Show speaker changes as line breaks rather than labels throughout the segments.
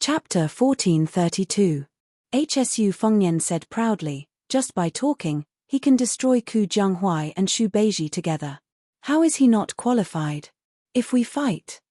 Chapter 1432. HSU Fengnian said proudly, just by talking, he can destroy Ku Jianghuai and Xu Beiji together. How is he not qualified? If we fight?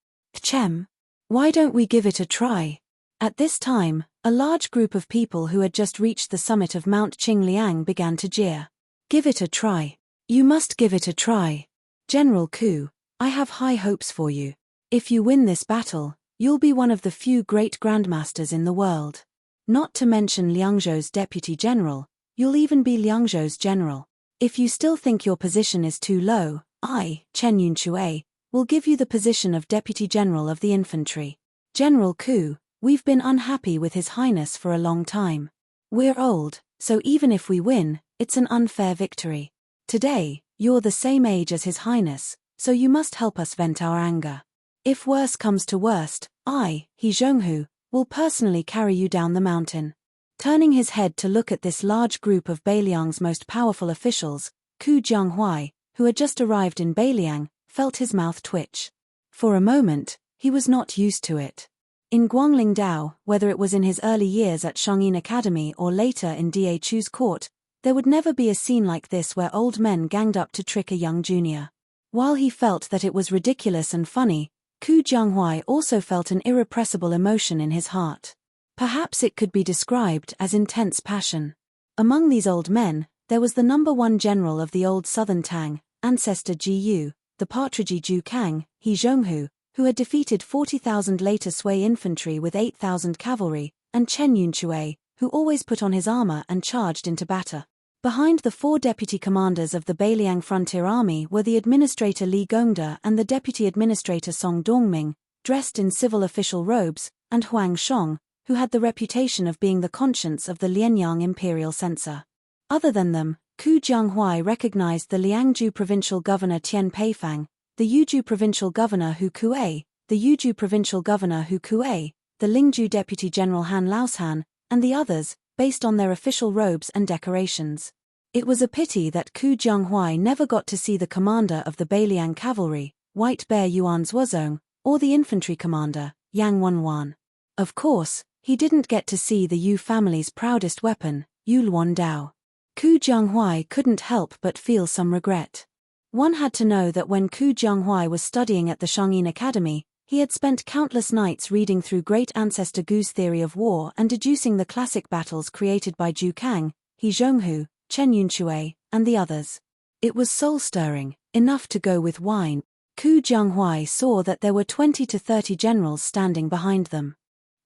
Chem. Why don't we give it a try? At this time, a large group of people who had just reached the summit of Mount Qingliang began to jeer. Give it a try. You must give it a try. General Ku, I have high hopes for you. If you win this battle, you'll be one of the few great grandmasters in the world. Not to mention Liangzhou's deputy general, you'll even be Liangzhou's general. If you still think your position is too low, I, Chen Yunshui, will give you the position of deputy general of the infantry. General Ku, we've been unhappy with His Highness for a long time. We're old, so even if we win, it's an unfair victory. Today, you're the same age as His Highness, so you must help us vent our anger. If worse comes to worst, I, He Zhonghu, will personally carry you down the mountain. Turning his head to look at this large group of Beiliang's most powerful officials, Ku Jianghuai, who had just arrived in Beiliang, felt his mouth twitch. For a moment, he was not used to it. In Guanglingdao, whether it was in his early years at Shangyin Academy or later in Da Chu's court, there would never be a scene like this where old men ganged up to trick a young junior. While he felt that it was ridiculous and funny, Ku Jianghuai also felt an irrepressible emotion in his heart. Perhaps it could be described as intense passion. Among these old men, there was the #1 general of the old southern Tang, ancestor Ji Yu, the partridgey Zhu Kang, He Zhonghu, who had defeated 40,000 later Sui infantry with 8,000 cavalry, and Chen Yunshui, who always put on his armor and charged into battle. Behind the 4 deputy commanders of the Beiliang Frontier Army were the administrator Li Gongda and the deputy administrator Song Dongming, dressed in civil official robes, and Huang Shong, who had the reputation of being the conscience of the Lianyang imperial censor. Other than them, Ku Jianghuai recognized the Liangzhu provincial governor Tian Peifang, the Yuzhou provincial governor Hu Kuei, the Yuzhou provincial governor Hu Kuei, the Lingzhou deputy general Han Laoshan, and the others, based on their official robes and decorations. It was a pity that Ku Jianghuai never got to see the commander of the Beiliang cavalry, White Bear Yuan Zuozong, or the infantry commander, Yang Wanwan. Of course, he didn't get to see the Yu family's proudest weapon, Yu Luan Dao. Ku Jianghuai couldn't help but feel some regret. One had to know that when Ku Jianghuai was studying at the Shangyin Academy, he had spent countless nights reading through great ancestor Gu's theory of war and deducing the classic battles created by Zhu Kang, He Zhonghu, Chen Yunshui, and the others. It was soul-stirring, enough to go with wine. Ku Jianghuai saw that there were 20 to 30 generals standing behind them.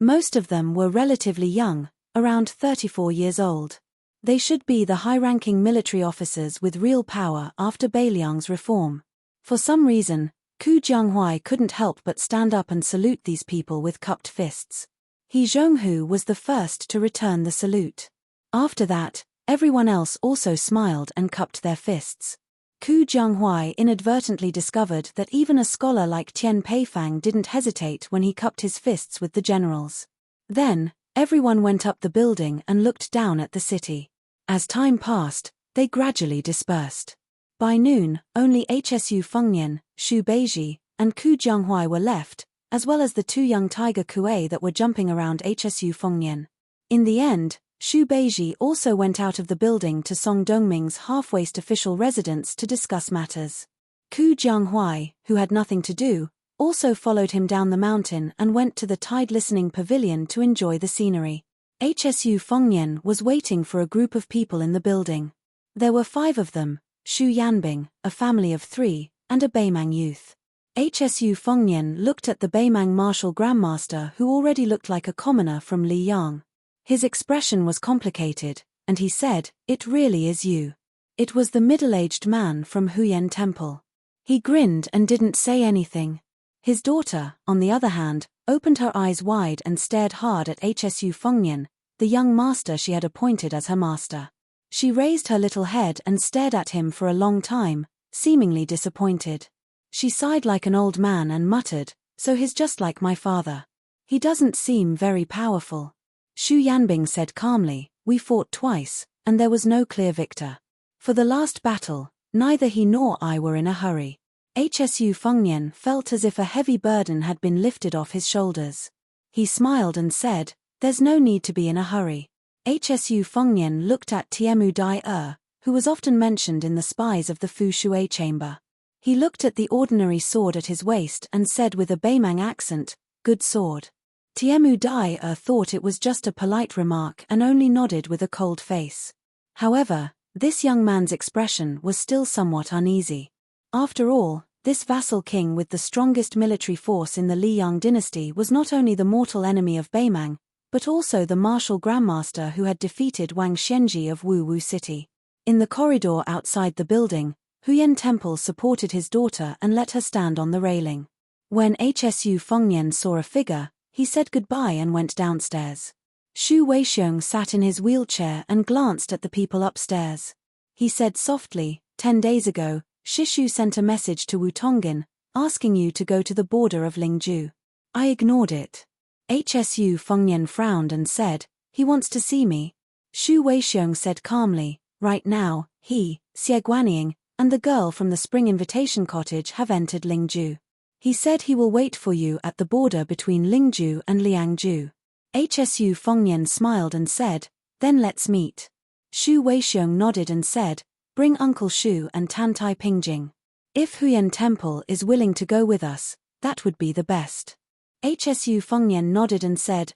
Most of them were relatively young, around 34 years old. They should be the high-ranking military officers with real power after Beiliang's reform. For some reason, Ku Jianghuai couldn't help but stand up and salute these people with cupped fists. He Zhonghu was the first to return the salute. After that, everyone else also smiled and cupped their fists. Ku Jianghuai inadvertently discovered that even a scholar like Tian Peifang didn't hesitate when he cupped his fists with the generals. Then, everyone went up the building and looked down at the city. As time passed, they gradually dispersed. By noon, only HSU Fengnian, Xu Beiji, and Ku Jianghuai were left, as well as the 2 young tiger Kuei that were jumping around HSU Fengnian. In the end, Xu Beiji also went out of the building to Song Dongming's half-waist official residence to discuss matters. Ku Jianghuai, who had nothing to do, also followed him down the mountain and went to the tide-listening pavilion to enjoy the scenery. HSU Fengnian was waiting for a group of people in the building. There were 5 of them, Xu Yanbing, a family of 3, and a Beimang youth. HSU Fengnian looked at the Beimang martial grandmaster who already looked like a commoner from Liyang. His expression was complicated, and he said, "It really is you." It was the middle-aged man from Huyan Temple. He grinned and didn't say anything. His daughter, on the other hand, opened her eyes wide and stared hard at HSU Fengnian, the young master she had appointed as her master. She raised her little head and stared at him for a long time, seemingly disappointed. She sighed like an old man and muttered, "So he's just like my father. He doesn't seem very powerful." Xu Yanbing said calmly, "We fought twice, and there was no clear victor. For the last battle, neither he nor I were in a hurry." HSU Fengnian felt as if a heavy burden had been lifted off his shoulders. He smiled and said, "There's no need to be in a hurry." Hsu Fengnian looked at Tiemu Dai who was often mentioned in the spies of the Fu Shui chamber. He looked at the ordinary sword at his waist and said with a Beimang accent, "Good sword." Tiemu Dai thought it was just a polite remark and only nodded with a cold face. However, this young man's expression was still somewhat uneasy. After all, this vassal king with the strongest military force in the Liang dynasty was not only the mortal enemy of Beimang, but also the martial grandmaster who had defeated Wang Xianji of Wu Wu City. In the corridor outside the building, Huyan Temple supported his daughter and let her stand on the railing. When Hsu Fengnian saw a figure, he said goodbye and went downstairs. Xu Weixiong sat in his wheelchair and glanced at the people upstairs. He said softly, 10 days ago, Shishu sent a message to Wu Tongin, asking you to go to the border of Lingju. I ignored it. Hsu Fengnian frowned and said, he wants to see me. Xu Weixiong said calmly, right now, he, Xie Guanying, and the girl from the spring invitation cottage have entered Lingju. He said he will wait for you at the border between Lingju and Liangju. Hsu Fengnian smiled and said, then let's meet. Xu Weixiong nodded and said, bring Uncle Xu and Tantai Pingjing. If Huyan Temple is willing to go with us, that would be the best. Hsu Fengnian nodded and said,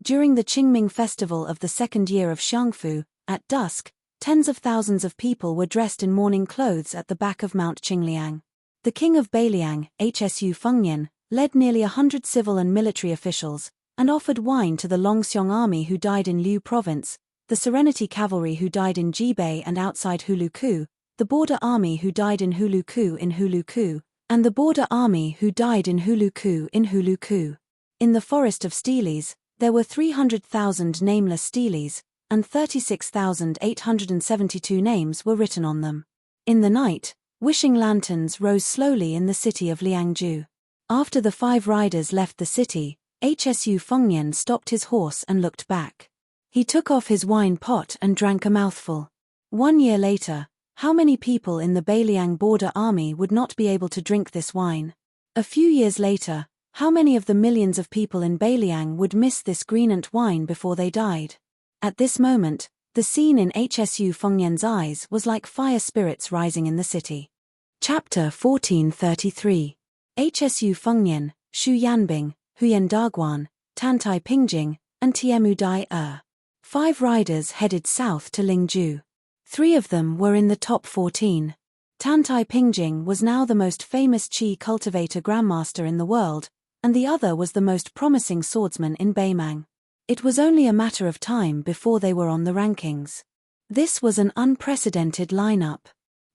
During the Qingming festival of the second year of Xiangfu, at dusk, tens of thousands of people were dressed in mourning clothes at the back of Mount Qingliang. The king of Beiliang, Hsu Fengnian, led nearly 100 civil and military officials, and offered wine to the Longxiong army who died in Liu province, the Serenity cavalry who died in Jibei and outside Huluku, the border army who died in Huluku, and the border army who died in Huluku. In the forest of Steles, there were 300,000 nameless Steles, and 36,872 names were written on them. In the night, wishing lanterns rose slowly in the city of Liangju. After the 5 riders left the city, Hsu Fengnian stopped his horse and looked back. He took off his wine pot and drank a mouthful. 1 year later, how many people in the Beiliang border army would not be able to drink this wine? A few years later, how many of the millions of people in Beiliang would miss this greenant wine before they died? At this moment, the scene in Hsu Fengnian's eyes was like fire spirits rising in the city. Chapter 1433. Hsu Fengnian, Xu Yanbing, Huyan Daguan, Tantai Pingjing, and Tiemu Dai 5 riders headed south to Lingju. 3 of them were in the top 14. Tantai Pingjing was now the most famous qi cultivator grandmaster in the world, and the other was the most promising swordsman in Beimang. It was only a matter of time before they were on the rankings. This was an unprecedented lineup.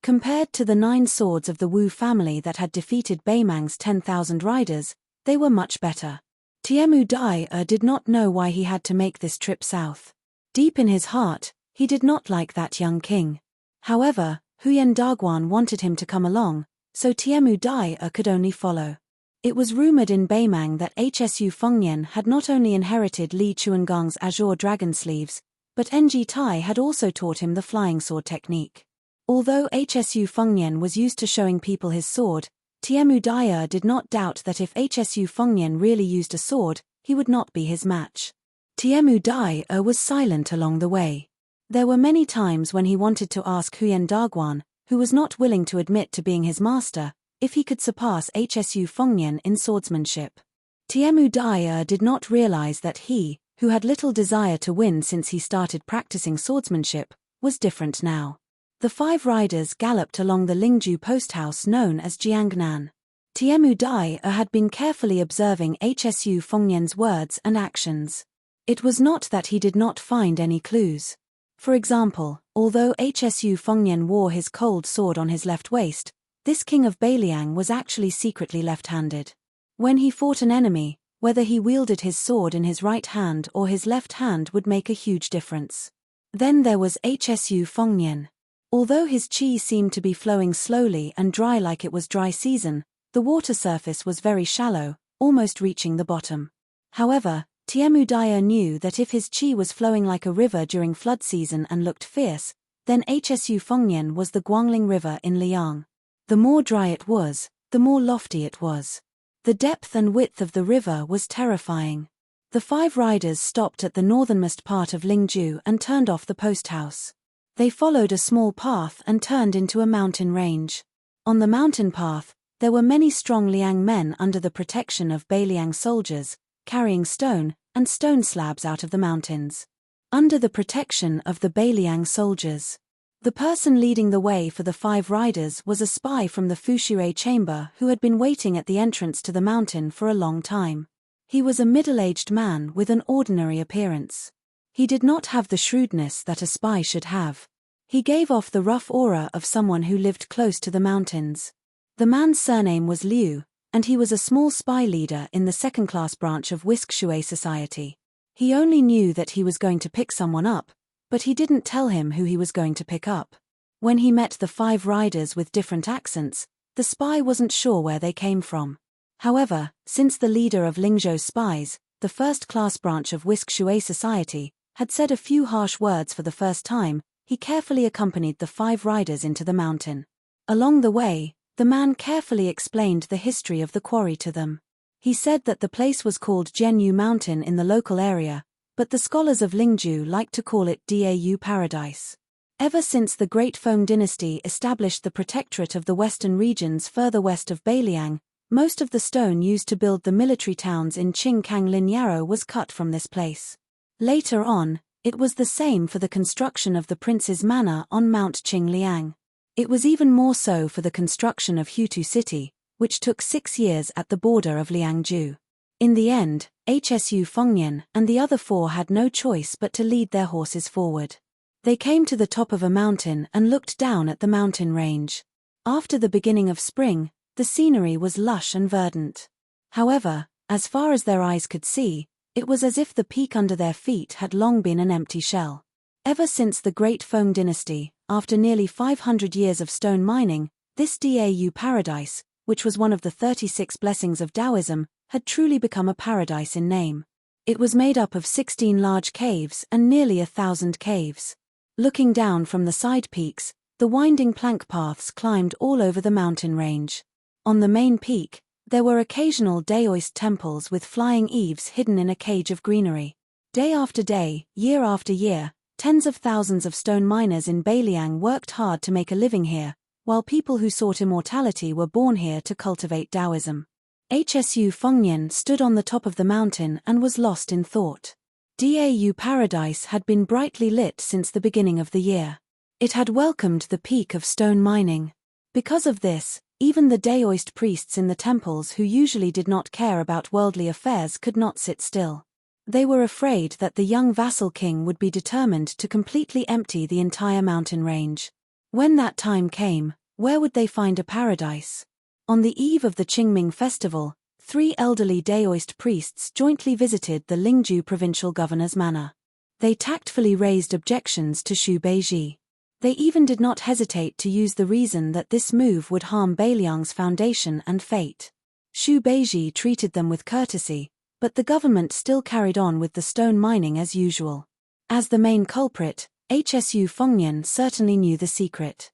Compared to the 9 swords of the Wu family that had defeated Beimang's 10,000 riders, they were much better. Tiemu Dai did not know why he had to make this trip south. Deep in his heart, he did not like that young king. However, Huyan Daguan wanted him to come along, so Tiemu Dai could only follow. It was rumored in Beimang that Hsu Fengnian had not only inherited Li Chuangang's azure dragon sleeves, but Ng Tai had also taught him the flying sword technique. Although Hsu Fengnian was used to showing people his sword, Tiemu Dai did not doubt that if Hsu Fengnian really used a sword, he would not be his match. Tiemu Dai was silent along the way. There were many times when he wanted to ask Huyan Daguan, who was not willing to admit to being his master, if he could surpass Hsu Fengnian in swordsmanship. Tiemu Dai did not realize that he, who had little desire to win since he started practicing swordsmanship, was different now. The 5 riders galloped along the Lingju post house known as Jiangnan. Tiemu Dai had been carefully observing Hsu Fengnian's words and actions. It was not that he did not find any clues. For example, although Hsu Fengnian wore his cold sword on his left waist, this king of Beiliang was actually secretly left-handed. When he fought an enemy, whether he wielded his sword in his right hand or his left hand would make a huge difference. Then there was Hsu Fengnian. Although his qi seemed to be flowing slowly and dry like it was dry season, the water surface was very shallow, almost reaching the bottom. However, Tiemu Dai knew that if his qi was flowing like a river during flood season and looked fierce, then Hsu Fengnian was the Guangling River in Liang. The more dry it was, the more lofty it was. The depth and width of the river was terrifying. The 5 riders stopped at the northernmost part of Lingju and turned off the post house. They followed a small path and turned into a mountain range. On the mountain path, there were many strong Liang men under the protection of Beiliang soldiers, carrying stone and stone slabs out of the mountains. Under the protection of the Beiliang soldiers, the person leading the way for the 5 riders was a spy from the Fushire chamber who had been waiting at the entrance to the mountain for a long time. He was a middle-aged man with an ordinary appearance. He did not have the shrewdness that a spy should have. He gave off the rough aura of someone who lived close to the mountains. The man's surname was Liu, and he was a small spy leader in the second-class branch of Whisk Shui society. He only knew that he was going to pick someone up, but he didn't tell him who he was going to pick up. When he met the 5 riders with different accents, the spy wasn't sure where they came from. However, since the leader of Lingzhou's spies, the first-class branch of Whisk Shui society, had said a few harsh words for the first time, he carefully accompanied the 5 riders into the mountain. Along the way, the man carefully explained the history of the quarry to them. He said that the place was called Jianyu Mountain in the local area, but the scholars of Lingzhou like to call it Dau Paradise. Ever since the Great Feng dynasty established the protectorate of the western regions further west of Beiliang, most of the stone used to build the military towns in Qingkang Linyaro was cut from this place. Later on, it was the same for the construction of the prince's manor on Mount Qingliang. It was even more so for the construction of Hutu City, which took 6 years at the border of Liangzhu. In the end, Hsu Fengnian and the other 4 had no choice but to lead their horses forward. They came to the top of a mountain and looked down at the mountain range. After the beginning of spring, the scenery was lush and verdant. However, as far as their eyes could see, it was as if the peak under their feet had long been an empty shell. Ever since the Great Feng dynasty, after nearly 500 years of stone mining, this Dau paradise, which was one of the 36 blessings of Taoism, had truly become a paradise in name. It was made up of 16 large caves and nearly 1,000 caves. Looking down from the side peaks, the winding plank paths climbed all over the mountain range. On the main peak, there were occasional Daoist temples with flying eaves hidden in a cage of greenery. Day after day, year after year, tens of thousands of stone miners in Beiliang worked hard to make a living here, while people who sought immortality were born here to cultivate Taoism. Hsu Fengnian stood on the top of the mountain and was lost in thought. Dau Paradise had been brightly lit since the beginning of the year. It had welcomed the peak of stone mining. Because of this, even the Daoist priests in the temples who usually did not care about worldly affairs could not sit still. They were afraid that the young vassal king would be determined to completely empty the entire mountain range. When that time came, where would they find a paradise? On the eve of the Qingming festival, 3 elderly Daoist priests jointly visited the Lingzhou provincial governor's manor. They tactfully raised objections to Xu Beiji. They even did not hesitate to use the reason that this move would harm Beiliang's foundation and fate. Xu Beiji treated them with courtesy, but the government still carried on with the stone mining as usual. As the main culprit, Hsu Fengnian certainly knew the secret.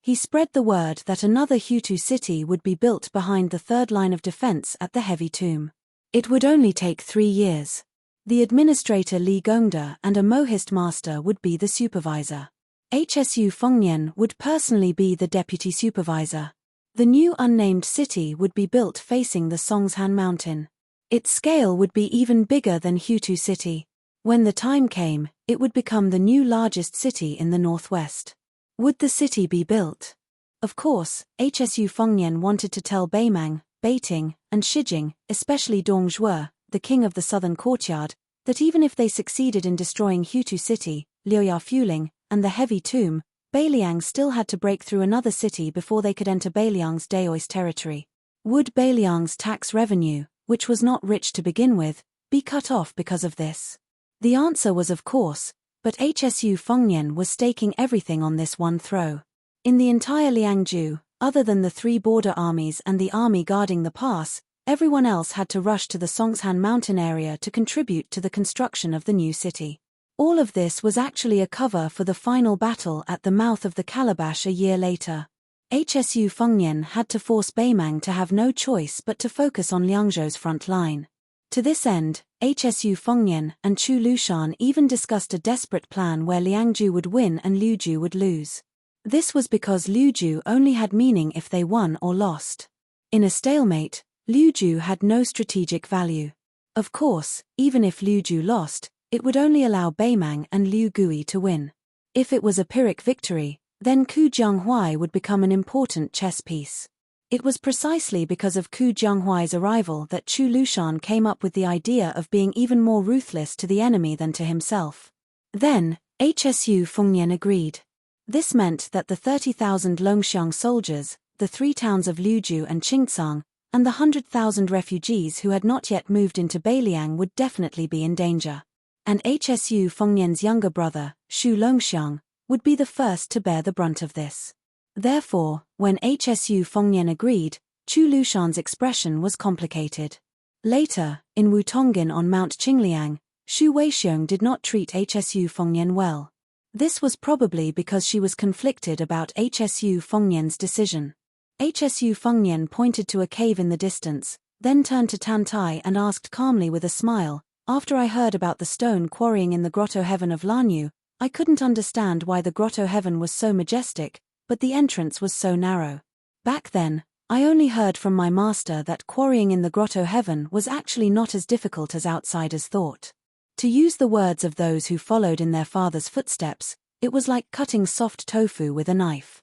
He spread the word that another Hutu city would be built behind the third line of defense at the Heavy Tomb. It would only take 3 years. The administrator Li Gongda and a Mohist master would be the supervisor. Hsu Fengnian would personally be the deputy supervisor. The new unnamed city would be built facing the Songshan mountain. Its scale would be even bigger than Hutu City. When the time came, it would become the new largest city in the northwest. Would the city be built? Of course, Hsu Fengnian wanted to tell Beimang, Beiting, and Shijing, especially Dong Zhuo, the king of the southern courtyard, that even if they succeeded in destroying Hutu City, Liuya Fuling, and the Heavy Tomb, Beiliang still had to break through another city before they could enter Beiliang's Daoist territory. Would Beiliang's tax revenue, which was not rich to begin with, be cut off because of this? The answer was of course, but Hsu Fengnian was staking everything on this one throw. In the entire Liangzhu, other than the 3 border armies and the army guarding the pass, everyone else had to rush to the Songshan mountain area to contribute to the construction of the new city. All of this was actually a cover for the final battle at the mouth of the Calabash a year later. HSU Fengnian had to force Beimang to have no choice but to focus on Liangzhou's front line. To this end, HSU Fengnian and Chu Lushan even discussed a desperate plan where Liangzhou would win and Liuzhu would lose. This was because Liuzhu only had meaning if they won or lost. In a stalemate, Liuzhu had no strategic value. Of course, even if Liuzhu lost, it would only allow Beimang and Liu Gui to win. If it was a Pyrrhic victory, then Ku Jianghuai would become an important chess piece. It was precisely because of Ku Jianghuai's arrival that Chu Lushan came up with the idea of being even more ruthless to the enemy than to himself. Then, HSU Fengnian agreed. This meant that the 30,000 Longxiang soldiers, the 3 towns of Liuzhu and Qingcang, and the 100,000 refugees who had not yet moved into Beiliang would definitely be in danger. And HSU Fengnian's younger brother, Shu Longxiang, would be the first to bear the brunt of this. Therefore, when HSU Fengnian agreed, Chu Lushan's expression was complicated. Later, in Wutongin on Mount Qingliang, Xu Weixiong did not treat HSU Fengnian well. This was probably because she was conflicted about HSU Fengnian's decision. HSU Fengnian pointed to a cave in the distance, then turned to Tan Tai and asked calmly with a smile, "After I heard about the stone quarrying in the grotto heaven of Lanyu, I couldn't understand why the grotto heaven was so majestic, but the entrance was so narrow. Back then, I only heard from my master that quarrying in the grotto heaven was actually not as difficult as outsiders thought. To use the words of those who followed in their father's footsteps, it was like cutting soft tofu with a knife.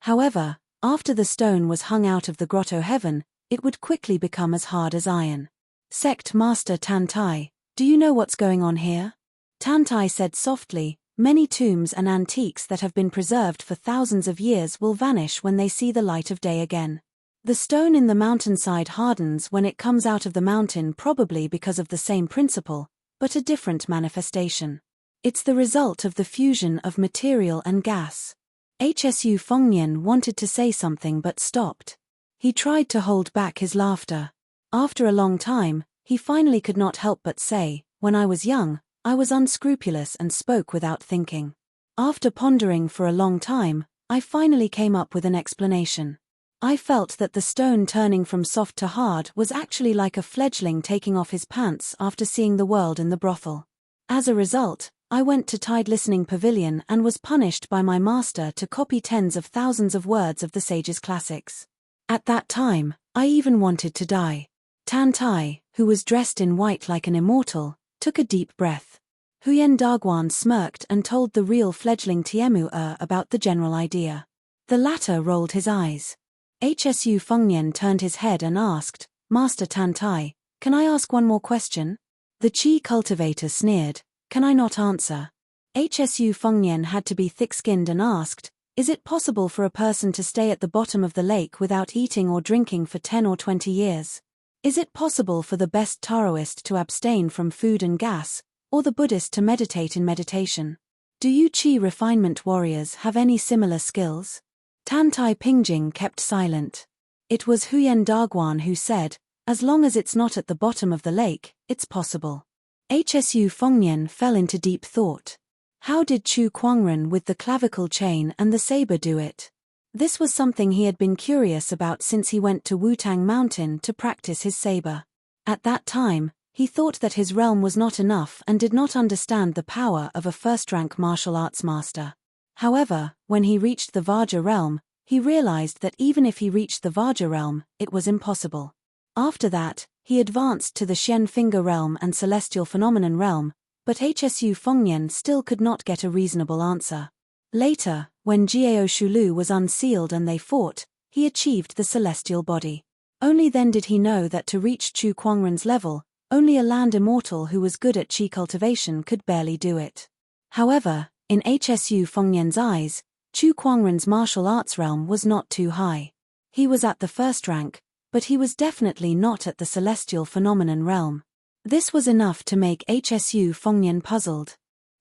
However, after the stone was hung out of the grotto heaven, it would quickly become as hard as iron. Sect Master Tan Tai, do you know what's going on here?" Tan Tai said softly, "Many tombs and antiques that have been preserved for thousands of years will vanish when they see the light of day again. The stone in the mountainside hardens when it comes out of the mountain, probably because of the same principle, but a different manifestation. It's the result of the fusion of material and gas." HSU Fengnian wanted to say something but stopped. He tried to hold back his laughter. After a long time, he finally could not help but say, "When I was young, I was unscrupulous and spoke without thinking. After pondering for a long time, I finally came up with an explanation. I felt that the stone turning from soft to hard was actually like a fledgling taking off his pants after seeing the world in the brothel. As a result, I went to Tide Listening Pavilion and was punished by my master to copy tens of thousands of words of the sage's classics. At that time, I even wanted to die." Tan Tai, who was dressed in white like an immortal, took a deep breath. Huyen Daguan smirked and told the real fledgling Tiemu about the general idea. The latter rolled his eyes. HSU Fengnian turned his head and asked, "Master Tan Tai, can I ask one more question?" The Qi cultivator sneered, "Can I not answer?" HSU Fengnian had to be thick-skinned and asked, "Is it possible for a person to stay at the bottom of the lake without eating or drinking for 10 or 20 years? Is it possible for the best Taoist to abstain from food and gas, or the Buddhist to meditate in meditation? Do you Qi refinement warriors have any similar skills?" Tan Tai Pingjing kept silent. It was Huyen Daguan who said, "As long as it's not at the bottom of the lake, it's possible." HSU Fengnian fell into deep thought. How did Chu Kuangren with the clavicle chain and the saber do it? This was something he had been curious about since he went to Wutang Mountain to practice his saber. At that time, he thought that his realm was not enough and did not understand the power of a first-rank martial arts master. However, when he reached the Vajra realm, he realized that even if he reached the Vajra realm, it was impossible. After that, he advanced to the Xian Finger realm and Celestial Phenomenon realm, but HSU Fengnian still could not get a reasonable answer. Later, when Jiao Shulu was unsealed and they fought, he achieved the celestial body. Only then did he know that to reach Chu Kuangren's level, only a land immortal who was good at Qi cultivation could barely do it. However, in HSU Fengnian's eyes, Chu Kuangren's martial arts realm was not too high. He was at the first rank, but he was definitely not at the Celestial Phenomenon realm. This was enough to make HSU Fengnian puzzled.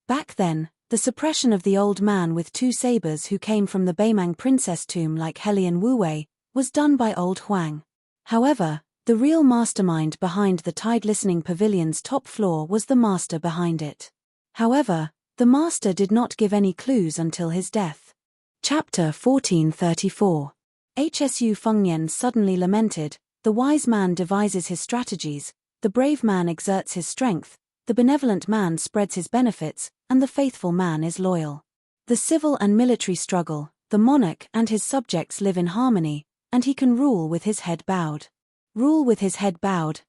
Back then, the suppression of the old man with 2 sabers who came from the Beimang princess tomb like Helian Wuwei was done by old Huang. However, the real mastermind behind the Tide Listening Pavilion's top floor was the master behind it. However, the master did not give any clues until his death. Chapter 1434. Hsu Fengnian suddenly lamented, the wise man devises his strategies, the brave man exerts his strength, the benevolent man spreads his benefits, and the faithful man is loyal. The civil and military struggle, the monarch and his subjects live in harmony, and he can rule with his head bowed. Rule with his head bowed,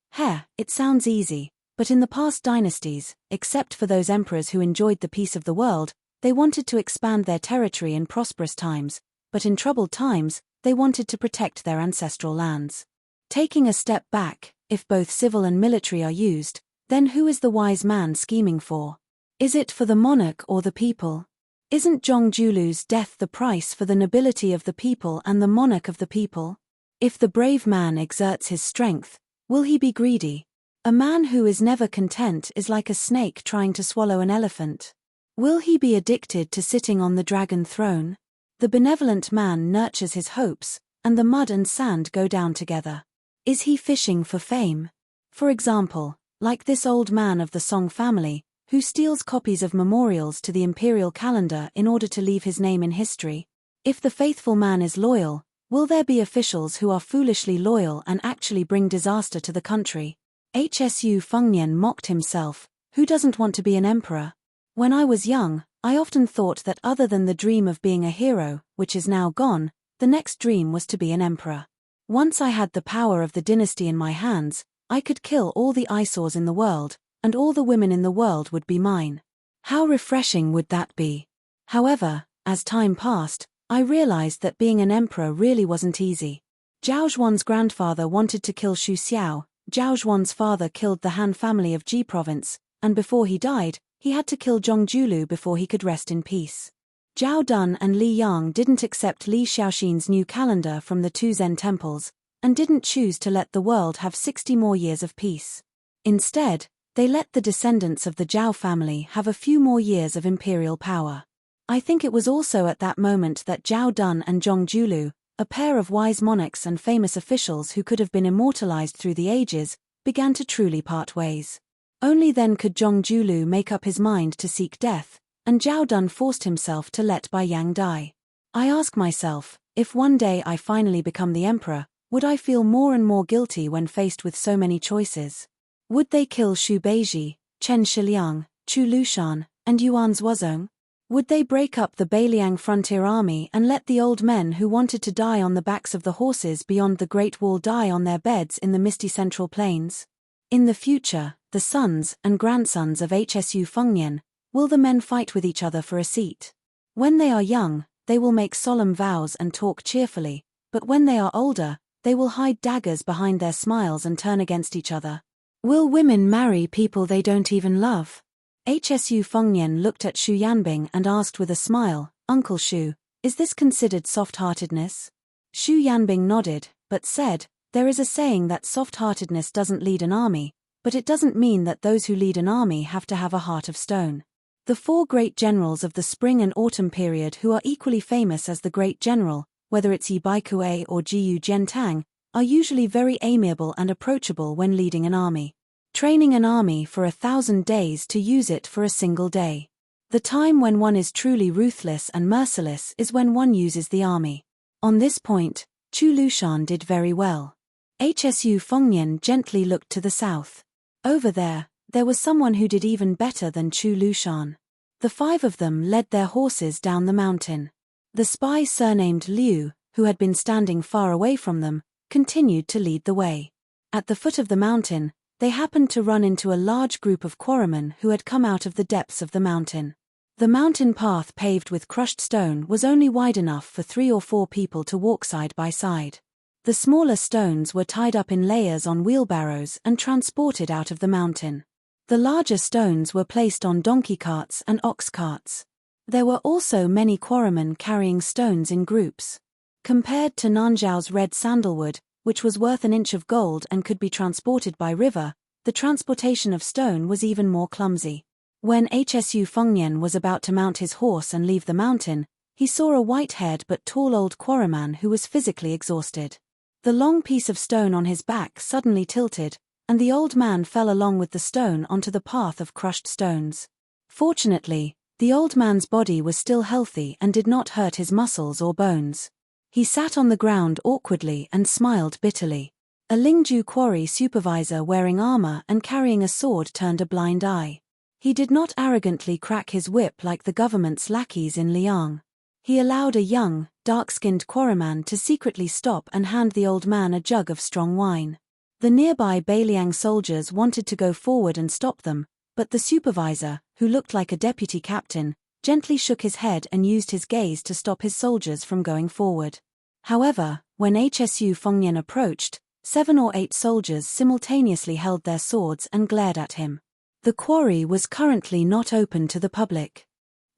it sounds easy, but in the past dynasties, except for those emperors who enjoyed the peace of the world, they wanted to expand their territory in prosperous times, but in troubled times, they wanted to protect their ancestral lands. Taking a step back, if both civil and military are used, then who is the wise man scheming for? Is it for the monarch or the people? Isn't Zhongjulu's death the price for the nobility of the people and the monarch of the people? If the brave man exerts his strength, will he be greedy? A man who is never content is like a snake trying to swallow an elephant. Will he be addicted to sitting on the dragon throne? The benevolent man nurtures his hopes, and the mud and sand go down together. Is he fishing for fame? For example, like this old man of the Song family, who steals copies of memorials to the imperial calendar in order to leave his name in history. If the faithful man is loyal, will there be officials who are foolishly loyal and actually bring disaster to the country? Hsu Fengnian mocked himself, who doesn't want to be an emperor? When I was young, I often thought that other than the dream of being a hero, which is now gone, the next dream was to be an emperor. Once I had the power of the dynasty in my hands, I could kill all the eyesores in the world, and all the women in the world would be mine. How refreshing would that be? However, as time passed, I realized that being an emperor really wasn't easy. Zhao Zhuan's grandfather wanted to kill Xu Xiao, Zhao Zhuan's father killed the Han family of Ji province, and before he died, he had to kill Zhongjulu before he could rest in peace. Zhao Dun and Li Yang didn't accept Li Xiaoxin's new calendar from the two Zen temples, and didn't choose to let the world have 60 more years of peace. Instead, they let the descendants of the Zhao family have a few more years of imperial power. I think it was also at that moment that Zhao Dun and Zhongjulu, a pair of wise monarchs and famous officials who could have been immortalized through the ages, began to truly part ways. Only then could Zhongjulu make up his mind to seek death, and Zhao Dun forced himself to let Bai Yang die. I ask myself, if one day I finally become the emperor, would I feel more and more guilty when faced with so many choices? Would they kill Xu Beiji, Chen Shiliang, Chu Lushan, and Yuan Zuozong? Would they break up the Beiliang frontier army and let the old men who wanted to die on the backs of the horses beyond the Great Wall die on their beds in the misty central plains? In the future, the sons and grandsons of Hsu Fengnian, will the men fight with each other for a seat? When they are young, they will make solemn vows and talk cheerfully, but when they are older, they will hide daggers behind their smiles and turn against each other. Will women marry people they don't even love? Hsu Fengnian looked at Xu Yanbing and asked with a smile, Uncle Xu, is this considered soft-heartedness? Xu Yanbing nodded, but said, there is a saying that soft-heartedness doesn't lead an army, but it doesn't mean that those who lead an army have to have a heart of stone. The four great generals of the spring and autumn period who are equally famous as the great general, whether it's Yi Baikue or Jiyu Jiantang, are usually very amiable and approachable when leading an army. Training an army for 1,000 days to use it for a single day. The time when one is truly ruthless and merciless is when one uses the army. On this point, Chu Lushan did very well. Hsu Fengnian gently looked to the south. Over there was someone who did even better than Chu Lushan. The five of them led their horses down the mountain. The spy surnamed Liu, who had been standing far away from them, continued to lead the way. At the foot of the mountain, they happened to run into a large group of quarrymen who had come out of the depths of the mountain. The mountain path paved with crushed stone was only wide enough for 3 or 4 people to walk side by side. The smaller stones were tied up in layers on wheelbarrows and transported out of the mountain. The larger stones were placed on donkey carts and ox carts. There were also many quarrymen carrying stones in groups. Compared to Nanzhao's red sandalwood, which was worth an inch of gold and could be transported by river, the transportation of stone was even more clumsy. When Hsu Fengnian was about to mount his horse and leave the mountain, he saw a white-haired but tall old quarryman who was physically exhausted. The long piece of stone on his back suddenly tilted, and the old man fell along with the stone onto the path of crushed stones. Fortunately, the old man's body was still healthy and did not hurt his muscles or bones. He sat on the ground awkwardly and smiled bitterly. A Lingju quarry supervisor wearing armor and carrying a sword turned a blind eye. He did not arrogantly crack his whip like the government's lackeys in Liang. He allowed a young, dark-skinned quarryman to secretly stop and hand the old man a jug of strong wine. The nearby Beiliang soldiers wanted to go forward and stop them, but the supervisor, who looked like a deputy captain, gently shook his head and used his gaze to stop his soldiers from going forward. However, when HSU Fengnian approached, 7 or 8 soldiers simultaneously held their swords and glared at him. The quarry was currently not open to the public.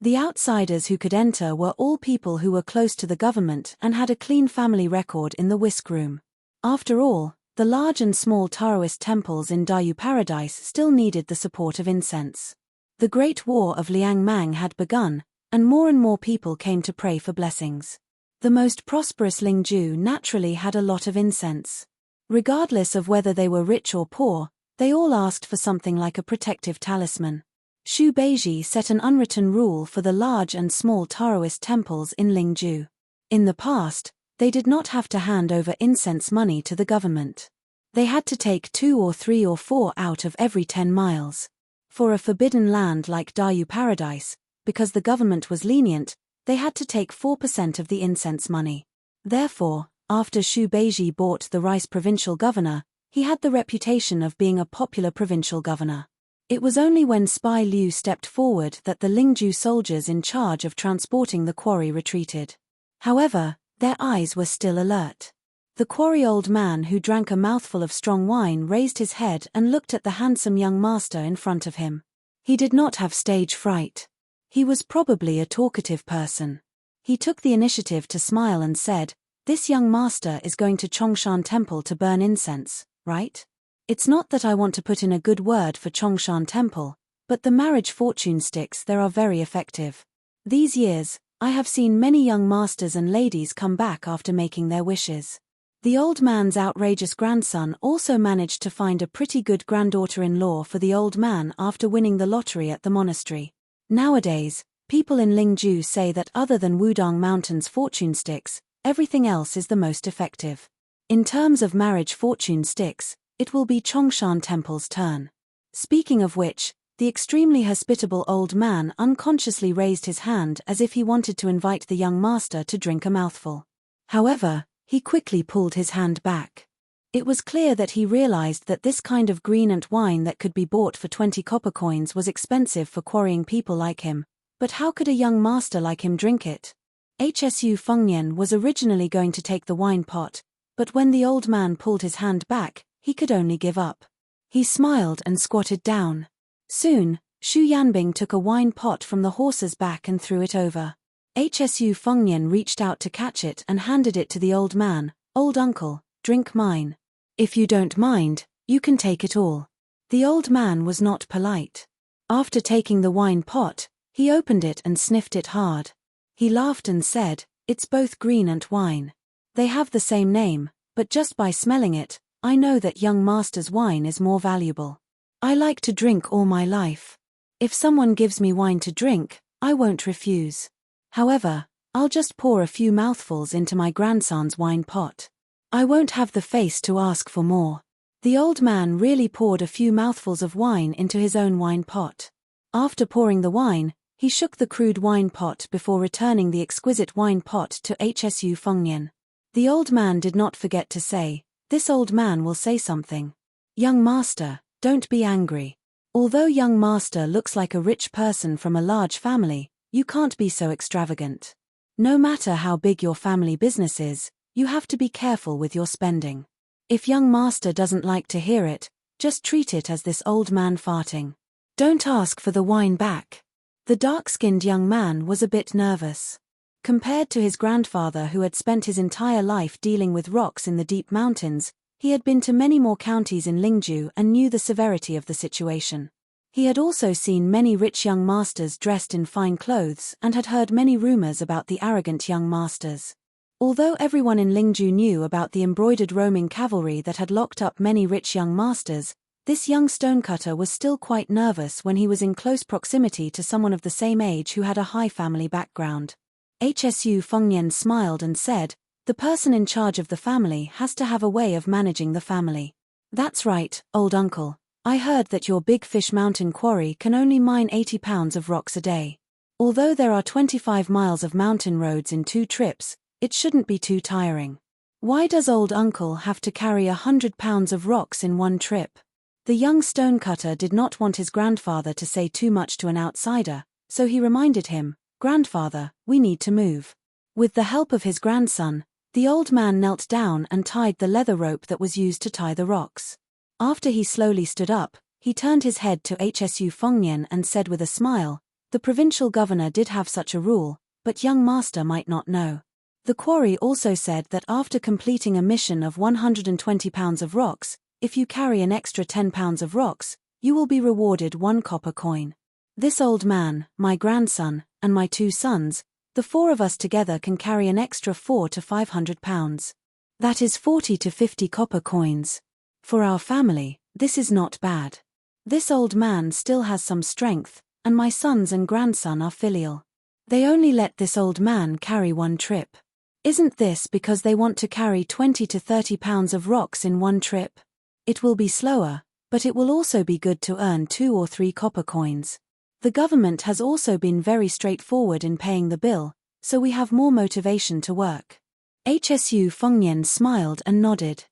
The outsiders who could enter were all people who were close to the government and had a clean family record in the whisk room. After all, the large and small Taoist temples in Dayu Paradise still needed the support of incense. The Great War of Liang Mang had begun, and more people came to pray for blessings. The most prosperous Lingju naturally had a lot of incense. Regardless of whether they were rich or poor, they all asked for something like a protective talisman. Xu Beiji set an unwritten rule for the large and small Taoist temples in Lingju. In the past, they did not have to hand over incense money to the government. They had to take 2 or 3 or 4 out of every 10 miles. For a forbidden land like Dayu Paradise, because the government was lenient, they had to take 4% of the incense money. Therefore, after Xu Beiji bought the rice provincial governor, he had the reputation of being a popular provincial governor. It was only when Spy Liu stepped forward that the Lingju soldiers in charge of transporting the quarry retreated. However, their eyes were still alert. The quarry old man who drank a mouthful of strong wine raised his head and looked at the handsome young master in front of him. He did not have stage fright. He was probably a talkative person. He took the initiative to smile and said, "This young master is going to Chongshan Temple to burn incense, right? It's not that I want to put in a good word for Chongshan Temple, but the marriage fortune sticks there are very effective. These years, I have seen many young masters and ladies come back after making their wishes." The old man's outrageous grandson also managed to find a pretty good granddaughter-in-law for the old man after winning the lottery at the monastery. Nowadays, people in Lingju say that other than Wudong Mountain's fortune sticks, everything else is the most effective. In terms of marriage fortune sticks, it will be Chongshan Temple's turn. Speaking of which, the extremely hospitable old man unconsciously raised his hand as if he wanted to invite the young master to drink a mouthful. However, he quickly pulled his hand back. It was clear that he realized that this kind of green ant wine that could be bought for 20 copper coins was expensive for quarrying people like him, but how could a young master like him drink it? HSU Fengnian was originally going to take the wine pot, but when the old man pulled his hand back, he could only give up. He smiled and squatted down. Soon, Xu Yanbing took a wine pot from the horse's back and threw it over. HSU Fengnian reached out to catch it and handed it to the old man. "Old uncle, drink mine. If you don't mind, you can take it all." The old man was not polite. After taking the wine pot, he opened it and sniffed it hard. He laughed and said, "It's both green and wine. They have the same name, but just by smelling it, I know that young master's wine is more valuable. I like to drink all my life. If someone gives me wine to drink, I won't refuse. However, I'll just pour a few mouthfuls into my grandson's wine pot. I won't have the face to ask for more." The old man really poured a few mouthfuls of wine into his own wine pot. After pouring the wine, he shook the crude wine pot before returning the exquisite wine pot to HSU Fengnian. The old man did not forget to say, "This old man will say something. Young master, don't be angry. Although young master looks like a rich person from a large family, you can't be so extravagant. No matter how big your family business is, you have to be careful with your spending. If young master doesn't like to hear it, just treat it as this old man farting. Don't ask for the wine back." The dark-skinned young man was a bit nervous. Compared to his grandfather who had spent his entire life dealing with rocks in the deep mountains, he had been to many more counties in Lingju and knew the severity of the situation. He had also seen many rich young masters dressed in fine clothes and had heard many rumors about the arrogant young masters. Although everyone in Lingju knew about the embroidered roaming cavalry that had locked up many rich young masters, this young stonecutter was still quite nervous when he was in close proximity to someone of the same age who had a high family background. HSU Fengnian smiled and said, The person in charge of the family has to have a way of managing the family. That's right, old uncle. I heard that your Big Fish Mountain quarry can only mine 80 pounds of rocks a day. Although there are 25 miles of mountain roads in 2 trips, it shouldn't be too tiring. Why does old uncle have to carry 100 pounds of rocks in one trip? The young stonecutter did not want his grandfather to say too much to an outsider, so he reminded him, "Grandfather, we need to move." With the help of his grandson, the old man knelt down and tied the leather rope that was used to tie the rocks. After he slowly stood up, he turned his head to Hsu Fengnian and said with a smile, "The provincial governor did have such a rule, but young master might not know." The quarry also said that after completing a mission of 120 pounds of rocks, if you carry an extra 10 pounds of rocks, you will be rewarded 1 copper coin. This old man, my grandson, and my 2 sons, the 4 of us together can carry an extra 400 to 500 pounds. That is 40 to 50 copper coins. For our family, this is not bad. This old man still has some strength, and my sons and grandson are filial. They only let this old man carry 1 trip. Isn't this because they want to carry 20 to 30 pounds of rocks in 1 trip? It will be slower, but it will also be good to earn 2 or 3 copper coins. The government has also been very straightforward in paying the bill, so we have more motivation to work. Hsu Fengnian smiled and nodded.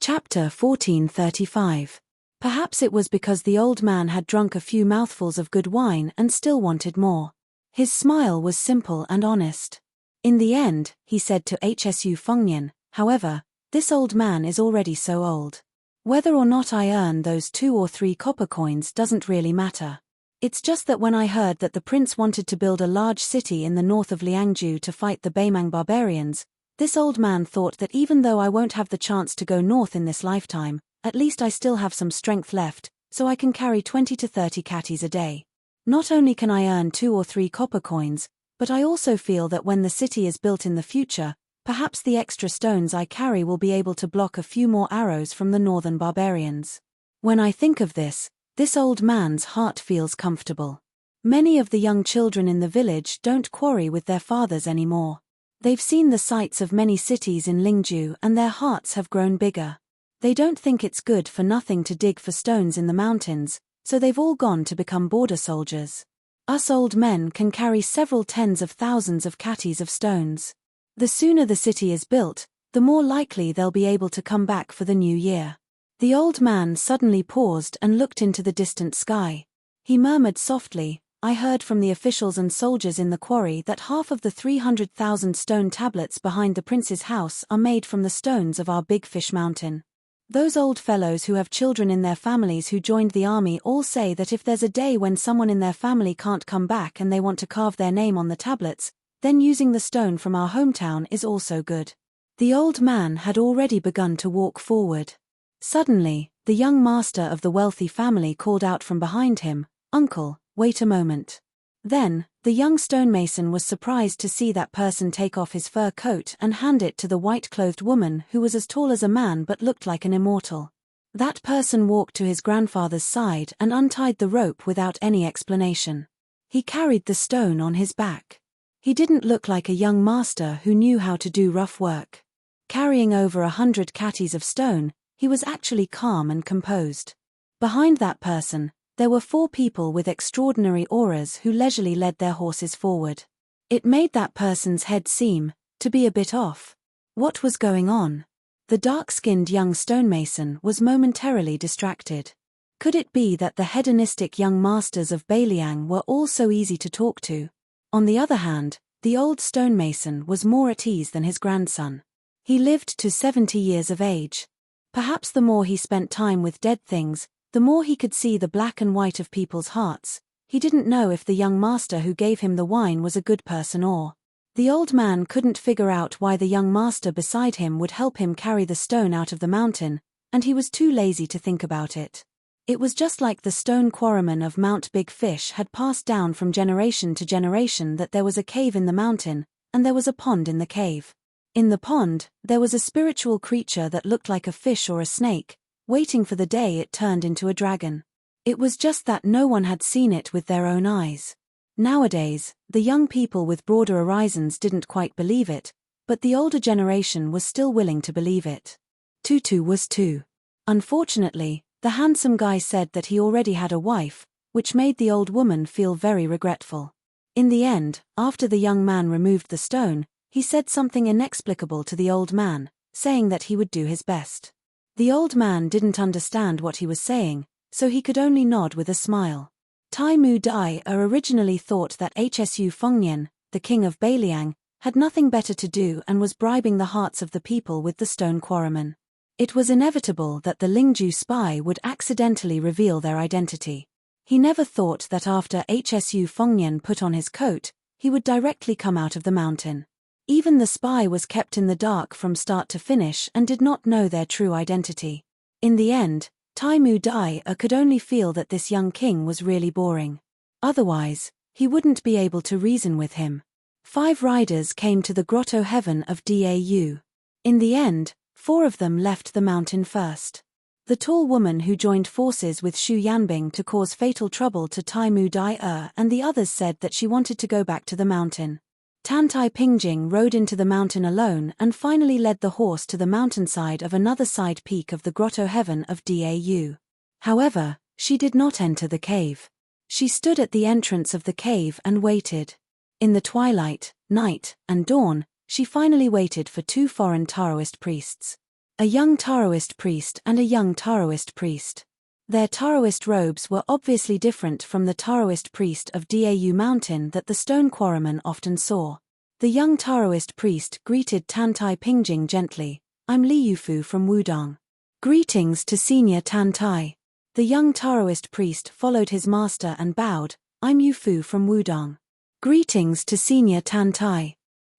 Chapter 1435. Perhaps it was because the old man had drunk a few mouthfuls of good wine and still wanted more. His smile was simple and honest. In the end, he said to Hsu Fengnian, "However, this old man is already so old. Whether or not I earn those 2 or 3 copper coins doesn't really matter. It's just that when I heard that the prince wanted to build a large city in the north of Liangju to fight the Beimang barbarians, this old man thought that even though I won't have the chance to go north in this lifetime, at least I still have some strength left, so I can carry 20 to 30 catties a day. Not only can I earn 2 or 3 copper coins, but I also feel that when the city is built in the future, perhaps the extra stones I carry will be able to block a few more arrows from the northern barbarians." When I think of this old man's heart feels comfortable. Many of the young children in the village don't quarry with their fathers anymore. They've seen the sights of many cities in Lingju and their hearts have grown bigger. They don't think it's good for nothing to dig for stones in the mountains, so they've all gone to become border soldiers. Us old men can carry several tens of thousands of catties of stones. The sooner the city is built, the more likely they'll be able to come back for the new year. The old man suddenly paused and looked into the distant sky. He murmured softly, "I heard from the officials and soldiers in the quarry that half of the 300,000 stone tablets behind the prince's house are made from the stones of our Big Fish Mountain. Those old fellows who have children in their families who joined the army all say that if there's a day when someone in their family can't come back and they want to carve their name on the tablets, then using the stone from our hometown is also good." The old man had already begun to walk forward. Suddenly, the young master of the wealthy family called out from behind him, "Uncle, wait a moment." Then, the young stonemason was surprised to see that person take off his fur coat and hand it to the white-clothed woman who was as tall as a man but looked like an immortal. That person walked to his grandfather's side and untied the rope without any explanation. He carried the stone on his back. He didn't look like a young master who knew how to do rough work. Carrying over 100 catties of stone, he was actually calm and composed. Behind that person, there were 4 people with extraordinary auras who leisurely led their horses forward. It made that person's head seem to be a bit off. What was going on? The dark-skinned young stonemason was momentarily distracted. Could it be that the hedonistic young masters of Beiliang were all so easy to talk to? On the other hand, the old stonemason was more at ease than his grandson. He lived to 70 years of age. Perhaps the more he spent time with dead things, the more he could see the black and white of people's hearts. He didn't know if the young master who gave him the wine was a good person or. The old man couldn't figure out why the young master beside him would help him carry the stone out of the mountain, and he was too lazy to think about it. It was just like the stone quarrymen of Mount Big Fish had passed down from generation to generation that there was a cave in the mountain, and there was a pond in the cave. In the pond, there was a spiritual creature that looked like a fish or a snake, waiting for the day it turned into a dragon. It was just that no one had seen it with their own eyes. Nowadays, the young people with broader horizons didn't quite believe it, but the older generation was still willing to believe it. 2 was 2. Unfortunately, the handsome guy said that he already had a wife, which made the old woman feel very regretful. In the end, after the young man removed the stone, he said something inexplicable to the old man, saying that he would do his best. The old man didn't understand what he was saying, so he could only nod with a smile. Tai Mu Dai originally thought that Hsu Fengnian, the king of Beiliang, had nothing better to do and was bribing the hearts of the people with the stone quarrymen. It was inevitable that the Lingju spy would accidentally reveal their identity. He never thought that after Hsu Fengnian put on his coat, he would directly come out of the mountain. Even the spy was kept in the dark from start to finish and did not know their true identity. In the end, Tai Mu Dai could only feel that this young king was really boring. Otherwise, he wouldn't be able to reason with him. 5 riders came to the grotto heaven of Dau. In the end, 4 of them left the mountain first. The tall woman who joined forces with Xu Yanbing to cause fatal trouble to Tai Mu Dai and the others said that she wanted to go back to the mountain. Tantai Pingjing rode into the mountain alone and finally led the horse to the mountainside of another side peak of the grotto heaven of Dau. However, she did not enter the cave. She stood at the entrance of the cave and waited. In the twilight, night, and dawn, she finally waited for 2 foreign Taoist priests. A young Taoist priest and a young Taoist priest. Their Taoist robes were obviously different from the Taoist priest of Dau Mountain that the stone quarrymen often saw. The young Taoist priest greeted Tantai Pingjing gently. "I'm Li Yufu from Wudong." "Greetings to Senior Tantai." The young Taoist priest followed his master and bowed. "I'm Yufu from Wudong." "Greetings to Senior Tantai."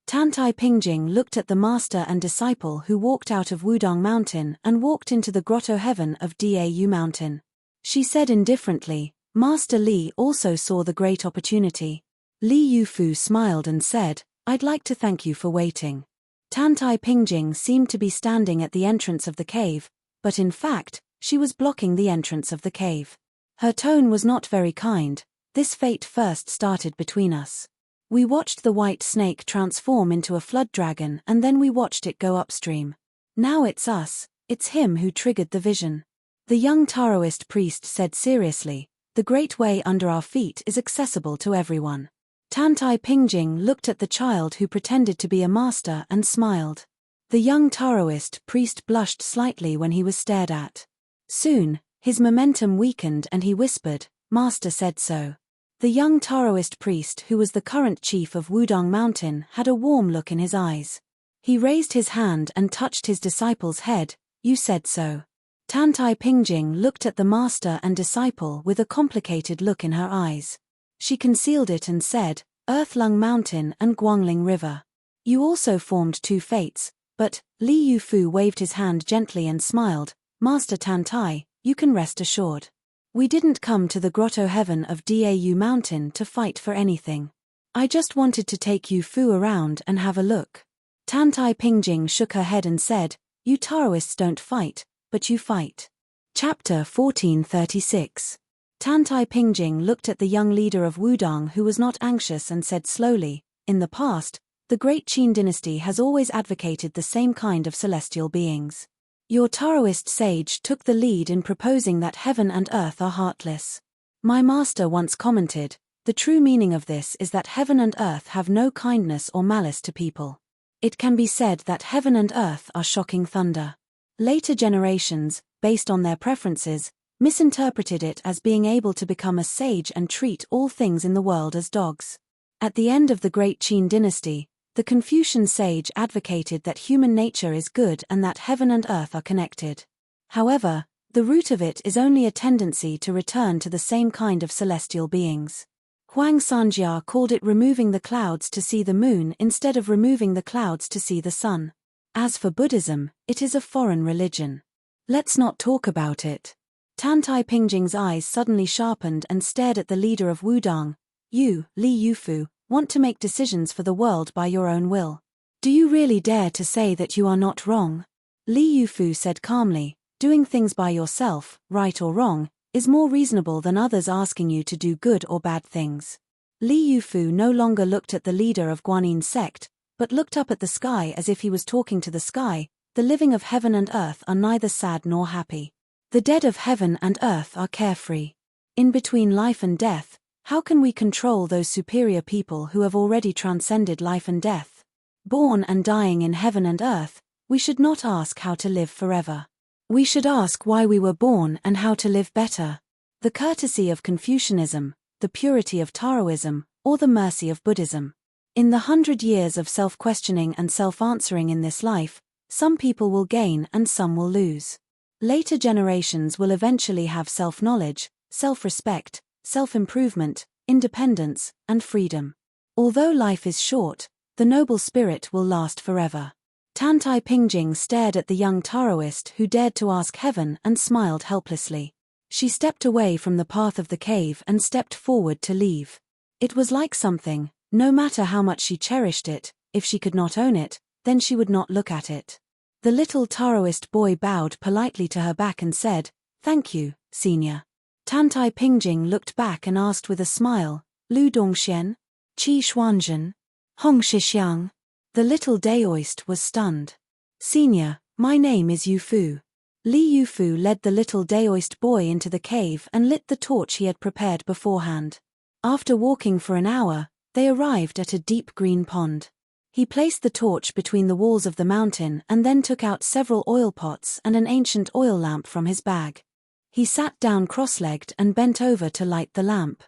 Tantai Pingjing looked at the master and disciple who walked out of Wudong Mountain and walked into the grotto heaven of Dau Mountain. She said indifferently, "Master Li also saw the great opportunity." Li Yufu smiled and said, "I'd like to thank you for waiting." Tantai Pingjing seemed to be standing at the entrance of the cave, but in fact, she was blocking the entrance of the cave. Her tone was not very kind. "This fate first started between us. We watched the white snake transform into a flood dragon and then we watched it go upstream. Now it's us, it's him who triggered the vision." The young Taoist priest said seriously, "The great way under our feet is accessible to everyone." Tantai Pingjing looked at the child who pretended to be a master and smiled. The young Taoist priest blushed slightly when he was stared at. Soon, his momentum weakened and he whispered, "Master said so." The young Taoist priest who was the current chief of Wudong Mountain had a warm look in his eyes. He raised his hand and touched his disciple's head. "You said so." Tantai Pingjing looked at the master and disciple with a complicated look in her eyes. She concealed it and said, "Earthlung Mountain and Guangling River. You also formed 2 fates, but," Li Yufu waved his hand gently and smiled, "Master Tantai, you can rest assured. We didn't come to the grotto heaven of Dau Mountain to fight for anything. I just wanted to take Yufu around and have a look." Tantai Pingjing shook her head and said, "You Taoists don't fight, but you fight." Chapter 1436. Tantai Pingjing looked at the young leader of Wudong who was not anxious and said slowly, "In the past, the great Qin dynasty has always advocated the same kind of celestial beings. Your Taoist sage took the lead in proposing that heaven and earth are heartless. My master once commented, the true meaning of this is that heaven and earth have no kindness or malice to people. It can be said that heaven and earth are shocking thunder. Later generations, based on their preferences, misinterpreted it as being able to become a sage and treat all things in the world as dogs. At the end of the great Qin dynasty, the Confucian sage advocated that human nature is good and that heaven and earth are connected. However, the root of it is only a tendency to return to the same kind of celestial beings. Huang Sanjia called it removing the clouds to see the moon instead of removing the clouds to see the sun. As for Buddhism, it is a foreign religion. Let's not talk about it." Tantai Pingjing's eyes suddenly sharpened and stared at the leader of Wudong. "You, Li Yufu, want to make decisions for the world by your own will. Do you really dare to say that you are not wrong?" Li Yufu said calmly, "Doing things by yourself, right or wrong, is more reasonable than others asking you to do good or bad things." Li Yufu no longer looked at the leader of Guanyin sect, but looked up at the sky as if he was talking to the sky. The living of heaven and earth are neither sad nor happy. The dead of heaven and earth are carefree. In between life and death, how can we control those superior people who have already transcended life and death? Born and dying in heaven and earth, we should not ask how to live forever. We should ask why we were born and how to live better. The courtesy of Confucianism, the purity of Taoism, or the mercy of Buddhism. In the 100 years of self-questioning and self-answering in this life, some people will gain and some will lose. Later generations will eventually have self-knowledge, self-respect, self-improvement, independence, and freedom. Although life is short, the noble spirit will last forever. Tantai Pingjing stared at the young Taoist who dared to ask heaven and smiled helplessly. She stepped away from the path of the cave and stepped forward to leave. It was like something, no matter how much she cherished it, if she could not own it, then she would not look at it. The little Taoist boy bowed politely to her back and said, "Thank you, senior." Tantai Pingjing looked back and asked with a smile, "Lu Dongxian? Qi Xuanzhen? Hong Shixiang?" The little Daoist was stunned. "Senior, my name is Yu Fu." Li Yu Fu led the little Daoist boy into the cave and lit the torch he had prepared beforehand. After walking for an hour, they arrived at a deep green pond. He placed the torch between the walls of the mountain and then took out several oil pots and an ancient oil lamp from his bag. He sat down cross-legged and bent over to light the lamp.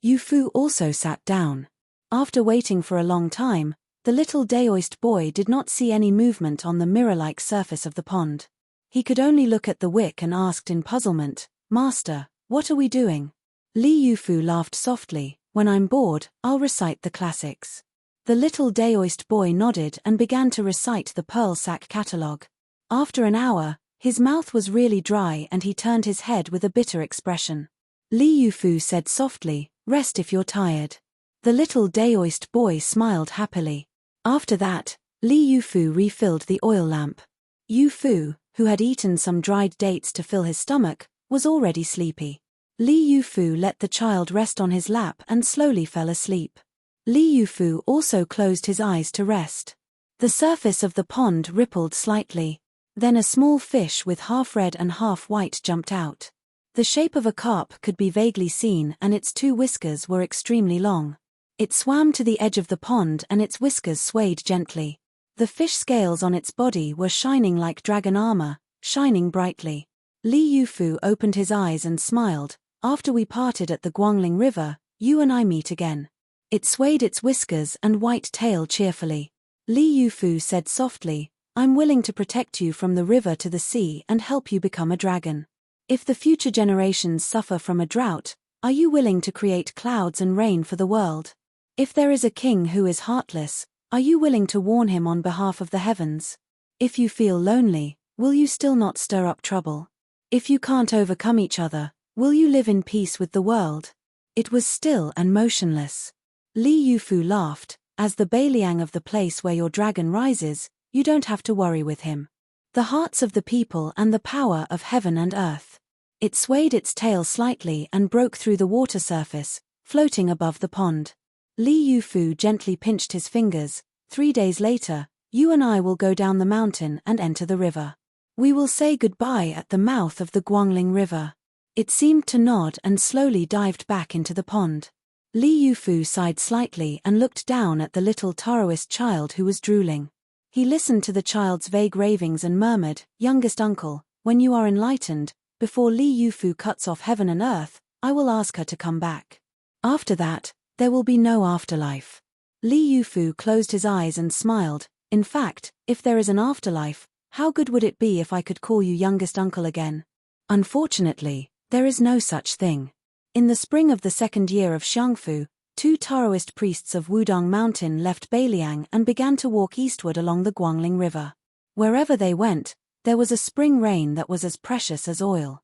Yu Fu also sat down. After waiting for a long time, the little Daoist boy did not see any movement on the mirror-like surface of the pond. He could only look at the wick and asked in puzzlement, "Master, what are we doing?" Li Yu Fu laughed softly, "When I'm bored, I'll recite the classics." The little Daoist boy nodded and began to recite the Pearl Sack Catalogue. After an hour, his mouth was really dry and he turned his head with a bitter expression. Li Yu Fu said softly, "Rest if you're tired." The little Daoist boy smiled happily. After that, Li Yu Fu refilled the oil lamp. Yu Fu, who had eaten some dried dates to fill his stomach, was already sleepy. Li Yu Fu let the child rest on his lap and slowly fell asleep. Li Yu Fu also closed his eyes to rest. The surface of the pond rippled slightly. Then a small fish with half red and half white jumped out. The shape of a carp could be vaguely seen and its 2 whiskers were extremely long. It swam to the edge of the pond and its whiskers swayed gently. The fish scales on its body were shining like dragon armor, shining brightly. Li Yu Fu opened his eyes and smiled. "After we parted at the Guangling River, you and I meet again." It swayed its whiskers and white tail cheerfully. Li Yu Fu said softly, "I'm willing to protect you from the river to the sea and help you become a dragon. If the future generations suffer from a drought, are you willing to create clouds and rain for the world? If there is a king who is heartless, are you willing to warn him on behalf of the heavens? If you feel lonely, will you still not stir up trouble? If you can't overcome each other, will you live in peace with the world?" It was still and motionless. Li Yu Fu laughed, "As the Beiliang of the place where your dragon rises, you don't have to worry with him. The hearts of the people and the power of heaven and earth." It swayed its tail slightly and broke through the water surface, floating above the pond. Li Yu Fu gently pinched his fingers. 3 days later, you and I will go down the mountain and enter the river. We will say goodbye at the mouth of the Guangling River." It seemed to nod and slowly dived back into the pond. Li Yu Fu sighed slightly and looked down at the little Taoist child who was drooling. He listened to the child's vague ravings and murmured, "Youngest uncle, when you are enlightened, before Li Yu Fu cuts off heaven and earth, I will ask her to come back. After that, there will be no afterlife." Li Yu Fu closed his eyes and smiled. "In fact, if there is an afterlife, how good would it be if I could call you youngest uncle again? Unfortunately, there is no such thing." In the spring of the 2nd year of Xiangfu, 2 Taoist priests of Wudong Mountain left Beiliang and began to walk eastward along the Guangling River. Wherever they went, there was a spring rain that was as precious as oil.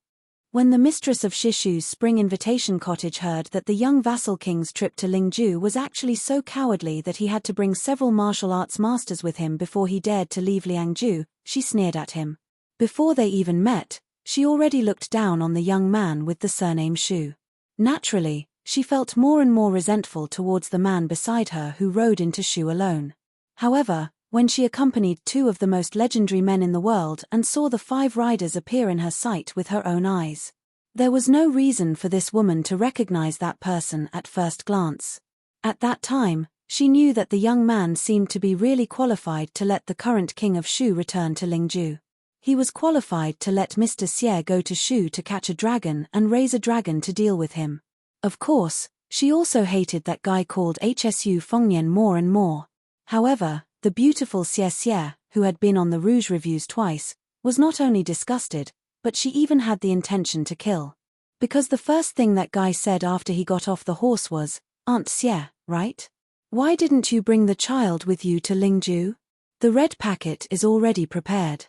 When the mistress of Shishu's spring invitation cottage heard that the young vassal king's trip to Lingju was actually so cowardly that he had to bring several martial arts masters with him before he dared to leave Liangju, she sneered at him. Before they even met, she already looked down on the young man with the surname Shu. Naturally, she felt more and more resentful towards the man beside her who rode into Shu alone. However, when she accompanied two of the most legendary men in the world and saw the 5 riders appear in her sight with her own eyes, there was no reason for this woman to recognize that person at first glance. At that time, she knew that the young man seemed to be really qualified to let the current king of Shu return to Lingju. He was qualified to let Mr. Xie go to Shu to catch a dragon and raise a dragon to deal with him. Of course, she also hated that guy called Hsu Fengnian more and more. However, the beautiful Xie Xie, who had been on the Rouge reviews twice, was not only disgusted, but she even had the intention to kill. Because the first thing that guy said after he got off the horse was, "Aunt Xie, right? Why didn't you bring the child with you to Lingju? The red packet is already prepared."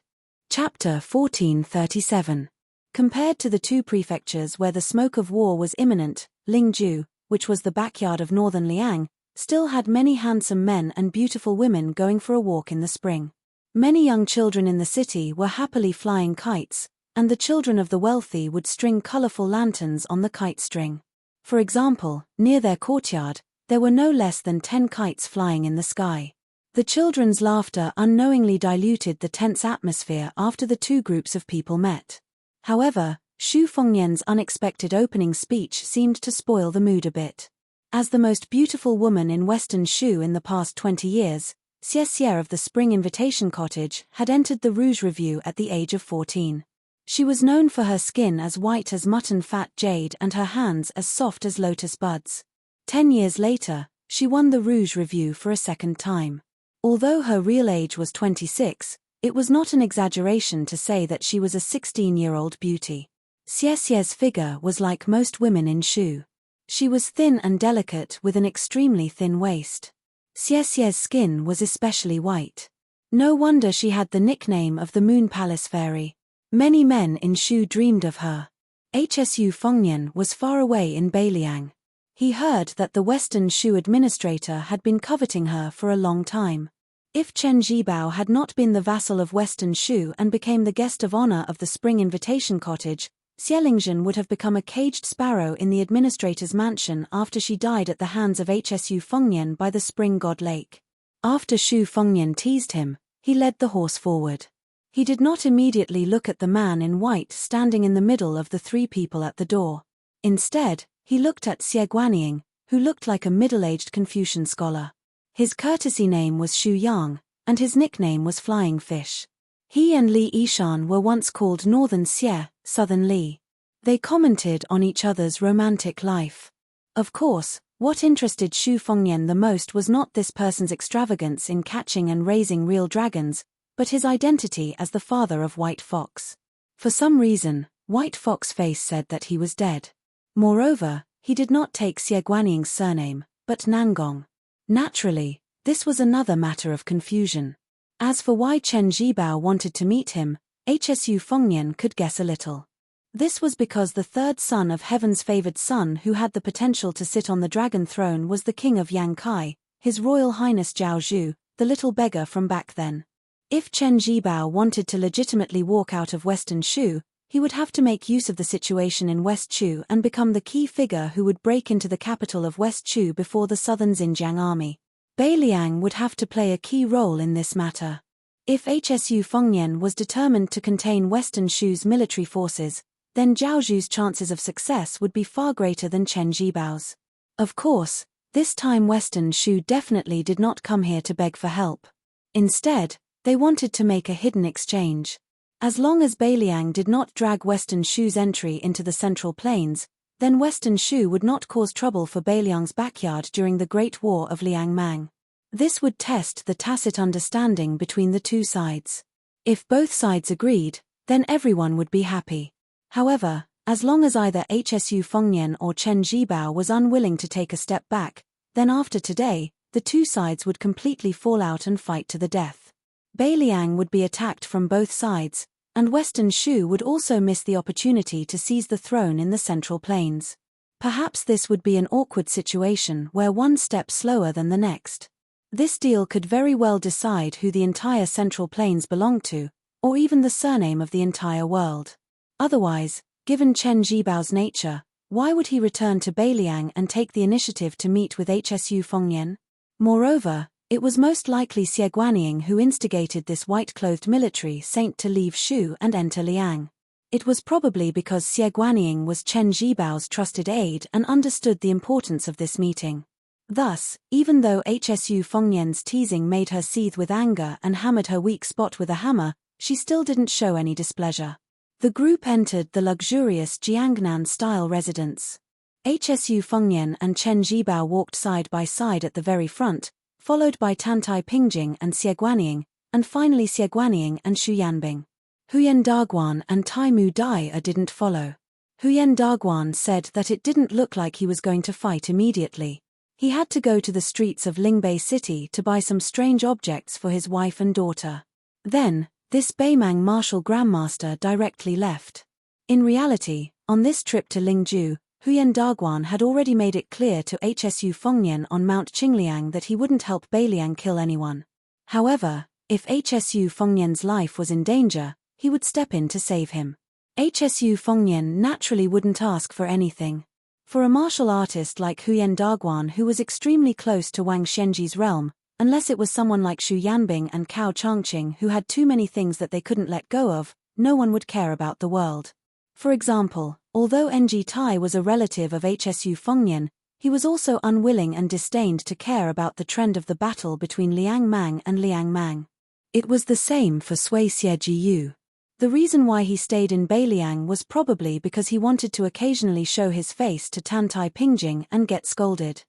Chapter 1437. Compared to the 2 prefectures where the smoke of war was imminent, Lingju, which was the backyard of northern Liang, still had many handsome men and beautiful women going for a walk in the spring. Many young children in the city were happily flying kites, and the children of the wealthy would string colorful lanterns on the kite string. For example, near their courtyard, there were no less than 10 kites flying in the sky. The children's laughter unknowingly diluted the tense atmosphere after the 2 groups of people met. However, Xu Fengnian's unexpected opening speech seemed to spoil the mood a bit. As the most beautiful woman in Western Shu in the past 20 years, Xie Xie of the Spring Invitation Cottage had entered the Rouge Revue at the age of 14. She was known for her skin as white as mutton fat jade and her hands as soft as lotus buds. 10 years later, she won the Rouge Revue for a second time. Although her real age was 26, it was not an exaggeration to say that she was a 16-year-old beauty. Xie Xie's figure was like most women in Shu. She was thin and delicate with an extremely thin waist. Xie Xie's skin was especially white. No wonder she had the nickname of the Moon Palace Fairy. Many men in Shu dreamed of her. Hsu Fengnian was far away in Beiliang. He heard that the Western Shu administrator had been coveting her for a long time. If Chen Zhibao had not been the vassal of Western Shu and became the guest of honor of the Spring Invitation Cottage, Xielingzhen would have become a caged sparrow in the administrator's mansion after she died at the hands of Hsu Fengnian by the spring god lake. After Xu Fengnian teased him, he led the horse forward. He did not immediately look at the man in white standing in the middle of the 3 people at the door. Instead, he looked at Xie Guanying, who looked like a middle-aged Confucian scholar. His courtesy name was Xu Yang, and his nickname was Flying Fish. He and Li Yishan were once called Northern Xie, Southern Li. They commented on each other's romantic life. Of course, what interested Xu Fengnian the most was not this person's extravagance in catching and raising real dragons, but his identity as the father of White Fox. For some reason, White Fox Face said that he was dead. Moreover, he did not take Xie Guanying's surname, but Nangong. Naturally, this was another matter of confusion. As for why Chen Zhibao wanted to meet him, Hsu Fengnian could guess a little. This was because the 3rd son of Heaven's favored son who had the potential to sit on the dragon throne was the king of Yangkai, His Royal Highness Zhao Zhu, the little beggar from back then. If Chen Zhibao wanted to legitimately walk out of Western Shu, he would have to make use of the situation in West Chu and become the key figure who would break into the capital of West Chu before the southern Xinjiang army. Beiliang would have to play a key role in this matter. If Hsu Fengnian was determined to contain Western Shu's military forces, then Zhao Zhu's chances of success would be far greater than Chen Zhibao's. Of course, this time Western Shu definitely did not come here to beg for help. Instead, they wanted to make a hidden exchange. As long as Beiliang did not drag Western Shu's entry into the Central Plains, then Western Shu would not cause trouble for Beiliang's backyard during the Great War of Liang Mang. This would test the tacit understanding between the 2 sides. If both sides agreed, then everyone would be happy. However, as long as either Hsu Fengnian or Chen Zhibao was unwilling to take a step back, then after today, the 2 sides would completely fall out and fight to the death. Beiliang would be attacked from both sides, and Western Shu would also miss the opportunity to seize the throne in the Central Plains. Perhaps this would be an awkward situation where one step slower than the next. This deal could very well decide who the entire Central Plains belonged to, or even the surname of the entire world. Otherwise, given Chen Zhibao's nature, why would he return to Beiliang and take the initiative to meet with Hsu Fengnian? Moreover, It was most likely Xie Guanying who instigated this white-clothed military saint to leave Shu and enter Liang. It was probably because Xie Guanying was Chen Jibao's trusted aide and understood the importance of this meeting. Thus, even though Hsu Fengnian's teasing made her seethe with anger and hammered her weak spot with a hammer, she still didn't show any displeasure. The group entered the luxurious Jiangnan-style residence. Hsu Fengnian and Chen Jibao walked side by side at the very front, followed by Tantai Pingjing and Xie Guanying, and finally Xie Guanying and Xu Yanbing. Huyen Daguan and Taimu Dai didn't follow. Huyen Daguan said that it didn't look like he was going to fight immediately. He had to go to the streets of Lingbei City to buy some strange objects for his wife and daughter. Then, this Beimang martial grandmaster directly left. In reality, on this trip to Lingju, Huyen Daguan had already made it clear to Hsu Fengnian on Mount Qingliang that he wouldn't help Beiliang kill anyone. However, if Hsu Fengnian's life was in danger, he would step in to save him. Hsu Fengnian naturally wouldn't ask for anything. For a martial artist like Huyen Daguan, who was extremely close to Wang Xianji's realm, unless it was someone like Xu Yanbing and Cao Changqing who had too many things that they couldn't let go of, no one would care about the world. For example, although Ng Tai was a relative of Hsu Fengnian, he was also unwilling and disdained to care about the trend of the battle between Liang Mang and Liang Mang. It was the same for Sui Xie Jiyu. The reason why he stayed in Beiliang was probably because he wanted to occasionally show his face to Tantai Pingjing and get scolded.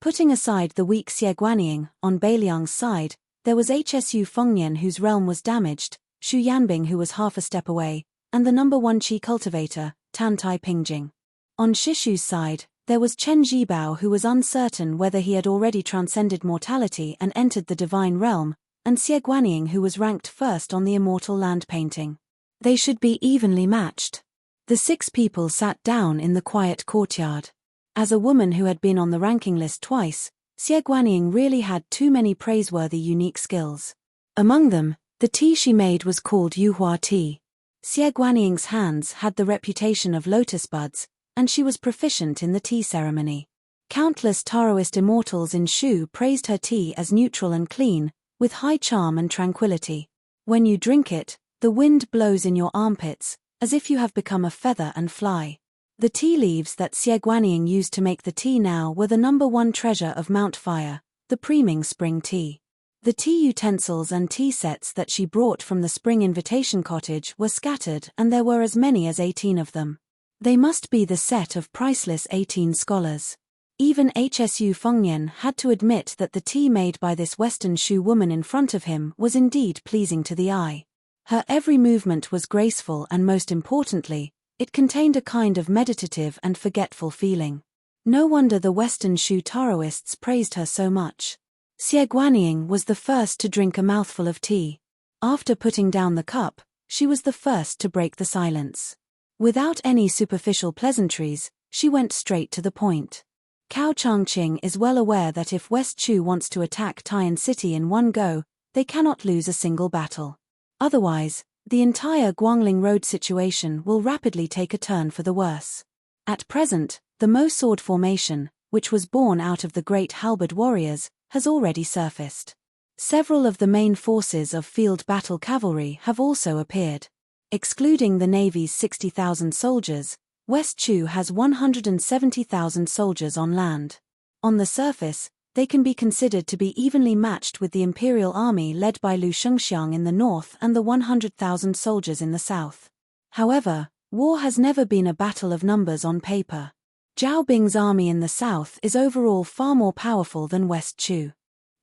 Putting aside the weak Xie Guanying, on Beiliang's side, there was Hsu Fengnian whose realm was damaged, Xu Yanbing who was half a step away, and the number 1 Qi cultivator, Tantai Pingjing. On Shishu's side, there was Chen Jibao who was uncertain whether he had already transcended mortality and entered the divine realm, and Xie Guanying who was ranked first on the immortal land painting. They should be evenly matched. The 6 people sat down in the quiet courtyard. As a woman who had been on the ranking list twice, Xie Guanying really had too many praiseworthy unique skills. Among them, the tea she made was called Yuhua tea. Xie Guanying's hands had the reputation of lotus buds, and she was proficient in the tea ceremony. Countless Taoist immortals in Shu praised her tea as neutral and clean, with high charm and tranquility. When you drink it, the wind blows in your armpits, as if you have become a feather and fly. The tea leaves that Xie Guanying used to make the tea now were the number 1 treasure of Mount Fire, the Priming Spring Tea. The tea utensils and tea sets that she brought from the Spring Invitation Cottage were scattered, and there were as many as 18 of them. They must be the set of priceless 18 scholars. Even Hsu Fengnian had to admit that the tea made by this Western Shu woman in front of him was indeed pleasing to the eye. Her every movement was graceful and most importantly, it contained a kind of meditative and forgetful feeling. No wonder the Western Shu Taoists praised her so much. Xie Guanying was the first to drink a mouthful of tea. After putting down the cup, she was the first to break the silence. Without any superficial pleasantries, she went straight to the point. Cao Changqing is well aware that if West Chu wants to attack Taiyan City in one go, they cannot lose a single battle. Otherwise, the entire Guangling Road situation will rapidly take a turn for the worse. At present, the Mo sword formation, which was born out of the great halberd warriors, has already surfaced. Several of the main forces of field battle cavalry have also appeared. Excluding the Navy's 60,000 soldiers, West Chu has 170,000 soldiers on land. On the surface, they can be considered to be evenly matched with the Imperial Army led by Lu Shengxiang in the north and the 100,000 soldiers in the south. However, war has never been a battle of numbers on paper. Zhao Bing's army in the south is overall far more powerful than West Chu.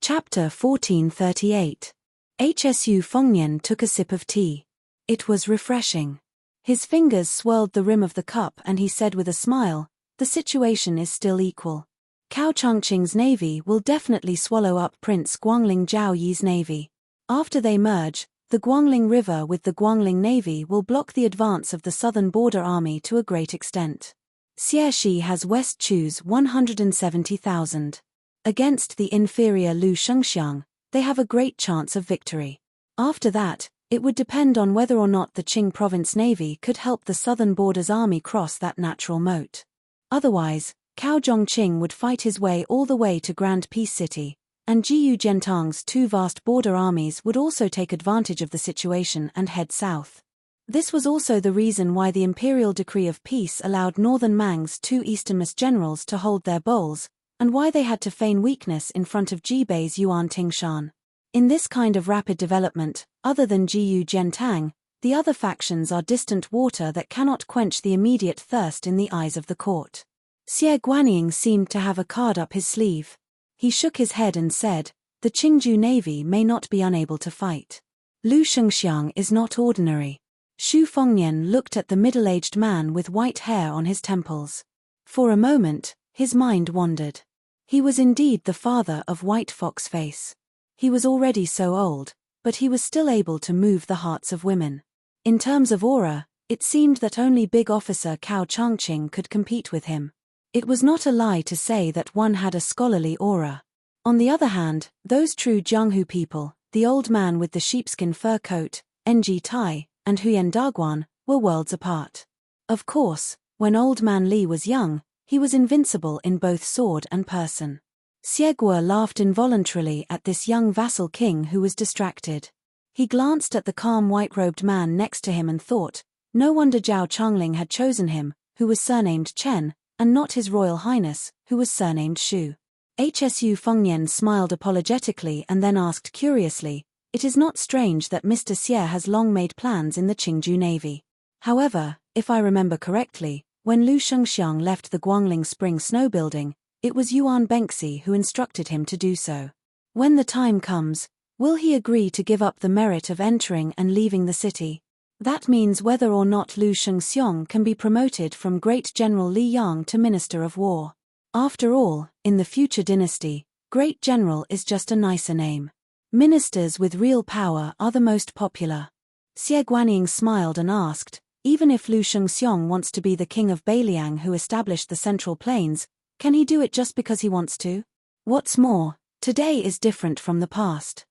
Chapter 1438. Hsu Fengnian took a sip of tea. It was refreshing. His fingers swirled the rim of the cup and he said with a smile, "The situation is still equal. Cao Changqing's navy will definitely swallow up Prince Guangling Zhao Yi's navy. After they merge, the Guangling River with the Guangling Navy will block the advance of the southern border army to a great extent. Xie has West Chu's 170,000. Against the inferior Lu Shengxiang, they have a great chance of victory. After that, it would depend on whether or not the Qing Province Navy could help the southern border's army cross that natural moat. Otherwise, Cao Zhongqing would fight his way all the way to Grand Peace City, and Jiyu Gentang's two vast border armies would also take advantage of the situation and head south. This was also the reason why the imperial decree of peace allowed northern Mang's two easternmost generals to hold their bowls, and why they had to feign weakness in front of Jibei's Yuan Tingshan. In this kind of rapid development, other than Jiyu Gentang, the other factions are distant water that cannot quench the immediate thirst in the eyes of the court. Xie Guanying seemed to have a card up his sleeve. He shook his head and said, "The Qingju Navy may not be unable to fight. Lu Shengxiang is not ordinary." Xu Fengnian looked at the middle-aged man with white hair on his temples. For a moment, his mind wandered. He was indeed the father of White Fox Face. He was already so old, but he was still able to move the hearts of women. In terms of aura, it seemed that only big officer Cao Changqing could compete with him. It was not a lie to say that one had a scholarly aura. On the other hand, those true Jianghu people, the old man with the sheepskin fur coat, Ng Tai, and Huyen Daguan, were worlds apart. Of course, when old man Li was young, he was invincible in both sword and person. Xie Guo laughed involuntarily at this young vassal king who was distracted. He glanced at the calm white-robed man next to him and thought, no wonder Zhao Changling had chosen him, who was surnamed Chen, and not His Royal Highness, who was surnamed Xu. Hsu Fengnian smiled apologetically and then asked curiously, "It is not strange that Mr. Xie has long made plans in the Qingju Navy. However, if I remember correctly, when Lu Shengxiang left the Guangling Spring Snow Building, it was Yuan Bengxi who instructed him to do so. When the time comes, will he agree to give up the merit of entering and leaving the city? That means whether or not Lu Shengxiang can be promoted from Great General Li Yang to Minister of War. After all, in the future dynasty, Great General is just a nicer name. Ministers with real power are the most popular." Xie Guanying smiled and asked, "Even if Lu Shengxiang wants to be the king of Beiliang who established the Central Plains, can he do it just because he wants to? What's more, today is different from the past.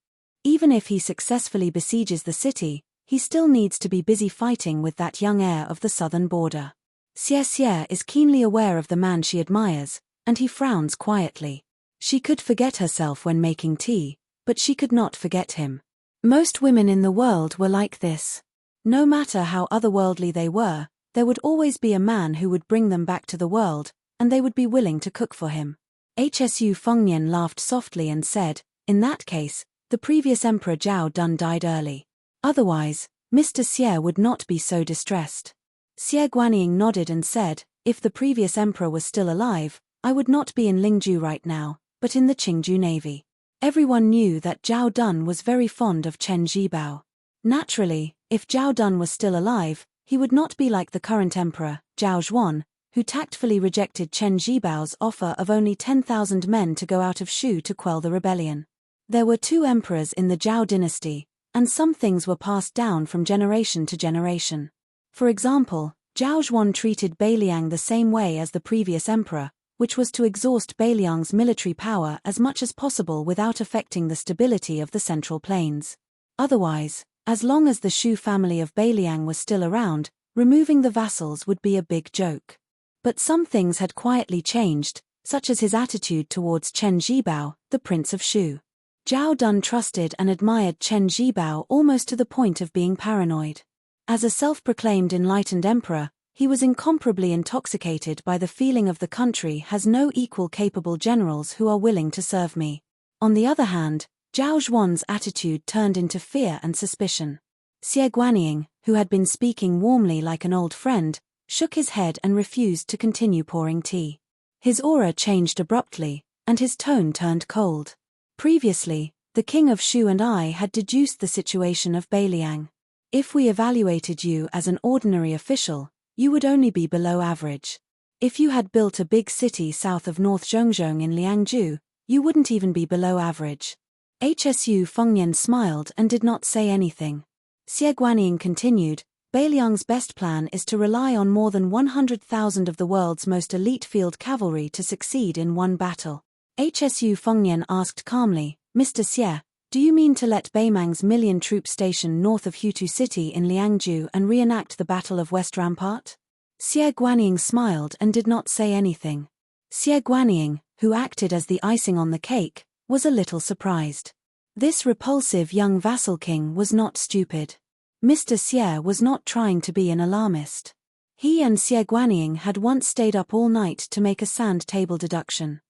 Even if he successfully besieges the city, he still needs to be busy fighting with that young heir of the southern border." Xie Xie is keenly aware of the man she admires, and he frowns quietly. She could forget herself when making tea, but she could not forget him. Most women in the world were like this. No matter how otherworldly they were, there would always be a man who would bring them back to the world, and they would be willing to cook for him. Hsu Fengnian laughed softly and said, "In that case, the previous emperor Zhao Dun died early. Otherwise, Mr. Xie would not be so distressed." Xie Guanying nodded and said, "If the previous emperor was still alive, I would not be in Lingju right now, but in the Qingju Navy." Everyone knew that Zhao Dun was very fond of Chen Zhibao. Naturally, if Zhao Dun was still alive, he would not be like the current emperor, Zhao Zhuan, who tactfully rejected Chen Zhibao's offer of only 10,000 men to go out of Shu to quell the rebellion. There were two emperors in the Zhao dynasty, and some things were passed down from generation to generation. For example, Zhao Zhuan treated Beiliang the same way as the previous emperor, which was to exhaust Beiliang's military power as much as possible without affecting the stability of the Central Plains. Otherwise, as long as the Shu family of Beiliang was still around, removing the vassals would be a big joke. But some things had quietly changed, such as his attitude towards Chen Zhibao, the Prince of Shu. Zhao Dun trusted and admired Chen Zhibao almost to the point of being paranoid. As a self-proclaimed enlightened emperor, he was incomparably intoxicated by the feeling of the country has no equal capable generals who are willing to serve me. On the other hand, Zhao Zhuan's attitude turned into fear and suspicion. Xie Guanying, who had been speaking warmly like an old friend, shook his head and refused to continue pouring tea. His aura changed abruptly, and his tone turned cold. Previously, the king of Shu and I had deduced the situation of Beiliang. If we evaluated you as an ordinary official, you would only be below average. If you had built a big city south of North Zhongzhong in Liangzhu, you wouldn't even be below average. Hsu Fengnian smiled and did not say anything. Xie Guanying continued, Beiliang's best plan is to rely on more than 100,000 of the world's most elite field cavalry to succeed in one battle. Hsu Fengnian asked calmly, Mr. Xie, do you mean to let Beimang's million troops station north of Hutu City in Liangzhu and reenact the Battle of West Rampart? Xie Guanying smiled and did not say anything. Xie Guanying, who acted as the icing on the cake, was a little surprised. This repulsive young vassal king was not stupid. Mr. Xie was not trying to be an alarmist. He and Xie Guanyin had once stayed up all night to make a sand table deduction.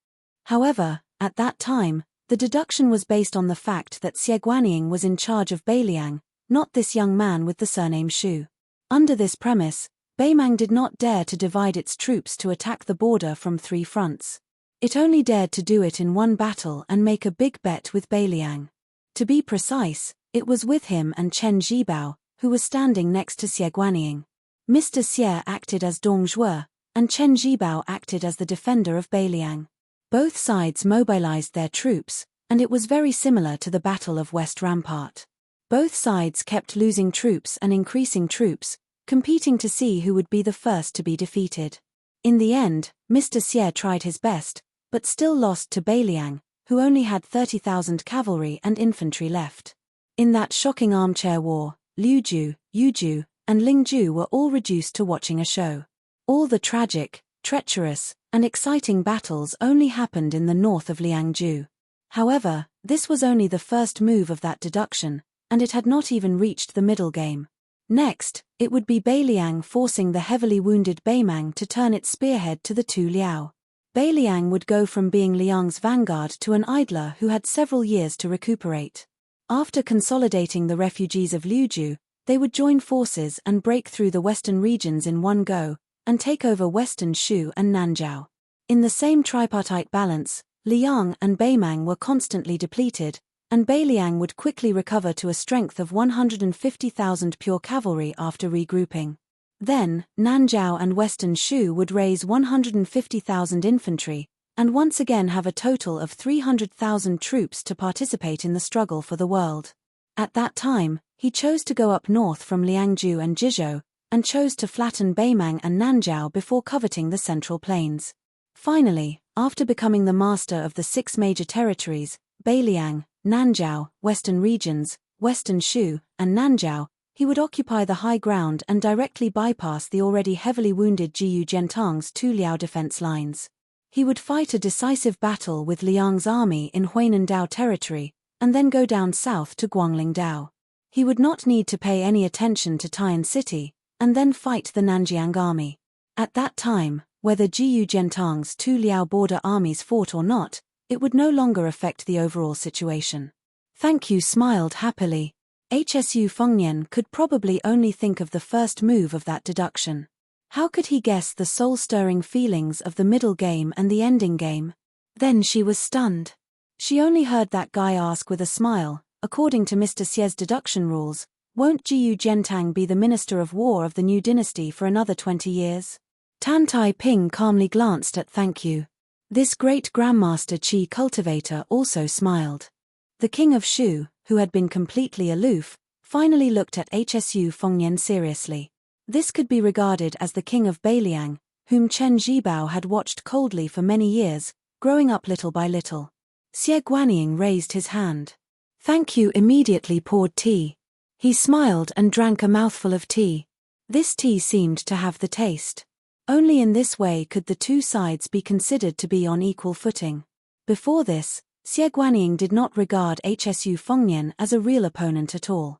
However, at that time, the deduction was based on the fact that Xie Guanyin was in charge of Beiliang, not this young man with the surname Shu. Under this premise, Beimang did not dare to divide its troops to attack the border from 3 fronts. It only dared to do it in one battle and make a big bet with Beiliang. To be precise, it was with him and Chen Zhibao, who was standing next to Xie Guanyin. Mr. Xie acted as Dong Zhuo, and Chen Zhibao acted as the defender of Beiliang. Both sides mobilized their troops, and it was very similar to the Battle of West Rampart. Both sides kept losing troops and increasing troops, competing to see who would be the first to be defeated. In the end, Mr. Xie tried his best, but still lost to Beiliang, who only had 30,000 cavalry and infantry left. In that shocking armchair war, Liu Ju, Yu Ju, and Ling Ju were all reduced to watching a show. All the tragic, treacherous, and exciting battles only happened in the north of Liangju. However, this was only the first move of that deduction, and it had not even reached the middle game. Next, it would be Beiliang forcing the heavily wounded Beimang to turn its spearhead to the 2 Liao. Beiliang would go from being Liang's vanguard to an idler who had several years to recuperate. After consolidating the refugees of Liuju, they would join forces and break through the western regions in one go, and take over western Shu and Nanzhao. In the same tripartite balance, Liang and Beimang were constantly depleted, and Beiliang would quickly recover to a strength of 150,000 pure cavalry after regrouping. Then, Nanzhao and western Shu would raise 150,000 infantry, and once again have a total of 300,000 troops to participate in the struggle for the world. At that time, he chose to go up north from Liangju and Jizhou, and chose to flatten Beimang and Nanzhao before coveting the central plains. Finally, after becoming the master of the 6 major territories, Beiliang, Nanzhao, western regions, western Shu, and Nanzhao, he would occupy the high ground and directly bypass the already heavily wounded Jiyu Zhentang's 2 Liao defense lines. He would fight a decisive battle with Liang's army in Huinandao territory, and then go down south to Guanglingdao. He would not need to pay any attention to Tai'an City, and then fight the Nanjiang army. At that time, whether Jiyu Zhentang's 2 Liao border armies fought or not, it would no longer affect the overall situation. Thank You smiled happily. HSU Fengnian could probably only think of the first move of that deduction. How could he guess the soul-stirring feelings of the middle game and the ending game? Then she was stunned. She only heard that guy ask with a smile, according to Mr. Xie's deduction rules, won't Jiyu Zhentang be the Minister of War of the new dynasty for another 20 years? Tan Tai Ping calmly glanced at Thank You. This great Grandmaster Qi cultivator also smiled. The King of Shu, who had been completely aloof, finally looked at HSU Fengnian seriously. This could be regarded as the King of Beiliang, whom Chen Zhibao had watched coldly for many years, growing up little by little. Xie Guanyin raised his hand. Thank You immediately poured tea. He smiled and drank a mouthful of tea. This tea seemed to have the taste. Only in this way could the two sides be considered to be on equal footing. Before this, Xie Guanyin did not regard HSU Fengnian as a real opponent at all.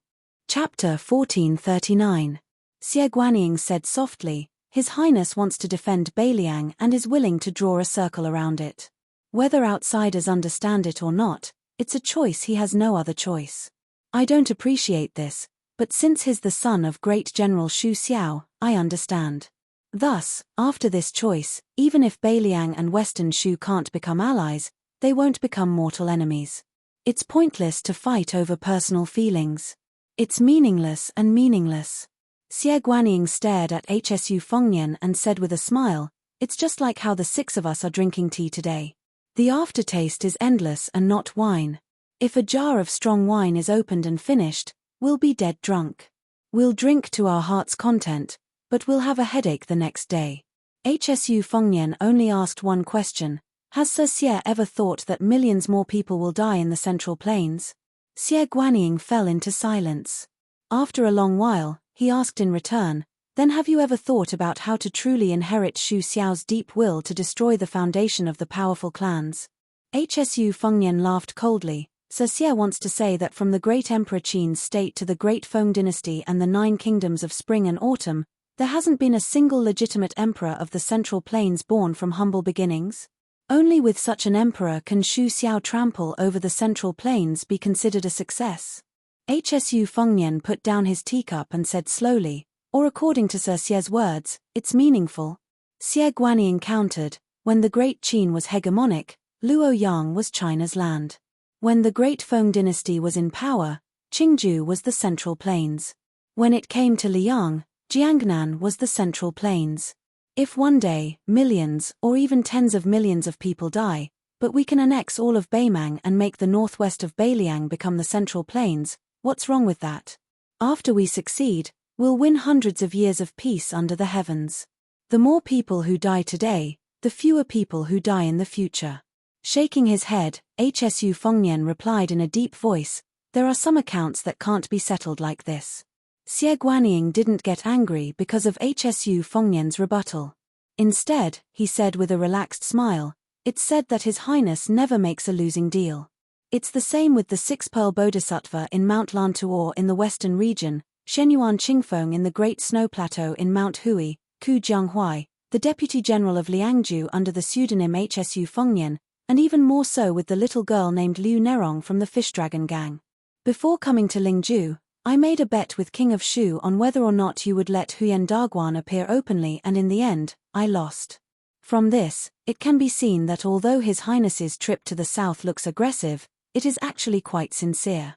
Chapter 1439. Xie Guanyin said softly, His Highness wants to defend Beiliang and is willing to draw a circle around it. Whether outsiders understand it or not, it's a choice he has no other choice. I don't appreciate this, but since he's the son of great General Xu Xiao, I understand. Thus, after this choice, even if Beiliang and Western Shu can't become allies, they won't become mortal enemies. It's pointless to fight over personal feelings. It's meaningless and meaningless. Xie Guanyin stared at HSU Fengnian and said with a smile, It's just like how the 6 of us are drinking tea today. The aftertaste is endless and not wine. If a jar of strong wine is opened and finished, we'll be dead drunk. We'll drink to our heart's content, but we'll have a headache the next day. HSU Fengnian only asked one question. Has Sir Xie ever thought that millions more people will die in the Central Plains? Xie Guanyin fell into silence. After a long while, he asked in return, Then have you ever thought about how to truly inherit Xu Xiao's deep will to destroy the foundation of the powerful clans? HSU Fengnian laughed coldly. Sir Xie wants to say that from the great Emperor Qin's state to the great Feng dynasty and the 9 kingdoms of spring and autumn, there hasn't been a single legitimate emperor of the Central Plains born from humble beginnings? Only with such an emperor can Xu Xiao trample over the Central Plains be considered a success. HSU Fengnian put down his teacup and said slowly, or according to Sir Xie's words, it's meaningful. Xie Guanyin countered, when the great Qin was hegemonic, Luoyang was China's land. When the great Feng dynasty was in power, Qingju was the Central Plains. When it came to Liang, Jiangnan was the Central Plains. If one day, millions or even tens of millions of people die, but we can annex all of Beimang and make the northwest of Beiliang become the Central Plains, what's wrong with that? After we succeed, we'll win hundreds of years of peace under the heavens. The more people who die today, the fewer people who die in the future. Shaking his head, HSU Fengnian replied in a deep voice, there are some accounts that can't be settled like this. Xie Guanyin didn't get angry because of HSU Fengnian's rebuttal. Instead, he said with a relaxed smile, it's said that His Highness never makes a losing deal. It's the same with the 6-pearl Bodhisattva in Mount Lantuo in the western region, Shenyuan Qingfeng in the Great Snow Plateau in Mount Hui, Ku Jianghuai, the Deputy General of Liangju under the pseudonym HSU Fengnian, and even more so with the little girl named Liu Nerong from the Fish Dragon Gang. Before coming to Lingju, I made a bet with King of Shu on whether or not you would let Huyen Daguan appear openly, and in the end, I lost. From this, it can be seen that although His Highness's trip to the south looks aggressive, it is actually quite sincere.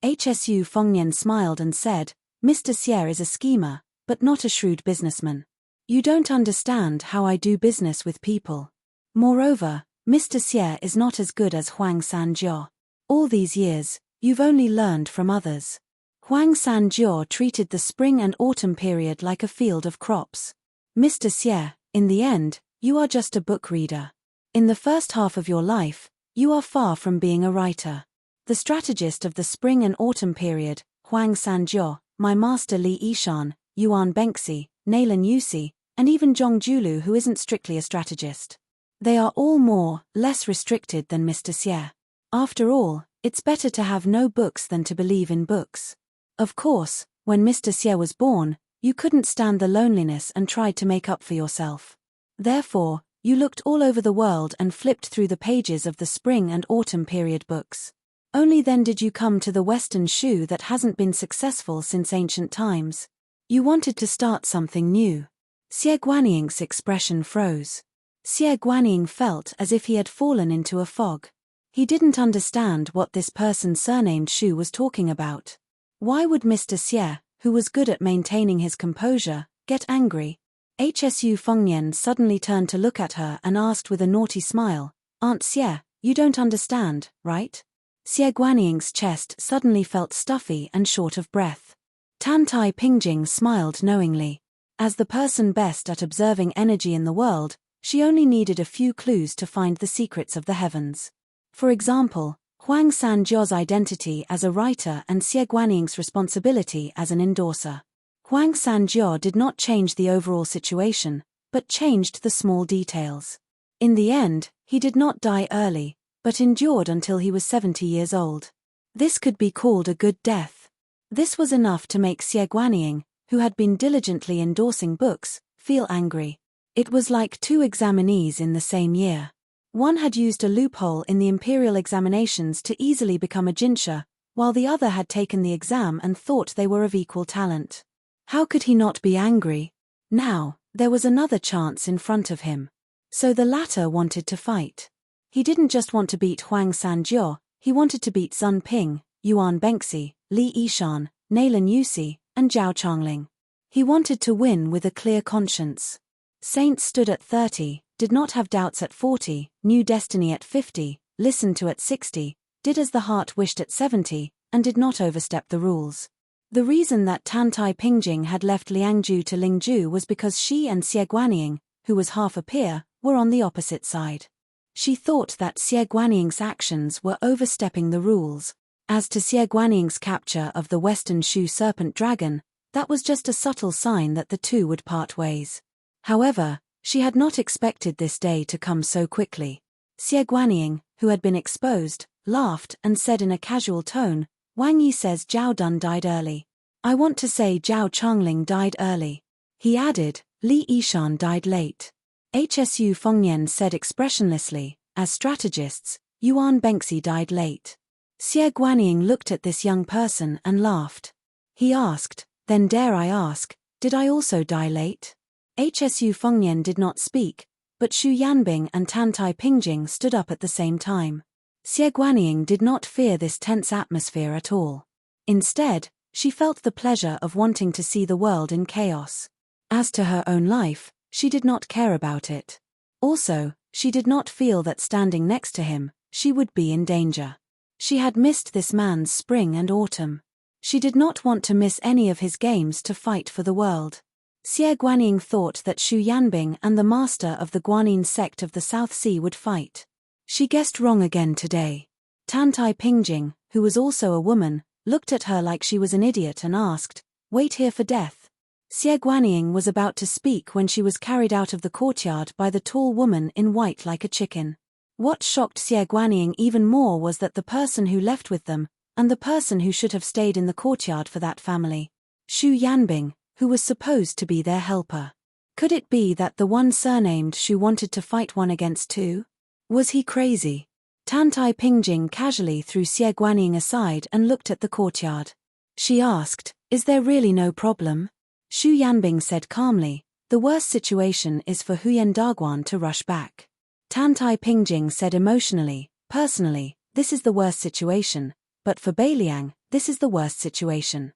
HSU Fengnian smiled and said, Mr. Xie is a schemer, but not a shrewd businessman. You don't understand how I do business with people. Moreover, Mr. Xie is not as good as Huang Sanjiao. All these years, you've only learned from others. Huang Sanjiao treated the spring and autumn period like a field of crops. Mr. Xie, in the end, you are just a book reader. In the first half of your life, you are far from being a writer. The strategist of the spring and autumn period, Huang Sanjiao, my master Li Yishan, Yuan Bengxi, Nailan Yusi, and even Zhong Julu, who isn't strictly a strategist. They are all more, less restricted than Mr. Xie. After all, it's better to have no books than to believe in books. Of course, when Mr. Xie was born, you couldn't stand the loneliness and tried to make up for yourself. Therefore, you looked all over the world and flipped through the pages of the spring and autumn period books. Only then did you come to the Western Shu that hasn't been successful since ancient times. You wanted to start something new. Xie Guanying's expression froze. Xie Guanyin felt as if he had fallen into a fog. He didn't understand what this person surnamed Shu was talking about. Why would Mr. Xie, who was good at maintaining his composure, get angry? HSU Fengnian suddenly turned to look at her and asked with a naughty smile, Aunt Xie, you don't understand, right? Xie Guanying's chest suddenly felt stuffy and short of breath. Tantai Pingjing smiled knowingly. As the person best at observing energy in the world, she only needed a few clues to find the secrets of the heavens. For example, Huang Sanjiao's identity as a writer and Xie Guanying's responsibility as an endorser. Huang Sanjiao did not change the overall situation, but changed the small details. In the end, he did not die early, but endured until he was 70 years old. This could be called a good death. This was enough to make Xie Guanying, who had been diligently endorsing books, feel angry. It was like 2 examinees in the same year. One had used a loophole in the imperial examinations to easily become a jinsha, while the other had taken the exam and thought they were of equal talent. How could he not be angry? Now, there was another chance in front of him. So the latter wanted to fight. He didn't just want to beat Huang Sanjiao, he wanted to beat Zun Ping, Yuan Bengxi, Li Yishan, Nailan Yusi, and Zhao Changling. He wanted to win with a clear conscience. Saints stood at 30, did not have doubts at 40, knew destiny at 50, listened to at 60, did as the heart wished at 70, and did not overstep the rules. The reason that Tantai Pingjing had left Liangju to Lingju was because she and Xie Guanying, who was half a peer, were on the opposite side. She thought that Xie Guanying's actions were overstepping the rules. As to Xie Guanying's capture of the Western Shu serpent dragon, that was just a subtle sign that the two would part ways. However, she had not expected this day to come so quickly. Xie Guanying, who had been exposed, laughed and said in a casual tone, "Wang Yi says Zhao Dun died early. I want to say Zhao Chongling died early." He added, "Li Yishan died late." HSU Fengnian said expressionlessly, "As strategists, Yuan Bengxi died late." Xie Guanying looked at this young person and laughed. He asked, "Then dare I ask, did I also die late?" HSU Fengnian did not speak, but Xu Yanbing and Tantai Pingjing stood up at the same time. Xie Guanying did not fear this tense atmosphere at all. Instead, she felt the pleasure of wanting to see the world in chaos. As to her own life, she did not care about it. Also, she did not feel that standing next to him, she would be in danger. She had missed this man's spring and autumn. She did not want to miss any of his games to fight for the world. Xie Guanying thought that Xu Yanbing and the master of the Guanyin sect of the South Sea would fight. She guessed wrong again today. Tantai Pingjing, who was also a woman, looked at her like she was an idiot and asked, "Wait here for death?" Xie Guanying was about to speak when she was carried out of the courtyard by the tall woman in white like a chicken. What shocked Xie Guanying even more was that the person who left with them, and the person who should have stayed in the courtyard for that family, Xu Yanbing, who was supposed to be their helper. Could it be that the one surnamed Xu wanted to fight one against two? Was he crazy? Tantai Pingjing casually threw Xie Guanying aside and looked at the courtyard. She asked, "Is there really no problem?" Xu Yanbing said calmly, "The worst situation is for Huyen Daguan to rush back." Tantai Pingjing said emotionally, "Personally, this is the worst situation, but for Beiliang, this is the worst situation."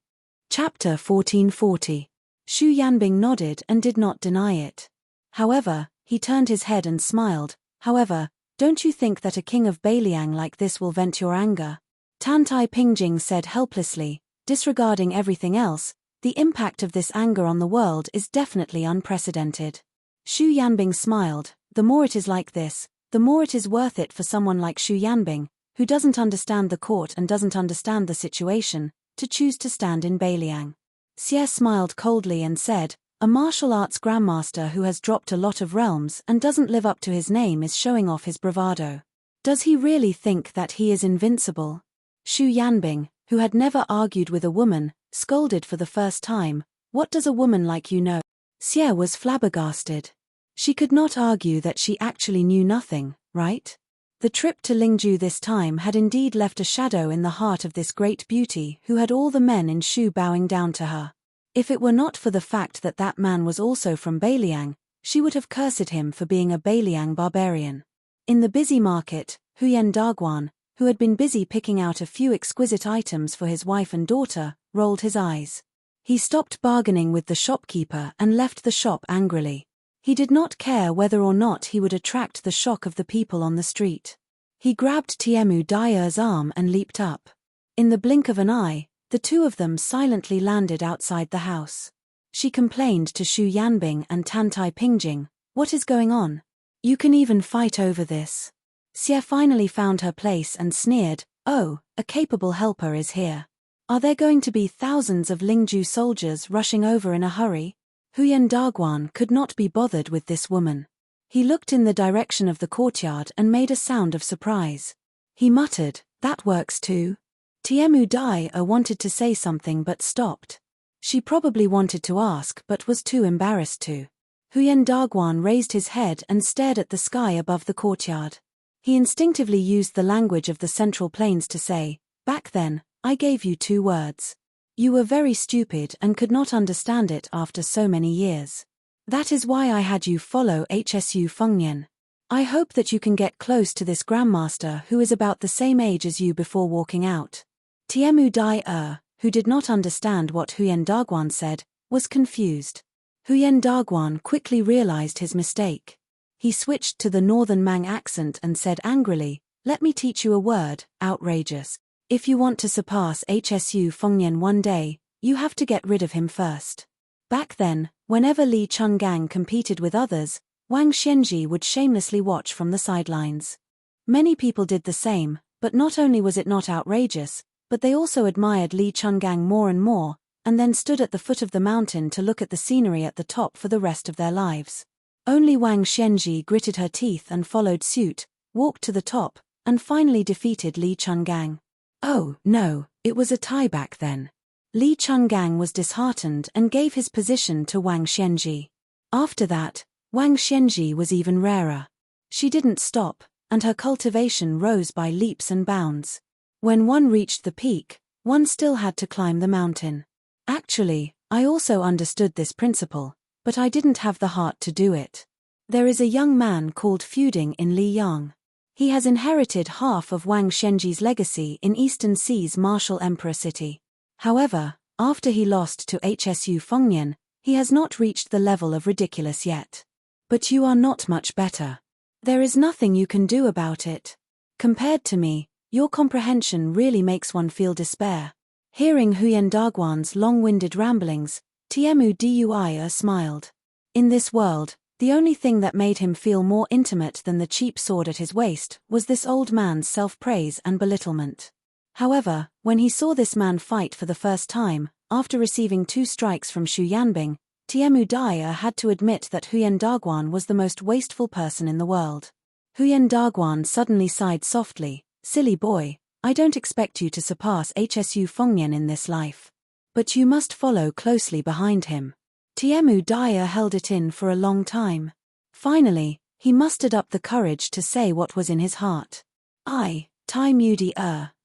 Chapter 1440. Xu Yanbing nodded and did not deny it. However, he turned his head and smiled. "However, don't you think that a king of Beiliang like this will vent your anger?" Tantai Pingjing said helplessly, "Disregarding everything else, the impact of this anger on the world is definitely unprecedented." Xu Yanbing smiled, "The more it is like this, the more it is worth it for someone like Xu Yanbing, who doesn't understand the court and doesn't understand the situation, to choose to stand in Beiliang." Xie smiled coldly and said, "A martial arts grandmaster who has dropped a lot of realms and doesn't live up to his name is showing off his bravado. Does he really think that he is invincible?" Xu Yanbing, who had never argued with a woman, scolded for the first time, "What does a woman like you know?" Xie was flabbergasted. She could not argue that she actually knew nothing, right? The trip to Lingju this time had indeed left a shadow in the heart of this great beauty who had all the men in Shu bowing down to her. If it were not for the fact that that man was also from Beiliang, she would have cursed him for being a Beiliang barbarian. In the busy market, Huyen Daguan, who had been busy picking out a few exquisite items for his wife and daughter, rolled his eyes. He stopped bargaining with the shopkeeper and left the shop angrily. He did not care whether or not he would attract the shock of the people on the street. He grabbed Tiemu Daier's arm and leaped up. In the blink of an eye, the two of them silently landed outside the house. She complained to Xu Yanbing and Tantai Pingjing, "What is going on? You can even fight over this." Xie finally found her place and sneered, "Oh, a capable helper is here. Are there going to be thousands of Lingju soldiers rushing over in a hurry?" Huyen Daguan could not be bothered with this woman. He looked in the direction of the courtyard and made a sound of surprise. He muttered, "That works too." Tiemu Dai wanted to say something but stopped. She probably wanted to ask but was too embarrassed to. Huyen Daguan raised his head and stared at the sky above the courtyard. He instinctively used the language of the Central Plains to say, "Back then, I gave you 2 words. You were very stupid and could not understand it after so many years. That is why I had you follow HSU Fengnian. I hope that you can get close to this grandmaster who is about the same age as you before walking out." Tiemu Dai who did not understand what Huyen Daguan said, was confused. Huyen Daguan quickly realized his mistake. He switched to the Northern Mang accent and said angrily, "Let me teach you a word, outrageous. If you want to surpass HSU Fengnian one day, you have to get rid of him first." Back then, whenever Li Chenggang competed with others, Wang Xianji would shamelessly watch from the sidelines. Many people did the same, but not only was it not outrageous, but they also admired Li Chenggang more and more, and then stood at the foot of the mountain to look at the scenery at the top for the rest of their lives. Only Wang Xianji gritted her teeth and followed suit, walked to the top, and finally defeated Li Chungang. Oh, no, it was a tie back then. Li Chungang was disheartened and gave his position to Wang Xianji. After that, Wang Xianji was even rarer. She didn't stop, and her cultivation rose by leaps and bounds. When one reached the peak, one still had to climb the mountain. Actually, I also understood this principle, but I didn't have the heart to do it. There is a young man called Feuding in Liyang. He has inherited half of Wang Xianji's legacy in Eastern Sea's martial emperor city. However, after he lost to Hsu Fengnian, he has not reached the level of ridiculous yet. But you are not much better. There is nothing you can do about it. Compared to me, your comprehension really makes one feel despair. Hearing Huyen Daguan's long-winded ramblings, Tiemu Dui smiled. In this world, the only thing that made him feel more intimate than the cheap sword at his waist was this old man's self-praise and belittlement. However, when he saw this man fight for the first time, after receiving 2 strikes from Xu Yanbing, Tiemu Dai had to admit that Huyen Daguan was the most wasteful person in the world. Huyen Daguan suddenly sighed softly. Silly boy, I don't expect you to surpass Hsu Fengnian in this life. But you must follow closely behind him. Tiemu Dai held it in for a long time. Finally, he mustered up the courage to say what was in his heart. I, Tai Mudi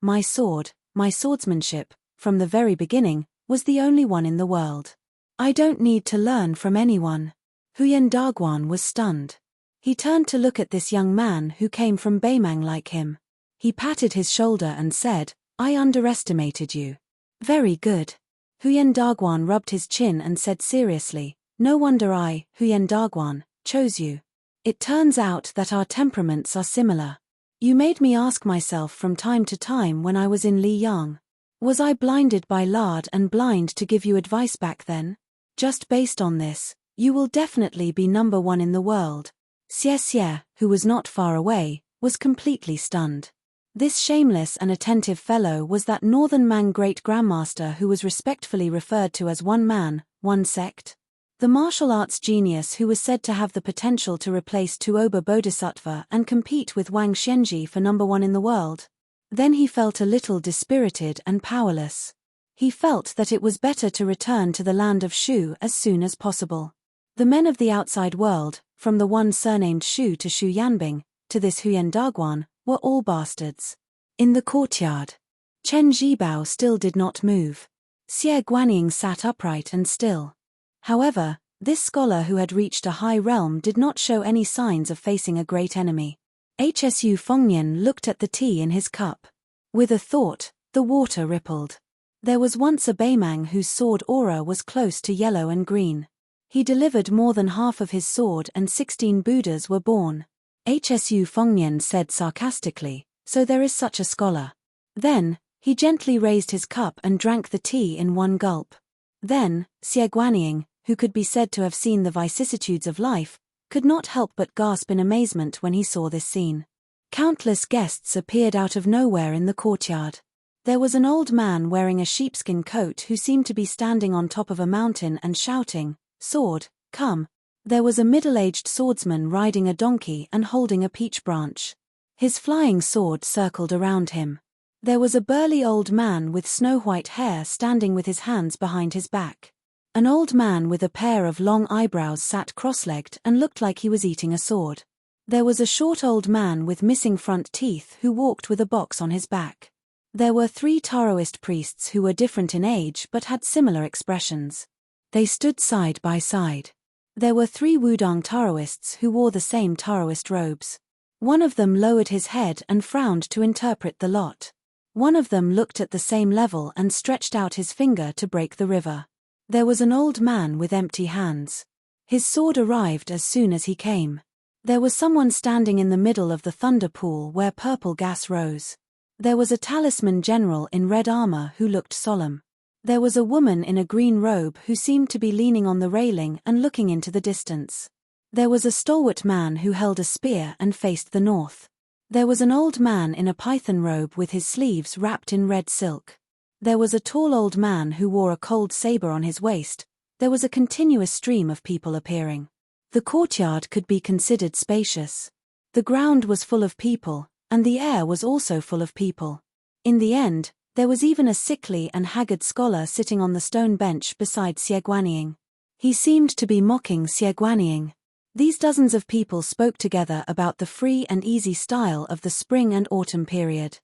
my sword, my swordsmanship, from the very beginning, was the only one in the world. I don't need to learn from anyone. Huyen Daguan was stunned. He turned to look at this young man who came from Beimang like him. He patted his shoulder and said, I underestimated you. Very good. Huyen Daguan rubbed his chin and said seriously, no wonder I, Huyen Daguan, chose you. It turns out that our temperaments are similar. You made me ask myself from time to time when I was in Liyang. Was I blinded by lard and blind to give you advice back then? Just based on this, you will definitely be number 1 in the world. Xie Xie, who was not far away, was completely stunned. This shameless and attentive fellow was that Northern Mang great-grandmaster who was respectfully referred to as one man, one sect. The martial arts genius who was said to have the potential to replace Tuoba Bodhisattva and compete with Wang Xianji for number 1 in the world. Then he felt a little dispirited and powerless. He felt that it was better to return to the land of Shu as soon as possible. The men of the outside world, from the one surnamed Shu to Xu Yanbing, to this Huyen Daguan, were all bastards. In the courtyard, Chen Zhibao still did not move. Xie Guanyin sat upright and still. However, this scholar who had reached a high realm did not show any signs of facing a great enemy. Hsu Fengnian looked at the tea in his cup. With a thought, the water rippled. There was once a Beimang whose sword aura was close to yellow and green. He delivered more than half of his sword and 16 Buddhas were born. Hsu Fengnian said sarcastically, so there is such a scholar. Then, he gently raised his cup and drank the tea in one gulp. Then, Xie Guanyin, who could be said to have seen the vicissitudes of life, could not help but gasp in amazement when he saw this scene. Countless guests appeared out of nowhere in the courtyard. There was an old man wearing a sheepskin coat who seemed to be standing on top of a mountain and shouting, "Sword, come." There was a middle-aged swordsman riding a donkey and holding a peach branch. His flying sword circled around him. There was a burly old man with snow-white hair standing with his hands behind his back. An old man with a pair of long eyebrows sat cross-legged and looked like he was eating a sword. There was a short old man with missing front teeth who walked with a box on his back. There were 3 Taoist priests who were different in age but had similar expressions. They stood side by side. There were 3 Wudong Taoists who wore the same Taoist robes. One of them lowered his head and frowned to interpret the lot. One of them looked at the same level and stretched out his finger to break the river. There was an old man with empty hands. His sword arrived as soon as he came. There was someone standing in the middle of the thunder pool where purple gas rose. There was a talisman general in red armor who looked solemn. There was a woman in a green robe who seemed to be leaning on the railing and looking into the distance. There was a stalwart man who held a spear and faced the north. There was an old man in a python robe with his sleeves wrapped in red silk. There was a tall old man who wore a cold saber on his waist. There was a continuous stream of people appearing. The courtyard could be considered spacious. The ground was full of people, And the air was also full of people. In the end, there was even a sickly and haggard scholar sitting on the stone bench beside Xie Guanyin. He seemed to be mocking Xie Guanyin. These dozens of people spoke together about the free and easy style of the spring and autumn period.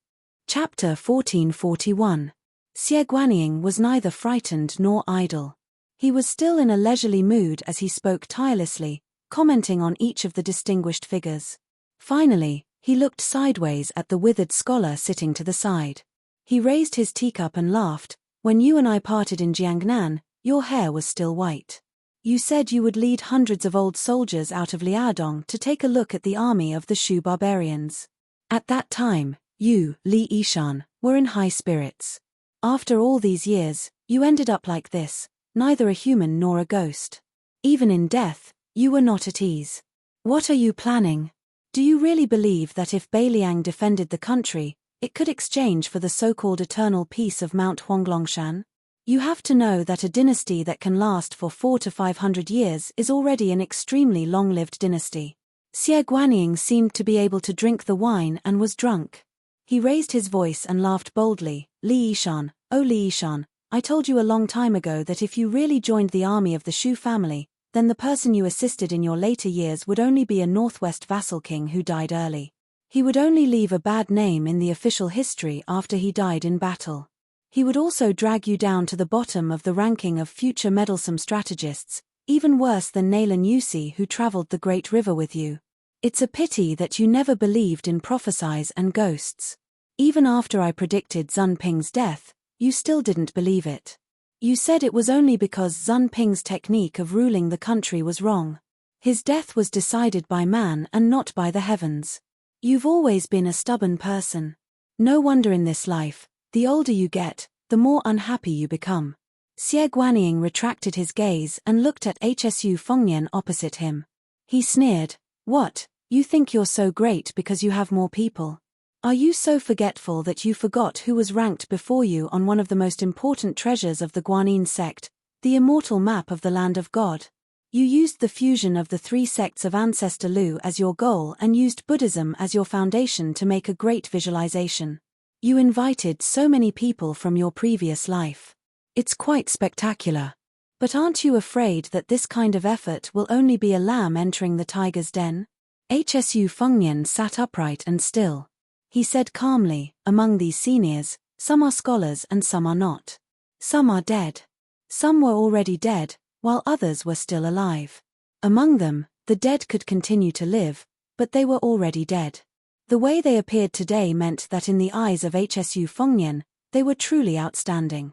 Chapter 1441. Xie Guanyin was neither frightened nor idle. He was still in a leisurely mood as he spoke tirelessly, commenting on each of the distinguished figures. Finally, he looked sideways at the withered scholar sitting to the side. He raised his teacup and laughed. "When you and I parted in Jiangnan, your hair was still white. You said you would lead hundreds of old soldiers out of Liaodong to take a look at the army of the Shu barbarians. At that time, you, Li Yishan, were in high spirits. After all these years, you ended up like this, neither a human nor a ghost. Even in death, you were not at ease. What are you planning? Do you really believe that if Beiliang defended the country, it could exchange for the so-called eternal peace of Mount Huanglongshan? You have to know that a dynasty that can last for 400 to 500 years is already an extremely long-lived dynasty." Xie Guanyin seemed to be able to drink the wine and was drunk. He raised his voice and laughed boldly. "Li Yishan, oh Li Yishan, I told you a long time ago that if you really joined the army of the Shu family, then the person you assisted in your later years would only be a northwest vassal king who died early. He would only leave a bad name in the official history after he died in battle. He would also drag you down to the bottom of the ranking of future meddlesome strategists, even worse than Naylan Yusi who traveled the Great River with you. It's a pity that you never believed in prophecies and ghosts. Even after I predicted Zun Ping's death, you still didn't believe it. You said it was only because Zun Ping's technique of ruling the country was wrong. His death was decided by man and not by the heavens. You've always been a stubborn person. No wonder in this life, the older you get, the more unhappy you become." Xie Guanyin retracted his gaze and looked at Hsu Fengnian opposite him. He sneered. "What, you think you're so great because you have more people? Are you so forgetful that you forgot who was ranked before you on one of the most important treasures of the Guanyin sect, the immortal map of the Land of God? You used the fusion of the three sects of Ancestor Lu as your goal and used Buddhism as your foundation to make a great visualization. You invited so many people from your previous life. It's quite spectacular. But aren't you afraid that this kind of effort will only be a lamb entering the tiger's den?" Hsu Fengnian sat upright and still. He said calmly, "Among these seniors, some are scholars and some are not. Some are dead. Some were already dead, while others were still alive. Among them, the dead could continue to live, but they were already dead. The way they appeared today meant that in the eyes of Hsu Fengnian, they were truly outstanding.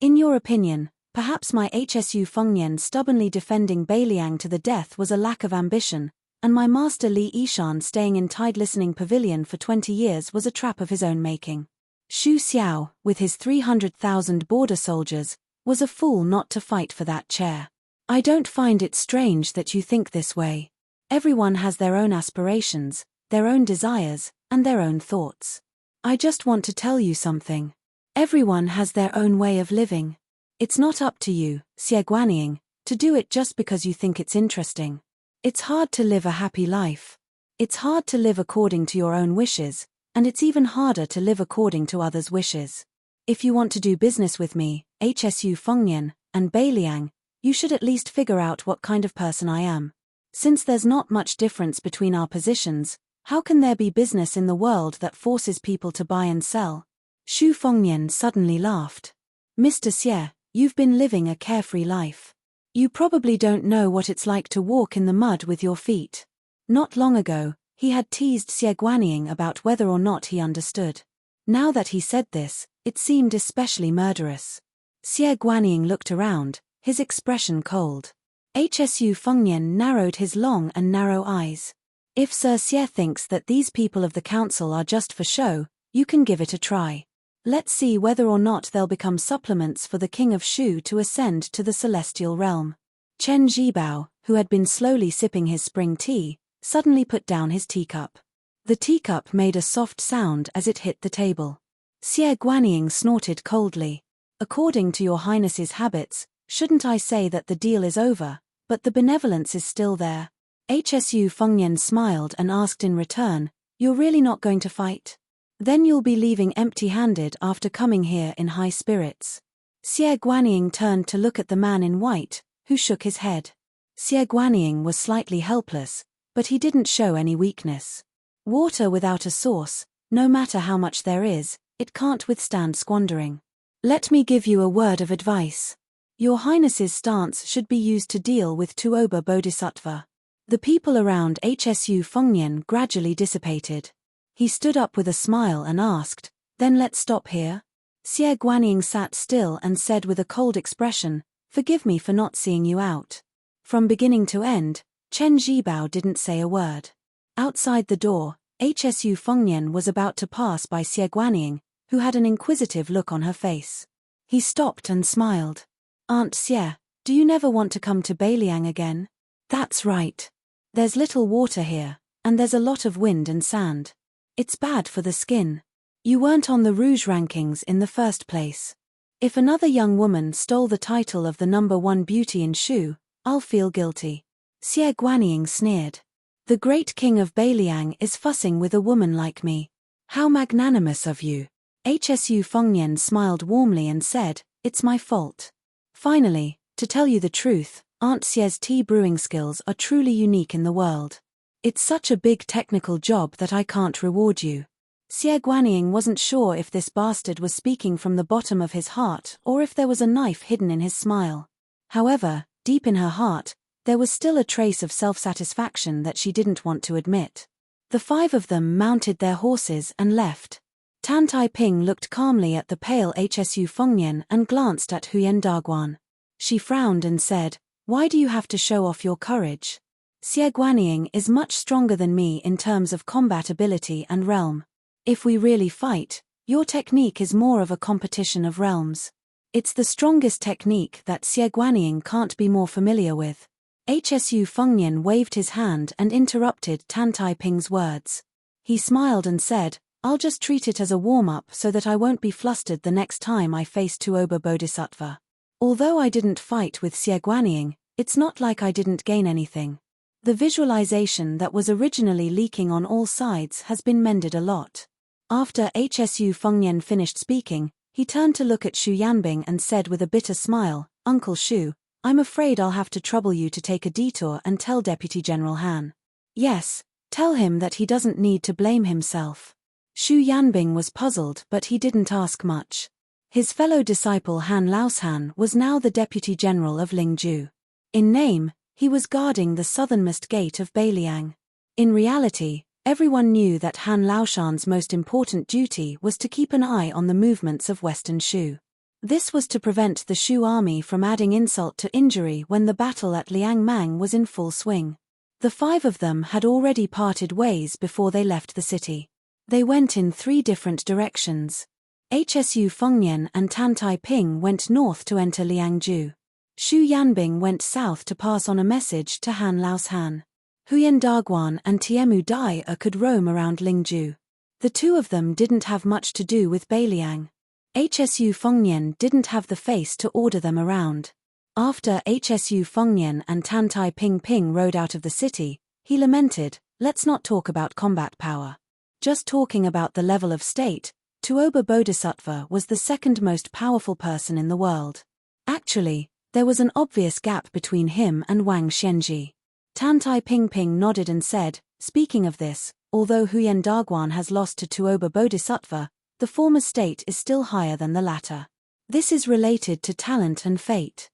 In your opinion, perhaps my Hsu Fengnian stubbornly defending Beiliang to the death was a lack of ambition, and my master Li Yishan staying in Tide Listening Pavilion for 20 years was a trap of his own making. Xu Xiao, with his 300,000 border soldiers, was a fool not to fight for that chair. I don't find it strange that you think this way. Everyone has their own aspirations, their own desires, and their own thoughts. I just want to tell you something. Everyone has their own way of living. It's not up to you, Xie Guanyin, to do it just because you think it's interesting. It's hard to live a happy life. It's hard to live according to your own wishes, and it's even harder to live according to others' wishes. If you want to do business with me, Hsu Fengnian, and Beiliang, you should at least figure out what kind of person I am. Since there's not much difference between our positions, how can there be business in the world that forces people to buy and sell?" Xu Fengnian suddenly laughed. "Mr. Xie, you've been living a carefree life. You probably don't know what it's like to walk in the mud with your feet." Not long ago, he had teased Xie Guanyin about whether or not he understood. Now that he said this, it seemed especially murderous. Xie Guanyin looked around, his expression cold. Hsu Fengnian narrowed his long and narrow eyes. "If Sir Xie thinks that these people of the council are just for show, you can give it a try. Let's see whether or not they'll become supplements for the King of Shu to ascend to the celestial realm." Chen Zhibao, who had been slowly sipping his spring tea, suddenly put down his teacup. The teacup made a soft sound as it hit the table. Xie Guanyin snorted coldly. "According to your Highness's habits, shouldn't I say that the deal is over, but the benevolence is still there?" Hsu Fengnian smiled and asked in return, You're really not going to fight? Then you'll be leaving empty-handed after coming here in high spirits. Xie Guanying turned to look at the man in white, who shook his head. Xie Guanying was slightly helpless, but he didn't show any weakness. Water without a source, no matter how much there is, it can't withstand squandering. Let me give you a word of advice. Your Highness's stance should be used to deal with Tuoba Bodhisattva. The people around Hsu Fengnian gradually dissipated. He stood up with a smile and asked, "Then let's stop here?" Xie Guanying sat still and said with a cold expression, "Forgive me for not seeing you out." From beginning to end, Chen Zhibao didn't say a word. Outside the door, Hsu Fengnian was about to pass by Xie Guanying, who had an inquisitive look on her face. He stopped and smiled. "Aunt Xie, do you never want to come to Beiliang again?" "That's right. There's little water here, and there's a lot of wind and sand. It's bad for the skin. You weren't on the Rouge rankings in the first place. If another young woman stole the title of the #1 beauty in Shu, I'll feel guilty." Xie Guanying sneered. "The great king of Beiliang is fussing with a woman like me. How magnanimous of you." Hsu Fengnian smiled warmly and said, "It's my fault. Finally, to tell you the truth, Aunt Xie's tea brewing skills are truly unique in the world. It's such a big technical job that I can't reward you." Xie Guanying wasn't sure if this bastard was speaking from the bottom of his heart or if there was a knife hidden in his smile. However, deep in her heart, there was still a trace of self-satisfaction that she didn't want to admit. The five of them mounted their horses and left. Tan Taiping looked calmly at the pale Hsu Fengnian and glanced at Huyen Daguan. She frowned and said, "Why do you have to show off your courage? Xie Guanying is much stronger than me in terms of combat ability and realm. If we really fight, your technique is more of a competition of realms. It's the strongest technique that Xie Guanying can't be more familiar with." Hsu Fengnian waved his hand and interrupted Tan Taiping's words. He smiled and said, "I'll just treat it as a warm-up so that I won't be flustered the next time I face Tuoba Bodhisattva. Although I didn't fight with Xie Guanying, it's not like I didn't gain anything. The visualization that was originally leaking on all sides has been mended a lot." After Hsu Fengnian finished speaking, he turned to look at Xu Yanbing and said with a bitter smile, "Uncle Xu, I'm afraid I'll have to trouble you to take a detour and tell Deputy General Han." "Yes, tell him that he doesn't need to blame himself." Xu Yanbing was puzzled, but he didn't ask much. His fellow disciple Han Laoshan was now the Deputy General of Lingju. In name, he was guarding the southernmost gate of Beiliang. In reality, everyone knew that Han Laoshan's most important duty was to keep an eye on the movements of Western Shu. This was to prevent the Shu army from adding insult to injury when the battle at Liangmang was in full swing. The five of them had already parted ways before they left the city. They went in 3 different directions. Hsu Fengnian and Tan Taiping went north to enter Liangju. Xu Yanbing went south to pass on a message to Han Laoshan. Huyen Daguan and Tiemu Dai could roam around Lingju. The 2 of them didn't have much to do with Beiliang. Hsu Fengnian didn't have the face to order them around. After Hsu Fengnian and Tan Taiping rode out of the city, he lamented, "Let's not talk about combat power. Just talking about the level of state, Tuoba Bodhisattva was the second most powerful person in the world. Actually, there was an obvious gap between him and Wang Xianji." Tan Taiping nodded and said, "Speaking of this, although Huyen Daguan has lost to Tuoba Bodhisattva, the former state is still higher than the latter. This is related to talent and fate.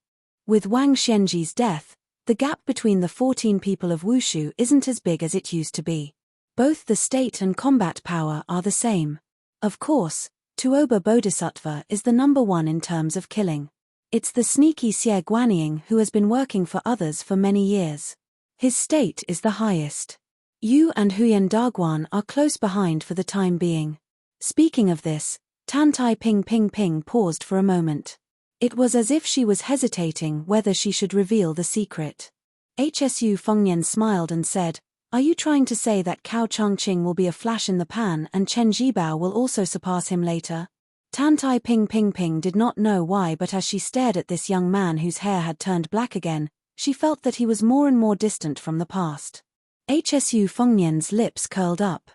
With Wang Xianji's death, the gap between the 14 people of Wushu isn't as big as it used to be. Both the state and combat power are the same. Of course, Tuoba Bodhisattva is the #1 in terms of killing. It's the sneaky Xie Guanying who has been working for others for many years. His state is the highest. You and Huyen Daguan are close behind for the time being." Speaking of this, Tan Taiping paused for a moment. It was as if she was hesitating whether she should reveal the secret. Hsu Fengnian smiled and said, "Are you trying to say that Cao Changqing will be a flash in the pan and Chen Zhibao will also surpass him later?" Tan Taiping did not know why, but as she stared at this young man whose hair had turned black again, she felt that he was more and more distant from the past. Hsu Fengnian's lips curled up.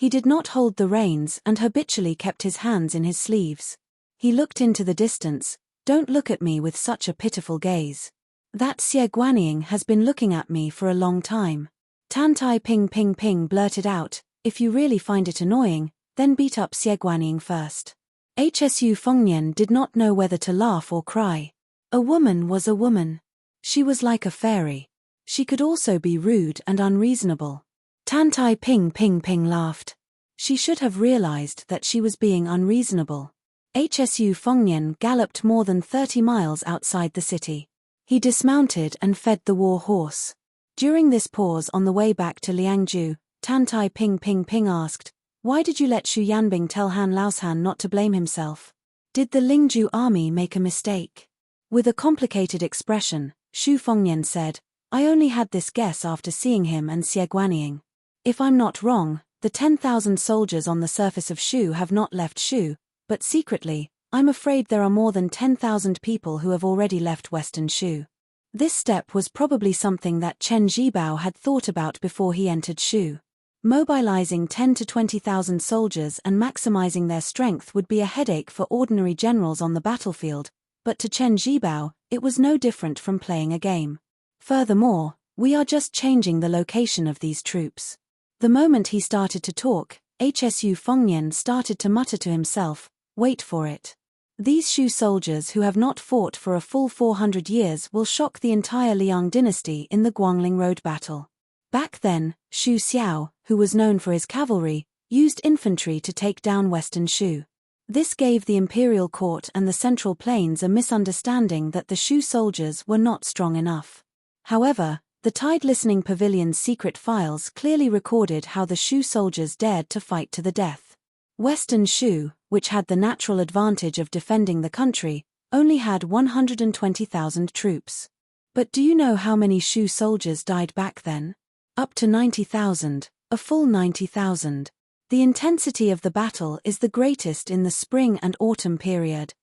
He did not hold the reins and habitually kept his hands in his sleeves. He looked into the distance. Don't look at me with such a pitiful gaze. That Xie Guanyin has been looking at me for a long time. Tan Tai Ping Ping Ping blurted out, if you really find it annoying, then beat up Xie Guanyin first. Hsu Fengnian did not know whether to laugh or cry. A woman was a woman. She was like a fairy. She could also be rude and unreasonable. Tan Tai Ping Ping Ping laughed. She should have realized that she was being unreasonable. Hsu Fengnian galloped more than 30 miles outside the city. He dismounted and fed the war horse. During this pause on the way back to Liangju, Tan Tai Ping Ping Ping asked, why did you let Xu Yanbing tell Han Laoshan not to blame himself? Did the Lingju army make a mistake? With a complicated expression, Xu Fengnian said, I only had this guess after seeing him and Xie Guanyin. If I'm not wrong, the 10,000 soldiers on the surface of Shu have not left Shu, but secretly, I'm afraid there are more than 10,000 people who have already left Western Shu. This step was probably something that Chen Zhibao had thought about before he entered Shu. Mobilizing 10 to 20,000 soldiers and maximizing their strength would be a headache for ordinary generals on the battlefield, but to Chen Zhibao, it was no different from playing a game. Furthermore, we are just changing the location of these troops. The moment he started to talk, Hsu Fengnian started to mutter to himself, wait for it. These Shu soldiers who have not fought for a full 400 years will shock the entire Liang dynasty in the Guangling Road battle. Back then, Xu Xiao, who was known for his cavalry, used infantry to take down Western Shu. This gave the imperial court and the Central Plains a misunderstanding that the Shu soldiers were not strong enough. However, the Tide Listening Pavilion's secret files clearly recorded how the Shu soldiers dared to fight to the death. Western Shu, which had the natural advantage of defending the country, only had 120,000 troops. But do you know how many Shu soldiers died back then? Up to 90,000, a full 90,000. The intensity of the battle is the greatest in the spring and autumn period.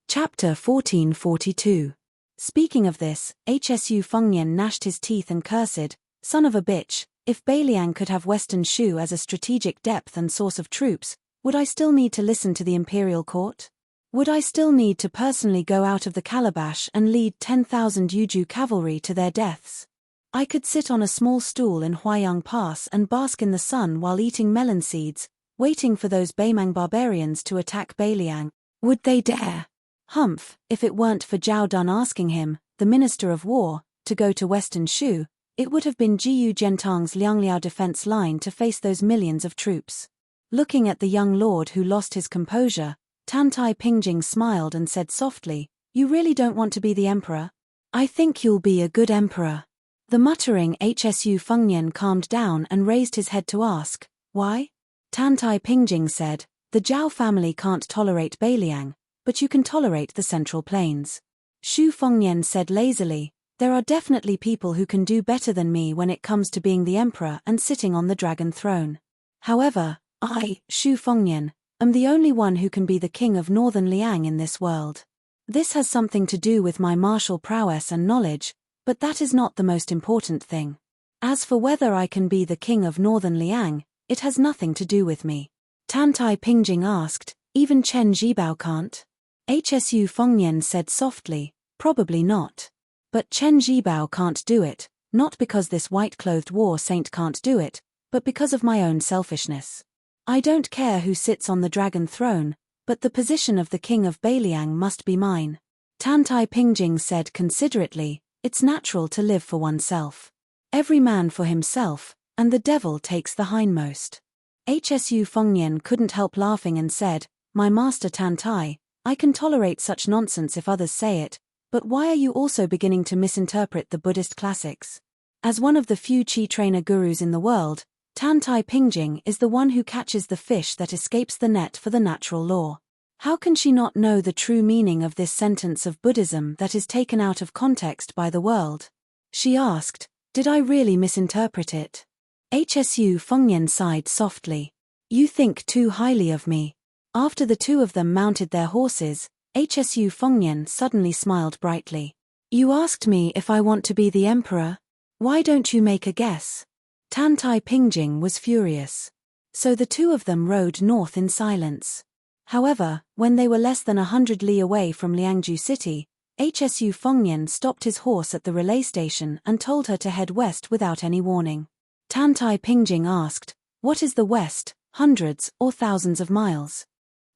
Chapter 1442. Speaking of this, Hsu Fengnian gnashed his teeth and cursed, son of a bitch, if Beiliang could have Western Shu as a strategic depth and source of troops, would I still need to listen to the imperial court? Would I still need to personally go out of the calabash and lead 10,000 Yuju cavalry to their deaths? I could sit on a small stool in Huayang Pass and bask in the sun while eating melon seeds, waiting for those Beimang barbarians to attack Beiliang. Would they dare? Humph, if it weren't for Zhao Dun asking him, the Minister of War, to go to Western Shu, it would have been Jiyu Gentang's Liangliao defense line to face those millions of troops. Looking at the young lord who lost his composure, Tan Tai Pingjing smiled and said softly, you really don't want to be the emperor? I think you'll be a good emperor. The muttering Hsu Fengnian calmed down and raised his head to ask, why? Tan Tai Pingjing said, the Zhao family can't tolerate Beiliang, but you can tolerate the Central Plains. Xu Fengnian said lazily, there are definitely people who can do better than me when it comes to being the emperor and sitting on the dragon throne. However, I, Xu Fengnian, am the only one who can be the king of Northern Liang in this world. This has something to do with my martial prowess and knowledge, but that is not the most important thing. As for whether I can be the king of Northern Liang, it has nothing to do with me. Tan Tai Pingjing asked, even Chen Zhibao can't? Hsu Fengnian said softly, probably not. But Chen Zhibao can't do it, not because this white-clothed war saint can't do it, but because of my own selfishness. I don't care who sits on the dragon throne, but the position of the king of Beiliang must be mine. Tan Tai Pingjing said considerately, it's natural to live for oneself. Every man for himself, and the devil takes the hindmost. Hsu Fengnian couldn't help laughing and said, my master Tan Tai, I can tolerate such nonsense if others say it, but why are you also beginning to misinterpret the Buddhist classics? As one of the few Chi trainer gurus in the world, Tan Tai Pingjing is the one who catches the fish that escapes the net for the natural law. How can she not know the true meaning of this sentence of Buddhism that is taken out of context by the world? She asked, did I really misinterpret it? Hsu Fengnian sighed softly. You think too highly of me. After the two of them mounted their horses, Hsu Fengnian suddenly smiled brightly. You asked me if I want to be the emperor? Why don't you make a guess? Tan Tai Pingjing was furious. So the two of them rode north in silence. However, when they were less than 100 li away from Liangju City, HSU Fengnian stopped his horse at the relay station and told her to head west without any warning. Tantai Pingjing asked, "What is the west, hundreds or thousands of miles?"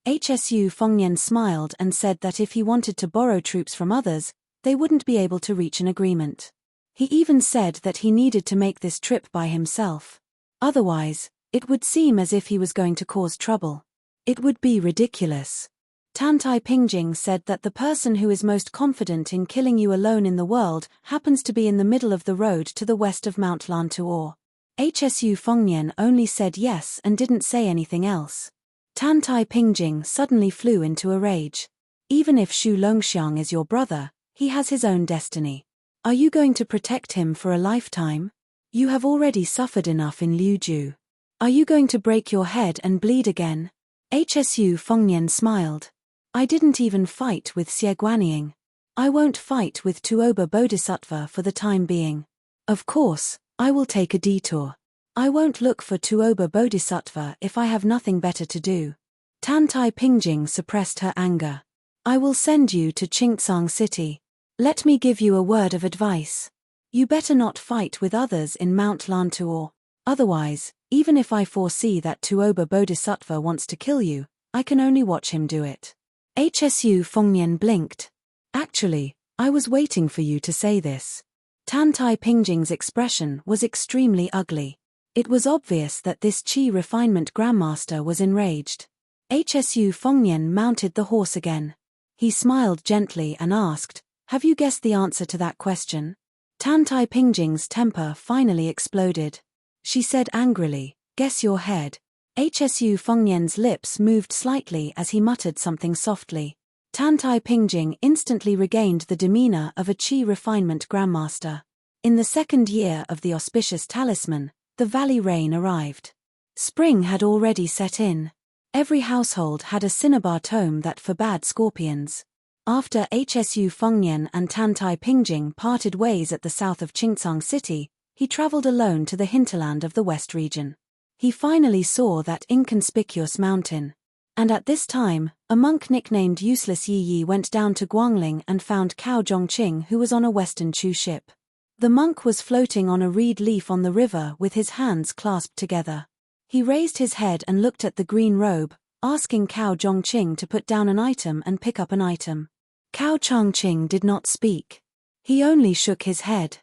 HSU Fengnian smiled and said that if he wanted to borrow troops from others, they wouldn't be able to reach an agreement. He even said that he needed to make this trip by himself. Otherwise, it would seem as if he was going to cause trouble. It would be ridiculous. Tantai Pingjing said that the person who is most confident in killing you alone in the world happens to be in the middle of the road to the west of Mount Lantuor. HSU Fengnian only said yes and didn't say anything else. Tantai Pingjing suddenly flew into a rage. Even if Xu Longxiang is your brother, he has his own destiny. Are you going to protect him for a lifetime? You have already suffered enough in Liuju. Are you going to break your head and bleed again? HSU Fengnian smiled. I didn't even fight with Xie Guanying. I won't fight with Tuoba Bodhisattva for the time being. Of course, I will take a detour. I won't look for Tuoba Bodhisattva if I have nothing better to do. Tantai Pingjing suppressed her anger. I will send you to Qingtsang City. Let me give you a word of advice. You better not fight with others in Mount Lantuor. Otherwise, even if I foresee that Tuoba Bodhisattva wants to kill you, I can only watch him do it. HSU Fengnian blinked. Actually, I was waiting for you to say this. Tantai Pingjing's expression was extremely ugly. It was obvious that this Qi refinement grandmaster was enraged. HSU Fengnian mounted the horse again. He smiled gently and asked, "Have you guessed the answer to that question?" Tantai Pingjing's temper finally exploded. She said angrily, "Guess your head." HSU Fengnian's lips moved slightly as he muttered something softly. Tantai Pingjing instantly regained the demeanor of a Qi refinement grandmaster. In the second year of the auspicious talisman, the valley rain arrived. Spring had already set in. Every household had a cinnabar tome that forbade scorpions. After HSU Fengnian and Tantai Pingjing parted ways at the south of Qingtsang City, he traveled alone to the hinterland of the west region. He finally saw that inconspicuous mountain. And at this time, a monk nicknamed Useless Yi Yi went down to Guangling and found Cao Zhongqing, who was on a Western Chu ship. The monk was floating on a reed leaf on the river with his hands clasped together. He raised his head and looked at the green robe, asking Cao Zhongqing to put down an item and pick up an item. Cao Zhongqing did not speak. He only shook his head.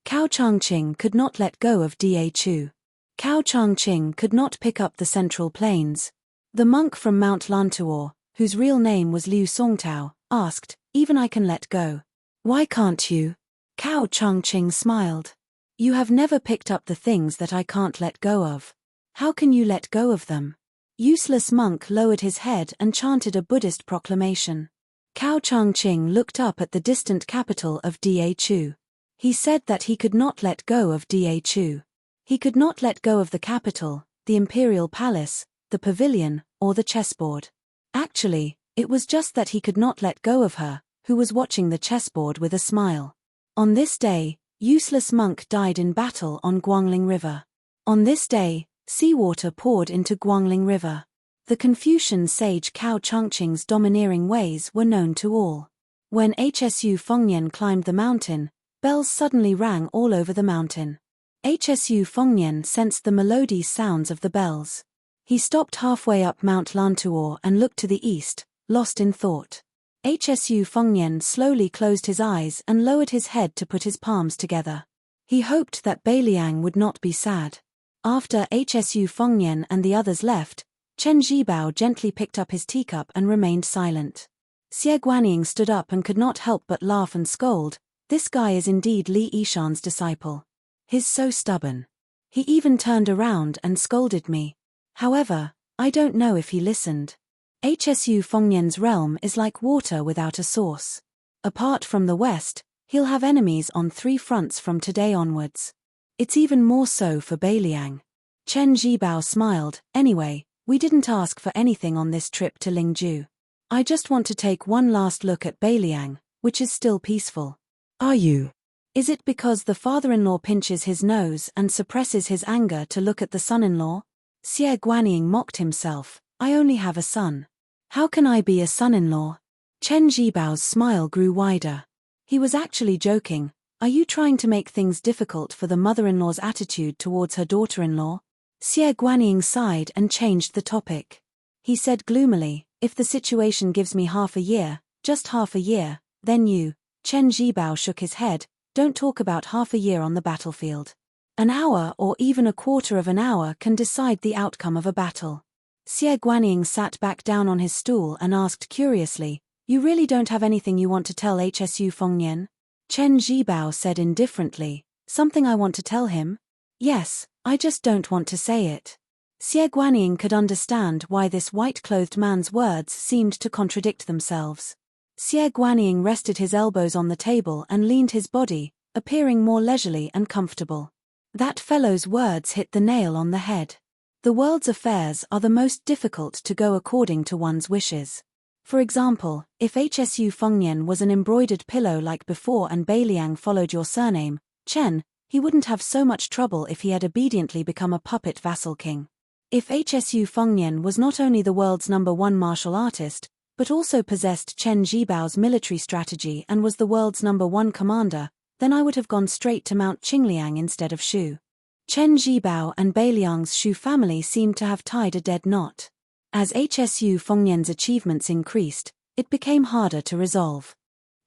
Cao Zhongqing could not let go of Da Chu. Cao Zhongqing could not pick up the central plains. The monk from Mount Lantuor, whose real name was Liu Songtao, asked, "Even I can let go. Why can't you?" Cao Zhongqing smiled. "You have never picked up the things that I can't let go of. How can you let go of them?" Useless monk lowered his head and chanted a Buddhist proclamation. Cao Zhongqing looked up at the distant capital of Da Chu. He said that he could not let go of Da Chu. He could not let go of the capital, the imperial palace, the pavilion, or the chessboard. Actually, it was just that he could not let go of her, who was watching the chessboard with a smile. On this day, Useless monk died in battle on Guangling River. On this day, seawater poured into Guangling River. The Confucian sage Cao Zhongqing's domineering ways were known to all. When HSU Fengnian climbed the mountain, bells suddenly rang all over the mountain. HSU Fengnian sensed the melodious sounds of the bells. He stopped halfway up Mount Lantuor and looked to the east, lost in thought. HSU Fengnian slowly closed his eyes and lowered his head to put his palms together. He hoped that Beiliang would not be sad. After HSU Fengnian and the others left, Chen Zhibao gently picked up his teacup and remained silent. Xie Guanying stood up and could not help but laugh and scold. "This guy is indeed Li Yishan's disciple. He's so stubborn. He even turned around and scolded me. However, I don't know if he listened." HSU Fengnian's realm is like water without a source. Apart from the west, he'll have enemies on 3 fronts from today onwards. It's even more so for Beiliang. Chen Zhibao smiled. "Anyway, we didn't ask for anything on this trip to Lingju. I just want to take one last look at Beiliang, which is still peaceful." "Are you? Is it because the father-in-law pinches his nose and suppresses his anger to look at the son-in-law?" Xie Guanying mocked himself. I only have a son. How can I be a son-in-law? Chen Jibao's smile grew wider. He was actually joking. Are you trying to make things difficult for the mother-in-law's attitude towards her daughter-in-law? Xie Guanying sighed and changed the topic. He said gloomily, if the situation gives me half a year, just half a year, then you. Chen Jibao shook his head. Don't talk about half a year on the battlefield. An hour or even a quarter of an hour can decide the outcome of a battle. Xie Guanying sat back down on his stool and asked curiously, you really don't have anything you want to tell Hsu Fengnian? Chen Jibao said indifferently, something I want to tell him? Yes, I just don't want to say it. Xie Guanying could understand why this white-clothed man's words seemed to contradict themselves. Xie Guanying rested his elbows on the table and leaned his body, appearing more leisurely and comfortable. That fellow's words hit the nail on the head. The world's affairs are the most difficult to go according to one's wishes. For example, if Hsu Fengnian was an embroidered pillow like before and Beiliang followed your surname, Chen, he wouldn't have so much trouble if he had obediently become a puppet vassal king. If Hsu Fengnian was not only the world's #1 martial artist, but also possessed Chen Jibao's military strategy and was the world's #1 commander, then I would have gone straight to Mount Qingliang instead of Shu. Chen Jibao and Beiliang's Shu family seemed to have tied a dead knot. As Hsu Fengnian's achievements increased, it became harder to resolve.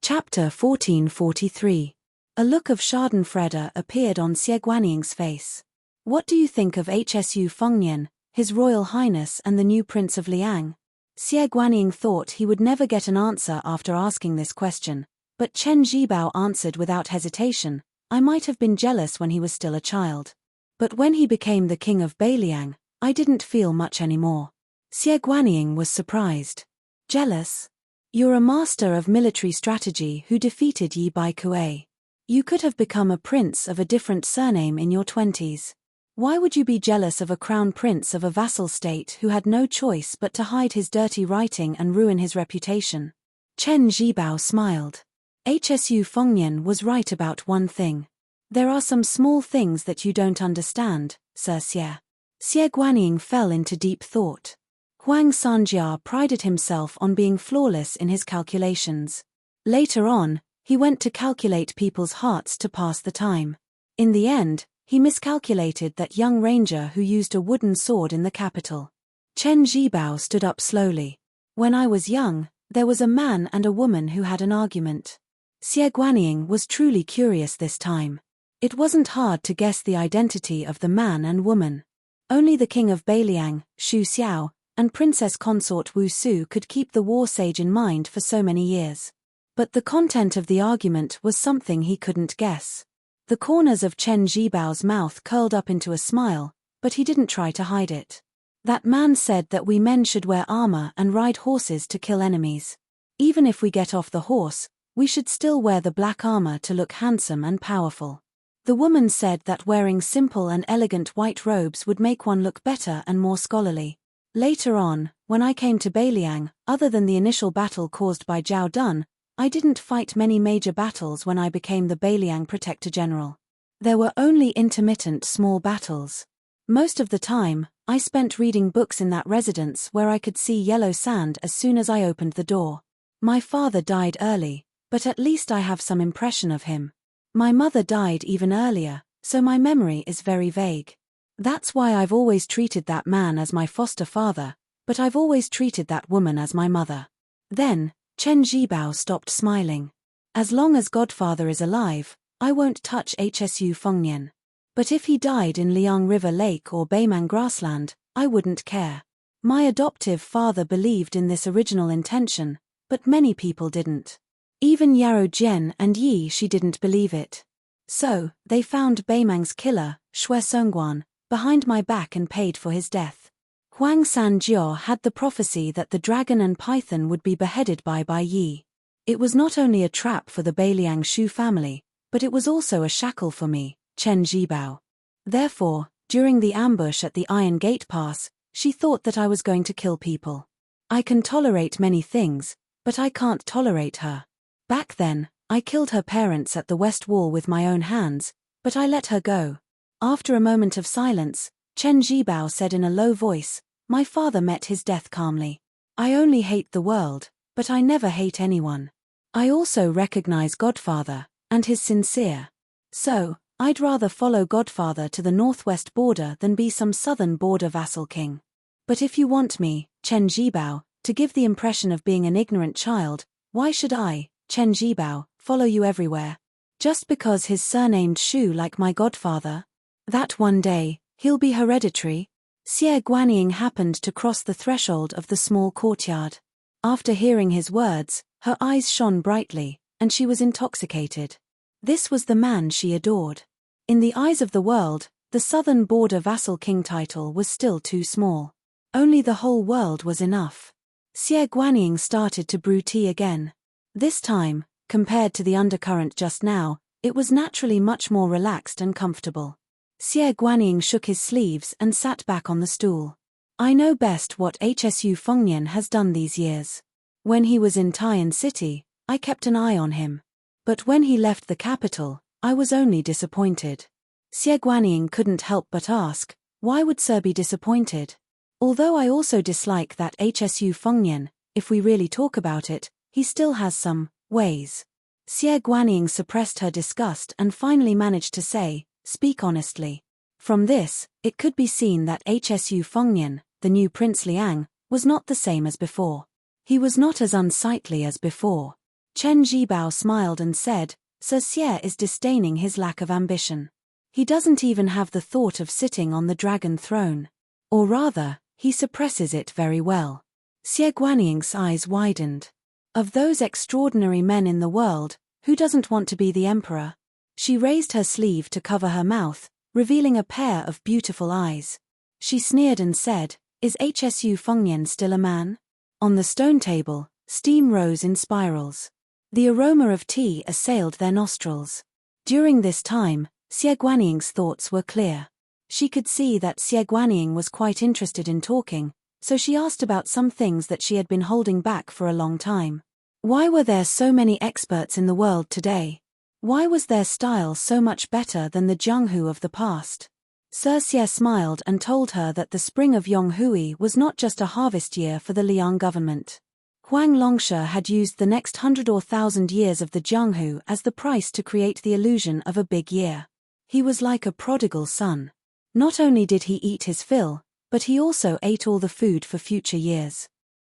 Chapter 1443. A look of schadenfreude appeared on Xie Guanying's face. What do you think of Hsu Fengnian, His Royal Highness and the new Prince of Liang? Xie Guanying thought he would never get an answer after asking this question, but Chen Jibao answered without hesitation, I might have been jealous when he was still a child. But when he became the king of Beiliang, I didn't feel much anymore. Xie Guanying was surprised. Jealous? You're a master of military strategy who defeated Yi Baikue. You could have become a prince of a different surname in your 20s. Why would you be jealous of a crown prince of a vassal state who had no choice but to hide his dirty writing and ruin his reputation? Chen Jibao smiled. Hsu Fengnian was right about one thing. There are some small things that you don't understand, Sir Xie. Xie Guanying fell into deep thought. Huang Sanjia prided himself on being flawless in his calculations. Later on, he went to calculate people's hearts to pass the time. In the end, he miscalculated that young ranger who used a wooden sword in the capital. Chen Jibao stood up slowly. When I was young, there was a man and a woman who had an argument. Xie Guanying was truly curious this time. It wasn't hard to guess the identity of the man and woman. Only the king of Beiliang, Xu Xiao, and princess consort Wu Su could keep the war sage in mind for so many years. But the content of the argument was something he couldn't guess. The corners of Chen Jibao's mouth curled up into a smile, but he didn't try to hide it. That man said that we men should wear armor and ride horses to kill enemies. Even if we get off the horse, we should still wear the black armor to look handsome and powerful. The woman said that wearing simple and elegant white robes would make one look better and more scholarly. Later on, when I came to Beiliang, other than the initial battle caused by Zhao Dun, I didn't fight many major battles when I became the Beiliang Protector General. There were only intermittent small battles. Most of the time, I spent reading books in that residence where I could see yellow sand as soon as I opened the door. My father died early, but at least I have some impression of him. My mother died even earlier, so my memory is very vague. That's why I've always treated that man as my foster father, but I've always treated that woman as my mother. Then, Chen Jibao stopped smiling. As long as Godfather is alive, I won't touch Hsu Fengnian. But if he died in Liang River Lake or Beimang Grassland, I wouldn't care. My adoptive father believed in this original intention, but many people didn't. Even Yarrow Jian and Yi Shi didn't believe it. So, they found Beimang's killer, Shui Songguan, behind my back and paid for his death. Huang Sanjiao had the prophecy that the dragon and python would be beheaded by Yi. It was not only a trap for the Beiliang Shu family, but it was also a shackle for me, Chen Jibao. Therefore, during the ambush at the Iron Gate Pass, she thought that I was going to kill people. I can tolerate many things, but I can't tolerate her. Back then, I killed her parents at the West Wall with my own hands, but I let her go. After a moment of silence, Chen Zhibao said in a low voice, "My father met his death calmly. I only hate the world, but I never hate anyone. I also recognize Godfather, and his sincere. So, I'd rather follow Godfather to the northwest border than be some southern border vassal king. But if you want me, Chen Zhibao, to give the impression of being an ignorant child, why should I, Chen Zhibao, follow you everywhere? Just because he's surnamed Shu like my godfather? That one day, he'll be hereditary?" Xie Guanying happened to cross the threshold of the small courtyard. After hearing his words, her eyes shone brightly, and she was intoxicated. This was the man she adored. In the eyes of the world, the southern border vassal king title was still too small. Only the whole world was enough. Xie Guanying started to brew tea again. This time, compared to the undercurrent just now, it was naturally much more relaxed and comfortable. Xie Guanying shook his sleeves and sat back on the stool. "I know best what Hsu Fengnian has done these years. When he was in Taiyan City, I kept an eye on him. But when he left the capital, I was only disappointed." Xie Guanying couldn't help but ask, why would Sir be disappointed? "Although I also dislike that Hsu Fengnian, if we really talk about it, he still has some ways." Xie Guanying suppressed her disgust and finally managed to say, "Speak honestly." From this, it could be seen that Hsu Fengnian, the new Prince Liang, was not the same as before. He was not as unsightly as before. Chen Zhibao smiled and said, "Sir Xie is disdaining his lack of ambition. He doesn't even have the thought of sitting on the dragon throne. Or rather, he suppresses it very well." Xie Guanying's eyes widened. Of those extraordinary men in the world, who doesn't want to be the emperor? She raised her sleeve to cover her mouth, revealing a pair of beautiful eyes. She sneered and said, "Is Hsu Fengnian still a man?" On the stone table, steam rose in spirals. The aroma of tea assailed their nostrils. During this time, Xie Guanying's thoughts were clear. She could see that Xie Guanying was quite interested in talking, so she asked about some things that she had been holding back for a long time. Why were there so many experts in the world today? Why was their style so much better than the Zhenghu of the past? Sir Xie smiled and told her that the spring of Yonghui was not just a harvest year for the Liang government. Huang Longsha had used the next 100 or 1,000 years of the Zhenghu as the price to create the illusion of a big year. He was like a prodigal son. Not only did he eat his fill, but he also ate all the food for future years.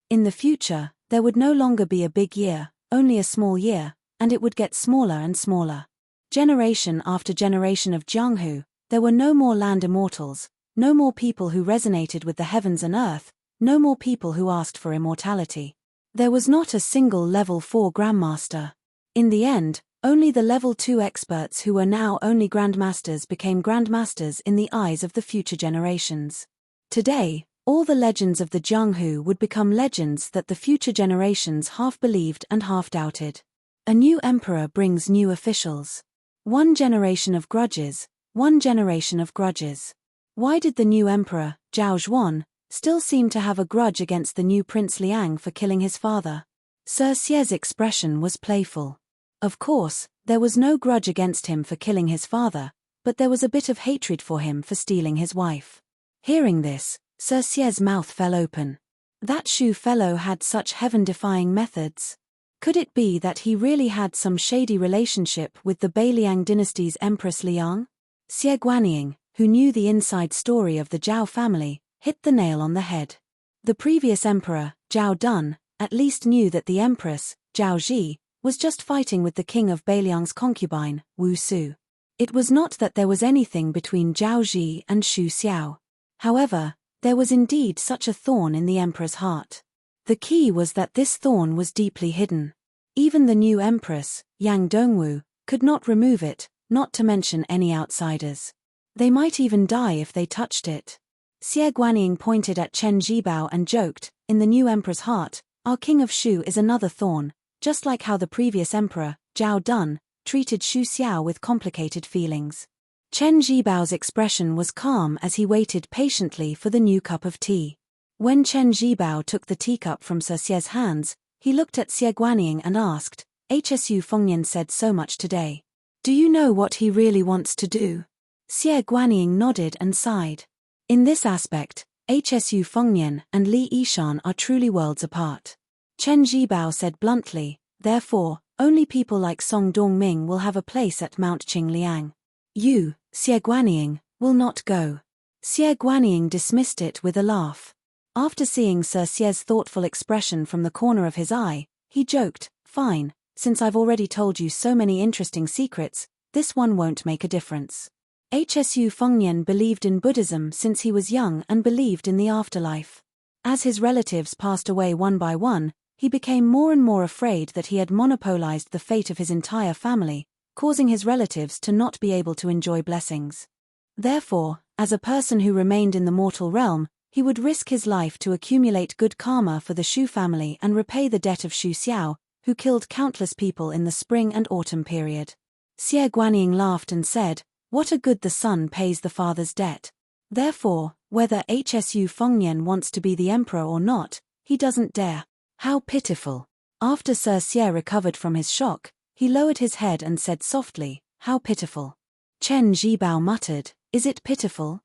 In the future, there would no longer be a big year, only a small year, and it would get smaller and smaller. Generation after generation of Zhenghu, there were no more land immortals, no more people who resonated with the heavens and earth, no more people who asked for immortality. There was not a single level 4 grandmaster. In the end, only the level 2 experts who were now only grandmasters became grandmasters in the eyes of the future generations. Today, all the legends of the Zhenghu would become legends that the future generations half believed and half doubted. A new emperor brings new officials. One generation of grudges, one generation of grudges. Why did the new emperor, Zhao Zhuan, still seem to have a grudge against the new Prince Liang for killing his father? Sir Xie's expression was playful. Of course, there was no grudge against him for killing his father, but there was a bit of hatred for him for stealing his wife. Hearing this, Sir Xie's mouth fell open. That Shu fellow had such heaven-defying methods. Could it be that he really had some shady relationship with the Beiliang dynasty's Empress Liang? Xie Guanying, who knew the inside story of the Zhao family, hit the nail on the head. The previous emperor, Zhao Dun, at least knew that the empress, Zhao Ji, was just fighting with the king of Beiliang's concubine, Wu Su. It was not that there was anything between Zhao Ji and Xu Xiao. However, there was indeed such a thorn in the emperor's heart. The key was that this thorn was deeply hidden. Even the new empress, Yang Dongwu, could not remove it, not to mention any outsiders. They might even die if they touched it. Xie Guanying pointed at Chen Zhibao and joked, "In the new emperor's heart, our king of Shu is another thorn, just like how the previous emperor, Zhao Dun, treated Xu Xiao with complicated feelings." Chen Zhibao's expression was calm as he waited patiently for the new cup of tea. When Chen Zhibao took the teacup from Sir Xie's hands, he looked at Xie Guanying and asked, "Hsu Fengnian said so much today. Do you know what he really wants to do?" Xie Guanying nodded and sighed. In this aspect, HSU Fengnian and Li Yishan are truly worlds apart. Chen Zhibao said bluntly, therefore, only people like Song Dongming will have a place at Mount Qingliang. You, Xie Guanying, will not go. Xie Guanying dismissed it with a laugh. After seeing Sir Xie's thoughtful expression from the corner of his eye, he joked, fine, since I've already told you so many interesting secrets, this one won't make a difference. HSU Fengnian believed in Buddhism since he was young and believed in the afterlife. As his relatives passed away one by one, he became more and more afraid that he had monopolized the fate of his entire family, causing his relatives to not be able to enjoy blessings. Therefore, as a person who remained in the mortal realm, he would risk his life to accumulate good karma for the Shu family and repay the debt of Shu Xiao, who killed countless people in the spring and autumn period. Xie Guanying laughed and said, what a good the son pays the father's debt. Therefore, whether HSU Fengnian wants to be the emperor or not, he doesn't dare. How pitiful. After Sir Xie recovered from his shock, he lowered his head and said softly, how pitiful. Chen Zhibao muttered, is it pitiful?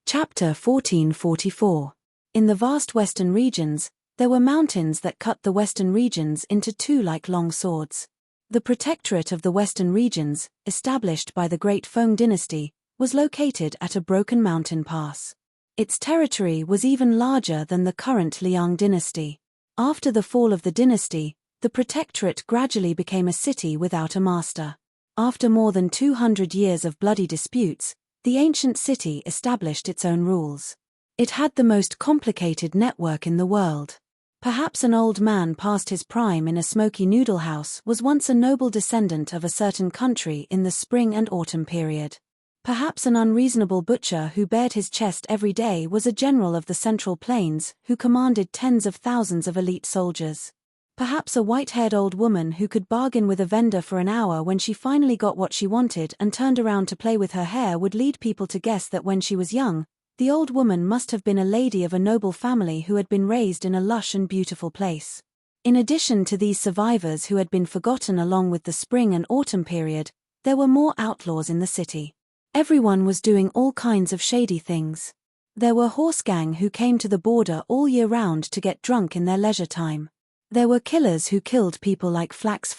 Chapter 1444. In the vast western regions, there were mountains that cut the western regions into two like long swords. The protectorate of the western regions, established by the Great Feng dynasty, was located at a broken mountain pass. Its territory was even larger than the current Liang dynasty. After the fall of the dynasty, the protectorate gradually became a city without a master. After more than 200 years of bloody disputes, the ancient city established its own rules. It had the most complicated network in the world. Perhaps an old man past his prime in a smoky noodle house was once a noble descendant of a certain country in the spring and autumn period. Perhaps an unreasonable butcher who bared his chest every day was a general of the Central Plains who commanded tens of thousands of elite soldiers. Perhaps a white-haired old woman who could bargain with a vendor for an hour when she finally got what she wanted and turned around to play with her hair would lead people to guess that when she was young, the old woman must have been a lady of a noble family who had been raised in a lush and beautiful place. In addition to these survivors who had been forgotten along with the spring and autumn period, there were more outlaws in the city. Everyone was doing all kinds of shady things. There were horse gang who came to the border all year round to get drunk in their leisure time. There were killers who killed people like Flax.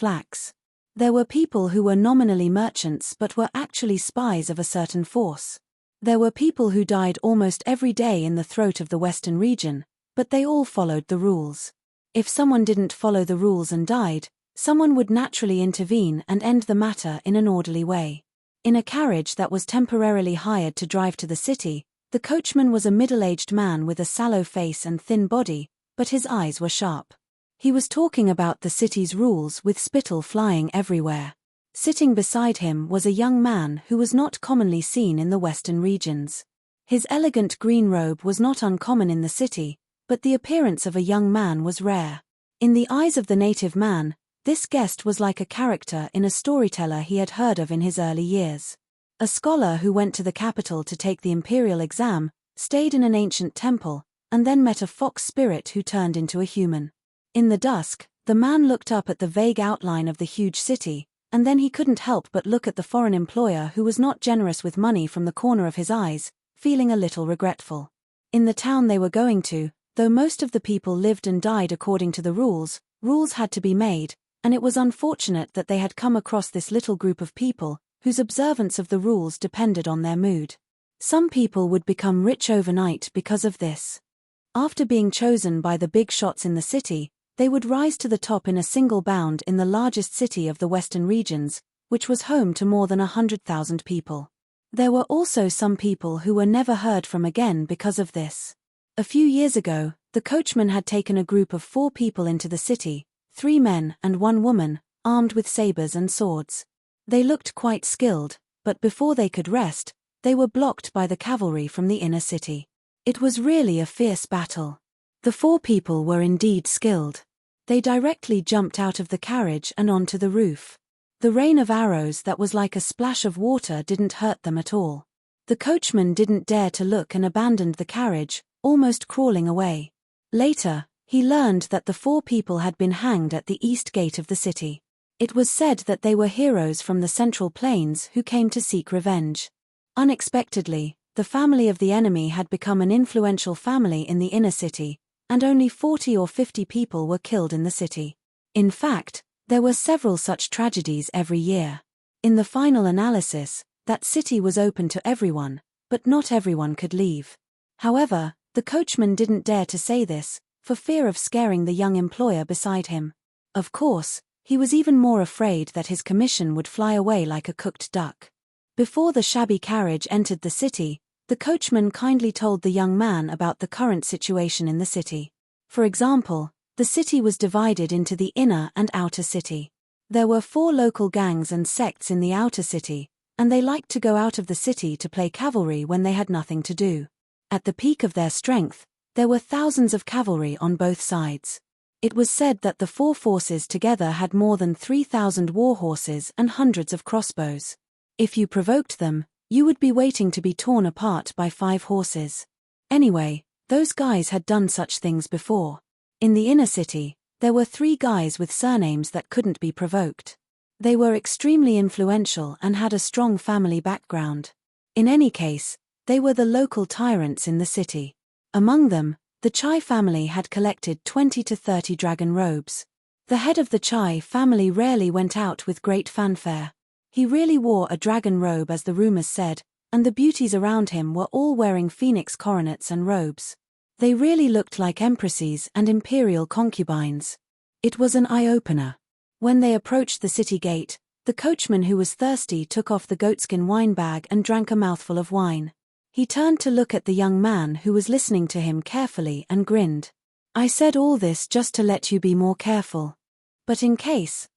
There were people who were nominally merchants but were actually spies of a certain force. There were people who died almost every day in the throat of the western region, but they all followed the rules. If someone didn't follow the rules and died, someone would naturally intervene and end the matter in an orderly way. In a carriage that was temporarily hired to drive to the city, the coachman was a middle-aged man with a sallow face and thin body, but his eyes were sharp. He was talking about the city's rules with spittle flying everywhere. Sitting beside him was a young man who was not commonly seen in the western regions. His elegant green robe was not uncommon in the city, but the appearance of a young man was rare. In the eyes of the native man, this guest was like a character in a storyteller he had heard of in his early years. A scholar who went to the capital to take the imperial exam, stayed in an ancient temple, and then met a fox spirit who turned into a human. In the dusk, the man looked up at the vague outline of the huge city, and then he couldn't help but look at the foreign employer who was not generous with money from the corner of his eyes, feeling a little regretful. In the town they were going to, though most of the people lived and died according to the rules had to be made, and it was unfortunate that they had come across this little group of people, whose observance of the rules depended on their mood. Some people would become rich overnight because of this. After being chosen by the big shots in the city, they would rise to the top in a single bound in the largest city of the western regions, which was home to more than 100,000 people. There were also some people who were never heard from again because of this. A few years ago, the coachman had taken a group of 4 people into the city, 3 men and 1 woman, armed with sabers and swords. They looked quite skilled, but before they could rest, they were blocked by the cavalry from the inner city. It was really a fierce battle. The 4 people were indeed skilled. They directly jumped out of the carriage and onto the roof. The rain of arrows that was like a splash of water didn't hurt them at all. The coachman didn't dare to look and abandoned the carriage, almost crawling away. Later, he learned that the 4 people had been hanged at the east gate of the city. It was said that they were heroes from the Central Plains who came to seek revenge. Unexpectedly, the family of the enemy had become an influential family in the inner city, and only 40 or 50 people were killed in the city. In fact, there were several such tragedies every year. In the final analysis, that city was open to everyone, but not everyone could leave. However, the coachman didn't dare to say this, for fear of scaring the young employer beside him. Of course, he was even more afraid that his commission would fly away like a cooked duck. Before the shabby carriage entered the city, the coachman kindly told the young man about the current situation in the city. For example, the city was divided into the inner and outer city. There were 4 local gangs and sects in the outer city, and they liked to go out of the city to play cavalry when they had nothing to do. At the peak of their strength, there were thousands of cavalry on both sides. It was said that the 4 forces together had more than 3,000 war horses and hundreds of crossbows. If you provoked them, you would be waiting to be torn apart by 5 horses. Anyway, those guys had done such things before. In the inner city, there were 3 guys with surnames that couldn't be provoked. They were extremely influential and had a strong family background. In any case, they were the local tyrants in the city. Among them, the Chai family had collected 20 to 30 dragon robes. The head of the Chai family rarely went out with great fanfare. He really wore a dragon robe, as the rumors said, and the beauties around him were all wearing phoenix coronets and robes. They really looked like empresses and imperial concubines. It was an eye-opener. When they approached the city gate, the coachman who was thirsty took off the goatskin wine bag and drank a mouthful of wine. He turned to look at the young man who was listening to him carefully and grinned. "I said all this just to let you be more careful. But in case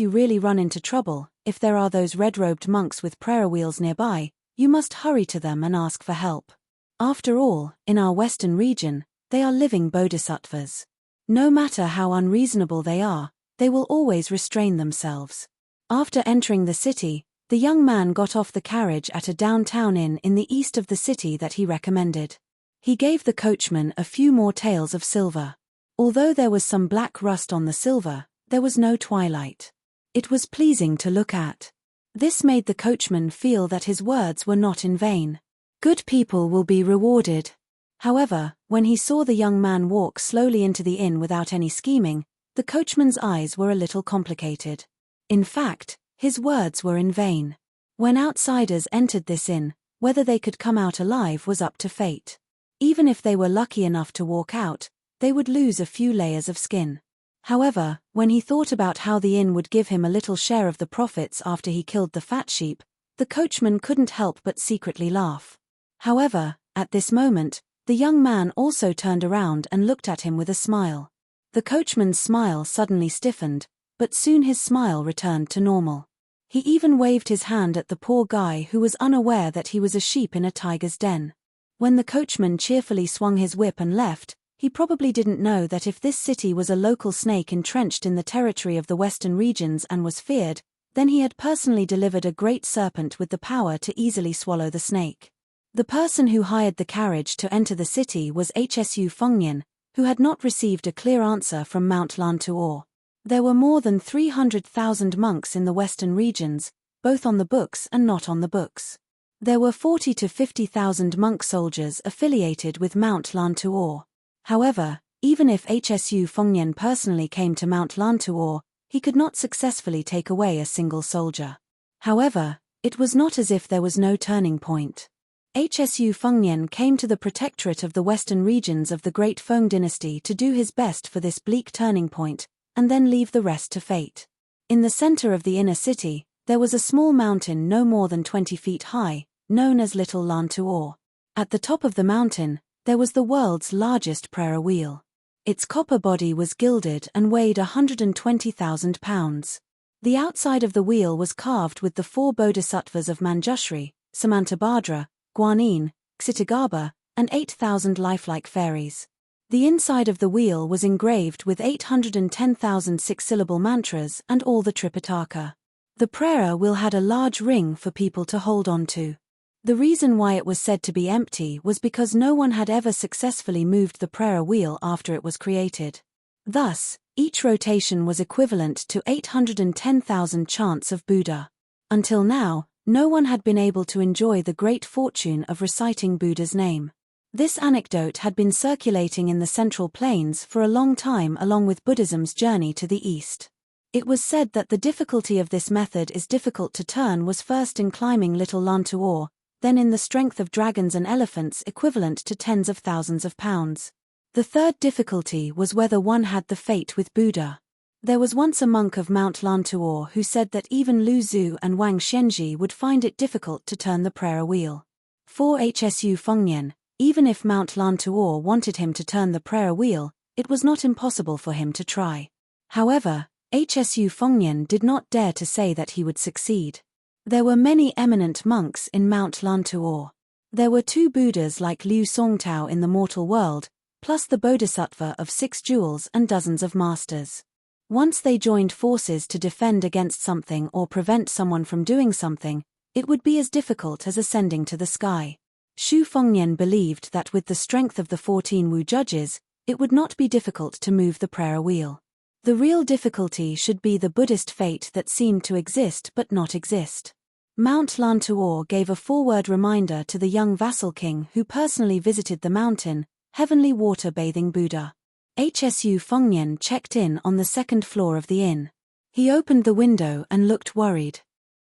you really run into trouble, if there are those red-robed monks with prayer wheels nearby, you must hurry to them and ask for help. After all, in our western region, they are living bodhisattvas. No matter how unreasonable they are, they will always restrain themselves." After entering the city, the young man got off the carriage at a downtown inn in the east of the city that he recommended. He gave the coachman a few more taels of silver. Although there was some black rust on the silver, there was no twilight. It was pleasing to look at. This made the coachman feel that his words were not in vain. Good people will be rewarded. However, when he saw the young man walk slowly into the inn without any scheming, the coachman's eyes were a little complicated. In fact, his words were in vain. When outsiders entered this inn, whether they could come out alive was up to fate. Even if they were lucky enough to walk out, they would lose a few layers of skin. However, when he thought about how the inn would give him a little share of the profits after he killed the fat sheep, the coachman couldn't help but secretly laugh. However, at this moment, the young man also turned around and looked at him with a smile. The coachman's smile suddenly stiffened, but soon his smile returned to normal. He even waved his hand at the poor guy who was unaware that he was a sheep in a tiger's den. When the coachman cheerfully swung his whip and left, he probably didn't know that if this city was a local snake entrenched in the territory of the western regions and was feared, then he had personally delivered a great serpent with the power to easily swallow the snake. The person who hired the carriage to enter the city was Hsu Fengnian, who had not received a clear answer from Mount Lantuor. There were more than 300,000 monks in the western regions, both on the books and not on the books. There were 40 to 50,000 monk soldiers affiliated with Mount Lantuor. However, even if Hsu Fengnian personally came to Mount Lantuor, he could not successfully take away a single soldier. However, it was not as if there was no turning point. Hsu Fengnian came to the protectorate of the western regions of the Great Feng dynasty to do his best for this bleak turning point, and then leave the rest to fate. In the center of the inner city, there was a small mountain no more than 20 feet high, known as Little Lantuor. At the top of the mountain, there was the world's largest prayer wheel. Its copper body was gilded and weighed 120,000 pounds. The outside of the wheel was carved with the 4 bodhisattvas of Manjushri, Samantabhadra, Guanyin, Ksitagarbha, and 8,000 lifelike fairies. The inside of the wheel was engraved with 810,000 six-syllable mantras and all the Tripitaka. The prayer wheel had a large ring for people to hold on to. The reason why it was said to be empty was because no one had ever successfully moved the prayer wheel after it was created. Thus, each rotation was equivalent to 810,000 chants of Buddha. Until now, No one had been able to enjoy the great fortune of reciting Buddha's name. This anecdote had been circulating in the Central Plains for a long time along with Buddhism's journey to the East. It was said that the difficulty of this method is difficult to turn was first in climbing Little Lantuor, then in the strength of dragons and elephants equivalent to tens of thousands of pounds. The third difficulty was whether one had the fate with Buddha. There was once a monk of Mount Lantuor who said that even Lu Zhu and Wang Xianji would find it difficult to turn the prayer wheel. For Hsu Fengnian, even if Mount Lantuor wanted him to turn the prayer wheel, it was not impossible for him to try. However, Hsu Fengnian did not dare to say that he would succeed. There were many eminent monks in Mount Lantuor. There were 2 Buddhas like Liu Songtao in the mortal world, plus the Bodhisattva of 6 jewels and dozens of masters. Once they joined forces to defend against something or prevent someone from doing something, it would be as difficult as ascending to the sky. Xu Fengnian believed that with the strength of the 14 Wu judges, it would not be difficult to move the prayer wheel. The real difficulty should be the Buddhist fate that seemed to exist but not exist. Mount Lantuor gave a forward reminder to the young vassal king who personally visited the mountain, heavenly water-bathing Buddha. Hsu Fengnian checked in on the 2nd floor of the inn. He opened the window and looked worried.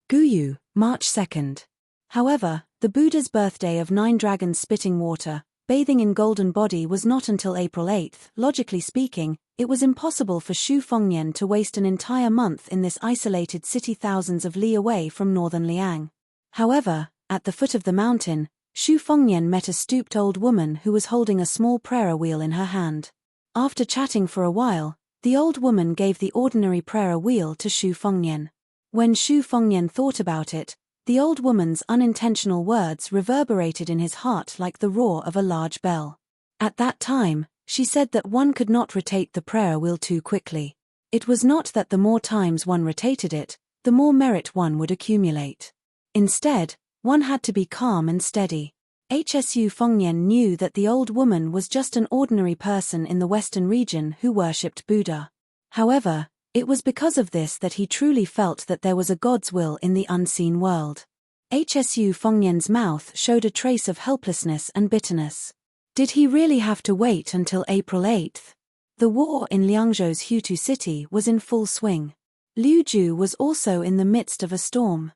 Guyu, March 2nd. However, the Buddha's birthday of 9 dragons spitting water, bathing in golden body was not until April 8th. Logically speaking, it was impossible for Xu Fengnian to waste an entire month in this isolated city thousands of li away from northern Liang. However, at the foot of the mountain, Xu Fengnian met a stooped old woman who was holding a small prayer wheel in her hand. After chatting for a while, the old woman gave the ordinary prayer wheel to Xu Fengnian. When Xu Fengnian thought about it, the old woman's unintentional words reverberated in his heart like the roar of a large bell. At that time, she said that one could not rotate the prayer wheel too quickly. It was not that the more times one rotated it, the more merit one would accumulate. Instead, one had to be calm and steady. Hsu Fengnian knew that the old woman was just an ordinary person in the western region who worshipped Buddha. However, it was because of this that he truly felt that there was a God's will in the unseen world. Hsu Fengnian's mouth showed a trace of helplessness and bitterness. Did he really have to wait until April 8th? The war in Liangzhou's Hutu city was in full swing. Liu Ju was also in the midst of a storm.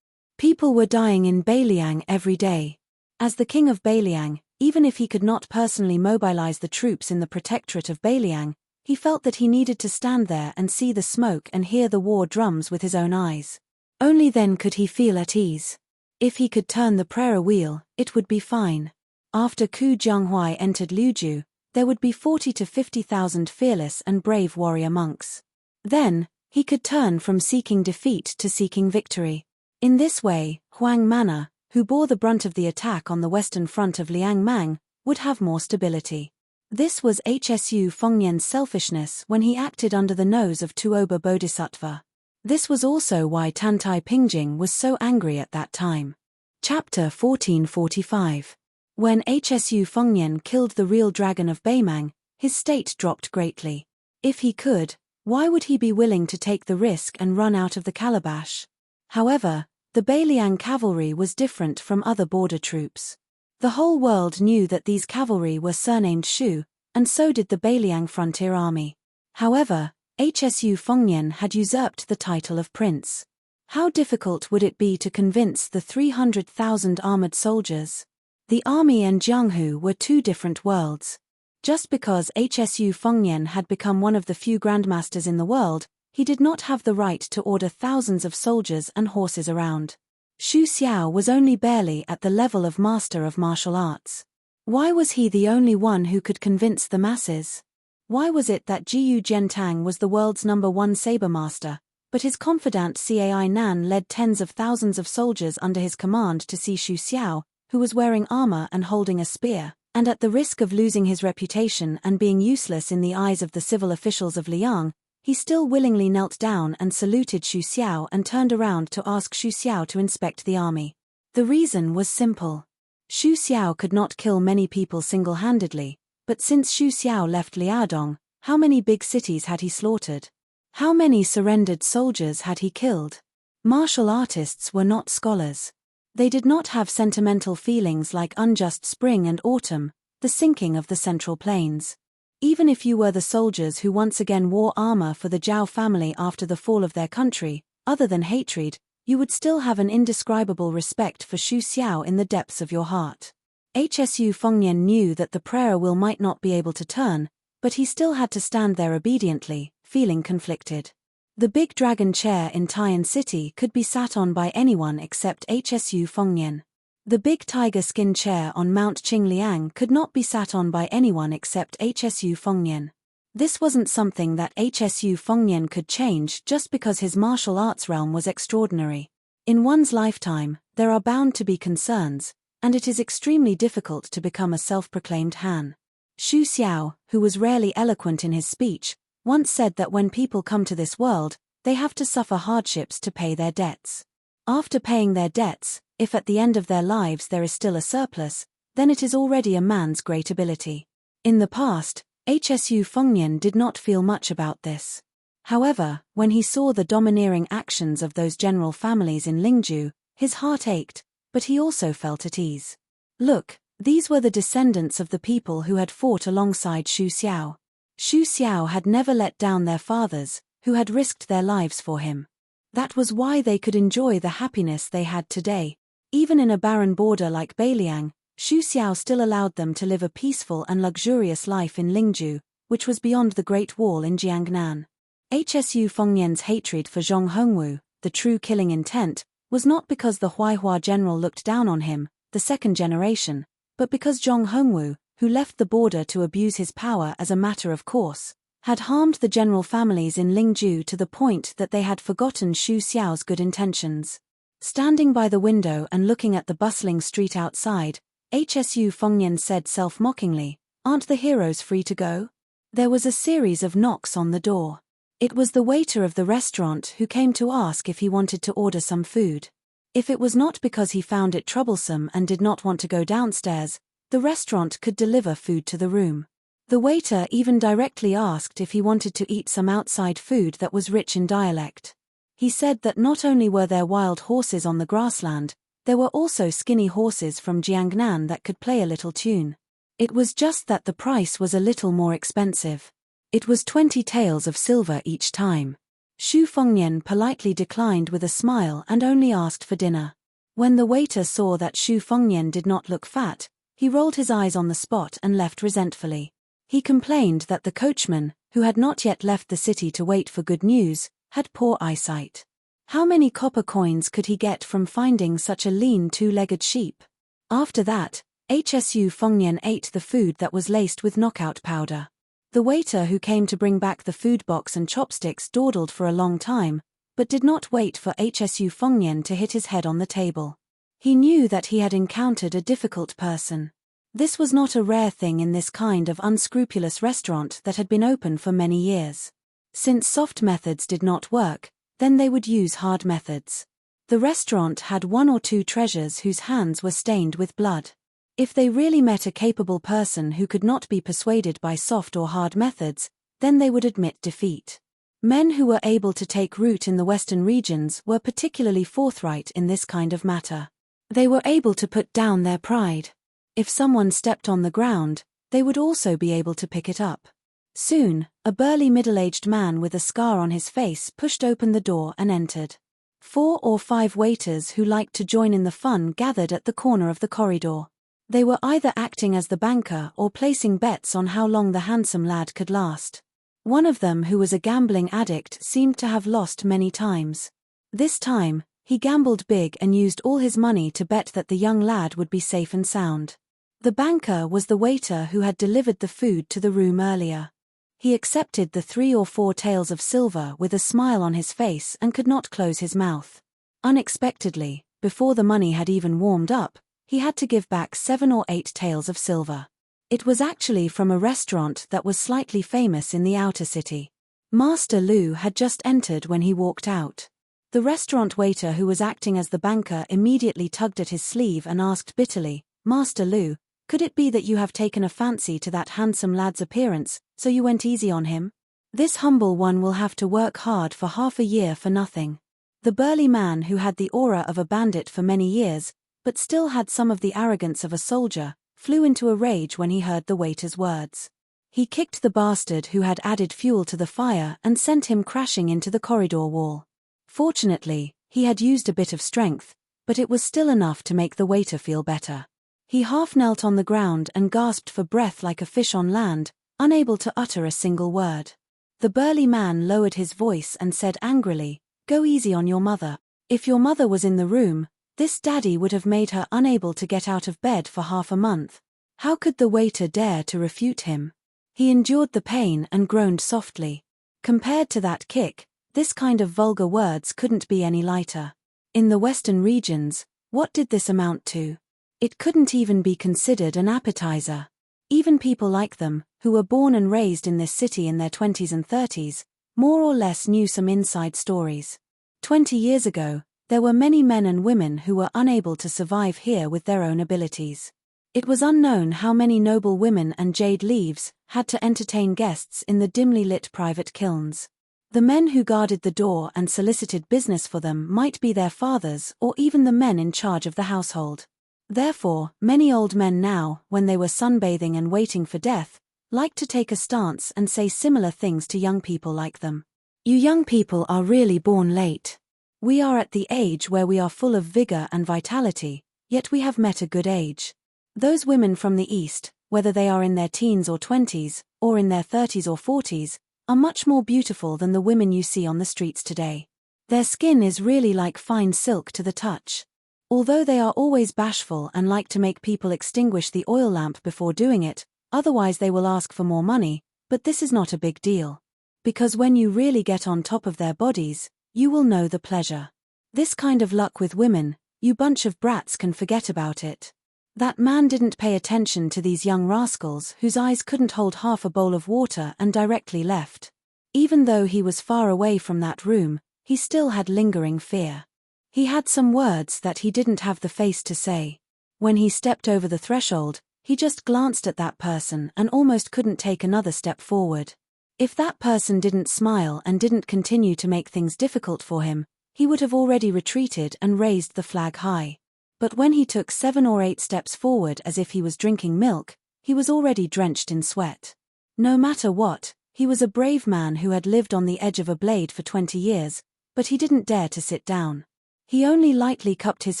People were dying in Beiliang every day. As the king of Beiliang, even if he could not personally mobilize the troops in the protectorate of Beiliang, he felt that he needed to stand there and see the smoke and hear the war drums with his own eyes. Only then could he feel at ease. If he could turn the prayer wheel, it would be fine. After Ku Jianghuai entered Liuju, there would be 40 to 50,000 fearless and brave warrior monks. Then, he could turn from seeking defeat to seeking victory. In this way, Huang Manor, who bore the brunt of the attack on the western front of Liang Mang, would have more stability. This was Hsu Fengnian's selfishness when he acted under the nose of Tuoba Bodhisattva. This was also why Tantai Pingjing was so angry at that time. Chapter 1445. When Hsu Fengnian killed the real dragon of Beimang, his state dropped greatly. If he could, why would he be willing to take the risk and run out of the calabash? However, the Beiliang cavalry was different from other border troops. The whole world knew that these cavalry were surnamed Shu, and so did the Beiliang frontier army. However, Hsu Fengnian had usurped the title of prince. How difficult would it be to convince the 300,000 armored soldiers? The army and Jianghu were 2 different worlds. Just because Hsu Fengnian had become one of the few grandmasters in the world, he did not have the right to order thousands of soldiers and horses around. Xu Xiao was only barely at the level of master of martial arts. Why was he the only one who could convince the masses? Why was it that Jiyu Jiantang was the world's #1 saber master, but his confidant Cai Nan led tens of thousands of soldiers under his command to see Xu Xiao, who was wearing armor and holding a spear, and at the risk of losing his reputation and being useless in the eyes of the civil officials of Liang, he still willingly knelt down and saluted Xu Xiao and turned around to ask Xu Xiao to inspect the army. The reason was simple. Xu Xiao could not kill many people single-handedly, but since Xu Xiao left Liaodong, how many big cities had he slaughtered? How many surrendered soldiers had he killed? Martial artists were not scholars. They did not have sentimental feelings like unjust spring and autumn, the sinking of the Central Plains. Even if you were the soldiers who once again wore armor for the Zhao family after the fall of their country, other than hatred, you would still have an indescribable respect for Xu Xiao in the depths of your heart. Hsu Fengnian knew that the prayer wheel might not be able to turn, but he still had to stand there obediently, feeling conflicted. The big dragon chair in Taiyan City could be sat on by anyone except Hsu Fengnian. The big tiger skin chair on Mount Qingliang could not be sat on by anyone except Hsu Fengnian. This wasn't something that Hsu Fengnian could change just because his martial arts realm was extraordinary. In one's lifetime, there are bound to be concerns, and it is extremely difficult to become a self-proclaimed Han. Xu Xiao, who was rarely eloquent in his speech, once said that when people come to this world, they have to suffer hardships to pay their debts. After paying their debts, if at the end of their lives there is still a surplus, then it is already a man's great ability. In the past, Hsu Fengnian did not feel much about this. However, when he saw the domineering actions of those general families in Lingju, his heart ached, but he also felt at ease. Look, these were the descendants of the people who had fought alongside Xu Xiao. Xu Xiao had never let down their fathers, who had risked their lives for him. That was why they could enjoy the happiness they had today. Even in a barren border like Beiliang, Xu Xiao still allowed them to live a peaceful and luxurious life in Lingju, which was beyond the Great Wall in Jiangnan. Hsu Fengnian's hatred for Zhong Hongwu, the true killing intent, was not because the Huaihua general looked down on him, the second generation, but because Zhong Hongwu, who left the border to abuse his power as a matter of course, had harmed the general families in Lingju to the point that they had forgotten Xu Xiao's good intentions. Standing by the window and looking at the bustling street outside, Hsu Fengnian said self-mockingly, "Aren't the heroes free to go?" There was a series of knocks on the door. It was the waiter of the restaurant who came to ask if he wanted to order some food. If it was not because he found it troublesome and did not want to go downstairs, the restaurant could deliver food to the room. The waiter even directly asked if he wanted to eat some outside food that was rich in dialect. He said that not only were there wild horses on the grassland, there were also skinny horses from Jiangnan that could play a little tune. It was just that the price was a little more expensive. It was 20 taels of silver each time. Xu Fengnian politely declined with a smile and only asked for dinner. When the waiter saw that Xu Fengnian did not look fat, he rolled his eyes on the spot and left resentfully. He complained that the coachman, who had not yet left the city to wait for good news, had poor eyesight. How many copper coins could he get from finding such a lean two-legged sheep? After that, Hsu Fengnian ate the food that was laced with knockout powder. The waiter who came to bring back the food box and chopsticks dawdled for a long time, but did not wait for Hsu Fengnian to hit his head on the table. He knew that he had encountered a difficult person. This was not a rare thing in this kind of unscrupulous restaurant that had been open for many years. Since soft methods did not work, then they would use hard methods. The restaurant had one or two treasures whose hands were stained with blood. If they really met a capable person who could not be persuaded by soft or hard methods, then they would admit defeat. Men who were able to take root in the western regions were particularly forthright in this kind of matter. They were able to put down their pride. If someone stepped on the ground, they would also be able to pick it up. Soon, a burly middle-aged man with a scar on his face pushed open the door and entered. 4 or 5 waiters who liked to join in the fun gathered at the corner of the corridor. They were either acting as the banker or placing bets on how long the handsome lad could last. One of them, who was a gambling addict, seemed to have lost many times. This time, he gambled big and used all his money to bet that the young lad would be safe and sound. The banker was the waiter who had delivered the food to the room earlier. He accepted the 3 or 4 taels of silver with a smile on his face and could not close his mouth. Unexpectedly, before the money had even warmed up, he had to give back 7 or 8 taels of silver. It was actually from a restaurant that was slightly famous in the outer city. Master Lu had just entered when he walked out. The restaurant waiter who was acting as the banker immediately tugged at his sleeve and asked bitterly, "Master Lu, could it be that you have taken a fancy to that handsome lad's appearance, so you went easy on him? This humble one will have to work hard for half a year for nothing." The burly man, who had the aura of a bandit for many years, but still had some of the arrogance of a soldier, flew into a rage when he heard the waiter's words. He kicked the bastard who had added fuel to the fire and sent him crashing into the corridor wall. Fortunately, he had used a bit of strength, but it was still enough to make the waiter feel better. He half knelt on the ground and gasped for breath like a fish on land, unable to utter a single word. The burly man lowered his voice and said angrily, "Go easy on your mother. If your mother was in the room, this daddy would have made her unable to get out of bed for half a month." How could the waiter dare to refute him? He endured the pain and groaned softly. Compared to that kick, this kind of vulgar words couldn't be any lighter. In the Western regions, what did this amount to? It couldn't even be considered an appetizer. Even people like them, who were born and raised in this city in their 20s and 30s, more or less knew some inside stories. 20 years ago, there were many men and women who were unable to survive here with their own abilities. It was unknown how many noble women and jade leaves had to entertain guests in the dimly lit private kilns. The men who guarded the door and solicited business for them might be their fathers or even the men in charge of the household. Therefore, many old men now, when they were sunbathing and waiting for death, liked to take a stance and say similar things to young people like them. "You young people are really born late. We are at the age where we are full of vigor and vitality, yet we have met a good age. Those women from the East, whether they are in their teens or 20s, or in their 30s or 40s, are much more beautiful than the women you see on the streets today. Their skin is really like fine silk to the touch. Although they are always bashful and like to make people extinguish the oil lamp before doing it, otherwise they will ask for more money, but this is not a big deal. Because when you really get on top of their bodies, you will know the pleasure. This kind of luck with women, you bunch of brats can forget about it." That man didn't pay attention to these young rascals whose eyes couldn't hold half a bowl of water and directly left. Even though he was far away from that room, he still had lingering fear. He had some words that he didn't have the face to say. When he stepped over the threshold, he just glanced at that person and almost couldn't take another step forward. If that person didn't smile and didn't continue to make things difficult for him, he would have already retreated and raised the flag high. But when he took 7 or 8 steps forward as if he was drinking milk, he was already drenched in sweat. No matter what, he was a brave man who had lived on the edge of a blade for 20 years, but he didn't dare to sit down. He only lightly cupped his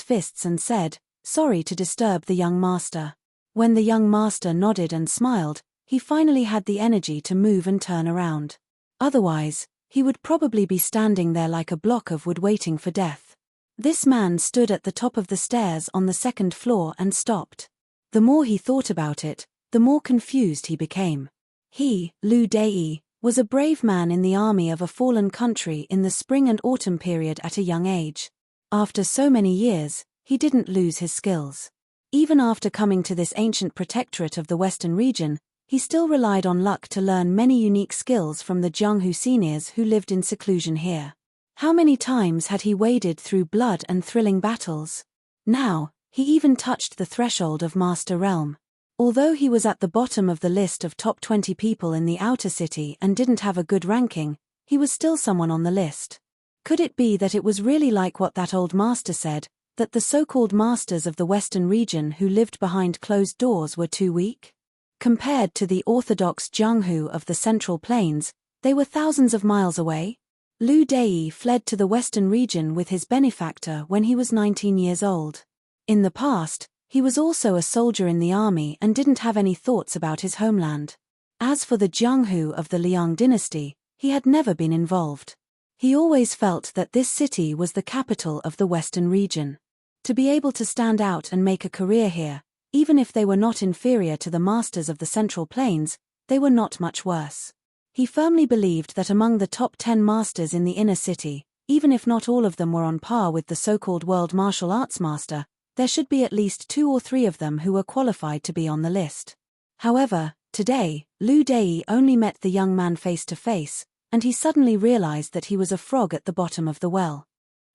fists and said, "Sorry to disturb the young master." When the young master nodded and smiled, he finally had the energy to move and turn around. Otherwise, he would probably be standing there like a block of wood waiting for death. This man stood at the top of the stairs on the 2nd floor and stopped. The more he thought about it, the more confused he became. He, Liu Dei, was a brave man in the army of a fallen country in the spring and autumn period at a young age. After so many years, he didn't lose his skills. Even after coming to this ancient protectorate of the Western region, he still relied on luck to learn many unique skills from the Jianghu seniors who lived in seclusion here. How many times had he waded through blood and thrilling battles? Now, he even touched the threshold of Master Realm. Although he was at the bottom of the list of top 20 people in the outer city and didn't have a good ranking, he was still someone on the list. Could it be that it was really like what that old master said, that the so-called masters of the Western region who lived behind closed doors were too weak? Compared to the orthodox Jianghu of the Central Plains, they were thousands of miles away. Liu Dei fled to the Western region with his benefactor when he was 19 years old. In the past, he was also a soldier in the army and didn't have any thoughts about his homeland. As for the Jianghu of the Liang dynasty, he had never been involved. He always felt that this city was the capital of the Western region. To be able to stand out and make a career here, even if they were not inferior to the masters of the Central Plains, they were not much worse. He firmly believed that among the top 10 masters in the inner city, even if not all of them were on par with the so-called world martial arts master, there should be at least 2 or 3 of them who were qualified to be on the list. However, today, Liu Dei only met the young man face to face, and he suddenly realized that he was a frog at the bottom of the well.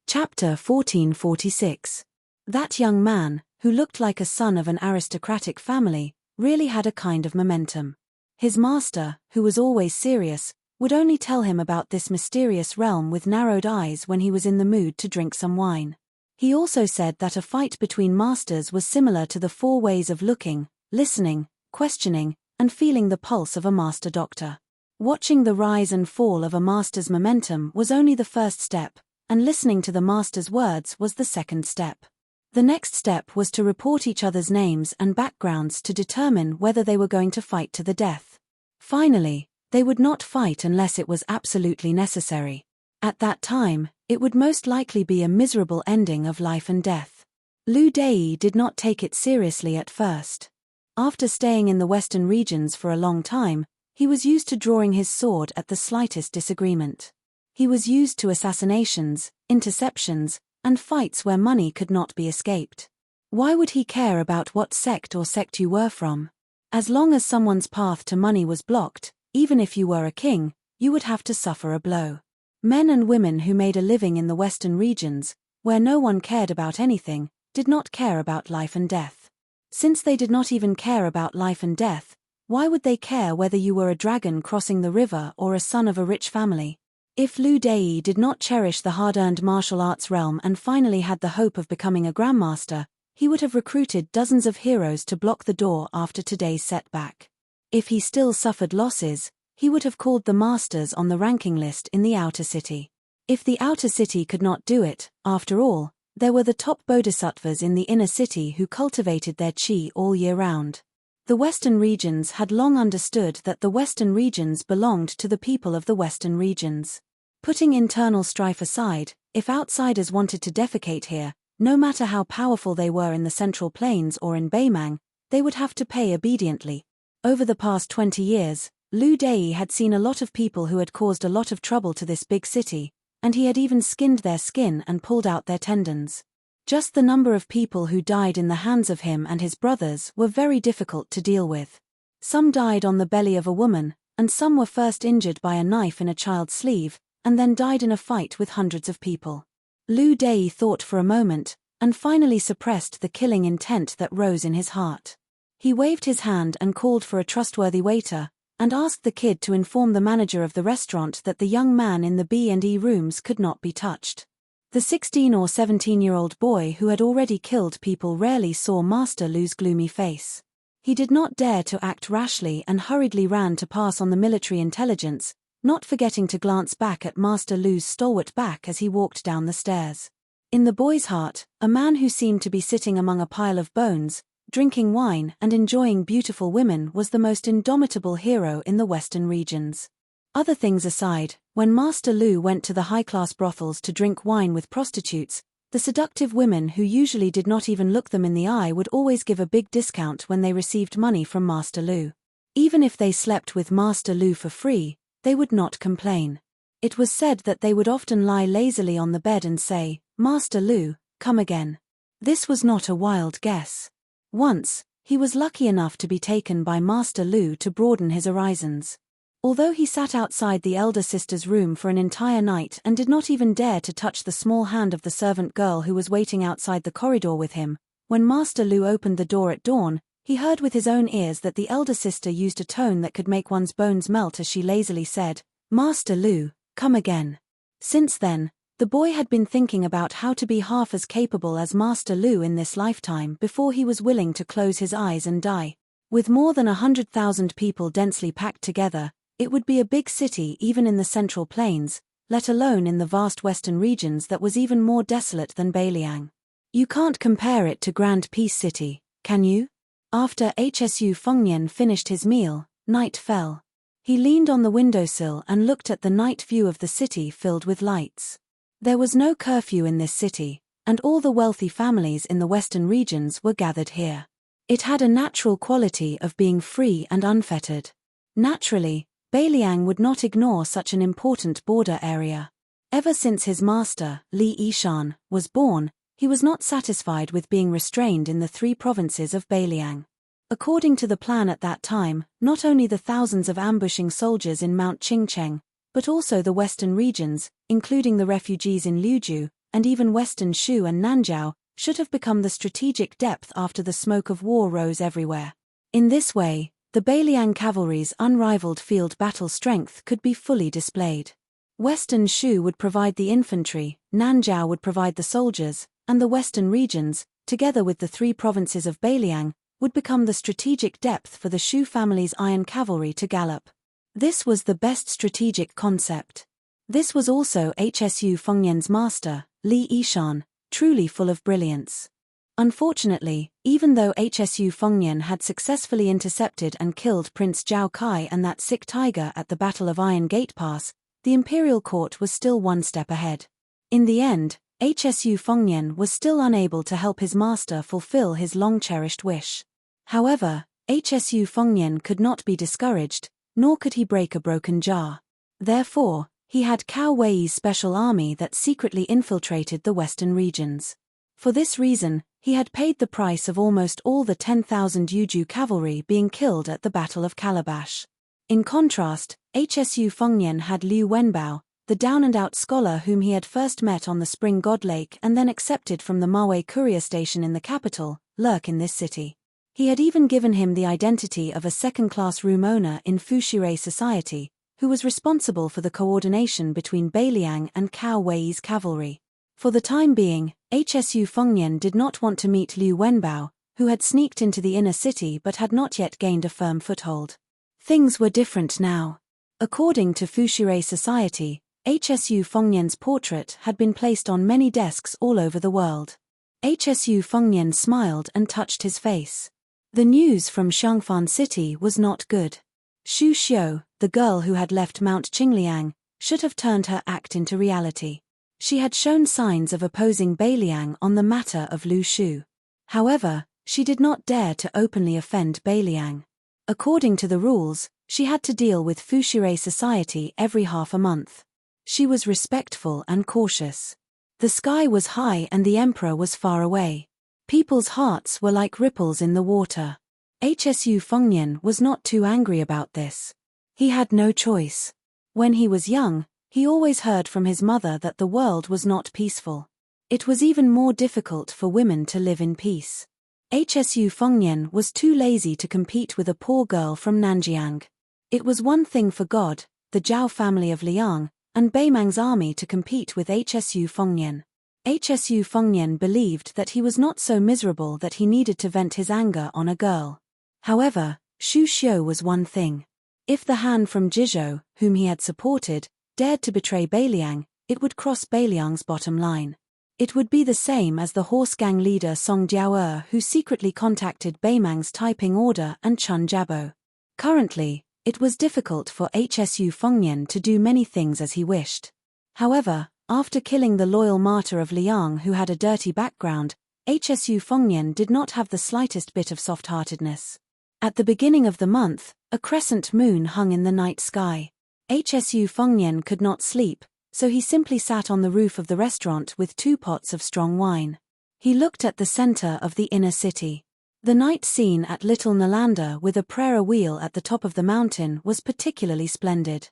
Chapter 1446. That young man, who looked like a son of an aristocratic family, really had a kind of momentum. His master, who was always serious, would only tell him about this mysterious realm with narrowed eyes when he was in the mood to drink some wine. He also said that a fight between masters was similar to the 4 ways of looking, listening, questioning, and feeling the pulse of a master doctor. Watching the rise and fall of a master's momentum was only the first step, and listening to the master's words was the second step. The next step was to report each other's names and backgrounds to determine whether they were going to fight to the death. Finally, they would not fight unless it was absolutely necessary. At that time, it would most likely be a miserable ending of life and death. Liu Dei did not take it seriously at first. After staying in the western regions for a long time, he was used to drawing his sword at the slightest disagreement. He was used to assassinations, interceptions, and fights where money could not be escaped. Why would he care about what sect or sect you were from? As long as someone's path to money was blocked, even if you were a king, you would have to suffer a blow. Men and women who made a living in the western regions, where no one cared about anything, did not care about life and death. Since they did not even care about life and death, why would they care whether you were a dragon crossing the river or a son of a rich family? If Liu Dei did not cherish the hard-earned martial arts realm and finally had the hope of becoming a grandmaster, he would have recruited dozens of heroes to block the door after today's setback. If he still suffered losses, he would have called the masters on the ranking list in the outer city. If the outer city could not do it, after all, there were the top bodhisattvas in the inner city who cultivated their chi all year round. The Western regions had long understood that the Western regions belonged to the people of the Western regions. Putting internal strife aside, if outsiders wanted to defecate here, no matter how powerful they were in the Central Plains or in Beimang, they would have to pay obediently. Over the past 20 years, Liu Dei had seen a lot of people who had caused a lot of trouble to this big city, and he had even skinned their skin and pulled out their tendons. Just the number of people who died in the hands of him and his brothers were very difficult to deal with. Some died on the belly of a woman, and some were first injured by a knife in a child's sleeve, and then died in a fight with hundreds of people. Liu Dei thought for a moment, and finally suppressed the killing intent that rose in his heart. He waved his hand and called for a trustworthy waiter, and asked the kid to inform the manager of the restaurant that the young man in the B&E rooms could not be touched. The 16 or 17-year-old boy who had already killed people rarely saw Master Lu's gloomy face. He did not dare to act rashly and hurriedly ran to pass on the military intelligence, not forgetting to glance back at Master Lu's stalwart back as he walked down the stairs. In the boy's heart, a man who seemed to be sitting among a pile of bones, drinking wine and enjoying beautiful women was the most indomitable hero in the Western regions. Other things aside, when Master Lu went to the high-class brothels to drink wine with prostitutes, the seductive women who usually did not even look them in the eye would always give a big discount when they received money from Master Lu. Even if they slept with Master Lu for free, they would not complain. It was said that they would often lie lazily on the bed and say, "Master Lu, come again." This was not a wild guess. Once, he was lucky enough to be taken by Master Lu to broaden his horizons. Although he sat outside the elder sister's room for an entire night and did not even dare to touch the small hand of the servant girl who was waiting outside the corridor with him, when Master Lu opened the door at dawn, he heard with his own ears that the elder sister used a tone that could make one's bones melt as she lazily said, "Master Lu, come again." Since then, the boy had been thinking about how to be half as capable as Master Lu in this lifetime before he was willing to close his eyes and die. With more than 100,000 people densely packed together, it would be a big city even in the Central Plains, let alone in the vast western regions that was even more desolate than Beiliang. You can't compare it to Grand Peace City, can you? After Hsu Fengnian finished his meal, night fell. He leaned on the windowsill and looked at the night view of the city filled with lights. There was no curfew in this city, and all the wealthy families in the western regions were gathered here. It had a natural quality of being free and unfettered. Naturally, Beiliang would not ignore such an important border area. Ever since his master, Li Yishan, was born, he was not satisfied with being restrained in the 3 provinces of Beiliang. According to the plan at that time, not only the thousands of ambushing soldiers in Mount Qingcheng, but also the western regions, including the refugees in Liuzhou, and even western Shu and Nanjiao, should have become the strategic depth after the smoke of war rose everywhere. In this way, the Beiliang cavalry's unrivaled field battle strength could be fully displayed. Western Shu would provide the infantry, Nanjiao would provide the soldiers, and the western regions, together with the 3 provinces of Beiliang, would become the strategic depth for the Shu family's iron cavalry to gallop. This was the best strategic concept. This was also Hsu Fengnian's master, Li Yishan, truly full of brilliance. Unfortunately, even though Hsu Fengnian had successfully intercepted and killed Prince Zhao Kai and that sick tiger at the Battle of Iron Gate Pass, the imperial court was still one step ahead. In the end, Hsu Fengnian was still unable to help his master fulfill his long-cherished wish. However, Hsu Fengnian could not be discouraged, nor could he break a broken jar. Therefore, he had Cao Wei's special army that secretly infiltrated the western regions. For this reason, he had paid the price of almost all the 10,000 Yuju cavalry being killed at the Battle of Calabash. In contrast, Hsu Fengnian had Liu Wenbao, the down-and-out scholar whom he had first met on the Spring God Lake and then accepted from the Mawei courier station in the capital, lurk in this city. He had even given him the identity of a second-class room owner in Fushirei society, who was responsible for the coordination between Beiliang and Cao Wei's cavalry. For the time being, Hsu Fengnian did not want to meet Liu Wenbao, who had sneaked into the inner city but had not yet gained a firm foothold. Things were different now. According to Fushirei society, Hsu Fengnian's portrait had been placed on many desks all over the world. Hsu Fengnian smiled and touched his face. The news from Xiangfan City was not good. Xu Xiu, the girl who had left Mount Qingliang, should have turned her act into reality. She had shown signs of opposing Beiliang on the matter of Lu Shu. However, she did not dare to openly offend Beiliang. According to the rules, she had to deal with Fushirei society every half a month. She was respectful and cautious. The sky was high and the emperor was far away. People's hearts were like ripples in the water. Hsu Fengnian was not too angry about this. He had no choice. When he was young, he always heard from his mother that the world was not peaceful. It was even more difficult for women to live in peace. Hsu Fengnian was too lazy to compete with a poor girl from Nanjiang. It was one thing for God, the Zhao family of Liang, and Beimang's army to compete with Hsu Fengnian. Hsu Fengnian believed that he was not so miserable that he needed to vent his anger on a girl. However, Xu Xiu was one thing. If the Han from Jizhou, whom he had supported, dared to betray Beiliang, it would cross Beiliang's bottom line. It would be the same as the horse gang leader Song Jiao'er who secretly contacted Beimang's typing order and Chun Jabo. Currently, it was difficult for Hsu Fengnian to do many things as he wished. However, after killing the loyal martyr of Liang who had a dirty background, Hsu Fengnian did not have the slightest bit of soft-heartedness. At the beginning of the month, a crescent moon hung in the night sky. Hsu Fengnian could not sleep, so he simply sat on the roof of the restaurant with 2 pots of strong wine. He looked at the center of the inner city. The night scene at Little Nalanda with a prayer wheel at the top of the mountain was particularly splendid.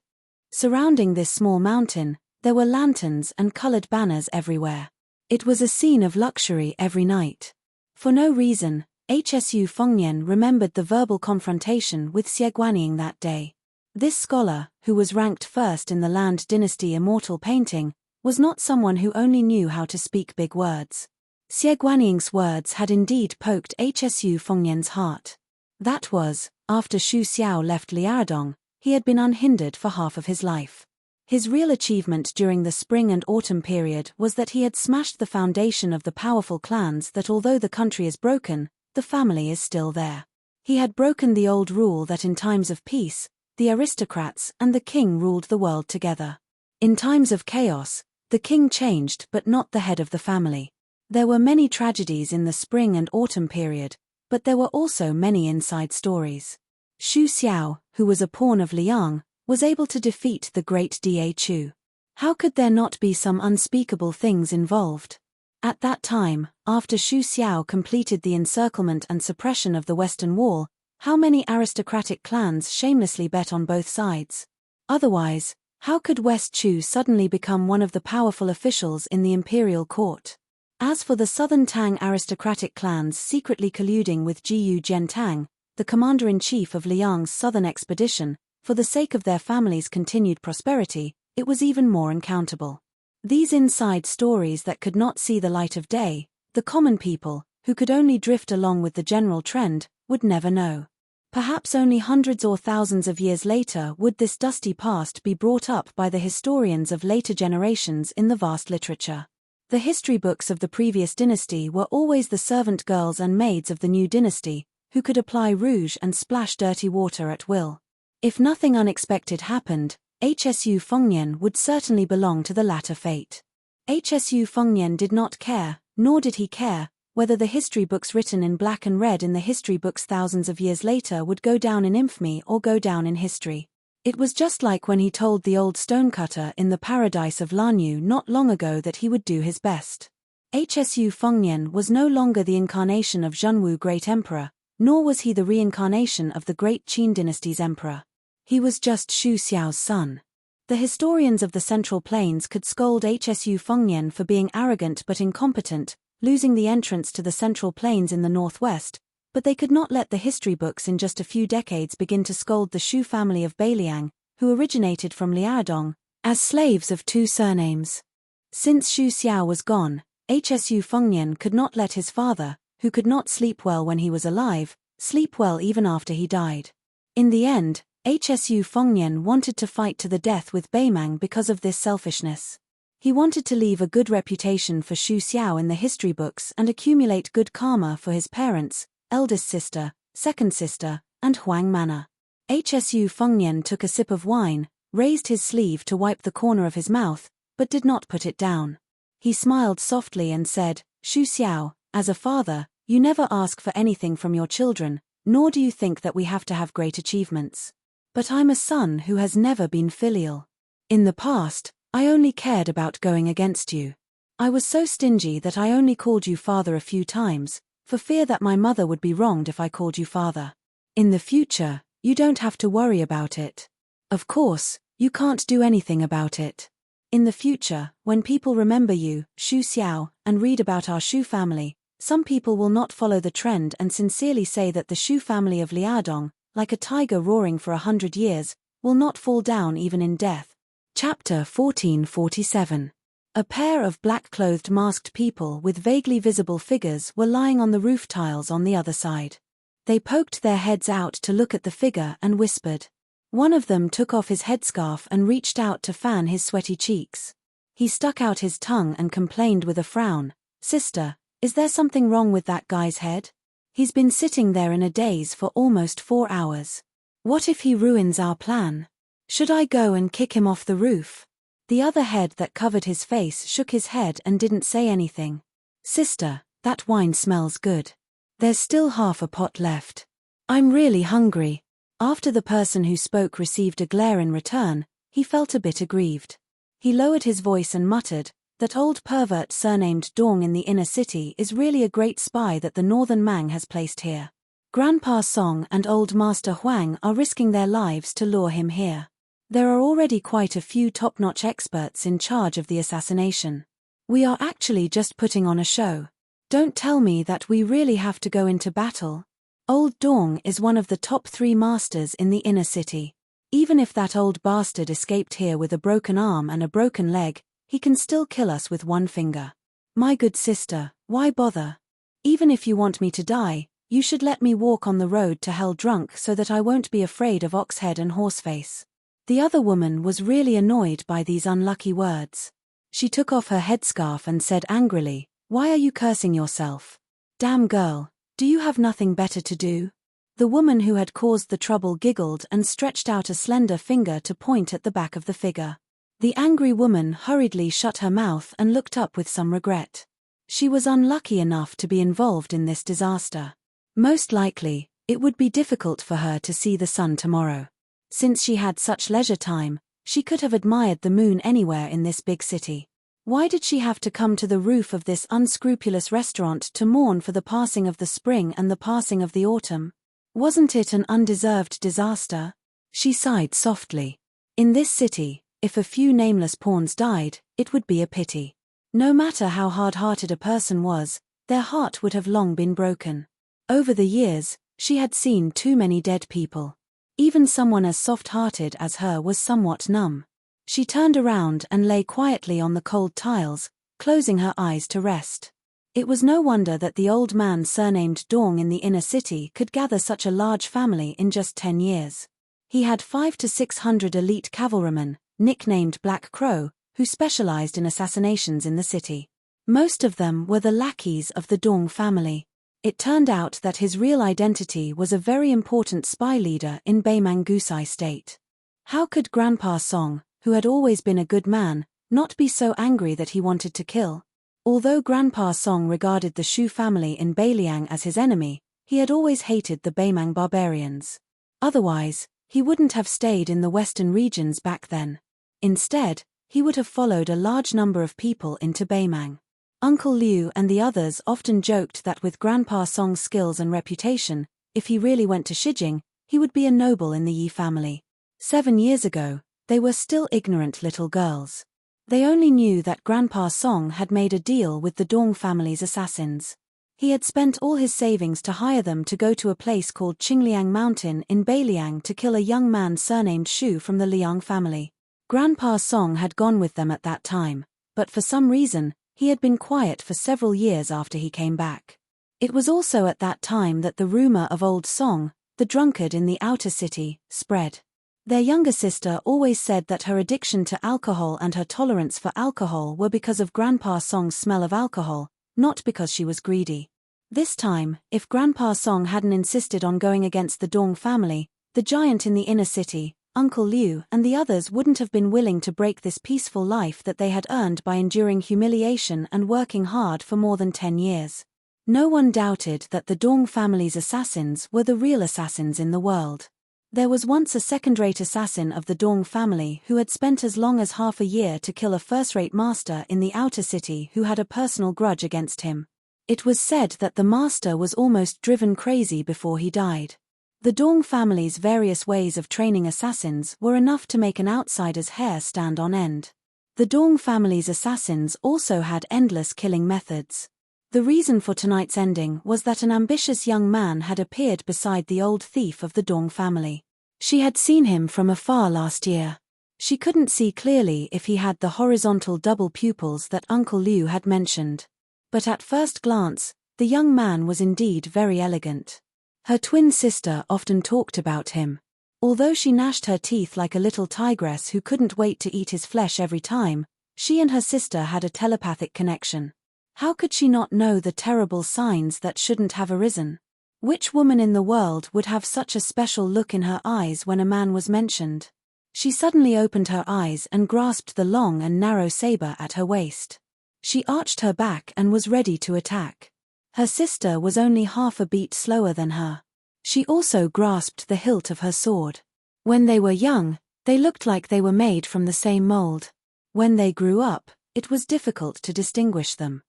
Surrounding this small mountain, there were lanterns and colored banners everywhere. It was a scene of luxury every night. For no reason, Hsu Fengnian remembered the verbal confrontation with Xie Guanyin that day. This scholar, who was ranked first in the Land Dynasty immortal painting, was not someone who only knew how to speak big words. Xie Guanying's words had indeed poked Hsu Fengnian's heart. That was, after Xu Xiao left Liaodong, he had been unhindered for half of his life. His real achievement during the spring and autumn period was that he had smashed the foundation of the powerful clans that although the country is broken, the family is still there. He had broken the old rule that in times of peace, the aristocrats and the king ruled the world together. In times of chaos, the king changed but not the head of the family. There were many tragedies in the spring and autumn period, but there were also many inside stories. Xu Xiao, who was a pawn of Liang, was able to defeat the great Da Chu. How could there not be some unspeakable things involved? At that time, after Xu Xiao completed the encirclement and suppression of the Western Wall, how many aristocratic clans shamelessly bet on both sides? Otherwise, how could West Chu suddenly become one of the powerful officials in the imperial court? As for the southern Tang aristocratic clans secretly colluding with Jiyu Gentang, the commander-in-chief of Liang's southern expedition, for the sake of their family's continued prosperity, it was even more uncountable. These inside stories that could not see the light of day, the common people, who could only drift along with the general trend, would never know. Perhaps only hundreds or thousands of years later would this dusty past be brought up by the historians of later generations in the vast literature. The history books of the previous dynasty were always the servant girls and maids of the new dynasty, who could apply rouge and splash dirty water at will. If nothing unexpected happened, Hsu Fengnian would certainly belong to the latter fate. Hsu Fengnian did not care, nor did he care, whether the history books written in black and red in the history books thousands of years later would go down in infamy or go down in history. It was just like when he told the old stonecutter in the paradise of Lanyu not long ago that he would do his best. Hsu Fengnian was no longer the incarnation of Zhenwu Great Emperor, nor was he the reincarnation of the great Qin dynasty's emperor. He was just Xu Xiao's son. The historians of the Central Plains could scold Hsu Fengnian for being arrogant but incompetent, losing the entrance to the Central Plains in the northwest, but they could not let the history books in just a few decades begin to scold the Shu family of Beiliang, who originated from Liaodong, as slaves of two surnames. Since Xu Xiao was gone, Hsu Fengnian could not let his father, who could not sleep well when he was alive, sleep well even after he died. In the end, Hsu Fengnian wanted to fight to the death with Beimang because of this selfishness. He wanted to leave a good reputation for Xu Xiao in the history books and accumulate good karma for his parents, eldest sister, second sister, and Huang Manor. Hsu Fengnian took a sip of wine, raised his sleeve to wipe the corner of his mouth, but did not put it down. He smiled softly and said, "Xu Xiao, as a father, you never ask for anything from your children, nor do you think that we have to have great achievements. But I'm a son who has never been filial. In the past, I only cared about going against you. I was so stingy that I only called you father a few times, for fear that my mother would be wronged if I called you father. In the future, you don't have to worry about it. Of course, you can't do anything about it. In the future, when people remember you, Xu Xiao, and read about our Shu family, some people will not follow the trend and sincerely say that the Shu family of Liaodong, like a tiger roaring for 100 years, will not fall down even in death." Chapter 1447. A pair of black-clothed masked people with vaguely visible figures were lying on the roof tiles on the other side. They poked their heads out to look at the figure and whispered. One of them took off his headscarf and reached out to fan his sweaty cheeks. He stuck out his tongue and complained with a frown, "Sister, is there something wrong with that guy's head? He's been sitting there in a daze for almost 4 hours. What if he ruins our plan? Should I go and kick him off the roof?" The other head that covered his face shook his head and didn't say anything. "Sister, that wine smells good. There's still half a pot left. I'm really hungry." After the person who spoke received a glare in return, he felt a bit aggrieved. He lowered his voice and muttered, "That old pervert surnamed Dong in the inner city is really a great spy that the northern Mang has placed here. Grandpa Song and old Master Huang are risking their lives to lure him here. There are already quite a few top-notch experts in charge of the assassination. We are actually just putting on a show. Don't tell me that we really have to go into battle. Old Dong is one of the top 3 masters in the inner city. Even if that old bastard escaped here with a broken arm and a broken leg, he can still kill us with one finger. My good sister, why bother? Even if you want me to die, you should let me walk on the road to hell drunk so that I won't be afraid of Oxhead and Horseface." The other woman was really annoyed by these unlucky words. She took off her headscarf and said angrily, "Why are you cursing yourself? Damn girl, do you have nothing better to do?" The woman who had caused the trouble giggled and stretched out a slender finger to point at the back of the figure. The angry woman hurriedly shut her mouth and looked up with some regret. She was unlucky enough to be involved in this disaster. Most likely, it would be difficult for her to see the sun tomorrow. Since she had such leisure time, she could have admired the moon anywhere in this big city. Why did she have to come to the roof of this unscrupulous restaurant to mourn for the passing of the spring and the passing of the autumn? Wasn't it an undeserved disaster? She sighed softly. In this city, if a few nameless pawns died, it would be a pity. No matter how hard-hearted a person was, their heart would have long been broken. Over the years, she had seen too many dead people. Even someone as soft-hearted as her was somewhat numb. She turned around and lay quietly on the cold tiles, closing her eyes to rest. It was no wonder that the old man surnamed Dong in the inner city could gather such a large family in just 10 years. He had 500 to 600 elite cavalrymen, nicknamed Black Crow, who specialized in assassinations in the city. Most of them were the lackeys of the Dong family. It turned out that his real identity was a very important spy leader in Baimang state. How could Grandpa Song, who had always been a good man, not be so angry that he wanted to kill? Although Grandpa Song regarded the Shu family in Beiliang as his enemy, he had always hated the Baimang barbarians. Otherwise, he wouldn't have stayed in the western regions back then. Instead, he would have followed a large number of people into Baimang. Uncle Liu and the others often joked that with Grandpa Song's skills and reputation, if he really went to Shijing, he would be a noble in the Yi family. 7 years ago, they were still ignorant little girls. They only knew that Grandpa Song had made a deal with the Dong family's assassins. He had spent all his savings to hire them to go to a place called Qingliang Mountain in Beiliang to kill a young man surnamed Shu from the Liang family. Grandpa Song had gone with them at that time, but for some reason, he had been quiet for several years after he came back. It was also at that time that the rumor of old Song, the drunkard in the outer city, spread. Their younger sister always said that her addiction to alcohol and her tolerance for alcohol were because of Grandpa Song's smell of alcohol, not because she was greedy. This time, if Grandpa Song hadn't insisted on going against the Dong family, the giant in the inner city, Uncle Liu and the others wouldn't have been willing to break this peaceful life that they had earned by enduring humiliation and working hard for more than 10 years. No one doubted that the Dong family's assassins were the real assassins in the world. There was once a second-rate assassin of the Dong family who had spent as long as half a year to kill a first-rate master in the outer city who had a personal grudge against him. It was said that the master was almost driven crazy before he died. The Dong family's various ways of training assassins were enough to make an outsider's hair stand on end. The Dong family's assassins also had endless killing methods. The reason for tonight's ending was that an ambitious young man had appeared beside the old thief of the Dong family. She had seen him from afar last year. She couldn't see clearly if he had the horizontal double pupils that Uncle Liu had mentioned. But at first glance, the young man was indeed very elegant. Her twin sister often talked about him. Although she gnashed her teeth like a little tigress who couldn't wait to eat his flesh every time, she and her sister had a telepathic connection. How could she not know the terrible signs that shouldn't have arisen? Which woman in the world would have such a special look in her eyes when a man was mentioned? She suddenly opened her eyes and grasped the long and narrow saber at her waist. She arched her back and was ready to attack. Her sister was only half a beat slower than her. She also grasped the hilt of her sword. When they were young, they looked like they were made from the same mold. When they grew up, it was difficult to distinguish them.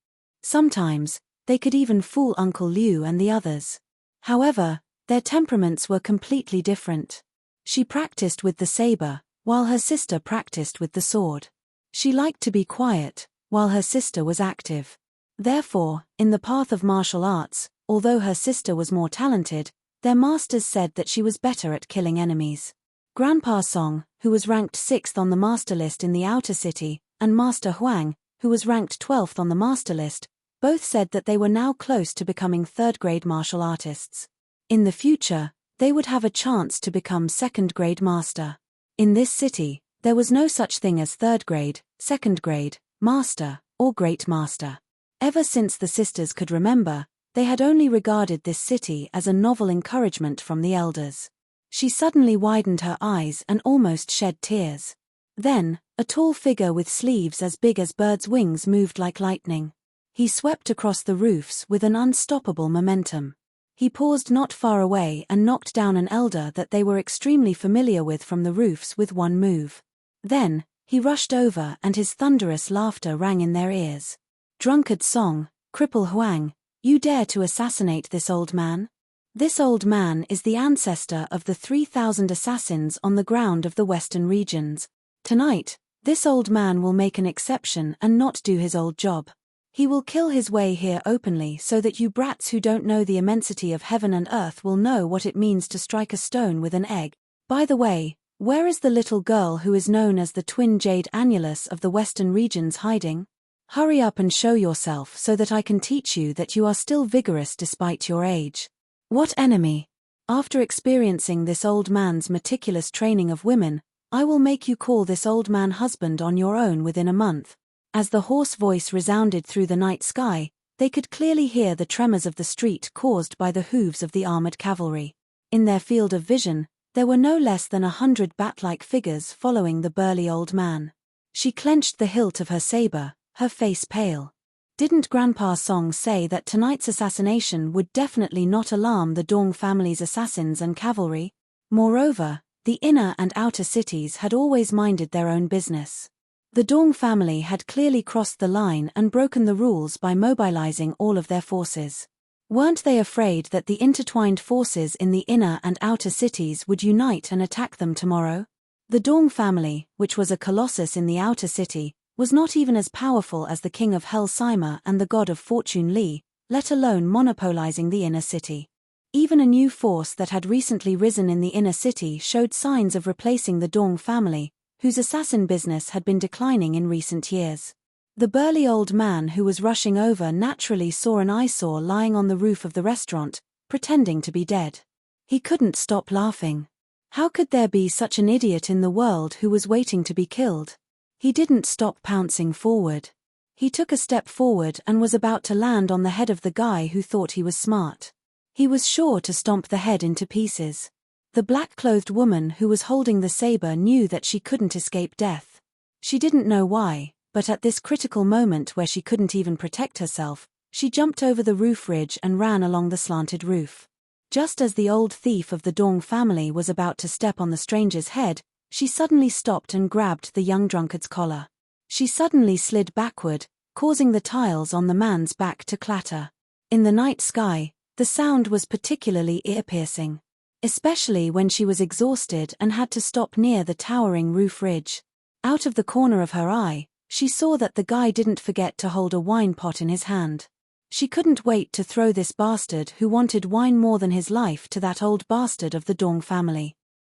Sometimes, they could even fool Uncle Liu and the others. However, their temperaments were completely different. She practiced with the saber, while her sister practiced with the sword. She liked to be quiet, while her sister was active. Therefore, in the path of martial arts, although her sister was more talented, their masters said that she was better at killing enemies. Grandpa Song, who was ranked 6th on the master list in the outer city, and Master Huang, who was ranked 12th on the master list, both said that they were now close to becoming third-grade martial artists. In the future, they would have a chance to become second-grade master. In this city, there was no such thing as third-grade, second-grade, master, or great master. Ever since the sisters could remember, they had only regarded this city as a novel encouragement from the elders. She suddenly widened her eyes and almost shed tears. Then, a tall figure with sleeves as big as birds' wings moved like lightning. He swept across the roofs with an unstoppable momentum. He paused not far away and knocked down an elder that they were extremely familiar with from the roofs with one move. Then, he rushed over and his thunderous laughter rang in their ears. "Drunkard Song, cripple Huang, you dare to assassinate this old man? This old man is the ancestor of the 3,000 assassins on the ground of the western regions. Tonight, this old man will make an exception and not do his old job. He will kill his way here openly so that you brats who don't know the immensity of heaven and earth will know what it means to strike a stone with an egg. By the way, Where is the little girl who is known as the twin jade annulus of the western regions hiding? Hurry up and show yourself so that I can teach you that you are still vigorous despite your age. What enemy? After experiencing this old man's meticulous training of women, I will make you call this old man husband on your own within a month. As the hoarse voice resounded through the night sky, they could clearly hear the tremors of the street caused by the hooves of the armored cavalry. In their field of vision, there were no less than 100 bat-like figures following the burly old man. She clenched the hilt of her saber, her face pale. Didn't Grandpa Song say that tonight's assassination would definitely not alarm the Dong family's assassins and cavalry? Moreover, the inner and outer cities had always minded their own business. The Dong family had clearly crossed the line and broken the rules by mobilizing all of their forces. Weren't they afraid that the intertwined forces in the inner and outer cities would unite and attack them tomorrow? The Dong family, which was a colossus in the outer city, was not even as powerful as the king of Hell Sima and the god of fortune Li, let alone monopolizing the inner city. Even a new force that had recently risen in the inner city showed signs of replacing the Dong family, whose assassin business had been declining in recent years. The burly old man who was rushing over naturally saw an eyesore lying on the roof of the restaurant, pretending to be dead. He couldn't stop laughing. How could there be such an idiot in the world who was waiting to be killed? He didn't stop pouncing forward. He took a step forward and was about to land on the head of the guy who thought he was smart. He was sure to stomp the head into pieces. The black-clothed woman who was holding the saber knew that she couldn't escape death. She didn't know why, but at this critical moment where she couldn't even protect herself, she jumped over the roof ridge and ran along the slanted roof. Just as the old thief of the Dong family was about to step on the stranger's head, she suddenly stopped and grabbed the young drunkard's collar. She suddenly slid backward, causing the tiles on the man's back to clatter. In the night sky, the sound was particularly ear-piercing, especially when she was exhausted and had to stop near the towering roof ridge. Out of the corner of her eye, she saw that the guy didn't forget to hold a wine pot in his hand. She couldn't wait to throw this bastard who wanted wine more than his life to that old bastard of the Dong family.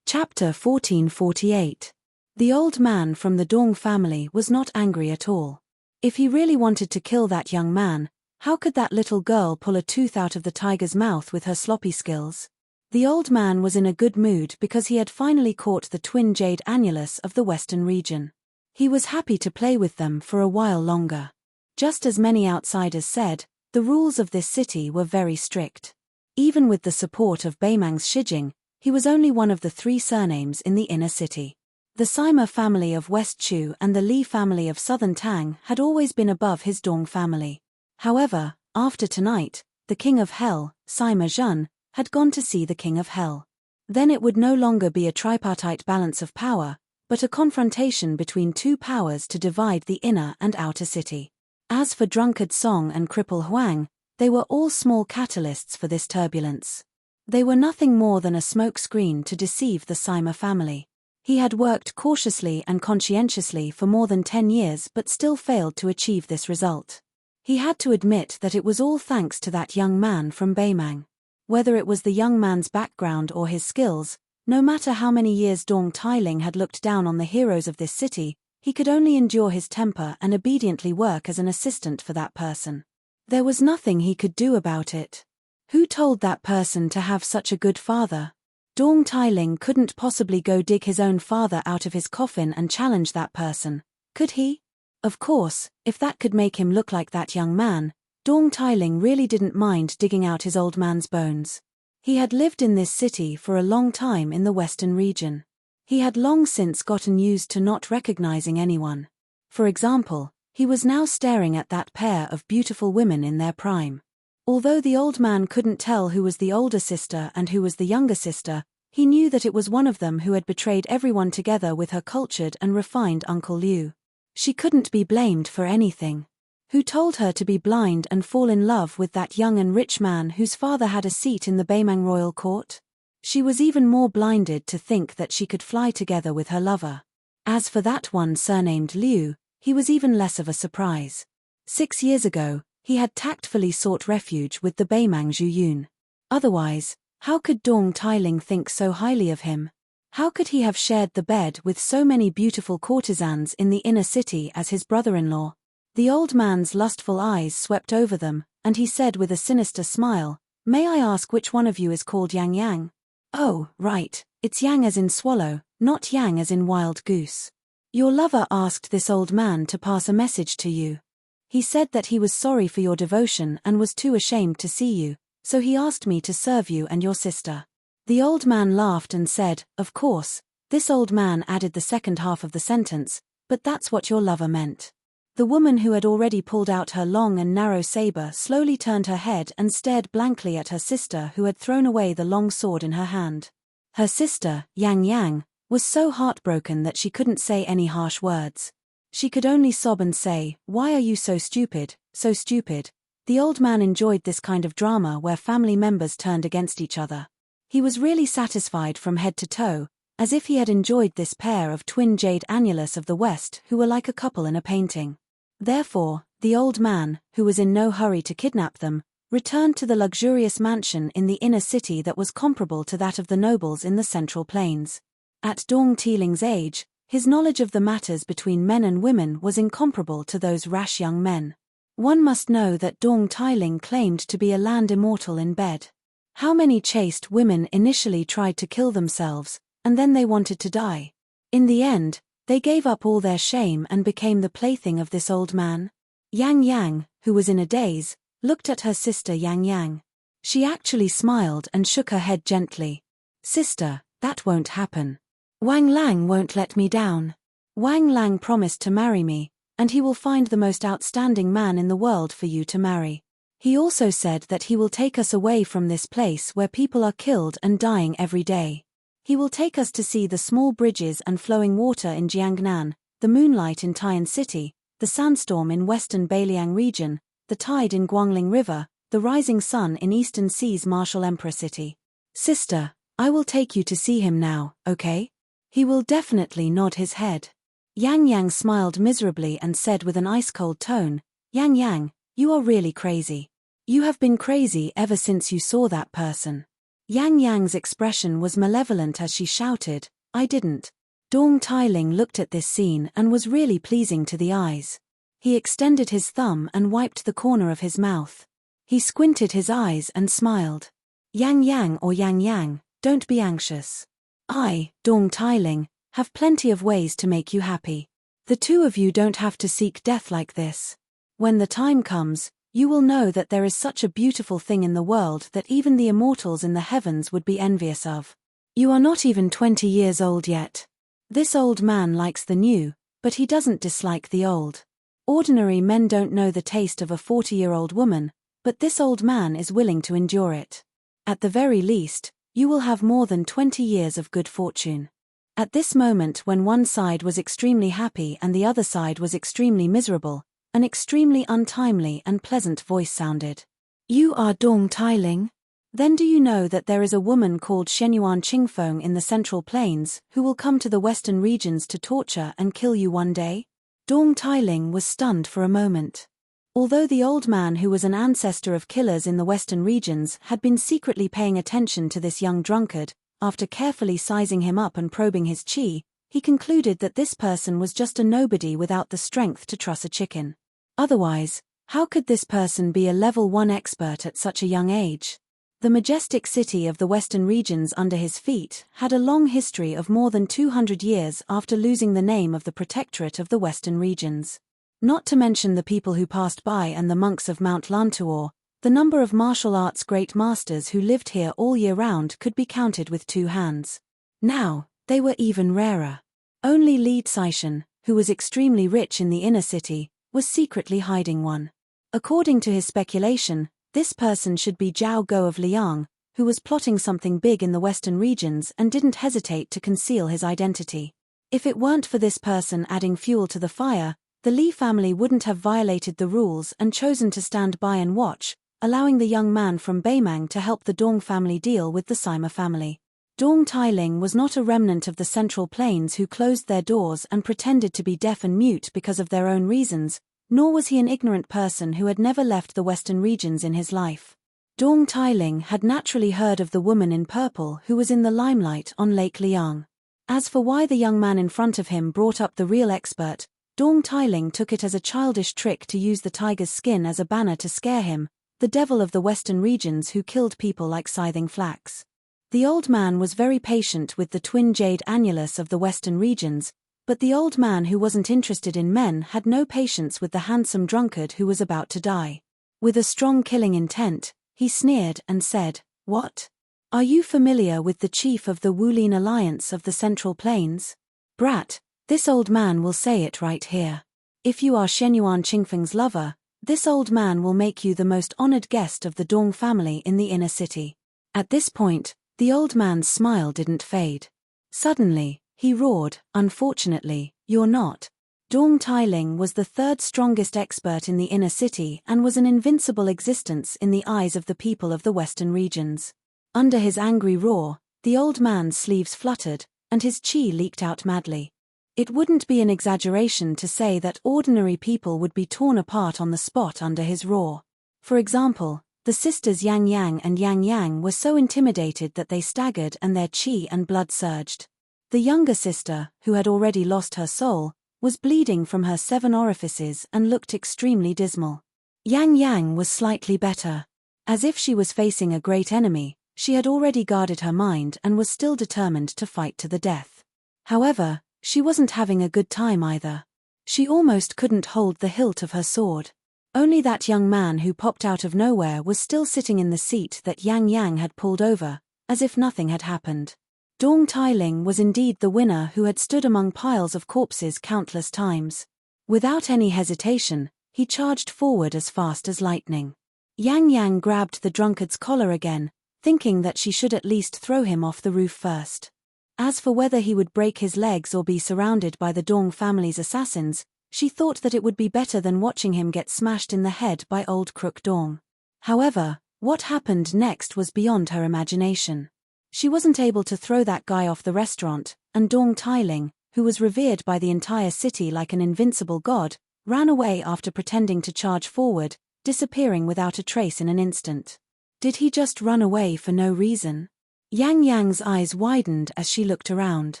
Chapter 1448. The old man from the Dong family was not angry at all. If he really wanted to kill that young man, how could that little girl pull a tooth out of the tiger's mouth with her sloppy skills? The old man was in a good mood because he had finally caught the twin jade annulus of the western region. He was happy to play with them for a while longer. Just as many outsiders said, the rules of this city were very strict. Even with the support of Beimang's Shijing, he was only one of the 3 surnames in the inner city. The Sima family of West Chu and the Li family of Southern Tang had always been above his Dong family. However, after tonight, the king of hell, Sima Zhen, had gone to see the king of hell. Then it would no longer be a tripartite balance of power, but a confrontation between 2 powers to divide the inner and outer city. As for drunkard Song and cripple Huang, they were all small catalysts for this turbulence. They were nothing more than a smoke screen to deceive the Sima family. He had worked cautiously and conscientiously for more than 10 years but still failed to achieve this result. He had to admit that it was all thanks to that young man from Beimang. Whether it was the young man's background or his skills, no matter how many years Dong Tailing had looked down on the heroes of this city, he could only endure his temper and obediently work as an assistant for that person. There was nothing he could do about it. Who told that person to have such a good father? Dong Tailing couldn't possibly go dig his own father out of his coffin and challenge that person, could he? Of course, if that could make him look like that young man, Dong Tailing really didn't mind digging out his old man's bones. He had lived in this city for a long time in the western region. He had long since gotten used to not recognizing anyone. For example, he was now staring at that pair of beautiful women in their prime. Although the old man couldn't tell who was the older sister and who was the younger sister, he knew that it was one of them who had betrayed everyone together with her cultured and refined Uncle Liu. She couldn't be blamed for anything. Who told her to be blind and fall in love with that young and rich man whose father had a seat in the Beimang royal court? She was even more blinded to think that she could fly together with her lover. As for that one surnamed Liu, he was even less of a surprise. 6 years ago, he had tactfully sought refuge with the Beimang Zhuyun. Otherwise, how could Dong Tailing think so highly of him? How could he have shared the bed with so many beautiful courtesans in the inner city as his brother-in-law? The old man's lustful eyes swept over them, and he said with a sinister smile, "May I ask which one of you is called Yang Yang?" "Oh, right, it's Yang as in swallow, not Yang as in wild goose. Your lover asked this old man to pass a message to you. He said that he was sorry for your devotion and was too ashamed to see you, so he asked me to serve you and your sister." The old man laughed and said, "Of course." This old man added the second half of the sentence, "But that's what your lover meant." The woman who had already pulled out her long and narrow saber slowly turned her head and stared blankly at her sister who had thrown away the long sword in her hand. Her sister, Yang Yang, was so heartbroken that she couldn't say any harsh words. She could only sob and say, "Why are you so stupid, so stupid?" The old man enjoyed this kind of drama where family members turned against each other. He was really satisfied from head to toe, as if he had enjoyed this pair of twin jade annulus of the West who were like a couple in a painting. Therefore, the old man, who was in no hurry to kidnap them, returned to the luxurious mansion in the inner city that was comparable to that of the nobles in the Central Plains. At Dong Teeling's age, his knowledge of the matters between men and women was incomparable to those rash young men. One must know that Dong Teeling claimed to be a land immortal in bed. How many chaste women initially tried to kill themselves, and then they wanted to die? In the end, they gave up all their shame and became the plaything of this old man. Yang Yang, who was in a daze, looked at her sister Yang Yang. She actually smiled and shook her head gently. "Sister, that won't happen. Wang Lang won't let me down. Wang Lang promised to marry me, and he will find the most outstanding man in the world for you to marry. He also said that he will take us away from this place where people are killed and dying every day. He will take us to see the small bridges and flowing water in Jiangnan, the moonlight in Taiyuan City, the sandstorm in western Beiliang region, the tide in Guangling River, the rising sun in Eastern Sea's Martial Emperor City. Sister, I will take you to see him now, okay?" "He will definitely nod his head." Yang Yang smiled miserably and said with an ice-cold tone, "Yang Yang, you are really crazy. You have been crazy ever since you saw that person." Yang Yang's expression was malevolent as she shouted, "I didn't." Dong Teeling looked at this scene and was really pleasing to the eyes. He extended his thumb and wiped the corner of his mouth. He squinted his eyes and smiled. "Yang Yang or Yang Yang, don't be anxious. I, Dong Teeling, have plenty of ways to make you happy. The two of you don't have to seek death like this. When the time comes, you will know that there is such a beautiful thing in the world that even the immortals in the heavens would be envious of. You are not even 20 years old yet. This old man likes the new, but he doesn't dislike the old. Ordinary men don't know the taste of a 40-year-old woman, but this old man is willing to endure it. At the very least, you will have more than 20 years of good fortune." At this moment, when one side was extremely happy and the other side was extremely miserable, an extremely untimely and pleasant voice sounded. "You are Dong Teeling? Then do you know that there is a woman called Shenyuan Qingfeng in the Central Plains who will come to the western regions to torture and kill you one day?" Dong Teeling was stunned for a moment. Although the old man who was an ancestor of killers in the western regions had been secretly paying attention to this young drunkard, after carefully sizing him up and probing his qi, he concluded that this person was just a nobody without the strength to truss a chicken. Otherwise, how could this person be a level 1 expert at such a young age? The majestic city of the western regions under his feet had a long history of more than 200 years after losing the name of the protectorate of the western regions. Not to mention the people who passed by and the monks of Mount Lantuor, the number of martial arts great masters who lived here all year round could be counted with 2 hands. Now, they were even rarer. Only Li Caishan, who was extremely rich in the inner city, was secretly hiding one. According to his speculation, this person should be Zhao Go of Liang, who was plotting something big in the western regions and didn't hesitate to conceal his identity. If it weren't for this person adding fuel to the fire, the Li family wouldn't have violated the rules and chosen to stand by and watch, allowing the young man from Beimang to help the Dong family deal with the Sima family. Dong Teeling was not a remnant of the Central Plains who closed their doors and pretended to be deaf and mute because of their own reasons, nor was he an ignorant person who had never left the western regions in his life. Dong Teeling had naturally heard of the woman in purple who was in the limelight on Lake Liang. As for why the young man in front of him brought up the real expert, Dong Tailing took it as a childish trick to use the tiger's skin as a banner to scare him, the devil of the western regions who killed people like scything flax. The old man was very patient with the twin jade annulus of the western regions, but the old man who wasn't interested in men had no patience with the handsome drunkard who was about to die. With a strong killing intent, he sneered and said, "What? Are you familiar with the chief of the Wulin Alliance of the Central Plains? Brat, this old man will say it right here. If you are Shenyuan Qingfeng's lover, this old man will make you the most honored guest of the Dong family in the inner city." At this point, the old man's smile didn't fade. Suddenly, he roared, "Unfortunately, you're not." Dong Tailing was the third strongest expert in the inner city and was an invincible existence in the eyes of the people of the western regions. Under his angry roar, the old man's sleeves fluttered, and his qi leaked out madly. It wouldn't be an exaggeration to say that ordinary people would be torn apart on the spot under his roar. For example, the sisters Yang Yang and Yang Yang were so intimidated that they staggered and their qi and blood surged. The younger sister, who had already lost her soul, was bleeding from her 7 orifices and looked extremely dismal. Yang Yang was slightly better. As if she was facing a great enemy, she had already guarded her mind and was still determined to fight to the death. However, she wasn't having a good time either. She almost couldn't hold the hilt of her sword. Only that young man who popped out of nowhere was still sitting in the seat that Yang Yang had pulled over, as if nothing had happened. Dong Tailing was indeed the winner who had stood among piles of corpses countless times. Without any hesitation, he charged forward as fast as lightning. Yang Yang grabbed the drunkard's collar again, thinking that she should at least throw him off the roof first. As for whether he would break his legs or be surrounded by the Dong family's assassins, she thought that it would be better than watching him get smashed in the head by old crook Dong. However, what happened next was beyond her imagination. She wasn't able to throw that guy off the restaurant, and Dong Tailing, who was revered by the entire city like an invincible god, ran away after pretending to charge forward, disappearing without a trace in an instant. Did he just run away for no reason? Yang Yang's eyes widened as she looked around.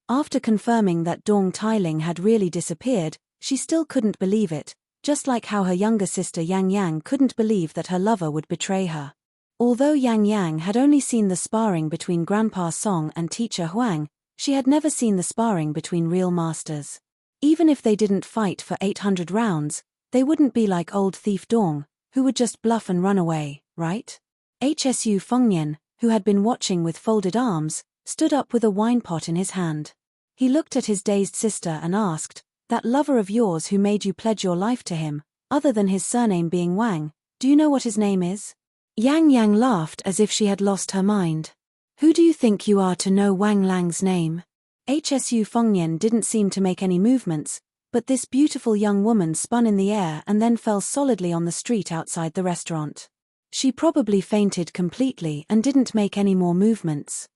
After confirming that Dong Tailing had really disappeared, she still couldn't believe it, just like how her younger sister Yang Yang couldn't believe that her lover would betray her. Although Yang Yang had only seen the sparring between Grandpa Song and Teacher Huang, she had never seen the sparring between real masters. Even if they didn't fight for 800 rounds, they wouldn't be like old thief Dong, who would just bluff and run away, right? Hsu Fengnian, who had been watching with folded arms, stood up with a wine pot in his hand. He looked at his dazed sister and asked, "That lover of yours who made you pledge your life to him, other than his surname being Wang, do you know what his name is?" Yang Yang laughed as if she had lost her mind. "Who do you think you are to know Wang Lang's name?" Hsu Fengnian didn't seem to make any movements, but this beautiful young woman spun in the air and then fell solidly on the street outside the restaurant. She probably fainted completely and didn't make any more movements.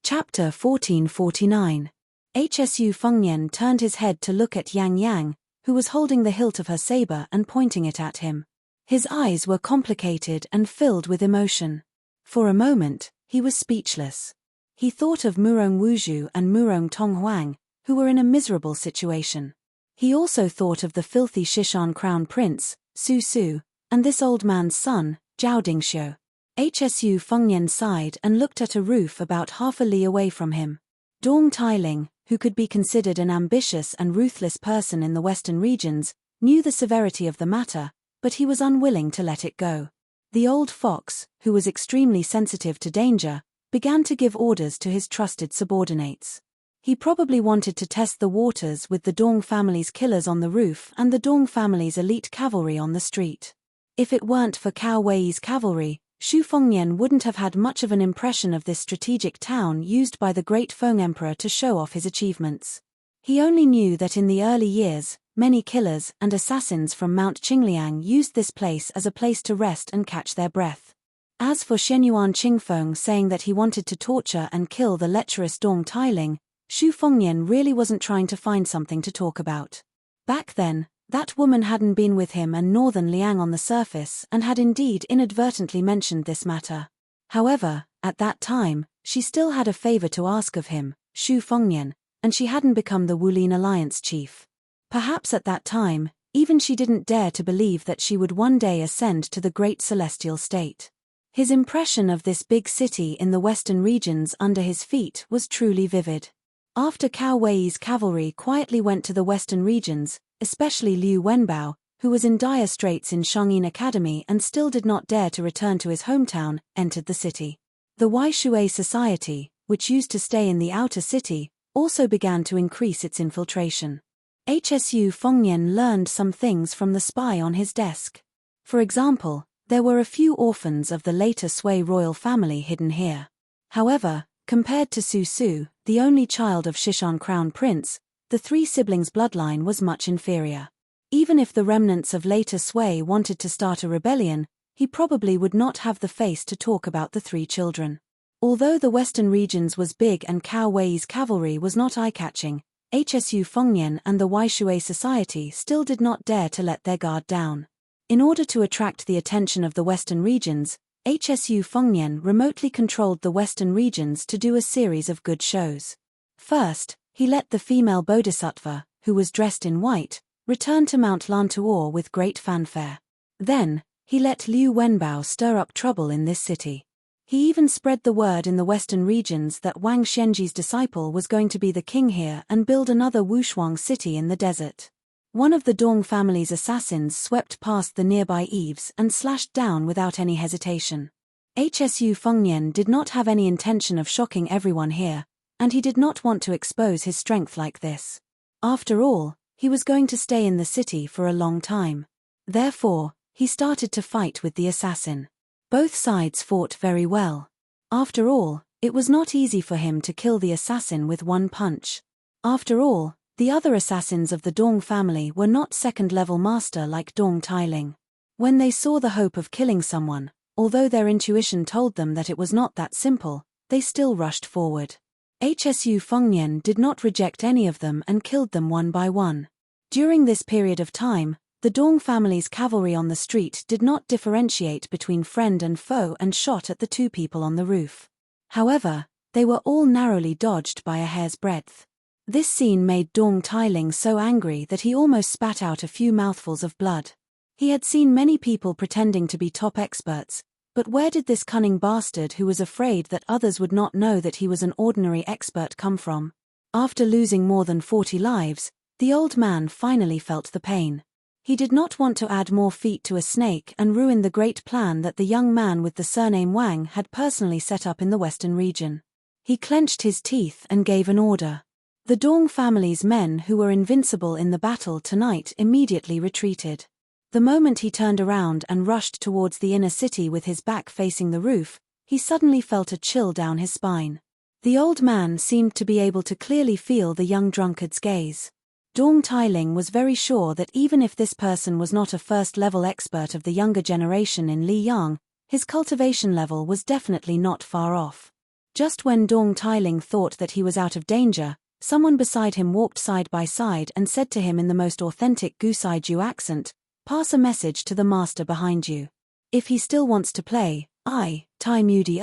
Chapter 1449. Hsu Fengnian turned his head to look at Yang Yang, who was holding the hilt of her saber and pointing it at him. His eyes were complicated and filled with emotion. For a moment, he was speechless. He thought of Murong Wuzhu and Murong Tonghuang, who were in a miserable situation. He also thought of the filthy Shishan crown prince, Su Su, and this old man's son, Zhao Dingxiu. Hsu Fengnian sighed and looked at a roof about half a li away from him. Dong Tailing, who could be considered an ambitious and ruthless person in the western regions, knew the severity of the matter, but he was unwilling to let it go. The old fox, who was extremely sensitive to danger, began to give orders to his trusted subordinates. He probably wanted to test the waters with the Dong family's killers on the roof and the Dong family's elite cavalry on the street. If it weren't for Cao Wei's cavalry, Xu Fengnian wouldn't have had much of an impression of this strategic town used by the great Feng Emperor to show off his achievements. He only knew that in the early years, many killers and assassins from Mount Qingliang used this place as a place to rest and catch their breath. As for Shenyuan Qingfeng saying that he wanted to torture and kill the lecherous Dong Tailing, Xu Fengnian really wasn't trying to find something to talk about. Back then, that woman hadn't been with him and Northern Liang on the surface and had indeed inadvertently mentioned this matter. However, at that time, she still had a favor to ask of him, Xu Fengnian, and she hadn't become the Wulin Alliance chief. Perhaps at that time, even she didn't dare to believe that she would one day ascend to the great celestial state. His impression of this big city in the western regions under his feet was truly vivid. After Cao Wei's cavalry quietly went to the western regions, especially Liu Wenbao, who was in dire straits in Shangyin Academy and still did not dare to return to his hometown, entered the city. The Waishui society, which used to stay in the outer city, also began to increase its infiltration. HSU Fengnian learned some things from the spy on his desk. For example, there were a few orphans of the later Sui royal family hidden here. However, compared to Su Su, the only child of Shishan Crown Prince, the three siblings' bloodline was much inferior. Even if the remnants of later Sui wanted to start a rebellion, he probably would not have the face to talk about the three children. Although the western regions was big and Cao Wei's cavalry was not eye-catching, HSU Fengnian and the Waishui society still did not dare to let their guard down. In order to attract the attention of the western regions, HSU Fengnian remotely controlled the western regions to do a series of good shows. First, he let the female bodhisattva, who was dressed in white, return to Mount Lantuor with great fanfare. Then, he let Liu Wenbao stir up trouble in this city. He even spread the word in the western regions that Wang Xianji's disciple was going to be the king here and build another Wushuang city in the desert. One of the Dong family's assassins swept past the nearby eaves and slashed down without any hesitation. HSU Fengnian did not have any intention of shocking everyone here, and he did not want to expose his strength like this. After all, he was going to stay in the city for a long time. Therefore, he started to fight with the assassin. Both sides fought very well. After all, it was not easy for him to kill the assassin with one punch. After all, the other assassins of the Dong family were not second-level master like Dong Tailing. When they saw the hope of killing someone, although their intuition told them that it was not that simple, they still rushed forward. HSU Fengnian did not reject any of them and killed them one by one. During this period of time, the Dong family's cavalry on the street did not differentiate between friend and foe and shot at the two people on the roof. However, they were all narrowly dodged by a hair's breadth. This scene made Dong Tailing so angry that he almost spat out a few mouthfuls of blood. He had seen many people pretending to be top experts, but where did this cunning bastard who was afraid that others would not know that he was an ordinary expert come from? After losing more than 40 lives, the old man finally felt the pain. He did not want to add more feet to a snake and ruin the great plan that the young man with the surname Wang had personally set up in the western region. He clenched his teeth and gave an order. The Dong family's men who were invincible in the battle tonight immediately retreated. The moment he turned around and rushed towards the inner city with his back facing the roof, he suddenly felt a chill down his spine. The old man seemed to be able to clearly feel the young drunkard's gaze. Dong Tailing was very sure that even if this person was not a first-level expert of the younger generation in Liyang, his cultivation level was definitely not far off. Just when Dong Tailing thought that he was out of danger, someone beside him walked side by side and said to him in the most authentic Gusai-Ju accent, "Pass a message to the master behind you. If he still wants to play, I, Tai Mudi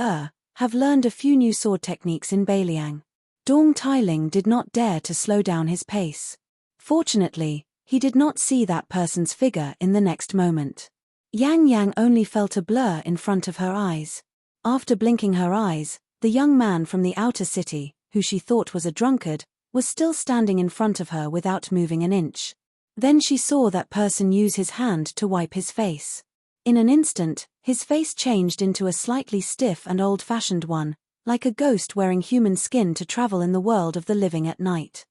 have learned a few new sword techniques in Beiliang." Dong Tailing did not dare to slow down his pace. Fortunately, he did not see that person's figure in the next moment. Yang Yang only felt a blur in front of her eyes. After blinking her eyes, the young man from the outer city, who she thought was a drunkard, was still standing in front of her without moving an inch. Then she saw that person use his hand to wipe his face. In an instant, his face changed into a slightly stiff and old-fashioned one, like a ghost wearing human skin to travel in the world of the living at night.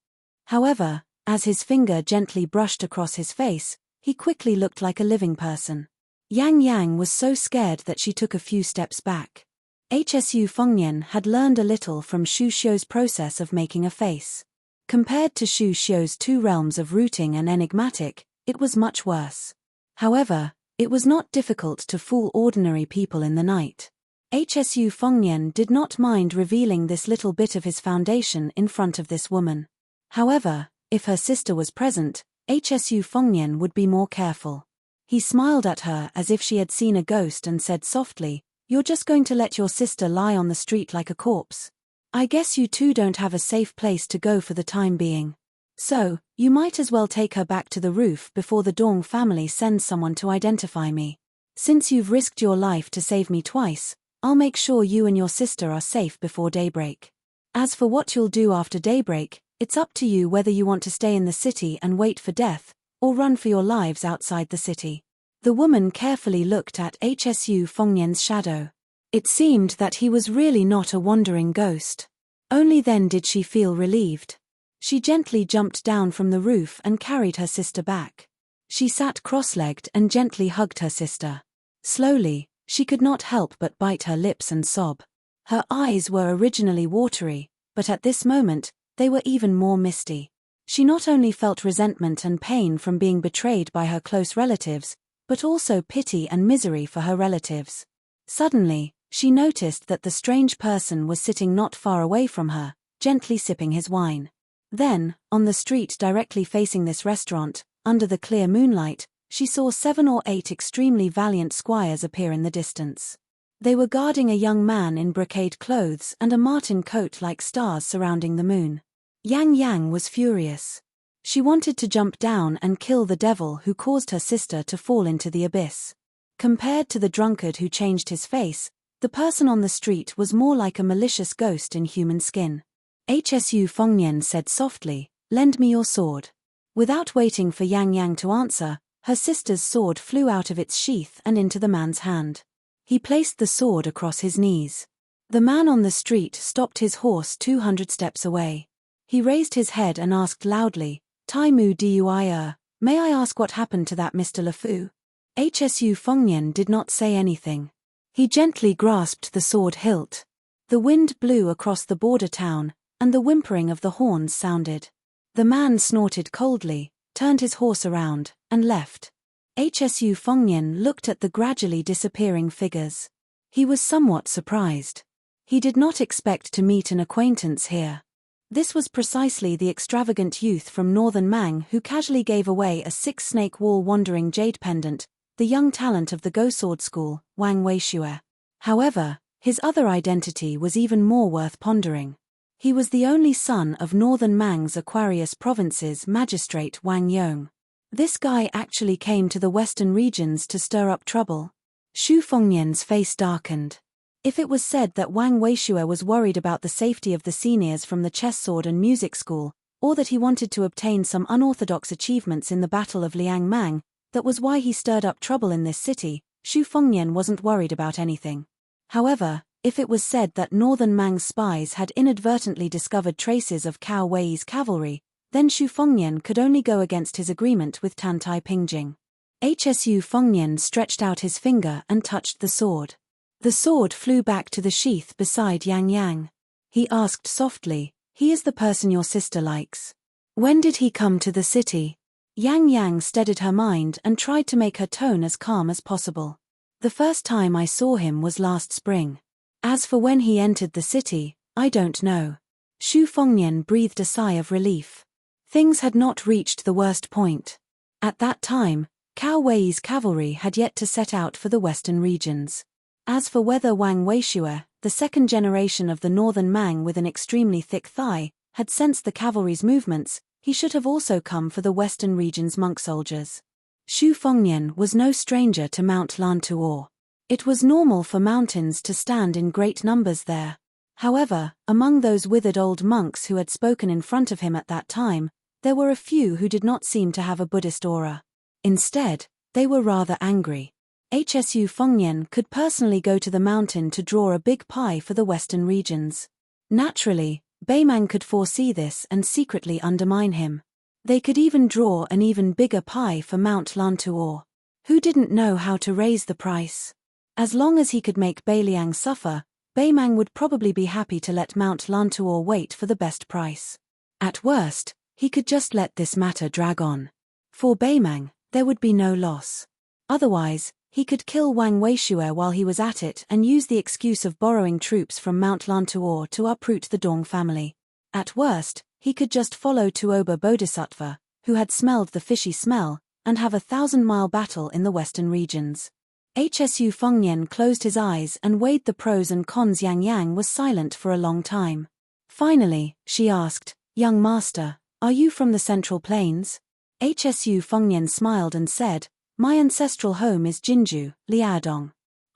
However, as his finger gently brushed across his face, he quickly looked like a living person. Yang Yang was so scared that she took a few steps back. HSU Fengnian had learned a little from Xu Xiu's process of making a face. Compared to Xu Xiu's two realms of rooting and enigmatic, it was much worse. However, it was not difficult to fool ordinary people in the night. HSU Fengnian did not mind revealing this little bit of his foundation in front of this woman. However, if her sister was present, HSU Fengnian would be more careful. He smiled at her as if she had seen a ghost and said softly, "You're just going to let your sister lie on the street like a corpse? I guess you two don't have a safe place to go for the time being. So, you might as well take her back to the roof before the Dong family sends someone to identify me. Since you've risked your life to save me twice, I'll make sure you and your sister are safe before daybreak. As for what you'll do after daybreak, it's up to you whether you want to stay in the city and wait for death, or run for your lives outside the city. The woman carefully looked at Hsu Fengnian's shadow. It seemed that he was really not a wandering ghost. Only then did she feel relieved. She gently jumped down from the roof and carried her sister back. She sat cross-legged and gently hugged her sister. Slowly, she could not help but bite her lips and sob. Her eyes were originally watery, but at this moment, they were even more misty. She not only felt resentment and pain from being betrayed by her close relatives, but also pity and misery for her relatives. Suddenly, she noticed that the strange person was sitting not far away from her, gently sipping his wine. Then, on the street directly facing this restaurant, under the clear moonlight, she saw 7 or 8 extremely valiant squires appear in the distance. They were guarding a young man in brocade clothes and a marten coat like stars surrounding the moon. Yang Yang was furious. She wanted to jump down and kill the devil who caused her sister to fall into the abyss. Compared to the drunkard who changed his face, the person on the street was more like a malicious ghost in human skin. Hsu Fengnian said softly, "Lend me your sword." Without waiting for Yang Yang to answer, her sister's sword flew out of its sheath and into the man's hand. He placed the sword across his knees. The man on the street stopped his horse 200 steps away. He raised his head and asked loudly, "Tai Mu Dui, may I ask what happened to that Mr. LeFou?" Hsu Fengnian did not say anything. He gently grasped the sword hilt. The wind blew across the border town, and the whimpering of the horns sounded. The man snorted coldly, turned his horse around, and left. Hsu Fengnian looked at the gradually disappearing figures. He was somewhat surprised. He did not expect to meet an acquaintance here. This was precisely the extravagant youth from northern Mang who casually gave away a 6-snake wall wandering jade pendant, the young talent of the Go Sword School, Wang Weishue. However, his other identity was even more worth pondering. He was the only son of northern Mang's Aquarius Province's magistrate Wang Yong. This guy actually came to the western regions to stir up trouble. Xu Fengnian's face darkened. If it was said that Wang Weishue was worried about the safety of the seniors from the chess sword and music school, or that he wanted to obtain some unorthodox achievements in the Battle of Liang Mang, that was why he stirred up trouble in this city, Xu Fengnian wasn't worried about anything. However, if it was said that northern Mang's spies had inadvertently discovered traces of Cao Wei's cavalry, then Xu Fengnian could only go against his agreement with Tantai Pingjing. Hsu Fengnian stretched out his finger and touched the sword. The sword flew back to the sheath beside Yang Yang. He asked softly, "He is the person your sister likes. When did he come to the city?" Yang Yang steadied her mind and tried to make her tone as calm as possible. "The first time I saw him was last spring. As for when he entered the city, I don't know." Xu Fengnian breathed a sigh of relief. Things had not reached the worst point. At that time, Cao Wei's cavalry had yet to set out for the western regions. As for whether Wang Weishue, the second generation of the northern Mang with an extremely thick thigh, had sensed the cavalry's movements, he should have also come for the western region's monk soldiers. Xu Fengnian was no stranger to Mount Lantuor. It was normal for mountains to stand in great numbers there. However, among those withered old monks who had spoken in front of him at that time, there were a few who did not seem to have a Buddhist aura. Instead, they were rather angry. Hsu Fengnian could personally go to the mountain to draw a big pie for the western regions. Naturally, Beimang could foresee this and secretly undermine him. They could even draw an even bigger pie for Mount Lantuor. Who didn't know how to raise the price? As long as he could make Beiliang suffer, Beimang would probably be happy to let Mount Lantuor wait for the best price. At worst, he could just let this matter drag on. For Beimang, there would be no loss. Otherwise, he could kill Wang Weishue while he was at it and use the excuse of borrowing troops from Mount Lantuor to uproot the Dong family. At worst, he could just follow Tuoba Bodhisattva, who had smelled the fishy smell, and have a 1,000-mile battle in the western regions. Hsu Fengnian closed his eyes and weighed the pros and cons. Yang Yang was silent for a long time. Finally, she asked, "Young master, are you from the Central Plains?" Hsu Fengnian smiled and said, "My ancestral home is Jinju, Liaodong.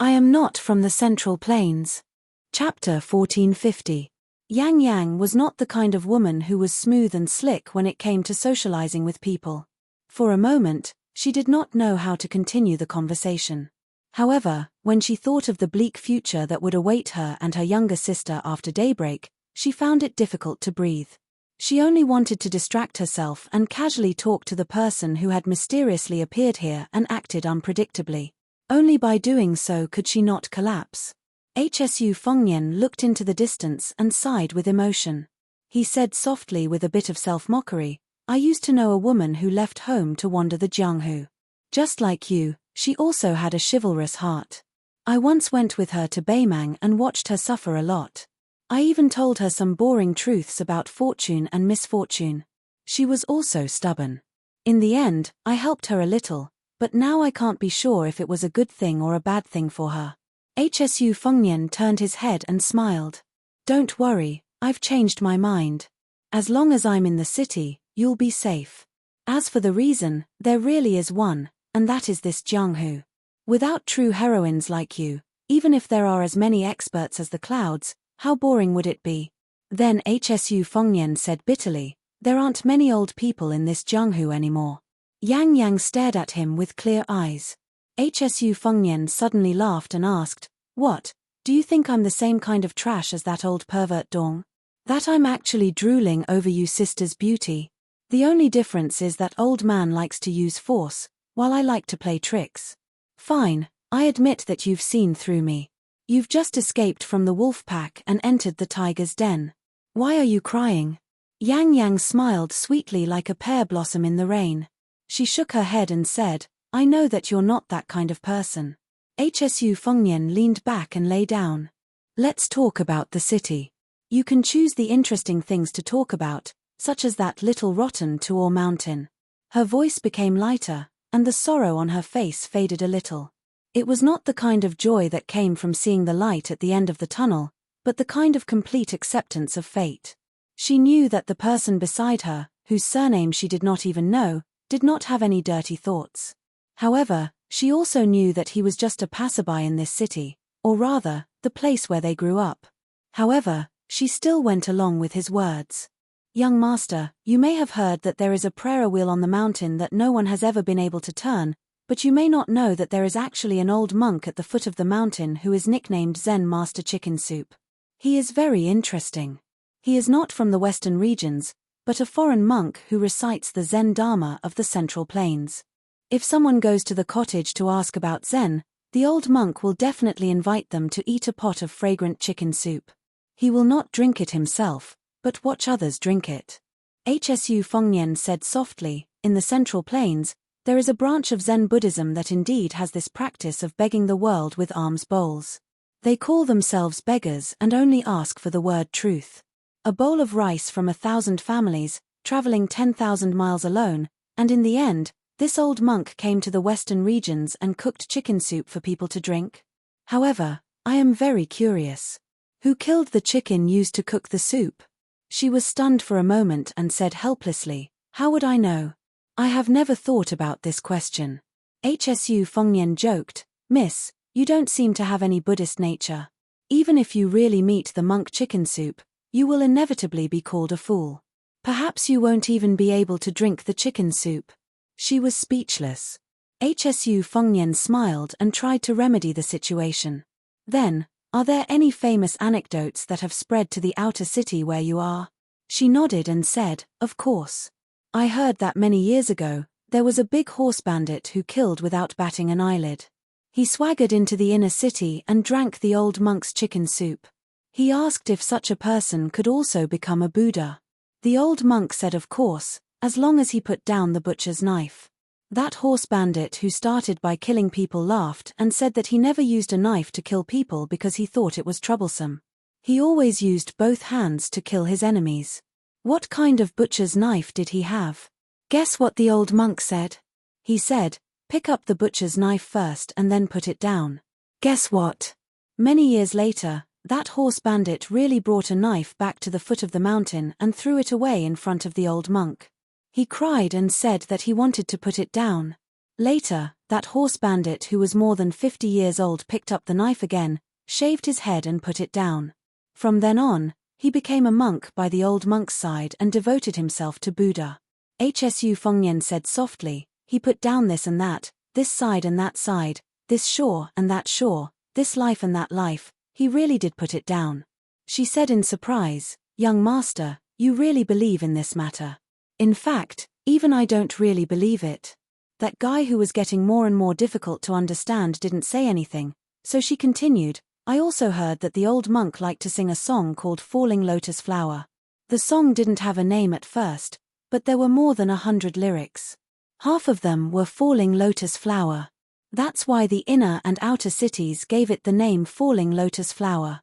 I am not from the Central Plains." Chapter 1450. Yang Yang was not the kind of woman who was smooth and slick when it came to socializing with people. For a moment, she did not know how to continue the conversation. However, when she thought of the bleak future that would await her and her younger sister after daybreak, she found it difficult to breathe. She only wanted to distract herself and casually talk to the person who had mysteriously appeared here and acted unpredictably. Only by doing so could she not collapse. Hsu Fengnian looked into the distance and sighed with emotion. He said softly with a bit of self-mockery, "I used to know a woman who left home to wander the Jianghu. Just like you, she also had a chivalrous heart. I once went with her to Beimang and watched her suffer a lot. I even told her some boring truths about fortune and misfortune. She was also stubborn. In the end, I helped her a little, but now I can't be sure if it was a good thing or a bad thing for her." Hsu Fengnian turned his head and smiled. "Don't worry, I've changed my mind. As long as I'm in the city, you'll be safe. As for the reason, there really is one, and that is this Jianghu. Without true heroines like you, even if there are as many experts as the clouds, how boring would it be?" Then Hsu Fengnian said bitterly, "There aren't many old people in this Jianghu anymore." Yang Yang stared at him with clear eyes. Hsu Fengnian suddenly laughed and asked, "What, do you think I'm the same kind of trash as that old pervert Dong? That I'm actually drooling over you sister's beauty? The only difference is that old man likes to use force, while I like to play tricks. Fine, I admit that you've seen through me. You've just escaped from the wolf pack and entered the tiger's den. Why are you crying?" Yang Yang smiled sweetly like a pear blossom in the rain. She shook her head and said, "I know that you're not that kind of person." Hsu Fengnian leaned back and lay down. "Let's talk about the city. You can choose the interesting things to talk about, such as that little rotten Tuor mountain." Her voice became lighter, and the sorrow on her face faded a little. It was not the kind of joy that came from seeing the light at the end of the tunnel, but the kind of complete acceptance of fate. She knew that the person beside her, whose surname she did not even know, did not have any dirty thoughts. However, she also knew that he was just a passerby in this city, or rather, the place where they grew up. However, she still went along with his words. "Young master, you may have heard that there is a prayer wheel on the mountain that no one has ever been able to turn, but you may not know that there is actually an old monk at the foot of the mountain who is nicknamed Zen Master Chicken Soup. He is very interesting. He is not from the western regions, but a foreign monk who recites the Zen Dharma of the Central Plains. If someone goes to the cottage to ask about Zen, the old monk will definitely invite them to eat a pot of fragrant chicken soup. He will not drink it himself, but watch others drink it." Hsu Fengnian said softly, "In the Central Plains, there is a branch of Zen Buddhism that indeed has this practice of begging the world with alms bowls. They call themselves beggars and only ask for the word truth. A bowl of rice from 1,000 families, traveling 10,000 miles alone, and in the end, this old monk came to the western regions and cooked chicken soup for people to drink. However, I am very curious. Who killed the chicken used to cook the soup?" She was stunned for a moment and said helplessly, "How would I know? I have never thought about this question." Hsu Fengnian joked, "Miss, you don't seem to have any Buddhist nature. Even if you really meet the monk chicken soup, you will inevitably be called a fool. Perhaps you won't even be able to drink the chicken soup." She was speechless. Hsu Fengnian smiled and tried to remedy the situation. "Then, are there any famous anecdotes that have spread to the outer city where you are?" She nodded and said, "Of course. I heard that many years ago, there was a big horse bandit who killed without batting an eyelid. He swaggered into the inner city and drank the old monk's chicken soup. He asked if such a person could also become a Buddha. The old monk said of course, as long as he put down the butcher's knife. That horse bandit who started by killing people laughed and said that he never used a knife to kill people because he thought it was troublesome. He always used both hands to kill his enemies. What kind of butcher's knife did he have? Guess what the old monk said? He said, pick up the butcher's knife first and then put it down. Guess what? Many years later, That horse bandit really brought a knife back to the foot of the mountain and threw it away in front of the old monk. He cried and said that he wanted to put it down. Later, that horse bandit who was more than 50 years old picked up the knife again, shaved his head and put it down. From then on, he became a monk by the old monk's side and devoted himself to Buddha. Hsu Fengnian said softly, he put down this and that, this side and that side, this shore and that shore, this life and that life, he really did put it down. She said in surprise, young master, you really believe in this matter? In fact, even I don't really believe it. That guy who was getting more and more difficult to understand didn't say anything, so she continued, I also heard that the old monk liked to sing a song called Falling Lotus Flower. The song didn't have a name at first, but there were more than 100 lyrics. Half of them were Falling Lotus Flower. That's why the inner and outer cities gave it the name Falling Lotus Flower.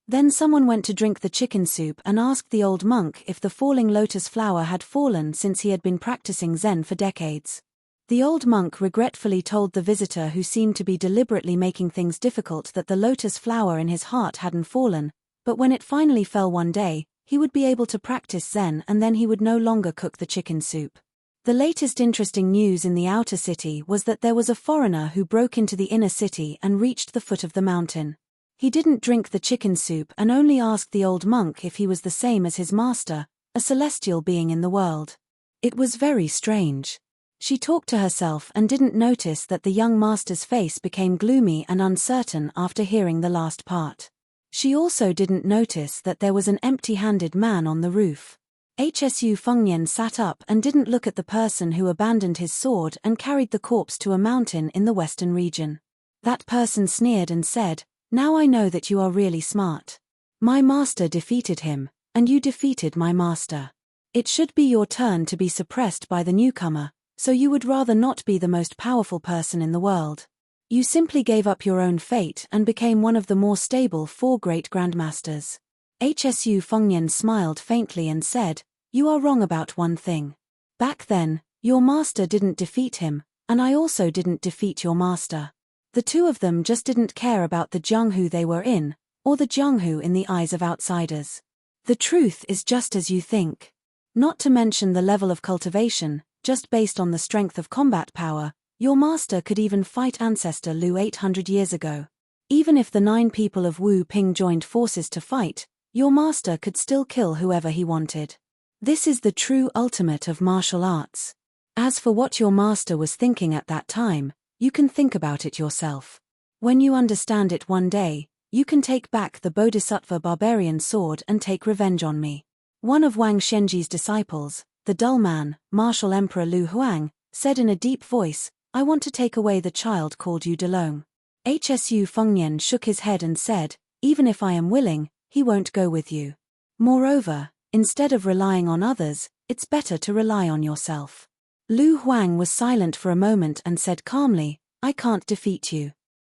Then someone went to drink the chicken soup and asked the old monk if the falling lotus flower had fallen since he had been practicing Zen for decades. The old monk regretfully told the visitor who seemed to be deliberately making things difficult that the lotus flower in his heart hadn't fallen, but when it finally fell one day, he would be able to practice Zen and then he would no longer cook the chicken soup. The latest interesting news in the outer city was that there was a foreigner who broke into the inner city and reached the foot of the mountain. He didn't drink the chicken soup and only asked the old monk if he was the same as his master, a celestial being in the world. It was very strange. She talked to herself and didn't notice that the young master's face became gloomy and uncertain after hearing the last part. She also didn't notice that there was an empty-handed man on the roof. Hsu Fengnian sat up and didn't look at the person who abandoned his sword and carried the corpse to a mountain in the western region. That person sneered and said, now I know that you are really smart. My master defeated him, and you defeated my master. It should be your turn to be suppressed by the newcomer, so you would rather not be the most powerful person in the world. You simply gave up your own fate and became one of the more stable 4 great grandmasters. Hsu Fengnian smiled faintly and said, you are wrong about one thing. Back then, your master didn't defeat him, and I also didn't defeat your master. The two of them just didn't care about the Jianghu they were in, or the Jianghu in the eyes of outsiders. The truth is just as you think. Not to mention the level of cultivation, just based on the strength of combat power, your master could even fight ancestor Lu 800 years ago. Even if the 9 people of Wu Ping joined forces to fight, your master could still kill whoever he wanted. This is the true ultimate of martial arts. As for what your master was thinking at that time, you can think about it yourself. When you understand it one day, you can take back the Bodhisattva barbarian sword and take revenge on me. One of Wang Shenji's disciples, the dull man, martial emperor Lu Huang, said in a deep voice, I want to take away the child called Yu Delong. Hsu Fengnian shook his head and said, even if I am willing, he won't go with you. Moreover, instead of relying on others, it's better to rely on yourself. Lu Huang was silent for a moment and said calmly, I can't defeat you.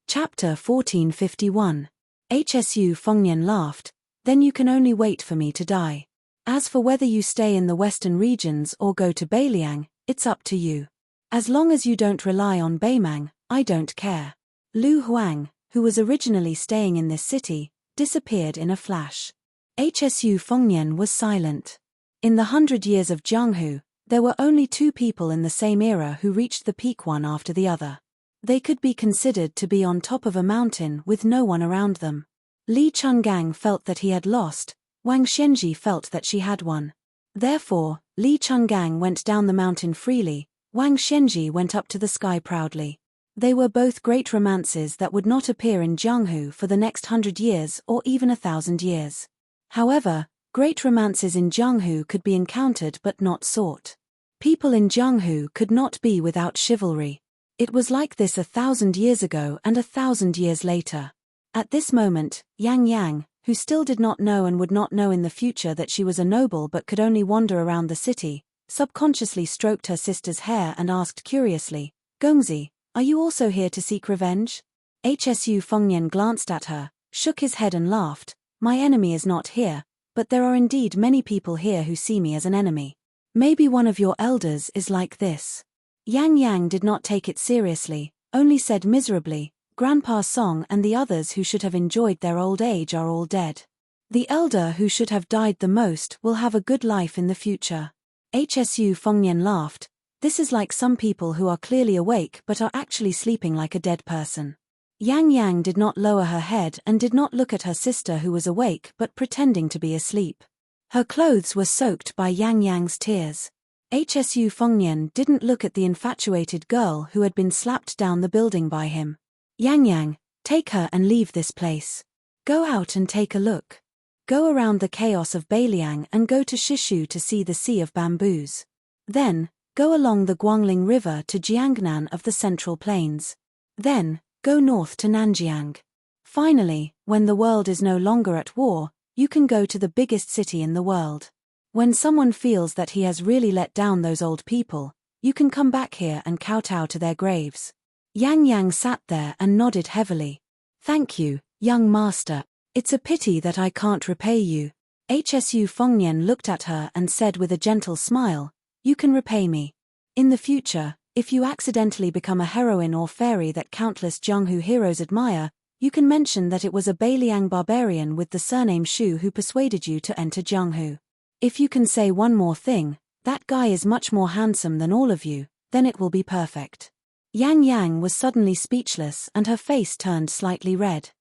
Chapter 1451. Hsu Fengnian laughed, then you can only wait for me to die. As for whether you stay in the western regions or go to Beiliang, it's up to you. As long as you don't rely on Beimang, I don't care. Lu Huang, who was originally staying in this city, disappeared in a flash. Hsu Fengnian was silent. In the 100 years of Jianghu, there were only 2 people in the same era who reached the peak one after the other. They could be considered to be on top of a mountain with no one around them. Li Chungang felt that he had lost, Wang Shenji felt that she had won. Therefore, Li Chungang went down the mountain freely, Wang Shenji went up to the sky proudly. They were both great romances that would not appear in Jianghu for the next 100 years or even 1,000 years. However, great romances in Jianghu could be encountered but not sought. People in Jianghu could not be without chivalry. It was like this 1,000 years ago and 1,000 years later. At this moment, Yang Yang, who still did not know and would not know in the future that she was a noble but could only wander around the city, subconsciously stroked her sister's hair and asked curiously, Gongzi, are you also here to seek revenge? Hsu Fengnian glanced at her, shook his head and laughed, my enemy is not here, but there are indeed many people here who see me as an enemy. Maybe one of your elders is like this. Yang Yang did not take it seriously, only said miserably, Grandpa's song and the others who should have enjoyed their old age are all dead. The elder who should have died the most will have a good life in the future. Hsu Fengnian laughed. This is like some people who are clearly awake but are actually sleeping like a dead person. Yang Yang did not lower her head and did not look at her sister who was awake but pretending to be asleep. Her clothes were soaked by Yang Yang's tears. Hsu Fengnian didn't look at the infatuated girl who had been slapped down the building by him. Yang Yang, take her and leave this place. Go out and take a look. Go around the chaos of Beiliang and go to Shishu to see the Sea of Bamboos. Then, go along the Guangling River to Jiangnan of the Central Plains. Then, go north to Nanjiang. Finally, when the world is no longer at war, you can go to the biggest city in the world. When someone feels that he has really let down those old people, you can come back here and kowtow to their graves. Yang Yang sat there and nodded heavily. Thank you, young master. It's a pity that I can't repay you. Hsu Fengnian looked at her and said with a gentle smile, you can repay me. In the future, if you accidentally become a heroine or fairy that countless Jianghu heroes admire, you can mention that it was a Beiliang barbarian with the surname Shu who persuaded you to enter Jianghu. If you can say one more thing, that guy is much more handsome than all of you, then it will be perfect. Yang Yang was suddenly speechless and her face turned slightly red.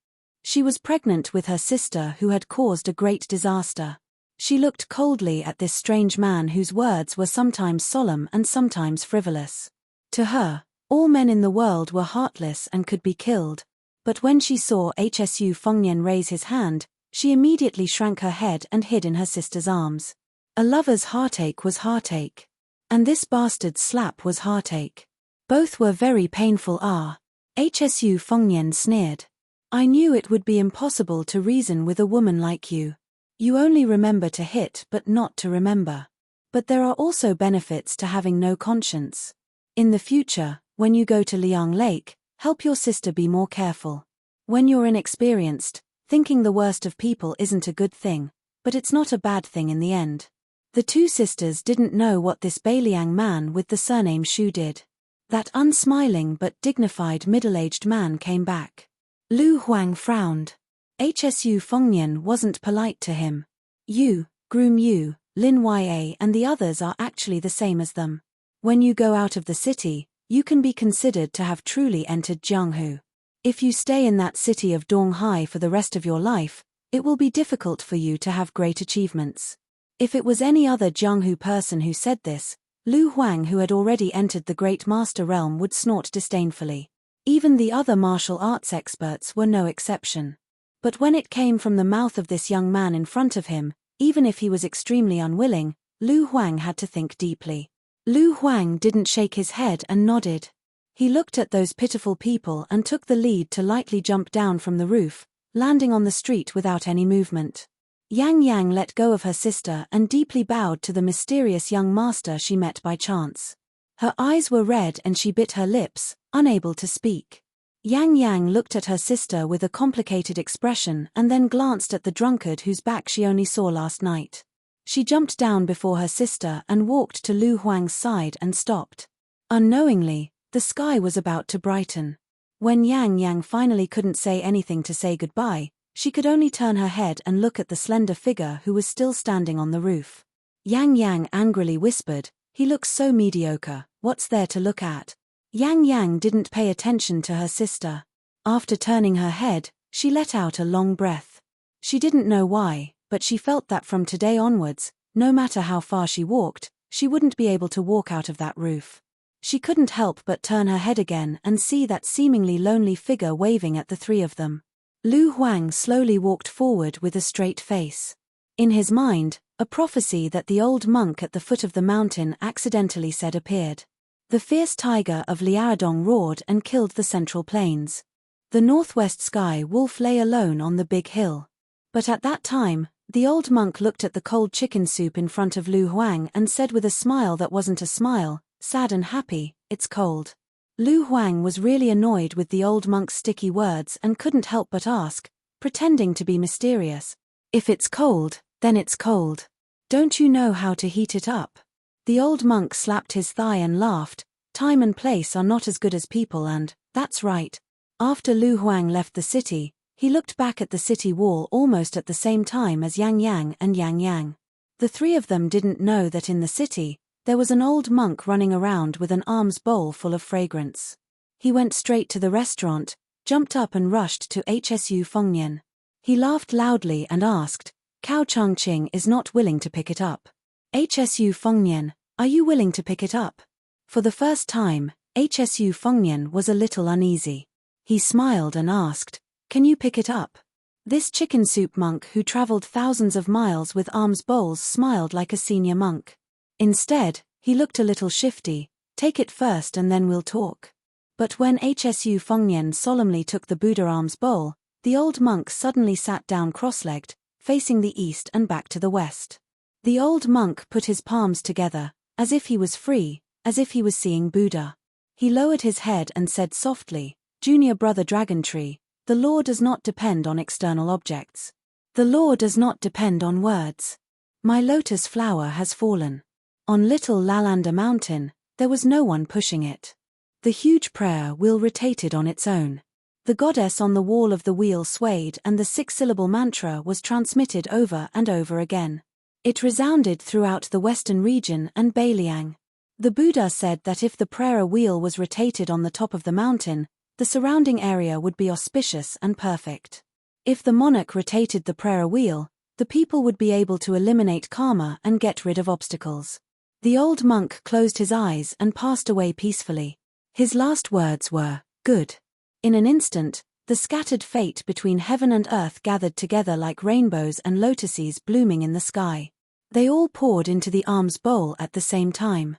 She was pregnant with her sister who had caused a great disaster. She looked coldly at this strange man whose words were sometimes solemn and sometimes frivolous. To her, all men in the world were heartless and could be killed. But when she saw Hsu Fengnian raise his hand, she immediately shrank her head and hid in her sister's arms. A lover's heartache was heartache. And this bastard's slap was heartache. Both were very painful. Hsu Fengnian sneered. I knew it would be impossible to reason with a woman like you. You only remember to hit but not to remember. But there are also benefits to having no conscience. In the future, when you go to Liang Lake, help your sister be more careful. When you're inexperienced, thinking the worst of people isn't a good thing, but it's not a bad thing in the end. The two sisters didn't know what this Beiliang man with the surname Shu did. That unsmiling but dignified middle-aged man came back. Lu Huang frowned. Hsu Fengnian wasn't polite to him. You, Groom Yu, Lin Ya and the others are actually the same as them. When you go out of the city, you can be considered to have truly entered Jianghu. If you stay in that city of Donghai for the rest of your life, it will be difficult for you to have great achievements. If it was any other Jianghu person who said this, Lu Huang who had already entered the Great Master realm would snort disdainfully. Even the other martial arts experts were no exception. But when it came from the mouth of this young man in front of him, even if he was extremely unwilling, Lu Huang had to think deeply. Lu Huang didn't shake his head and nodded. He looked at those pitiful people and took the lead to lightly jump down from the roof, landing on the street without any movement. Yang Yang let go of her sister and deeply bowed to the mysterious young master she met by chance. Her eyes were red and she bit her lips, unable to speak. Yang Yang looked at her sister with a complicated expression and then glanced at the drunkard whose back she only saw last night. She jumped down before her sister and walked to Lu Huang's side and stopped. Unknowingly, the sky was about to brighten. When Yang Yang finally couldn't say anything to say goodbye, she could only turn her head and look at the slender figure who was still standing on the roof. Yang Yang angrily whispered, "He looks so mediocre, what's there to look at?" Yang Yang didn't pay attention to her sister. After turning her head, she let out a long breath. She didn't know why, but she felt that from today onwards, no matter how far she walked, she wouldn't be able to walk out of that roof. She couldn't help but turn her head again and see that seemingly lonely figure waving at the three of them. Lu Huang slowly walked forward with a straight face. In his mind, a prophecy that the old monk at the foot of the mountain accidentally said appeared. The fierce tiger of Liaodong roared and killed the Central Plains. The northwest sky wolf lay alone on the big hill. But at that time, the old monk looked at the cold chicken soup in front of Lu Huang and said with a smile that wasn't a smile, sad and happy, "It's cold." Lu Huang was really annoyed with the old monk's sticky words and couldn't help but ask, pretending to be mysterious, "If it's cold, then it's cold. Don't you know how to heat it up?" The old monk slapped his thigh and laughed, "Time and place are not as good as people and, that's right. After Lu Huang left the city, he looked back at the city wall almost at the same time as Yang Yang and Yang Yang. The three of them didn't know that in the city, there was an old monk running around with an alms bowl full of fragrance. He went straight to the restaurant, jumped up and rushed to Hsu Fengnian. He laughed loudly and asked, "Cao Changqing is not willing to pick it up. Hsu Fengnian, are you willing to pick it up?" For the first time, Hsu Fengnian was a little uneasy. He smiled and asked, "Can you pick it up?" This chicken soup monk who traveled thousands of miles with alms bowls smiled like a senior monk. Instead, he looked a little shifty. "Take it first and then we'll talk." But when Hsu Fengnian solemnly took the Buddha alms bowl, the old monk suddenly sat down cross-legged, facing the east and back to the west. The old monk put his palms together, as if he was free, as if he was seeing Buddha. He lowered his head and said softly, "Junior brother Dragon Tree, the law does not depend on external objects. The law does not depend on words. My lotus flower has fallen. On little Lalanda Mountain, there was no one pushing it. The huge prayer wheel rotated on its own. The goddess on the wall of the wheel swayed and the six-syllable mantra was transmitted over and over again. It resounded throughout the western region and Beiliang. The Buddha said that if the prayer wheel was rotated on the top of the mountain, the surrounding area would be auspicious and perfect. If the monarch rotated the prayer wheel, the people would be able to eliminate karma and get rid of obstacles. The old monk closed his eyes and passed away peacefully. His last words were, "Good." In an instant, the scattered fate between heaven and earth gathered together like rainbows and lotuses blooming in the sky. They all poured into the alms bowl at the same time.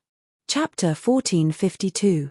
Chapter 1452.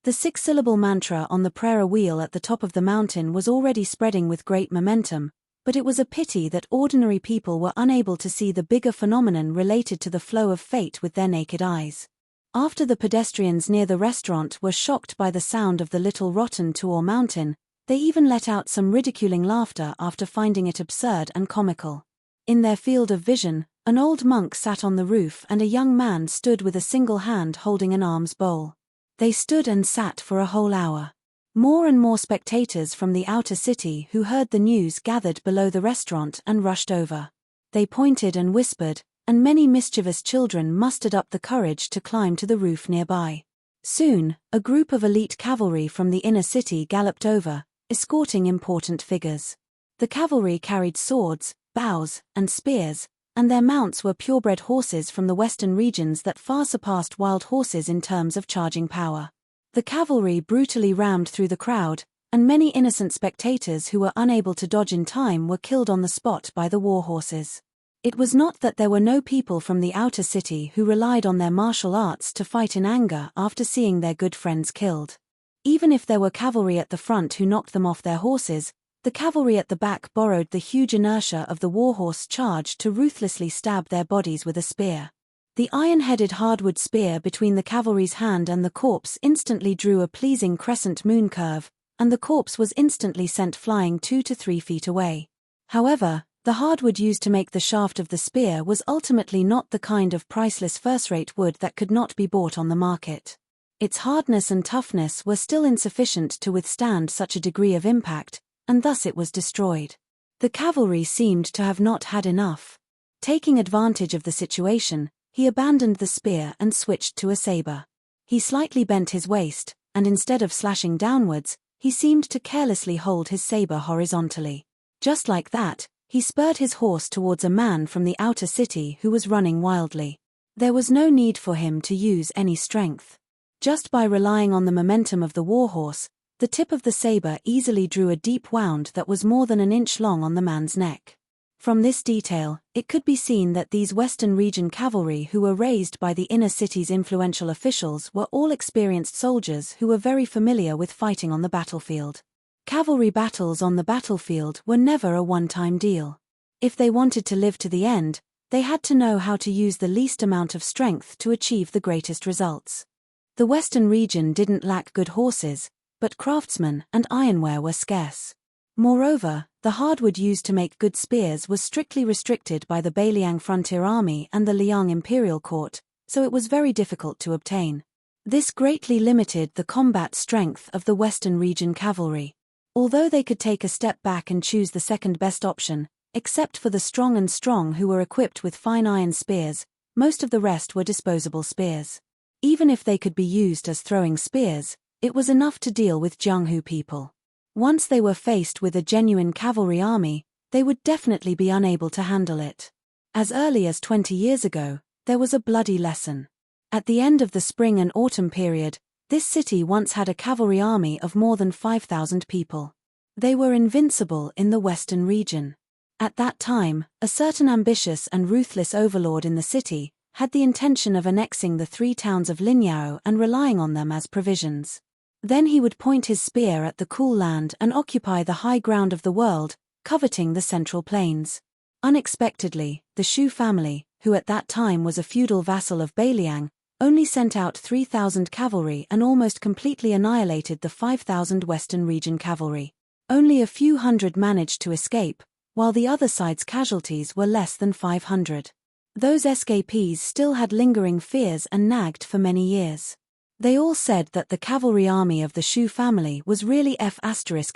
The six-syllable mantra on the prayer wheel at the top of the mountain was already spreading with great momentum, but it was a pity that ordinary people were unable to see the bigger phenomenon related to the flow of fate with their naked eyes. After the pedestrians near the restaurant were shocked by the sound of the little rotten Tuor mountain, they even let out some ridiculing laughter after finding it absurd and comical. In their field of vision, an old monk sat on the roof and a young man stood with a single hand holding an alms bowl. They stood and sat for a whole hour. More and more spectators from the outer city who heard the news gathered below the restaurant and rushed over. They pointed and whispered, and many mischievous children mustered up the courage to climb to the roof nearby. Soon, a group of elite cavalry from the inner city galloped over, escorting important figures. The cavalry carried swords, bows, and spears, and their mounts were purebred horses from the western regions that far surpassed wild horses in terms of charging power. The cavalry brutally rammed through the crowd, and many innocent spectators who were unable to dodge in time were killed on the spot by the war horses. It was not that there were no people from the outer city who relied on their martial arts to fight in anger after seeing their good friends killed. Even if there were cavalry at the front who knocked them off their horses, the cavalry at the back borrowed the huge inertia of the warhorse charge to ruthlessly stab their bodies with a spear. The iron-headed hardwood spear between the cavalry's hand and the corpse instantly drew a pleasing crescent moon curve, and the corpse was instantly sent flying 2 to 3 feet away. However, the hardwood used to make the shaft of the spear was ultimately not the kind of priceless first-rate wood that could not be bought on the market. Its hardness and toughness were still insufficient to withstand such a degree of impact, and thus it was destroyed. The cavalry seemed to have not had enough. Taking advantage of the situation, he abandoned the spear and switched to a saber. He slightly bent his waist, and instead of slashing downwards, he seemed to carelessly hold his saber horizontally. Just like that, he spurred his horse towards a man from the outer city who was running wildly. There was no need for him to use any strength. Just by relying on the momentum of the warhorse, the tip of the saber easily drew a deep wound that was more than an inch long on the man's neck. From this detail, it could be seen that these Western region cavalry who were raised by the inner city's influential officials were all experienced soldiers who were very familiar with fighting on the battlefield. Cavalry battles on the battlefield were never a one-time deal. If they wanted to live to the end, they had to know how to use the least amount of strength to achieve the greatest results. The Western region didn't lack good horses, but craftsmen and ironware were scarce. Moreover, the hardwood used to make good spears was strictly restricted by the Beiliang Frontier Army and the Liang Imperial Court, so it was very difficult to obtain. This greatly limited the combat strength of the Western region cavalry. Although they could take a step back and choose the second best option, except for the strong who were equipped with fine iron spears, most of the rest were disposable spears. Even if they could be used as throwing spears, it was enough to deal with Jianghu people. Once they were faced with a genuine cavalry army, they would definitely be unable to handle it. As early as 20 years ago, there was a bloody lesson. At the end of the spring and autumn period, this city once had a cavalry army of more than 5,000 people. They were invincible in the western region. At that time, a certain ambitious and ruthless overlord in the city had the intention of annexing the 3 towns of Linyao and relying on them as provisions. Then he would point his spear at the cool land and occupy the high ground of the world, coveting the central plains. Unexpectedly, the Shu family, who at that time was a feudal vassal of Beiliang, only sent out 3,000 cavalry and almost completely annihilated the 5,000 western region cavalry. Only a few hundred managed to escape, while the other side's casualties were less than 500. Those escapees still had lingering fears and nagged for many years. They all said that the cavalry army of the Shu family was really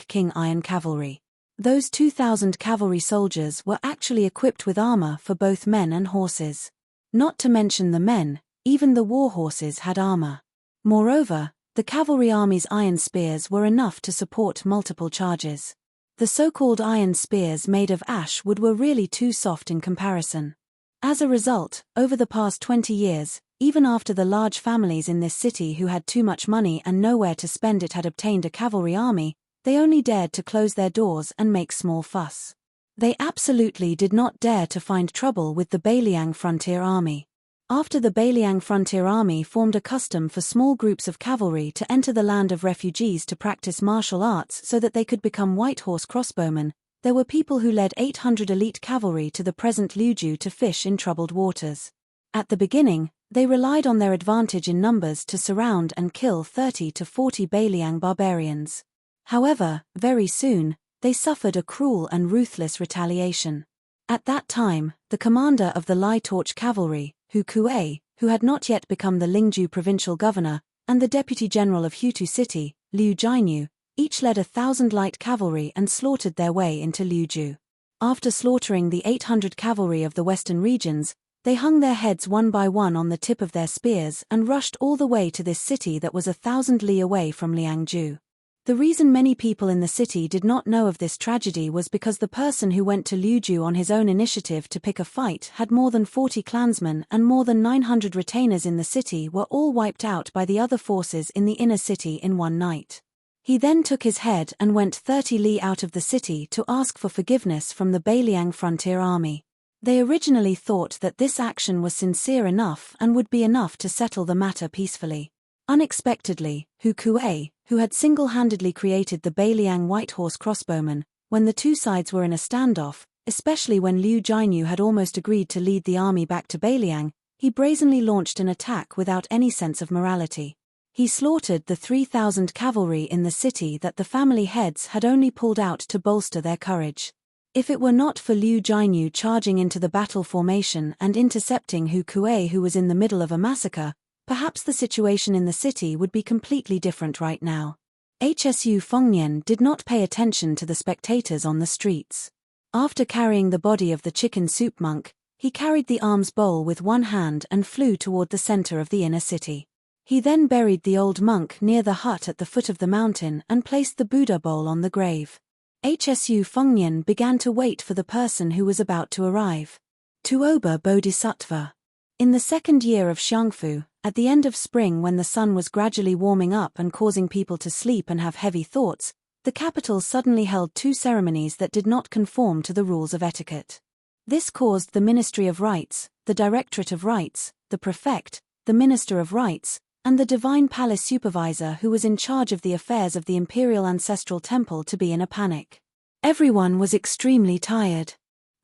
King Iron Cavalry. Those 2,000 cavalry soldiers were actually equipped with armor for both men and horses. Not to mention the men, even the war horses had armor. Moreover, the cavalry army's iron spears were enough to support multiple charges. The so-called iron spears made of ash wood were really too soft in comparison. As a result, over the past 20 years, even after the large families in this city who had too much money and nowhere to spend it had obtained a cavalry army, they only dared to close their doors and make small fuss. They absolutely did not dare to find trouble with the Beiliang frontier army. After the Beiliang frontier army formed a custom for small groups of cavalry to enter the land of refugees to practice martial arts so that they could become white horse crossbowmen, there were people who led 800 elite cavalry to the present Liuju to fish in troubled waters. At the beginning, they relied on their advantage in numbers to surround and kill 30 to 40 Beiliang barbarians. However, very soon, they suffered a cruel and ruthless retaliation. At that time, the commander of the Lai Torch Cavalry, Hu Kuei, who had not yet become the Lingju provincial governor, and the deputy general of Hutu City, Liu Jianyu, each led 1,000 light cavalry and slaughtered their way into Liuju. After slaughtering the 800 cavalry of the western regions, they hung their heads one by one on the tip of their spears and rushed all the way to this city that was 1,000 li away from Liangju. The reason many people in the city did not know of this tragedy was because the person who went to Liuju on his own initiative to pick a fight had more than 40 clansmen and more than 900 retainers in the city were all wiped out by the other forces in the inner city in one night. He then took his head and went 30 li out of the city to ask for forgiveness from the Beiliang frontier army. They originally thought that this action was sincere enough and would be enough to settle the matter peacefully. Unexpectedly, Hu Kuei, who had single-handedly created the Beiliang White Horse crossbowmen, when the two sides were in a standoff, especially when Liu Jianyu had almost agreed to lead the army back to Beiliang, he brazenly launched an attack without any sense of morality. He slaughtered the 3,000 cavalry in the city that the family heads had only pulled out to bolster their courage. If it were not for Liu Jianyu charging into the battle formation and intercepting Hu Kuei, who was in the middle of a massacre, perhaps the situation in the city would be completely different right now. Hsu Fengnian did not pay attention to the spectators on the streets. After carrying the body of the chicken soup monk, he carried the alms bowl with one hand and flew toward the center of the inner city. He then buried the old monk near the hut at the foot of the mountain and placed the Buddha bowl on the grave. Hsu Fengnian began to wait for the person who was about to arrive. Tuoba Bodhisattva. In the second year of Xiangfu, at the end of spring when the sun was gradually warming up and causing people to sleep and have heavy thoughts, the capital suddenly held two ceremonies that did not conform to the rules of etiquette. This caused the Ministry of Rites, the Directorate of Rites, the Prefect, the Minister of Rites, and the Divine Palace Supervisor who was in charge of the affairs of the Imperial Ancestral Temple to be in a panic. Everyone was extremely tired.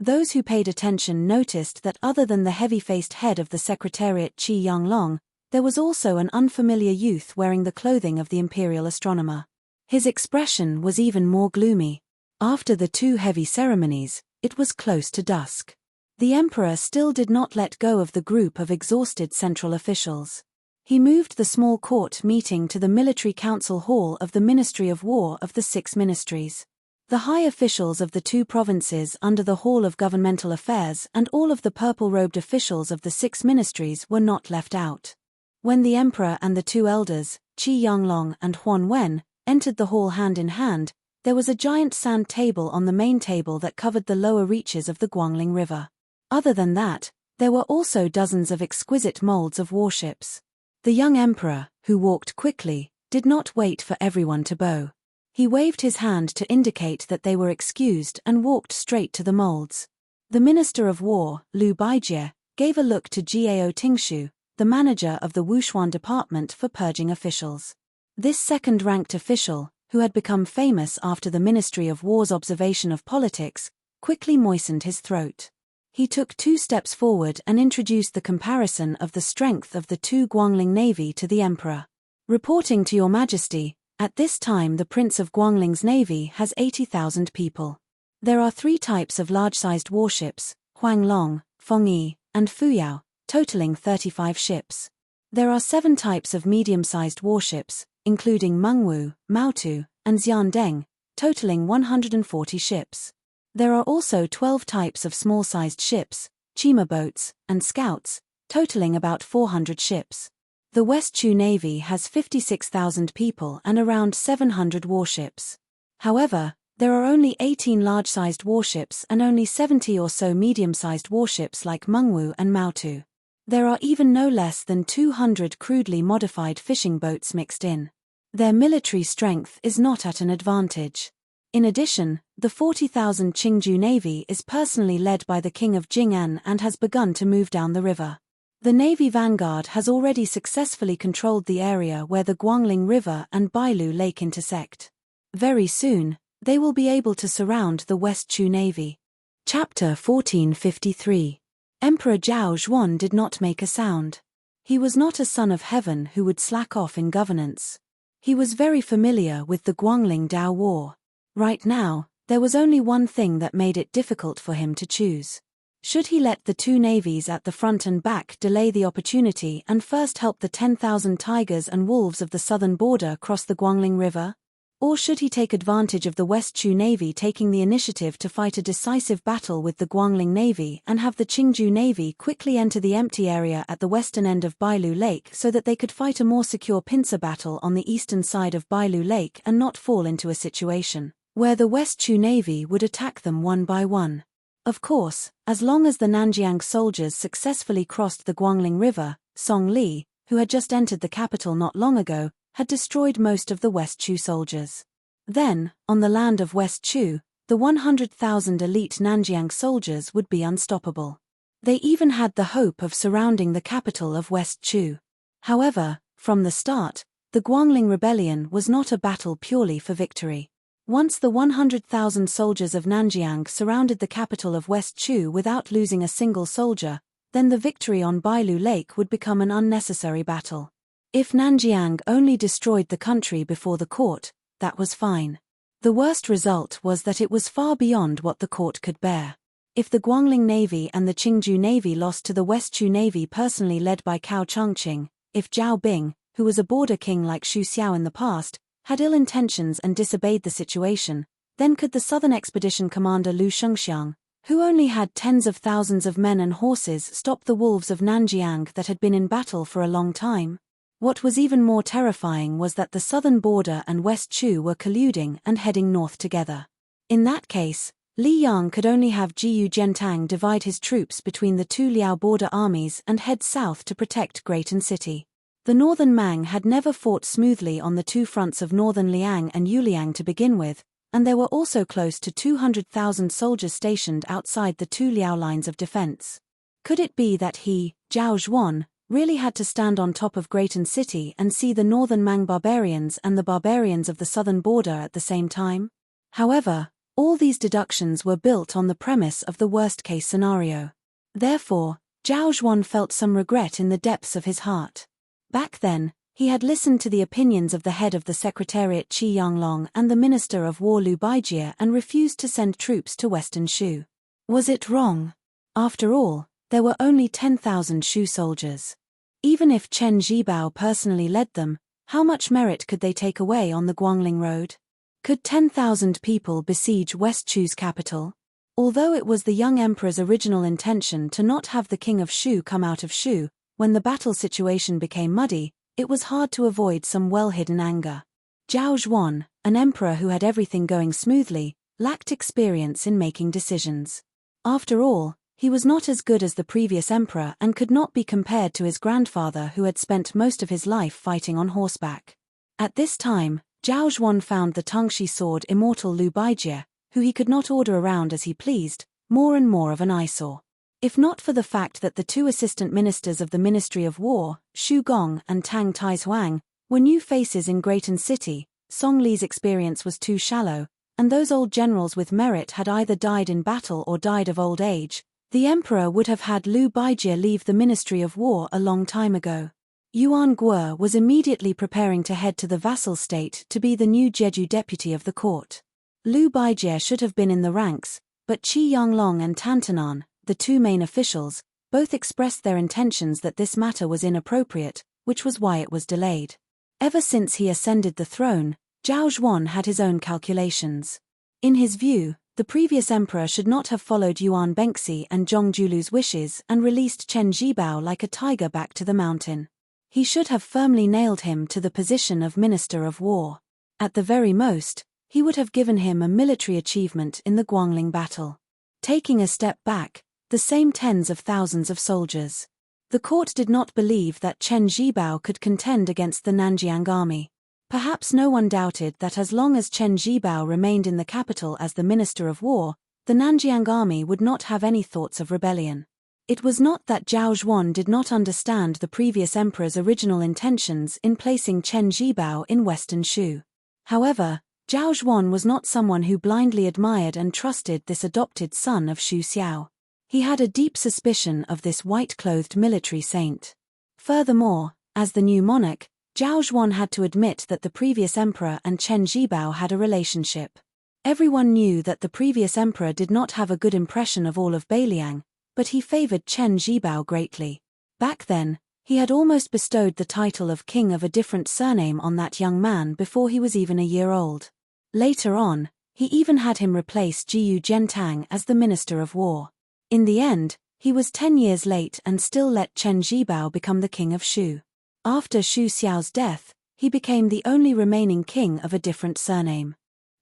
Those who paid attention noticed that other than the heavy-faced head of the Secretariat Qi Yanglong, there was also an unfamiliar youth wearing the clothing of the imperial astronomer. His expression was even more gloomy. After the two heavy ceremonies, it was close to dusk. The emperor still did not let go of the group of exhausted central officials. He moved the small court meeting to the military council hall of the Ministry of War of the Six Ministries. The high officials of the two provinces under the Hall of Governmental Affairs and all of the purple-robed officials of the six ministries were not left out. When the emperor and the two elders, Qi Yanglong and Huan Wen, entered the hall hand in hand, there was a giant sand table on the main table that covered the lower reaches of the Guangling River. Other than that, there were also dozens of exquisite molds of warships. The young emperor, who walked quickly, did not wait for everyone to bow. He waved his hand to indicate that they were excused and walked straight to the molds. The Minister of War, Liu Baijie, gave a look to Gao Tingshu, the manager of the Wushuan department for purging officials. This second-ranked official, who had become famous after the Ministry of War's observation of politics, quickly moistened his throat. He took 2 steps forward and introduced the comparison of the strength of the two Guangling navy to the emperor. Reporting to Your Majesty, at this time the Prince of Guangling's navy has 80,000 people. There are 3 types of large-sized warships, Huanglong, Fengyi, and Fuyao, totaling 35 ships. There are 7 types of medium-sized warships, including Mengwu, Maotu, and Xiandeng, totaling 140 ships. There are also 12 types of small-sized ships, Chima boats, and scouts, totaling about 400 ships. The West Chu Navy has 56,000 people and around 700 warships. However, there are only 18 large-sized warships and only 70 or so medium-sized warships like Mengwu and Maotu. There are even no less than 200 crudely modified fishing boats mixed in. Their military strength is not at an advantage. In addition, the 40,000 Qingju Navy is personally led by the King of Jing'an and has begun to move down the river. The Navy vanguard has already successfully controlled the area where the Guangling River and Bailu Lake intersect. Very soon, they will be able to surround the West Chu Navy. Chapter 1453. Emperor Zhao Zhuan did not make a sound. He was not a son of heaven who would slack off in governance. He was very familiar with the Guangling Dao War. Right now, there was only one thing that made it difficult for him to choose. Should he let the two navies at the front and back delay the opportunity and first help the 10,000 tigers and wolves of the southern border cross the Guangling River? Or should he take advantage of the West Chu Navy taking the initiative to fight a decisive battle with the Guangling Navy and have the Qingju Navy quickly enter the empty area at the western end of Bailu Lake so that they could fight a more secure pincer battle on the eastern side of Bailu Lake and not fall into a situation where the West Chu Navy would attack them one by one? Of course, as long as the Nanjiang soldiers successfully crossed the Guangling River, Song Li, who had just entered the capital not long ago, had destroyed most of the West Chu soldiers. Then, on the land of West Chu, the 100,000 elite Nanjiang soldiers would be unstoppable. They even had the hope of surrounding the capital of West Chu. However, from the start, the Guangling Rebellion was not a battle purely for victory. Once the 100,000 soldiers of Nanjiang surrounded the capital of West Chu without losing a single soldier, then the victory on Bailu Lake would become an unnecessary battle. If Nanjiang only destroyed the country before the court, that was fine. The worst result was that it was far beyond what the court could bear. If the Guangling Navy and the Qingju Navy lost to the West Chu Navy personally led by Cao Changqing, if Zhao Bing, who was a border king like Xu Xiao in the past, had ill intentions and disobeyed the situation, then could the southern expedition commander Lu Shengxiang, who only had tens of thousands of men and horses, stop the wolves of Nanjiang that had been in battle for a long time? What was even more terrifying was that the southern border and West Chu were colluding and heading north together. In that case, Li Yang could only have Jiyu Jiantang divide his troops between the two Liao border armies and head south to protect Greaton City. The northern Mang had never fought smoothly on the two fronts of northern Liang and Yuliang to begin with, and there were also close to 200,000 soldiers stationed outside the two Liao lines of defense. Could it be that he, Zhao Zhuan, really had to stand on top of Greaton City and see the northern Mang barbarians and the barbarians of the southern border at the same time? However, all these deductions were built on the premise of the worst-case scenario. Therefore, Zhao Zhuan felt some regret in the depths of his heart. Back then, he had listened to the opinions of the head of the Secretariat Qi Yanglong and the Minister of War Liu Baijie and refused to send troops to Western Shu. Was it wrong? After all, there were only 10,000 Shu soldiers. Even if Chen Zhibao personally led them, how much merit could they take away on the Guangling Road? Could 10,000 people besiege West Chu's capital? Although it was the young emperor's original intention to not have the king of Shu come out of Shu, when the battle situation became muddy, it was hard to avoid some well-hidden anger. Zhao Zhuan, an emperor who had everything going smoothly, lacked experience in making decisions. After all, he was not as good as the previous emperor and could not be compared to his grandfather who had spent most of his life fighting on horseback. At this time, Zhao Zhuan found the Tongxi sword immortal Lu Baijie, who he could not order around as he pleased, more and more of an eyesore. If not for the fact that the two assistant ministers of the Ministry of War, Xu Gong and Tang Taizhuang, were new faces in Greaton City, Song Li's experience was too shallow, and those old generals with merit had either died in battle or died of old age, the emperor would have had Lu Baijie leave the Ministry of War a long time ago. Yuan Guo was immediately preparing to head to the vassal state to be the new Jeju deputy of the court. Lu Baijie should have been in the ranks, but Qi Yanglong and Tantanan, the two main officials, both expressed their intentions that this matter was inappropriate, which was why it was delayed. Ever since he ascended the throne, Zhao Zhuan had his own calculations. In his view, the previous emperor should not have followed Yuan Bengxi and Zhong Julu's wishes and released Chen Zhibao like a tiger back to the mountain. He should have firmly nailed him to the position of Minister of War. At the very most, he would have given him a military achievement in the Guangling battle. Taking a step back, the same tens of thousands of soldiers. The court did not believe that Chen Zhibao could contend against the Nanjiang army. Perhaps no one doubted that as long as Chen Zhibao remained in the capital as the Minister of War, the Nanjiang army would not have any thoughts of rebellion. It was not that Zhao Zhuan did not understand the previous emperor's original intentions in placing Chen Zhibao in Western Shu. However, Zhao Zhuan was not someone who blindly admired and trusted this adopted son of Xu Xiao. He had a deep suspicion of this white-clothed military saint. Furthermore, as the new monarch, Zhao Zhuan had to admit that the previous emperor and Chen Zhibao had a relationship. Everyone knew that the previous emperor did not have a good impression of all of Beiliang, but he favored Chen Zhibao greatly. Back then, he had almost bestowed the title of king of a different surname on that young man before he was even a year old. Later on, he even had him replace Jiyu Zhentang as the Minister of War. In the end, he was 10 years late and still let Chen Zhibao become the king of Shu. After Xu Xiao's death, he became the only remaining king of a different surname.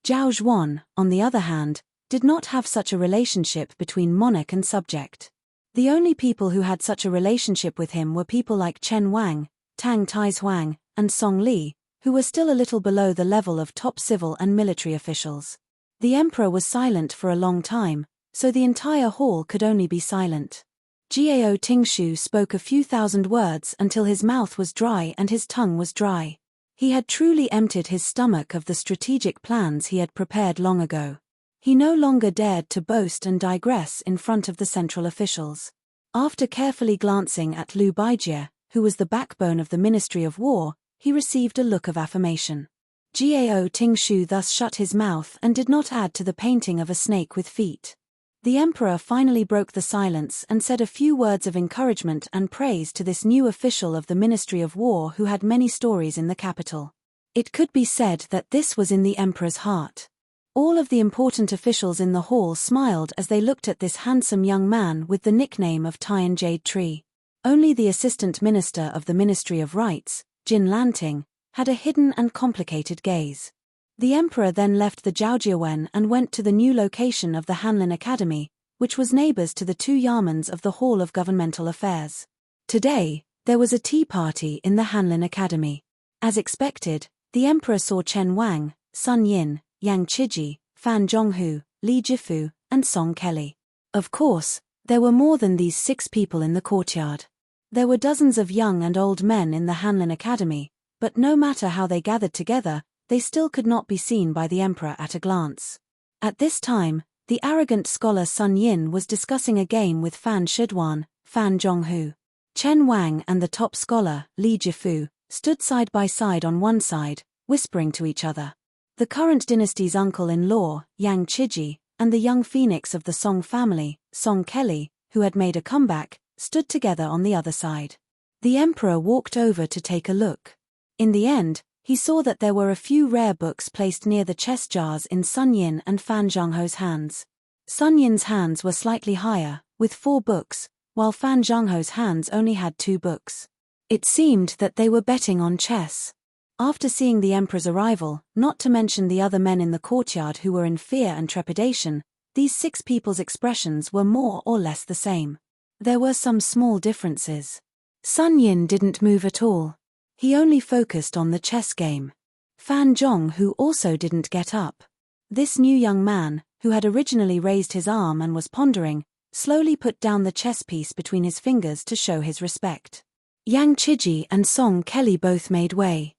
Zhao Zhuan, on the other hand, did not have such a relationship between monarch and subject. The only people who had such a relationship with him were people like Chen Wang, Tang Taizhuang, and Song Li, who were still a little below the level of top civil and military officials. The emperor was silent for a long time, so the entire hall could only be silent. Jiao Tingshu spoke a few thousand words until his mouth was dry and his tongue was dry. He had truly emptied his stomach of the strategic plans he had prepared long ago. He no longer dared to boast and digress in front of the central officials. After carefully glancing at Lu Baijie, who was the backbone of the Ministry of War, he received a look of affirmation. Jiao Tingshu thus shut his mouth and did not add to the painting of a snake with feet. The emperor finally broke the silence and said a few words of encouragement and praise to this new official of the Ministry of War who had many stories in the capital. It could be said that this was in the emperor's heart. All of the important officials in the hall smiled as they looked at this handsome young man with the nickname of Tian Jade Tree. Only the assistant minister of the Ministry of Rights, Jin Lanting, had a hidden and complicated gaze. The emperor then left the Zhaojiawen and went to the new location of the Hanlin Academy, which was neighbors to the two Yamens of the Hall of Governmental Affairs. Today, there was a tea party in the Hanlin Academy. As expected, the emperor saw Chen Wang, Sun Yin, Yang Chiji, Fan Zhonghu, Li Jifu, and Song Kelly. Of course, there were more than these 6 people in the courtyard. There were dozens of young and old men in the Hanlin Academy, but no matter how they gathered together, they still could not be seen by the emperor at a glance. At this time, the arrogant scholar Sun Yin was discussing a game with Fan Shidwan, Fan Zhonghu. Chen Wang and the top scholar, Li Jifu, stood side by side on one side, whispering to each other. The current dynasty's uncle-in-law, Yang Chiji, and the young phoenix of the Song family, Song Kelly, who had made a comeback, stood together on the other side. The emperor walked over to take a look. In the end, he saw that there were a few rare books placed near the chess jars in Sun Yin and Fan Zhengho's hands. Sun Yin's hands were slightly higher, with 4 books, while Fan Zhengho's hands only had 2 books. It seemed that they were betting on chess. After seeing the emperor's arrival, not to mention the other men in the courtyard who were in fear and trepidation, these 6 people's expressions were more or less the same. There were some small differences. Sun Yin didn't move at all. He only focused on the chess game. Fan Zhengho also didn't get up. This new young man, who had originally raised his arm and was pondering, slowly put down the chess piece between his fingers to show his respect. Yang Chiji and Song Kelly both made way.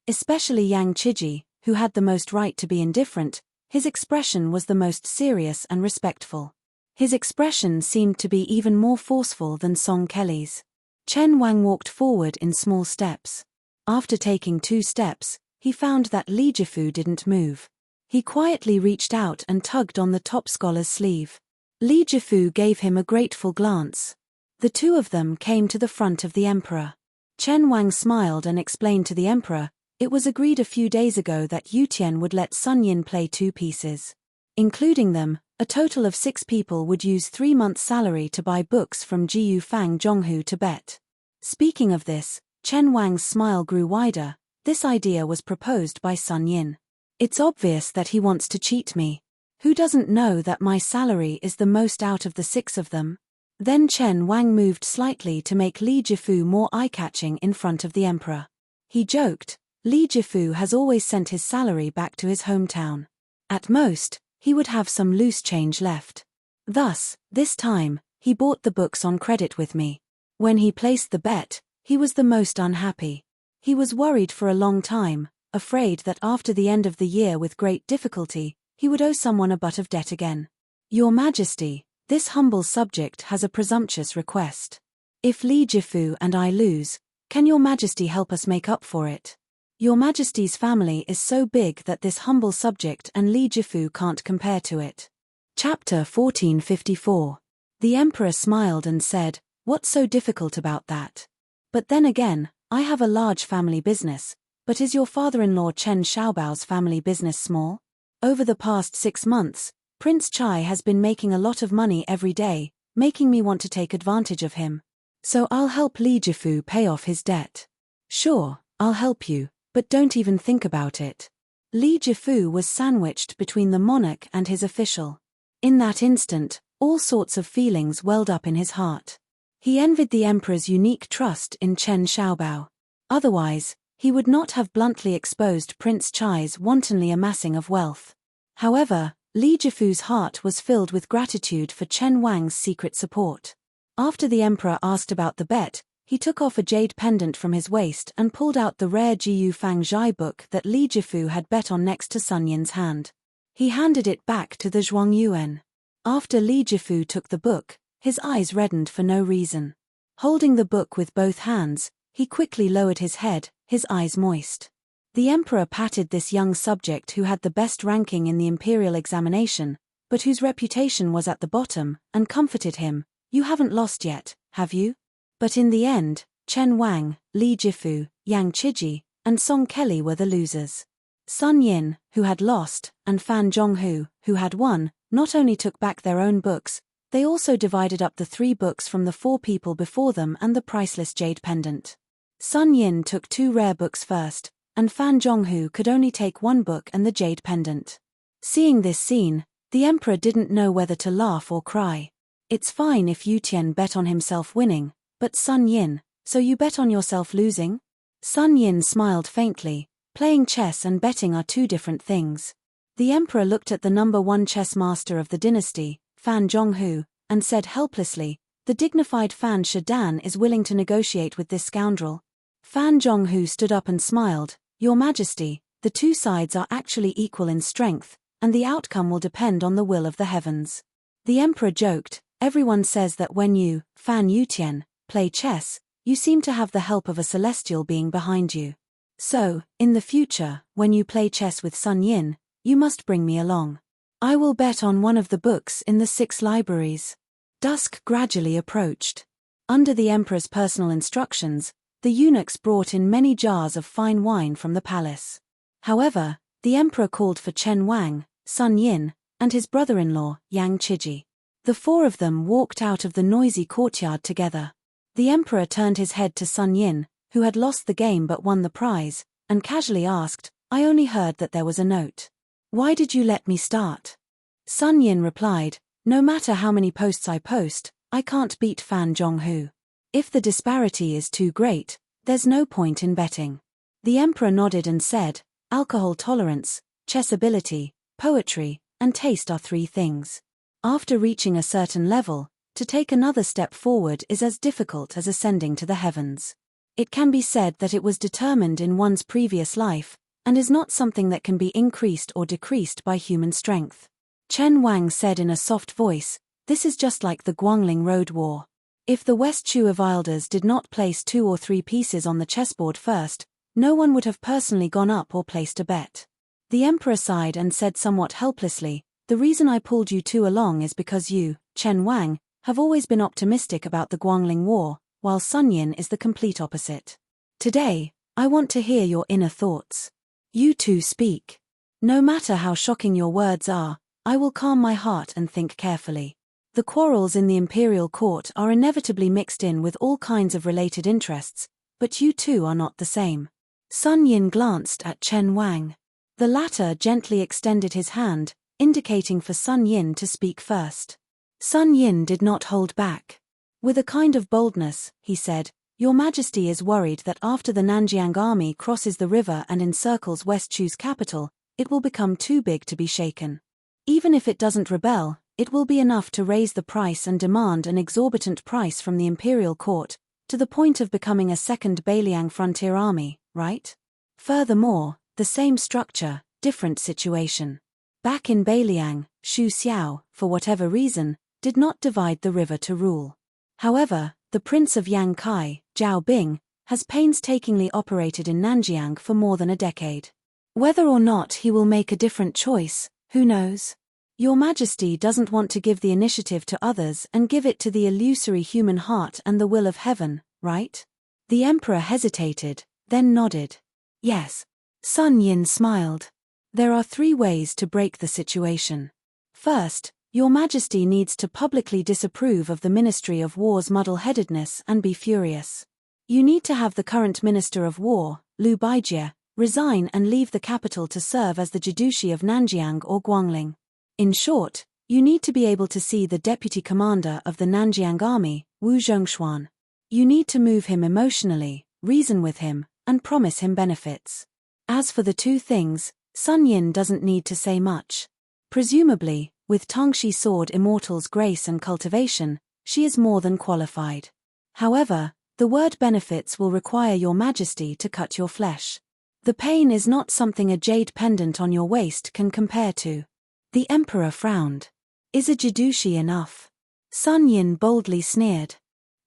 Especially Yang Chiji, who had the most right to be indifferent, his expression was the most serious and respectful. His expression seemed to be even more forceful than Song Kelly's. Chen Wang walked forward in small steps. After taking 2 steps, he found that Li Jifu didn't move. He quietly reached out and tugged on the top scholar's sleeve. Li Jifu gave him a grateful glance. The 2 of them came to the front of the emperor. Chen Wang smiled and explained to the emperor, it was agreed a few days ago that Yu Tian would let Sun Yin play 2 pieces. Including them, a total of 6 people would use 3 months' salary to buy books from Jiyu Fang Zhonghu to bet. Speaking of this, Chen Wang's smile grew wider. This idea was proposed by Sun Yin. It's obvious that he wants to cheat me. Who doesn't know that my salary is the most out of the 6 of them? Then Chen Wang moved slightly to make Li Jifu more eye-catching in front of the emperor. He joked, Li Jifu has always sent his salary back to his hometown. At most, he would have some loose change left. Thus, this time, he bought the books on credit with me. When he placed the bet, he was the most unhappy. He was worried for a long time, afraid that after the end of the year with great difficulty, he would owe someone a butt of debt again. Your Majesty, this humble subject has a presumptuous request. If Li Jifu and I lose, can Your Majesty help us make up for it? Your Majesty's family is so big that this humble subject and Li Jifu can't compare to it. Chapter 1454. The emperor smiled and said, what's so difficult about that? But then again, I have a large family business, but is your father-in-law Chen Xiaobao's family business small? Over the past 6 months, Prince Chai has been making a lot of money every day, making me want to take advantage of him. So I'll help Li Jifu pay off his debt. Sure, I'll help you, but don't even think about it. Li Jifu was sandwiched between the monarch and his official. In that instant, all sorts of feelings welled up in his heart. He envied the emperor's unique trust in Chen Xiaobao. Otherwise, he would not have bluntly exposed Prince Chai's wantonly amassing of wealth. However, Li Jifu's heart was filled with gratitude for Chen Wang's secret support. After the emperor asked about the bet, he took off a jade pendant from his waist and pulled out the rare Jiyu Fang Zhai book that Li Jifu had bet on next to Sun Yin's hand. He handed it back to the Zhuang Yuan. After Li Jifu took the book, his eyes reddened for no reason. Holding the book with both hands, he quickly lowered his head, his eyes moist. The emperor patted this young subject who had the best ranking in the imperial examination, but whose reputation was at the bottom, and comforted him, you haven't lost yet, have you? But in the end, Chen Wang, Li Jifu, Yang Chiji, and Song Kelly were the losers. Sun Yin, who had lost, and Fan Zhengho, who had won, not only took back their own books, they also divided up the 3 books from the 4 people before them and the priceless jade pendant. Sun Yin took 2 rare books first, and Fan Zhengho could only take 1 book and the jade pendant. Seeing this scene, the emperor didn't know whether to laugh or cry. It's fine if Yu Tian bet on himself winning, but Sun Yin, so you bet on yourself losing? Sun Yin smiled faintly. Playing chess and betting are 2 different things. The emperor looked at the number 1 chess master of the dynasty, Fan Zhengho, and said helplessly, the dignified Fan Shidan is willing to negotiate with this scoundrel. Fan Zhengho stood up and smiled, Your Majesty, the 2 sides are actually equal in strength, and the outcome will depend on the will of the heavens. The emperor joked, everyone says that when you, Fan Yutian, play chess, you seem to have the help of a celestial being behind you. So, in the future, when you play chess with Sun Yin, you must bring me along. I will bet on one of the books in the 6 libraries. Dusk gradually approached. Under the emperor's personal instructions, the eunuchs brought in many jars of fine wine from the palace. However, the emperor called for Chen Wang, Sun Yin, and his brother-in-law, Yang Chiji. The four of them walked out of the noisy courtyard together. The emperor turned his head to Sun Yin, who had lost the game but won the prize, and casually asked, "I only heard that there was a note. Why did you let me start?" Sun Yin replied, "No matter how many posts I post, I can't beat Fan Zhonghu. If the disparity is too great, there's no point in betting." The emperor nodded and said, "Alcohol tolerance, chess ability, poetry, and taste are 3 things. After reaching a certain level, to take another step forward is as difficult as ascending to the heavens. It can be said that it was determined in one's previous life, and is not something that can be increased or decreased by human strength." Chen Wang said in a soft voice, "This is just like the Guangling Road War. If the West Chu of Wilders did not place 2 or 3 pieces on the chessboard first, no one would have personally gone up or placed a bet." The emperor sighed and said somewhat helplessly, "The reason I pulled you two along is because you, Chen Wang, have always been optimistic about the Guangling War, while Sun Yin is the complete opposite. Today, I want to hear your inner thoughts. You two speak. No matter how shocking your words are, I will calm my heart and think carefully. The quarrels in the imperial court are inevitably mixed in with all kinds of related interests, but you two are not the same." Sun Yin glanced at Chen Wang. The latter gently extended his hand, indicating for Sun Yin to speak first. Sun Yin did not hold back. With a kind of boldness, he said, "Your Majesty is worried that after the Nanjiang army crosses the river and encircles West Chu's capital, it will become too big to be shaken. Even if it doesn't rebel, it will be enough to raise the price and demand an exorbitant price from the imperial court, to the point of becoming a second Beiliang frontier army, right? Furthermore, the same structure, different situation. Back in Beiliang, Xu Xiao, for whatever reason, did not divide the river to rule. However, the Prince of Yang Kai, Zhao Bing, has painstakingly operated in Nanjiang for more than a decade. Whether or not he will make a different choice, who knows? Your Majesty doesn't want to give the initiative to others and give it to the illusory human heart and the will of heaven, right?" The emperor hesitated, then nodded. "Yes." Sun Yin smiled. "There are 3 ways to break the situation. First, Your Majesty needs to publicly disapprove of the Ministry of War's muddle-headedness and be furious. You need to have the current Minister of War, Liu Baijie, resign and leave the capital to serve as the Jidushi of Nanjiang or Guangling. In short, you need to be able to see the deputy commander of the Nanjiang army, Wu Zhongshuan. You need to move him emotionally, reason with him, and promise him benefits. As for the 2 things, Sun Yin doesn't need to say much. Presumably, with Tongshi Sword Immortal's grace and cultivation, she is more than qualified. However, the word benefits will require Your Majesty to cut your flesh. The pain is not something a jade pendant on your waist can compare to." The emperor frowned. "Is a Jidushi enough?" Sun Yin boldly sneered.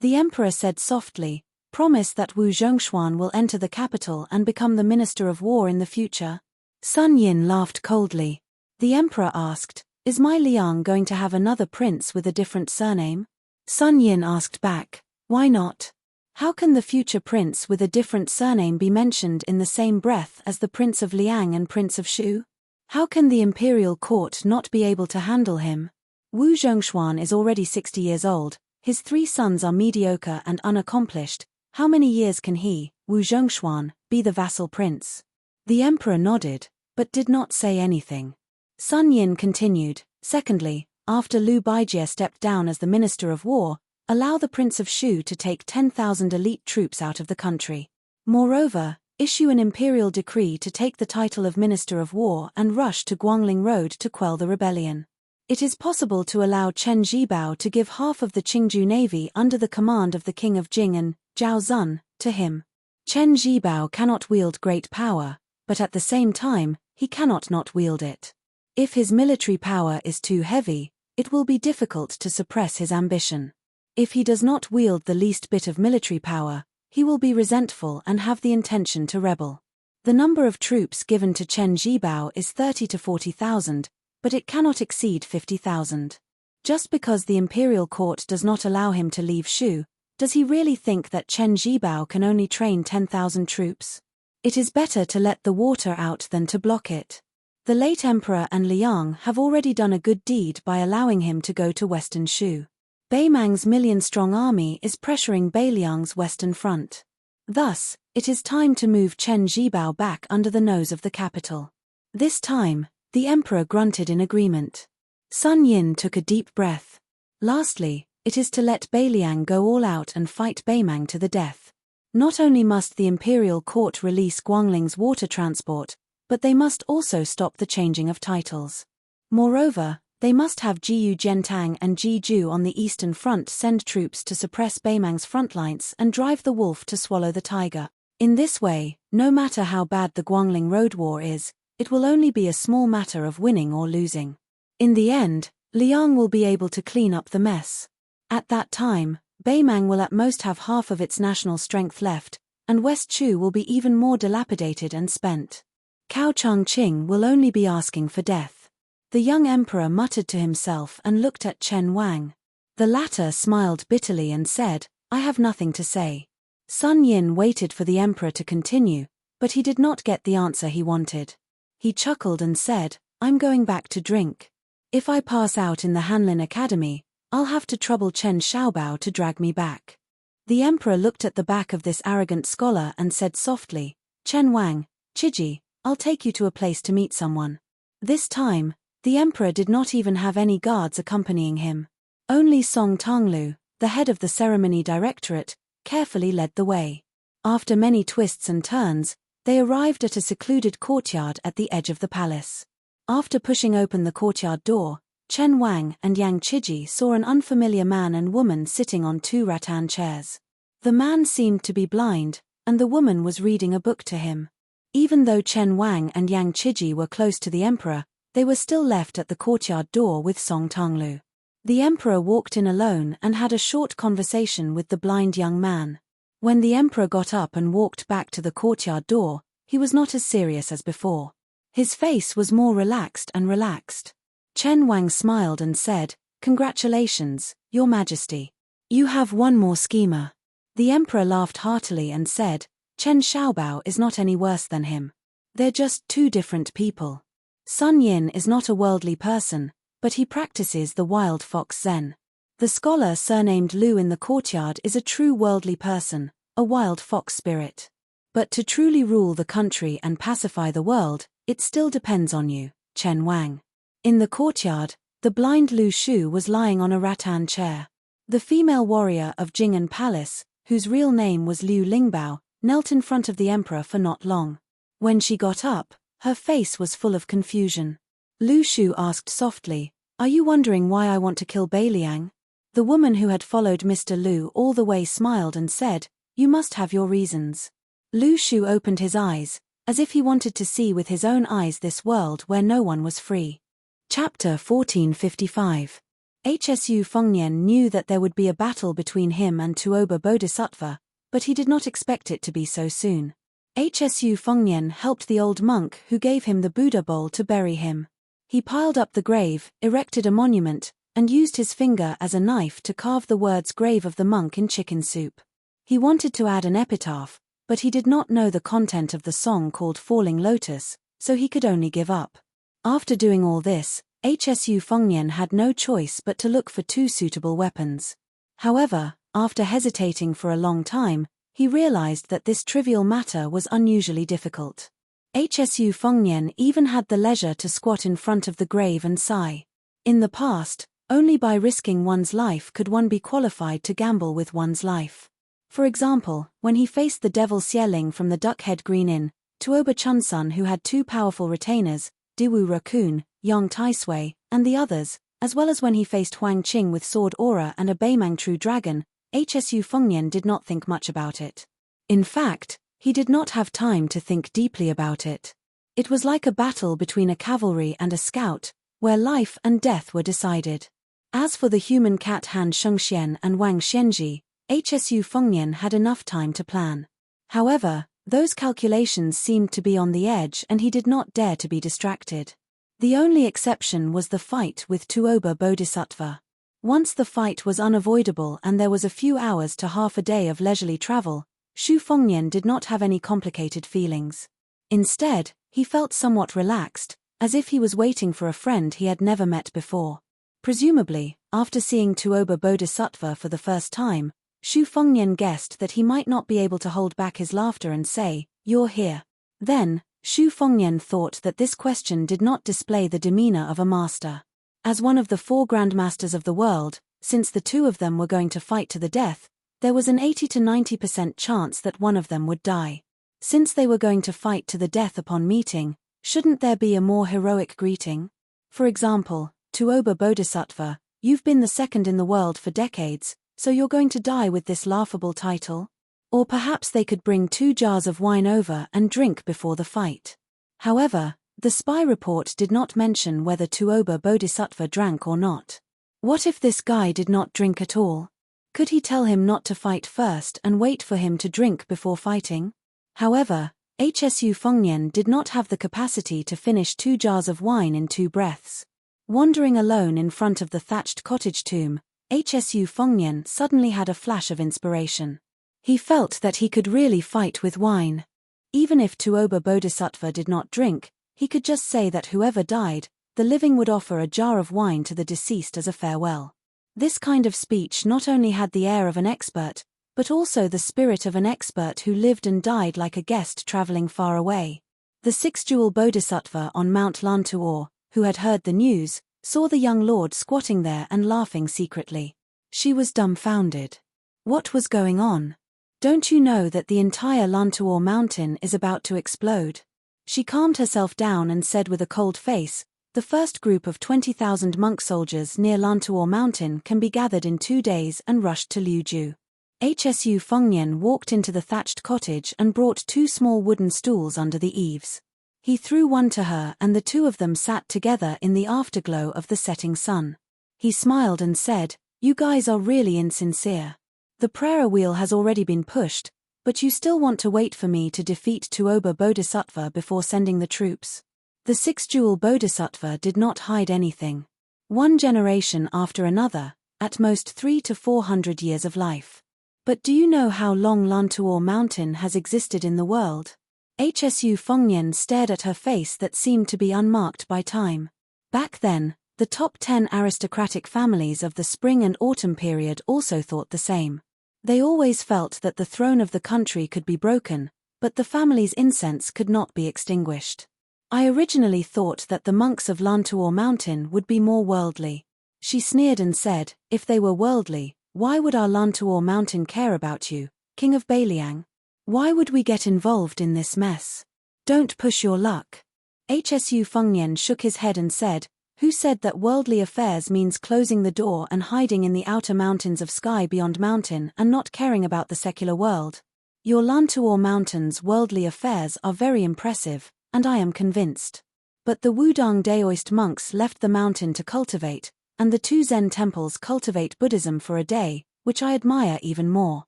The emperor said softly, "Promise that Wu Zhongshuan will enter the capital and become the Minister of War in the future." Sun Yin laughed coldly. The emperor asked, "Is my Liang going to have another prince with a different surname?" Sun Yin asked back, "Why not? How can the future prince with a different surname be mentioned in the same breath as the Prince of Liang and Prince of Shu? How can the imperial court not be able to handle him? Wu Zhongshuan is already 60 years old, his 3 sons are mediocre and unaccomplished. How many years can he, Wu Zhongshuan, be the vassal prince?" The emperor nodded, but did not say anything. Sun Yin continued, "Secondly, after Liu Baijie stepped down as the Minister of War, allow the Prince of Shu to take 10,000 elite troops out of the country. Moreover, issue an imperial decree to take the title of Minister of War and rush to Guangling Road to quell the rebellion. It is possible to allow Chen Zhibao to give half of the Qingju Navy under the command of the King of Jing and Zhao Zun to him. Chen Zhibao cannot wield great power, but at the same time, he cannot not wield it. If his military power is too heavy, it will be difficult to suppress his ambition. If he does not wield the least bit of military power, he will be resentful and have the intention to rebel. The number of troops given to Chen Zhibao is 30 to 40,000, but it cannot exceed 50,000. Just because the imperial court does not allow him to leave Shu, Does he really think that Chen Zhibao can only train 10,000 troops? It is better to let the water out than to block it. The late emperor and Liang have already done a good deed by allowing him to go to Western Shu. Beimang's million-strong army is pressuring Beiliang's western front. Thus, it is time to move Chen Zhibao back under the nose of the capital. This time, the emperor grunted in agreement. Sun Yin took a deep breath. Lastly, it is to let Beiliang go all out and fight Beimang to the death. Not only must the imperial court release Guangling's water transport, but they must also stop the changing of titles. Moreover, they must have Jiyu Jiantang and Jiju on the eastern front send troops to suppress Beimang's front lines and drive the wolf to swallow the tiger. In this way, no matter how bad the Guangling road war is, it will only be a small matter of winning or losing. In the end, Liang will be able to clean up the mess. At that time, Beimang will at most have half of its national strength left, and West Chu will be even more dilapidated and spent. Cao Changqing will only be asking for death. The young emperor muttered to himself and looked at Chen Wang. The latter smiled bitterly and said, "I have nothing to say." Sun Yin waited for the emperor to continue, but he did not get the answer he wanted. He chuckled and said, "I'm going back to drink. If I pass out in the Hanlin Academy, I'll have to trouble Chen Xiaobao to drag me back." The emperor looked at the back of this arrogant scholar and said softly, "Chen Wang, Chiji, I'll take you to a place to meet someone." This time, the emperor did not even have any guards accompanying him. Only Song Tonglu, the head of the ceremony directorate, carefully led the way. After many twists and turns, they arrived at a secluded courtyard at the edge of the palace. After pushing open the courtyard door, Chen Wang and Yang Chiji saw an unfamiliar man and woman sitting on two rattan chairs. The man seemed to be blind, and the woman was reading a book to him. Even though Chen Wang and Yang Chiji were close to the emperor, they were still left at the courtyard door with Song Tonglu. The emperor walked in alone and had a short conversation with the blind young man. When the emperor got up and walked back to the courtyard door, he was not as serious as before. His face was more relaxed and relaxed. Chen Wang smiled and said, "Congratulations, Your Majesty. You have one more schemer." The emperor laughed heartily and said, "Chen Xiaobao is not any worse than him. They're just two different people. Sun Yin is not a worldly person, but he practices the wild fox Zen. The scholar surnamed Lu in the courtyard is a true worldly person, a wild fox spirit. But to truly rule the country and pacify the world, it still depends on you, Chen Wang." In the courtyard, the blind Lu Shu was lying on a rattan chair. The female warrior of Jing'an Palace, whose real name was Liu Lingbao, knelt in front of the emperor for not long. When she got up, her face was full of confusion. Lu Shu asked softly, "Are you wondering why I want to kill Beiliang?" The woman who had followed Mr. Lu all the way smiled and said, "You must have your reasons." Lu Shu opened his eyes, as if he wanted to see with his own eyes this world where no one was free. Chapter 1455. Hsu Fengnian knew that there would be a battle between him and Tuoba Bodhisattva, but he did not expect it to be so soon. Hsu Fengnian helped the old monk who gave him the Buddha bowl to bury him. He piled up the grave, erected a monument, and used his finger as a knife to carve the words "grave of the monk" in chicken soup. He wanted to add an epitaph, but he did not know the content of the song called Falling Lotus, so he could only give up. After doing all this, Hsu Fengnian had no choice but to look for two suitable weapons. However, after hesitating for a long time, he realized that this trivial matter was unusually difficult. Hsu Fengnian even had the leisure to squat in front of the grave and sigh. In the past, only by risking one's life could one be qualified to gamble with one's life. For example, when he faced the devil Xieling from the Duckhead Green Inn, Tuoba Chunsun, who had two powerful retainers, Diwu Raccoon, Yang Taisui, and the others, as well as when he faced Huang Qing with Sword Aura and a Beimang True Dragon, Hsu Fengnian did not think much about it. In fact, he did not have time to think deeply about it. It was like a battle between a cavalry and a scout, where life and death were decided. As for the human cat Han Shengxian and Wang Xianji, Hsu Fengnian had enough time to plan. However, those calculations seemed to be on the edge and he did not dare to be distracted. The only exception was the fight with Tuoba Bodhisattva. Once the fight was unavoidable and there was a few hours to half a day of leisurely travel, Xu Fengnian did not have any complicated feelings. Instead, he felt somewhat relaxed, as if he was waiting for a friend he had never met before. Presumably, after seeing Tuoba Bodhisattva for the first time, Xu Fengnian guessed that he might not be able to hold back his laughter and say, "You're here." Then, Xu Fengnian thought that this question did not display the demeanor of a master. As one of the 4 grandmasters of the world, since the 2 of them were going to fight to the death, there was an 80 to 90% chance that one of them would die. Since they were going to fight to the death upon meeting, shouldn't there be a more heroic greeting? For example, Tuoba Bodhisattva, you've been the second in the world for decades, so you're going to die with this laughable title? Or perhaps they could bring 2 jars of wine over and drink before the fight. However, the spy report did not mention whether Tuoba Bodhisattva drank or not. What if this guy did not drink at all? Could he tell him not to fight first and wait for him to drink before fighting? However, Xu Fengnian did not have the capacity to finish 2 jars of wine in 2 breaths. Wandering alone in front of the thatched cottage tomb, Xu Fengnian suddenly had a flash of inspiration. He felt that he could really fight with wine. Even if Tuoba Bodhisattva did not drink, he could just say that whoever died, the living would offer a jar of wine to the deceased as a farewell. This kind of speech not only had the air of an expert, but also the spirit of an expert who lived and died like a guest traveling far away. The 6-jewel Bodhisattva on Mount Lantuor, who had heard the news, saw the young lord squatting there and laughing secretly. She was dumbfounded. What was going on? Don't you know that the entire Lantuor mountain is about to explode? She calmed herself down and said with a cold face, "The first group of 20,000 monk soldiers near Lantuor mountain can be gathered in 2 days," and rushed to Liuju. Xu Fengnian walked into the thatched cottage and brought 2 small wooden stools under the eaves. He threw one to her and the 2 of them sat together in the afterglow of the setting sun. He smiled and said, "You guys are really insincere. The prayer wheel has already been pushed, but you still want to wait for me to defeat Tuoba Bodhisattva before sending the troops?" The 6-jewel Bodhisattva did not hide anything. 1 generation after another, at most 300 to 400 years of life. But do you know how long Lantuor mountain has existed in the world? Xu Fengnian stared at her face that seemed to be unmarked by time. Back then, the top 10 aristocratic families of the spring and autumn period also thought the same. They always felt that the throne of the country could be broken, but the family's incense could not be extinguished. "I originally thought that the monks of Lantuor mountain would be more worldly." She sneered and said, "If they were worldly, why would our Lantuor mountain care about you, King of Beiliang? Why would we get involved in this mess? Don't push your luck." Xu Fengnian shook his head and said, "Who said that worldly affairs means closing the door and hiding in the outer mountains of sky beyond mountain and not caring about the secular world? Your Lantuor mountain's worldly affairs are very impressive, and I am convinced. But the Wudang Daoist monks left the mountain to cultivate, and the 2 Zen temples cultivate Buddhism for a day, which I admire even more.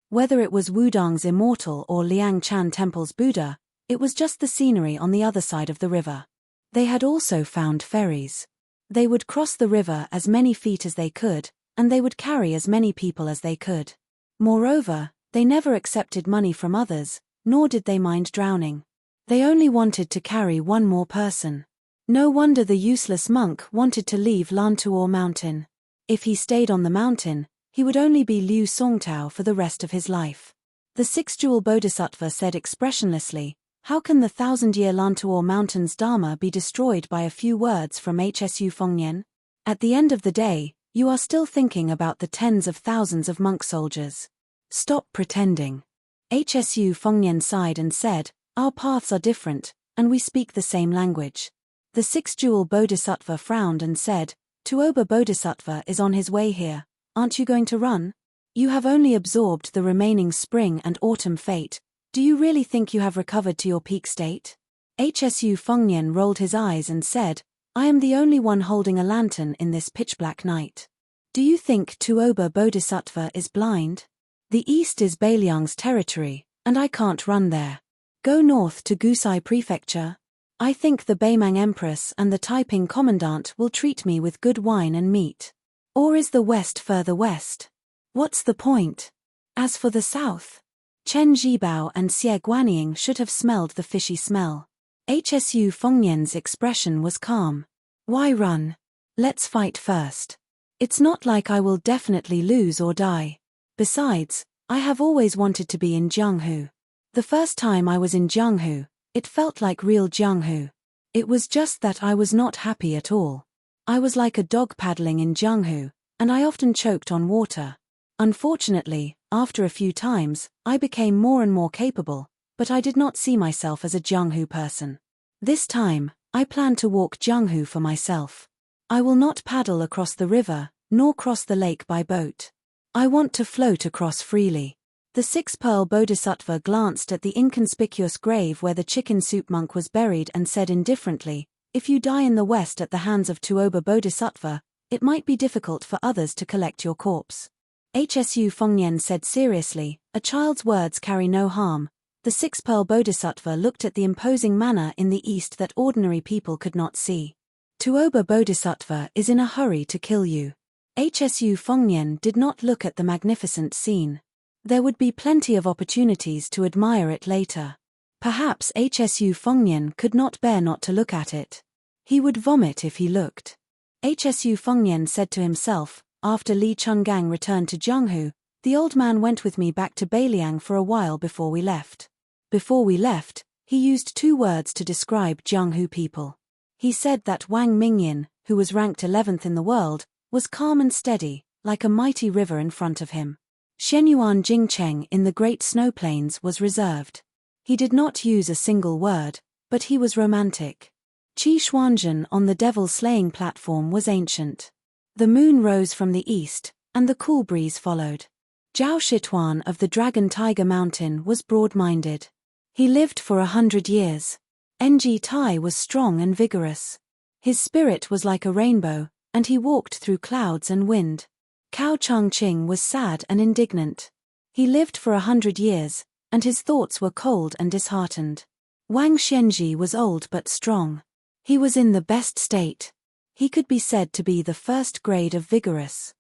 Whether it was Wudang's immortal or Liang Chan temple's Buddha, it was just the scenery on the other side of the river. They had also found ferries. They would cross the river as many feet as they could, and they would carry as many people as they could. Moreover, they never accepted money from others, nor did they mind drowning. They only wanted to carry 1 more person. No wonder the useless monk wanted to leave Lantuor mountain. If he stayed on the mountain, he would only be Liu Songtao for the rest of his life. The 6-jewel Bodhisattva said expressionlessly, "How can the 1,000-year Lantuor mountain's dharma be destroyed by a few words from Xu Fengnian? At the end of the day, you are still thinking about the tens of thousands of monk soldiers. Stop pretending." Xu Fengnian sighed and said, "Our paths are different, and we speak the same language." The 6-jewel Bodhisattva frowned and said, "Tuoba Bodhisattva is on his way here. Aren't you going to run? You have only absorbed the remaining spring and autumn fate. Do you really think you have recovered to your peak state?" Xu Fengnian rolled his eyes and said, "I am the only one holding a lantern in this pitch-black night. Do you think Tuoba Bodhisattva is blind? The east is Beiliang's territory, and I can't run there. Go north to Gusai Prefecture. I think the Beimang Empress and the Taiping Commandant will treat me with good wine and meat. Or is the west further west? What's the point? As for the south, Chen Zhibao and Xie Guanying should have smelled the fishy smell. Hsu Fengnian's expression was calm. Why run? Let's fight first. It's not like I will definitely lose or die. Besides, I have always wanted to be in Jianghu. The first time I was in Jianghu, it felt like real Jianghu. It was just that I was not happy at all. I was like a dog paddling in Jianghu, and I often choked on water. Unfortunately, after a few times, I became more and more capable, but I did not see myself as a Jianghu person. This time, I plan to walk Jianghu for myself. I will not paddle across the river, nor cross the lake by boat. I want to float across freely. The six-pearl bodhisattva glanced at the inconspicuous grave where the chicken soup monk was buried and said indifferently, if you die in the west at the hands of Tuoba bodhisattva, it might be difficult for others to collect your corpse. Hsu Fengnian said seriously, a child's words carry no harm. The six-pearl bodhisattva looked at the imposing manner in the east that ordinary people could not see. Tuoba bodhisattva is in a hurry to kill you. Hsu Fengnian did not look at the magnificent scene. There would be plenty of opportunities to admire it later. Perhaps Hsu Fengnian could not bear not to look at it. He would vomit if he looked. Hsu Fengnian said to himself, after Li Chungang returned to Jianghu, the old man went with me back to Beiliang for a while before we left. Before we left, he used 2 words to describe Jianghu people. He said that Wang Mingyan, who was ranked 11th in the world, was calm and steady, like a mighty river in front of him. Shenyuan Jingcheng in the Great Snow Plains was reserved. He did not use a single word, but he was romantic. Qi Xuanzhen on the devil-slaying platform was ancient. The moon rose from the east, and the cool breeze followed. Zhao Shituan of the Dragon Tiger Mountain was broad-minded. He lived for 100 years. Ng Tai was strong and vigorous. His spirit was like a rainbow, and he walked through clouds and wind. Cao Changqing was sad and indignant. He lived for 100 years, and his thoughts were cold and disheartened. Wang Xianzhi was old but strong. He was in the best state. He could be said to be the first grade of vigorous.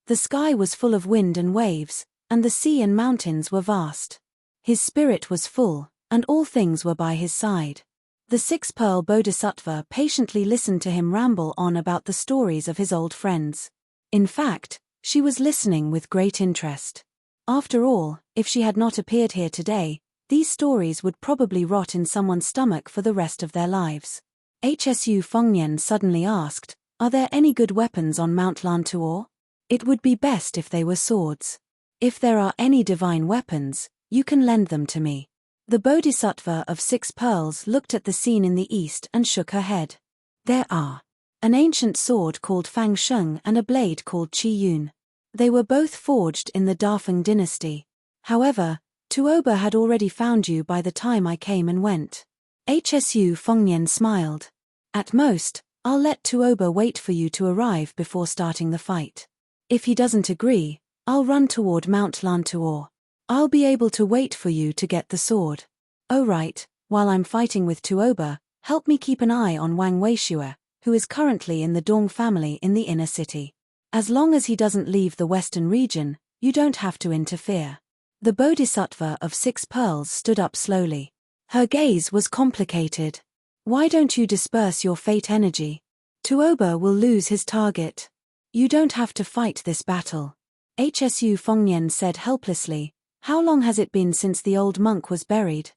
The sky was full of wind and waves, and the sea and mountains were vast. His spirit was full, and all things were by his side. The six-pearl bodhisattva patiently listened to him ramble on about the stories of his old friends. In fact, she was listening with great interest. After all, if she had not appeared here today, these stories would probably rot in someone's stomach for the rest of their lives. Hsu Fengnian suddenly asked, are there any good weapons on Mount Lantuor? It would be best if they were swords. If there are any divine weapons, you can lend them to me. The bodhisattva of 6 pearls looked at the scene in the east and shook her head. There are an ancient sword called Fang Sheng and a blade called Qi Yun. They were both forged in the Dafeng dynasty. However, Tuoba had already found you by the time I came and went. Hsu Fengnian smiled. At most, I'll let Tuoba wait for you to arrive before starting the fight. If he doesn't agree, I'll run toward Mount Lantuor. I'll be able to wait for you to get the sword. Oh right, while I'm fighting with Tuoba, help me keep an eye on Wang Weishue, who is currently in the Dong family in the inner city. As long as he doesn't leave the western region, you don't have to interfere. The bodhisattva of 6 pearls stood up slowly. Her gaze was complicated. Why don't you disperse your fate energy? Tuoba will lose his target. You don't have to fight this battle. Hsu Fengnian said helplessly, how long has it been since the old monk was buried?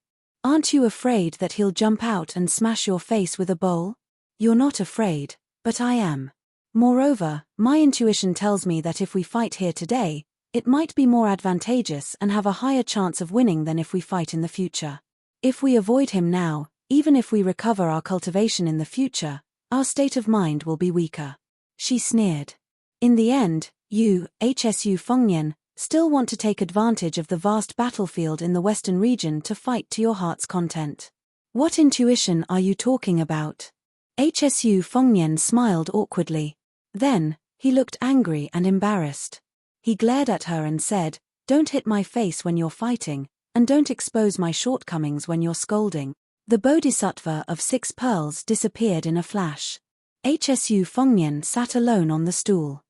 Aren't you afraid that he'll jump out and smash your face with a bowl? You're not afraid, but I am. Moreover, my intuition tells me that if we fight here today, it might be more advantageous and have a higher chance of winning than if we fight in the future. If we avoid him now, even if we recover our cultivation in the future, our state of mind will be weaker. She sneered. In the end, you, Hsu Fengnian, still want to take advantage of the vast battlefield in the western region to fight to your heart's content. What intuition are you talking about? Hsu Fengnian smiled awkwardly. Then, he looked angry and embarrassed. He glared at her and said, don't hit my face when you're fighting, and don't expose my shortcomings when you're scolding. The bodhisattva of 6 pearls disappeared in a flash. Hsu Fengnian sat alone on the stool.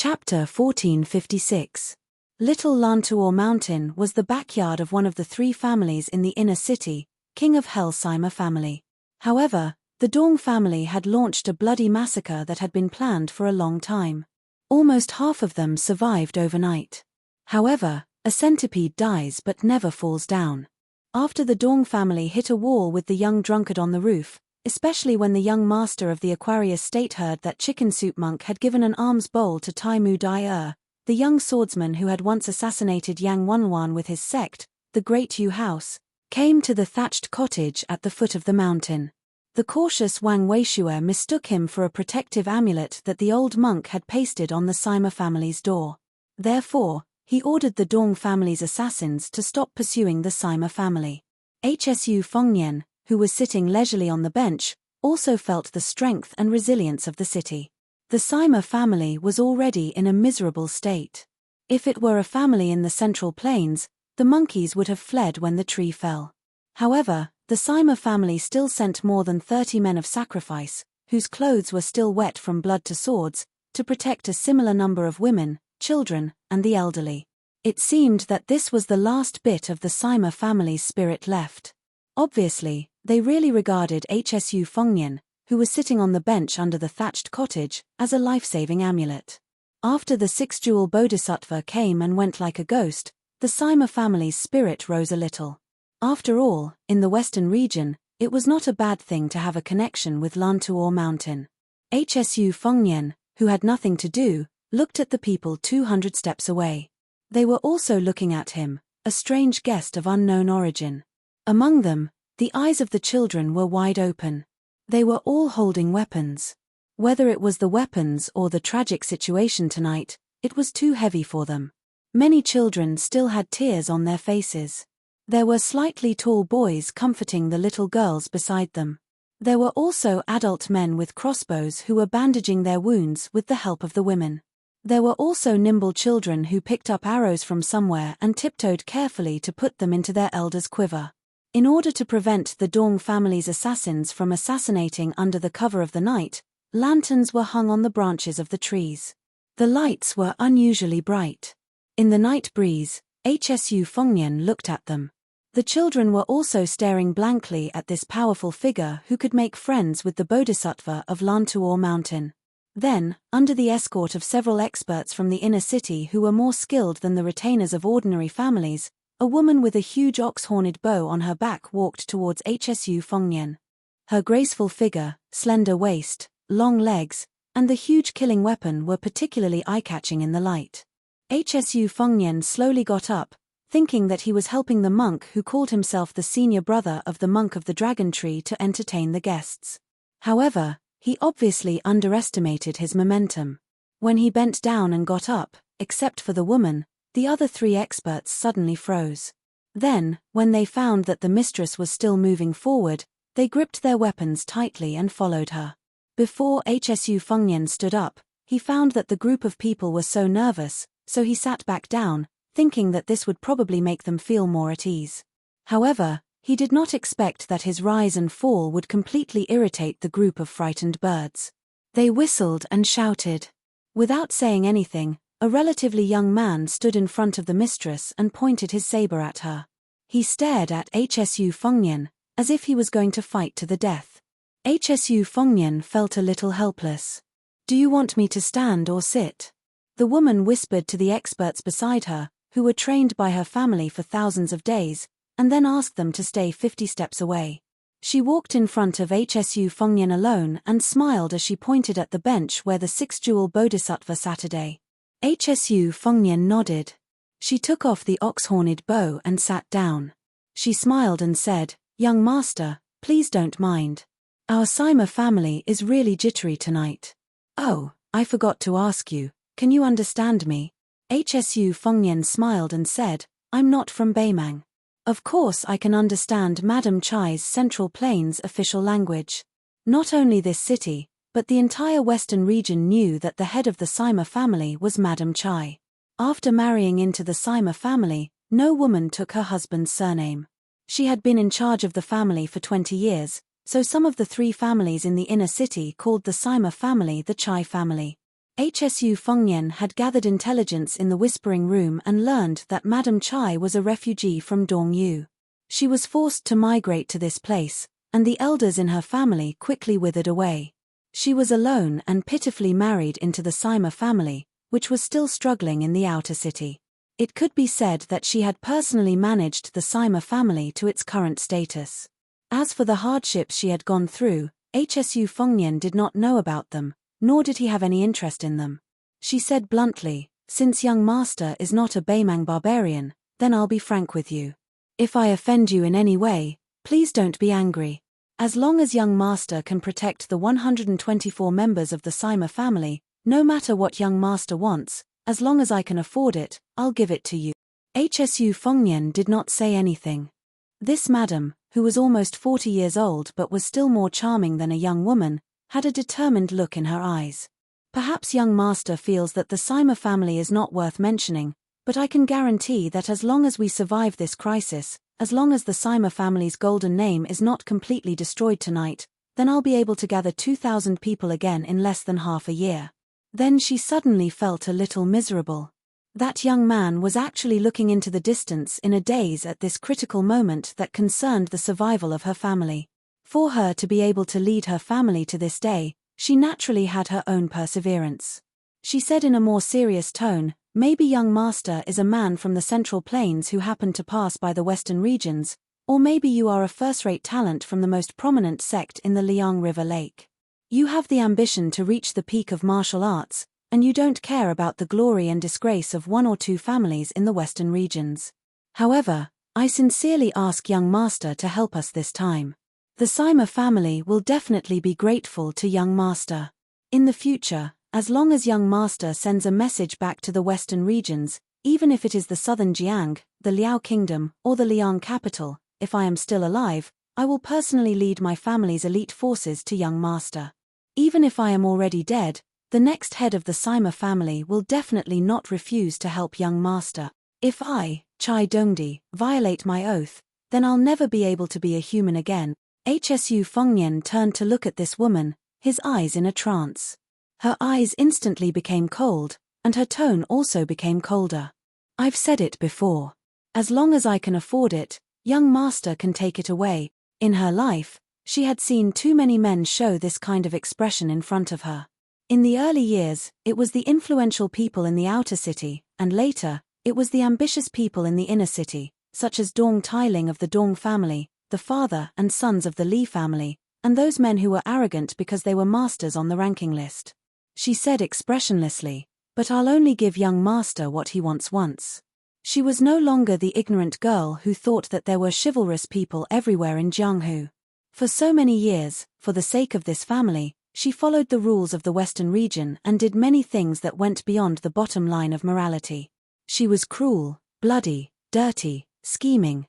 Chapter 1456. Little Lantuor Mountain was the backyard of one of the three families in the inner city, King of Hellsheimer family. However, the Dong family had launched a bloody massacre that had been planned for a long time. Almost half of them survived overnight. However, a centipede dies but never falls down. After the Dong family hit a wall with the young drunkard on the roof, especially when the young master of the Aquarius state heard that Chicken Soup Monk had given an alms bowl to Tai Mu Dai the young swordsman who had once assassinated Yang Wanwan with his sect, the Great Yu House, came to the thatched cottage at the foot of the mountain. The cautious Wang Weishuer mistook him for a protective amulet that the old monk had pasted on the Sima family's door. Therefore, he ordered the Dong family's assassins to stop pursuing the Sima family. Hsu Fengnian, who was sitting leisurely on the bench, also felt the strength and resilience of the city. The Sima family was already in a miserable state. If it were a family in the Central Plains, the monkeys would have fled when the tree fell. However, the Sima family still sent more than 30 men of sacrifice, whose clothes were still wet from blood to swords, to protect a similar number of women, children, and the elderly. It seemed that this was the last bit of the Sima family's spirit left. Obviously, they really regarded Hsu Fengnian, who was sitting on the bench under the thatched cottage, as a life-saving amulet. After the six-jewel bodhisattva came and went like a ghost, the Sima family's spirit rose a little. After all, in the western region, it was not a bad thing to have a connection with Lantuor Mountain. Hsu Fengnian, who had nothing to do, looked at the people 200 steps away. They were also looking at him, a strange guest of unknown origin. Among them, the eyes of the children were wide open. They were all holding weapons. Whether it was the weapons or the tragic situation tonight, it was too heavy for them. Many children still had tears on their faces. There were slightly tall boys comforting the little girls beside them. There were also adult men with crossbows who were bandaging their wounds with the help of the women. There were also nimble children who picked up arrows from somewhere and tiptoed carefully to put them into their elders' quiver. In order to prevent the Dong family's assassins from assassinating under the cover of the night, lanterns were hung on the branches of the trees. The lights were unusually bright. In the night breeze, Hsu Fengnian looked at them. The children were also staring blankly at this powerful figure who could make friends with the Bodhisattva of Lantuor Mountain. Then, under the escort of several experts from the inner city who were more skilled than the retainers of ordinary families, a woman with a huge ox-horned bow on her back walked towards Hsu Fengnian. Her graceful figure, slender waist, long legs, and the huge killing weapon were particularly eye-catching in the light. Hsu Fengnian slowly got up, thinking that he was helping the monk who called himself the senior brother of the monk of the dragon tree to entertain the guests. However, he obviously underestimated his momentum. When he bent down and got up, except for the woman, the other three experts suddenly froze. Then, when they found that the mistress was still moving forward, they gripped their weapons tightly and followed her. Before Hsu Fengnian stood up, he found that the group of people were so nervous, so he sat back down, thinking that this would probably make them feel more at ease. However, he did not expect that his rise and fall would completely irritate the group of frightened birds. They whistled and shouted. Without saying anything, a relatively young man stood in front of the mistress and pointed his saber at her. He stared at Hsu Fengnian, as if he was going to fight to the death. Hsu Fengnian felt a little helpless. "Do you want me to stand or sit?" The woman whispered to the experts beside her, who were trained by her family for thousands of days, and then asked them to stay 50 steps away. She walked in front of Hsu Fengnian alone and smiled as she pointed at the bench where the six-jewel bodhisattva sat today. Hsu Fengnian nodded. She took off the ox-horned bow and sat down. She smiled and said, "Young master, please don't mind. Our Sima family is really jittery tonight. Oh, I forgot to ask you, can you understand me?" Hsu Fengnian smiled and said, "I'm not from Beimang. Of course I can understand Madame Chai's Central Plains official language. Not only this city, but the entire western region knew that the head of the Sima family was Madame Chai. After marrying into the Sima family, no woman took her husband's surname. She had been in charge of the family for 20 years, so some of the three families in the inner city called the Sima family the Chai family. HSU Fengnian had gathered intelligence in the Whispering Room and learned that Madame Chai was a refugee from Dongyu. She was forced to migrate to this place, and the elders in her family quickly withered away. She was alone and pitifully married into the Sima family, which was still struggling in the outer city. It could be said that she had personally managed the Sima family to its current status. As for the hardships she had gone through, HSU Fengnian did not know about them, nor did he have any interest in them. She said bluntly, "Since young master is not a Baimang barbarian, then I'll be frank with you. If I offend you in any way, please don't be angry. As long as young master can protect the 124 members of the Sima family, no matter what young master wants, as long as I can afford it, I'll give it to you." HSU Fengnian did not say anything. This madam, who was almost 40 years old but was still more charming than a young woman, had a determined look in her eyes. Perhaps young master feels that the Sima family is not worth mentioning, but I can guarantee that as long as we survive this crisis, as long as the Sima family's golden name is not completely destroyed tonight, then I'll be able to gather 2,000 people again in less than half a year. Then she suddenly felt a little miserable. That young man was actually looking into the distance in a daze at this critical moment that concerned the survival of her family. For her to be able to lead her family to this day, she naturally had her own perseverance. She said in a more serious tone, "Maybe young master is a man from the Central Plains who happened to pass by the Western regions, or maybe you are a first-rate talent from the most prominent sect in the Liang River Lake. You have the ambition to reach the peak of martial arts, and you don't care about the glory and disgrace of one or two families in the Western regions. However, I sincerely ask young master to help us this time. The Sima family will definitely be grateful to young master. In the future, as long as young master sends a message back to the Western regions, even if it is the southern Jiang, the Liao Kingdom, or the Liang capital, if I am still alive, I will personally lead my family's elite forces to young master. Even if I am already dead, the next head of the Sima family will definitely not refuse to help young master. If I, Chai Dongdi, violate my oath, then I'll never be able to be a human again." HSU Fengnian turned to look at this woman, his eyes in a trance. Her eyes instantly became cold, and her tone also became colder. "I've said it before. As long as I can afford it, young master can take it away." In her life, she had seen too many men show this kind of expression in front of her. In the early years, it was the influential people in the outer city, and later, it was the ambitious people in the inner city, such as Dong Tailing of the Dong family, the father and sons of the Li family, and those men who were arrogant because they were masters on the ranking list. She said expressionlessly, "But I'll only give young master what he wants once." She was no longer the ignorant girl who thought that there were chivalrous people everywhere in Jianghu. For so many years, for the sake of this family, she followed the rules of the Western region and did many things that went beyond the bottom line of morality. She was cruel, bloody, dirty, scheming,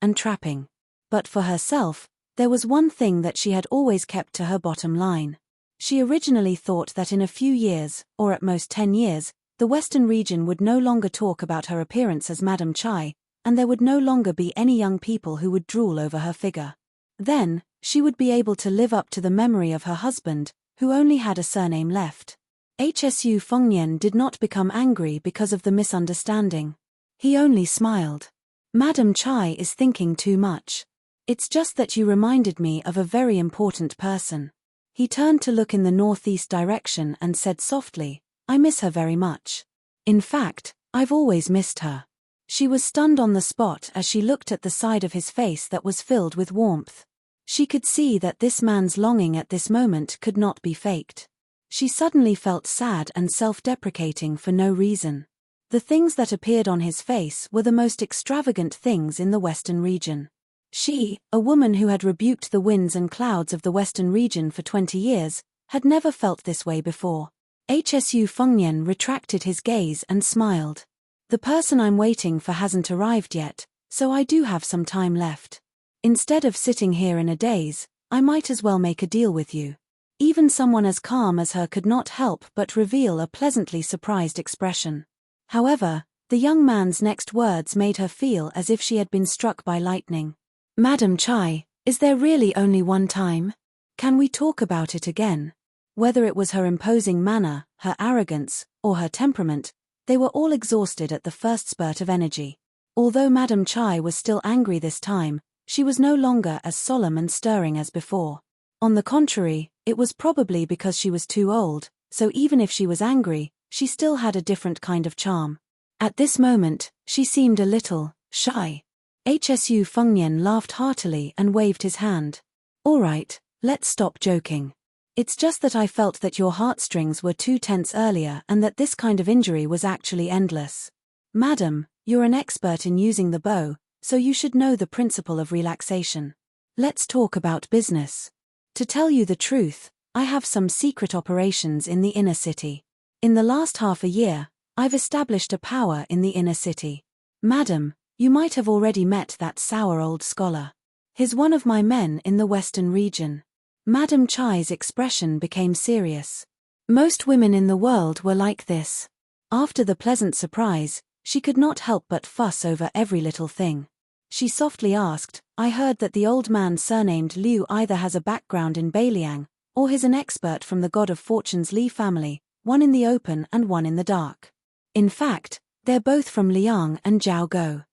and trapping. But for herself, there was one thing that she had always kept to her bottom line. She originally thought that in a few years, or at most 10 years, the Western region would no longer talk about her appearance as Madame Chai, and there would no longer be any young people who would drool over her figure. Then, she would be able to live up to the memory of her husband, who only had a surname left. HSU Fengnian did not become angry because of the misunderstanding. He only smiled. "Madame Chai is thinking too much. It's just that you reminded me of a very important person." He turned to look in the northeast direction and said softly, "I miss her very much. In fact, I've always missed her." She was stunned on the spot as she looked at the side of his face that was filled with warmth. She could see that this man's longing at this moment could not be faked. She suddenly felt sad and self-deprecating for no reason. The things that appeared on his face were the most extravagant things in the Western region. She, a woman who had rebuked the winds and clouds of the Western region for 20 years, had never felt this way before. HSU Fengnian retracted his gaze and smiled. "The person I'm waiting for hasn't arrived yet, so I do have some time left. Instead of sitting here in a daze, I might as well make a deal with you." Even someone as calm as her could not help but reveal a pleasantly surprised expression. However, the young man's next words made her feel as if she had been struck by lightning. "Madame Chai, is there really only one time? Can we talk about it again? Whether it was her imposing manner, her arrogance, or her temperament, they were all exhausted at the first spurt of energy. Although Madam Chai was still angry this time, she was no longer as solemn and stirring as before. On the contrary, it was probably because she was too old, so even if she was angry, she still had a different kind of charm. At this moment, she seemed a little shy. HSU Fengnian laughed heartily and waved his hand. "All right, let's stop joking. It's just that I felt that your heartstrings were too tense earlier and that this kind of injury was actually endless. Madam, you're an expert in using the bow, so you should know the principle of relaxation. Let's talk about business. To tell you the truth, I have some secret operations in the inner city. In the last half a year, I've established a power in the inner city. Madam, you might have already met that sour old scholar. He's one of my men in the western region." Madam Chai's expression became serious. Most women in the world were like this. After the pleasant surprise, she could not help but fuss over every little thing. She softly asked, "I heard that the old man surnamed Liu either has a background in Beiliang, or is an expert from the god of fortune's Li family, one in the open and one in the dark. In fact, they're both from Liang and Jiaogou."